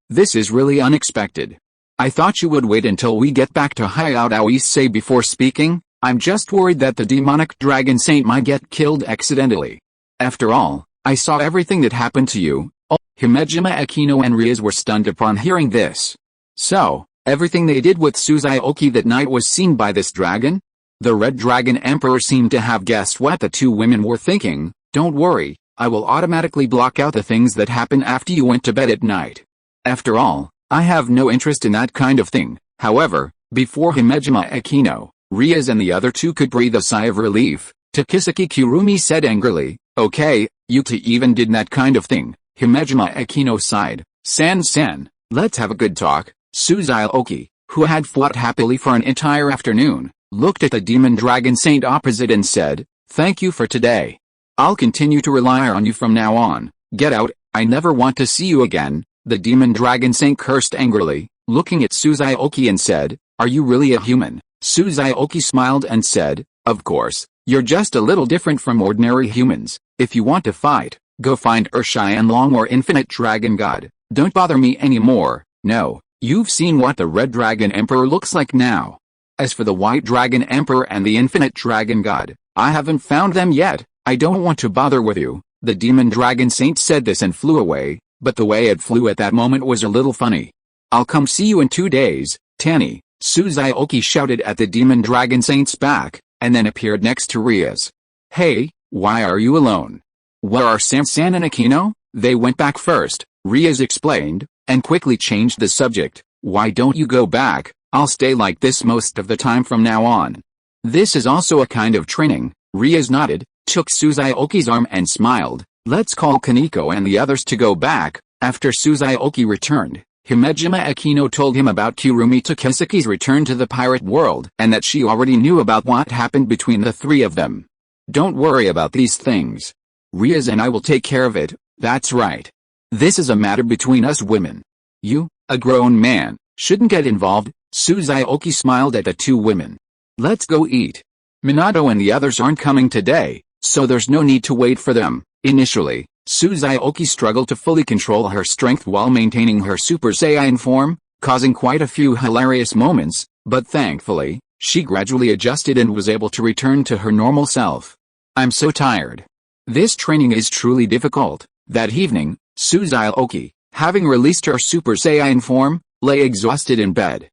A: this is really unexpected. I thought you would wait until we get back to Hideout Ise before speaking. I'm just worried that the demonic dragon Saint might get killed accidentally. After all, I saw everything that happened to you. Himejima Akino and Riaz were stunned upon hearing this. So, everything they did with Suzuki that night was seen by this dragon? The Red Dragon Emperor seemed to have guessed what the two women were thinking. Don't worry, I will automatically block out the things that happen after you went to bed at night. After all, I have no interest in that kind of thing. However, before Himejima Akino, Riaz and the other two could breathe a sigh of relief, Tokisaki Kurumi said angrily, okay, you two even did that kind of thing. Himejima Akino sighed, San-san, let's have a good talk. Suzuki, who had fought happily for an entire afternoon, looked at the demon dragon Saint opposite and said, thank you for today. I'll continue to rely on you from now on. Get out, I never want to see you again. The demon dragon Saint cursed angrily, looking at Suzuki and said, are you really a human? Suzuki smiled and said, of course, you're just a little different from ordinary humans. If you want to fight, Go find Linglong or Infinite Dragon God. Don't bother me anymore. No, you've seen what the Red Dragon Emperor looks like now. As for the White Dragon Emperor and the Infinite Dragon God, I haven't found them yet. I don't want to bother with you." The Demon Dragon Saint said this and flew away, but the way it flew at that moment was a little funny. "I'll come see you in 2 days, Tanny," Xiaoqi shouted at the Demon Dragon Saint's back, and then appeared next to Ria's. "Hey, why are you alone? Where are San and Aquino?" "They went back first," Ria's explained, and quickly changed the subject. "Why don't you go back? I'll stay like this most of the time from now on." "This is also a kind of training," Ria's nodded, took Xiaoqi's arm and smiled. "Let's call Kaneko and the others to go back." After Xiaoqi returned, Himejima Aquino told him about Kurumi Takesaki's return to the pirate world and that she already knew about what happened between the three of them. "Don't worry about these things. Rias and I will take care of it." "That's right. This is a matter between us women. You, a grown man, shouldn't get involved." Xiaoqi smiled at the two women. "Let's go eat. Minato and the others aren't coming today, so there's no need to wait for them." Initially, Xiaoqi struggled to fully control her strength while maintaining her Super Saiyan form, causing quite a few hilarious moments, but thankfully, she gradually adjusted and was able to return to her normal self. "I'm so tired. This training is truly difficult." That evening, Xiaoqi, having released her Super Saiyan form, lay exhausted in bed.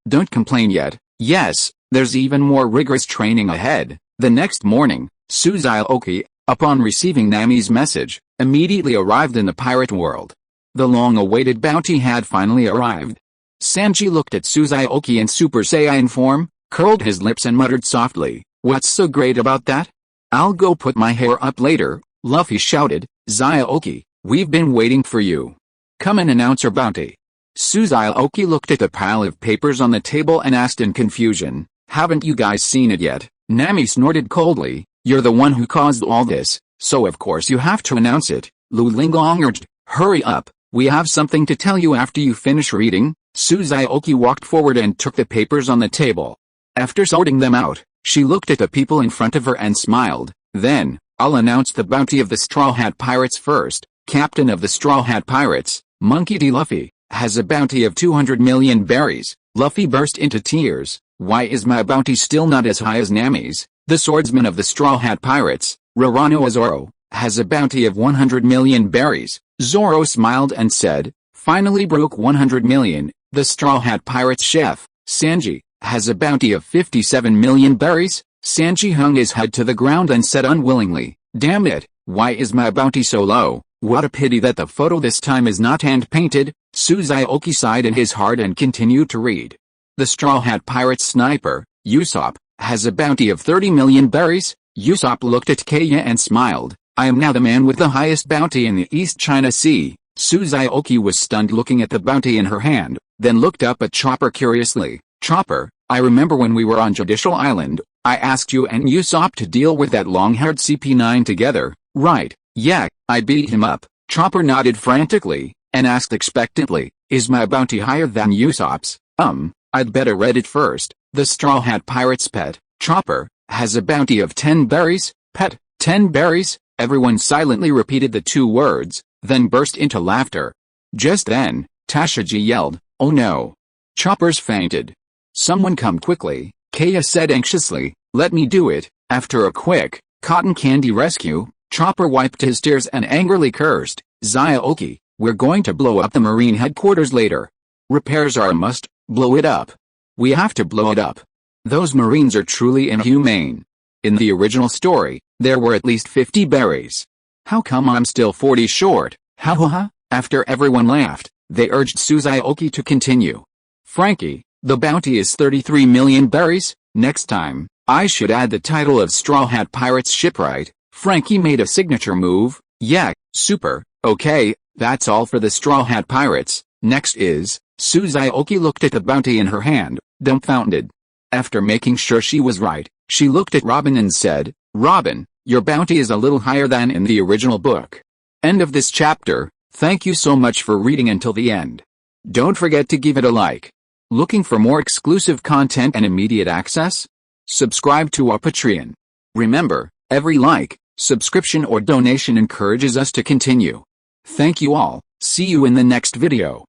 A: Don't complain yet. Yes, there's even more rigorous training ahead." The next morning, Xiaoqi, upon receiving Nami's message, immediately arrived in the pirate world. The long-awaited bounty had finally arrived. Sanji looked at Xiaoqi in Super Saiyan form, curled his lips and muttered softly, "What's so great about that? I'll go put my hair up later." Luffy shouted, "Xiaoqi, we've been waiting for you. Come and announce our bounty." Xiaoqi looked at the pile of papers on the table and asked in confusion, "Haven't you guys seen it yet?" Nami snorted coldly, "You're the one who caused all this, so of course you have to announce it." Linglong urged, "Hurry up, we have something to tell you after you finish reading." Xiaoqi walked forward and took the papers on the table. After sorting them out, she looked at the people in front of her and smiled. "Then, I'll announce the bounty of the Straw Hat Pirates first. Captain of the Straw Hat Pirates, Monkey D. Luffy, has a bounty of 200 million berries." Luffy burst into tears. "Why is my bounty still not as high as Nami's?" The swordsman of the Straw Hat Pirates, Roronoa Zoro, has a bounty of 100 million berries. Zoro smiled and said, "Finally broke 100 million. The Straw Hat Pirates chef, Sanji, has a bounty of 57 million berries." Sanji hung his head to the ground and said unwillingly, "Damn it, why is my bounty so low? What a pity that the photo this time is not hand-painted." Xiaoqi sighed in his heart and continued to read. The Straw Hat Pirates sniper, Usopp, has a bounty of 30 million berries. Usopp looked at Kaya and smiled. "I am now the man with the highest bounty in the East China Sea." Xiaoqi was stunned looking at the bounty in her hand, then looked up at Chopper curiously. "Chopper, I remember when we were on Judicial Island, I asked you and Usopp to deal with that long-haired CP9 together, right?" "Yeah, I beat him up." Chopper nodded frantically, and asked expectantly, "Is my bounty higher than Usopp's?" I'd better read it first." The Straw Hat Pirate's pet, Chopper, has a bounty of 10 berries. Pet, 10 berries? Everyone silently repeated the two words, then burst into laughter. Just then, Tashaji yelled, "Oh no! Chopper's fainted. Someone come quickly," Kaya said anxiously. "Let me do it." After a quick, cotton candy rescue, Chopper wiped his tears and angrily cursed, "Xiaoqi, we're going to blow up the Marine headquarters later. Repairs are a must. Blow it up. We have to blow it up. Those Marines are truly inhumane. In the original story, there were at least 50 berries. How come I'm still 40 short?" Ha ha ha. After everyone laughed, they urged Xiaoqi to continue. "Frankie, the bounty is 33 million berries. Next time, I should add the title of Straw Hat Pirates shipwright." Frankie made a signature move. "Yeah, super, okay, that's all for the Straw Hat Pirates. Next is..." Xiaoqi looked at the bounty in her hand, dumbfounded. After making sure she was right, she looked at Robin and said, "Robin, your bounty is a little higher than in the original book." End of this chapter. Thank you so much for reading until the end. Don't forget to give it a like. Looking for more exclusive content and immediate access? Subscribe to our Patreon. Remember, every like, Subscription or donation encourages us to continue. Thank you all. See you in the next video.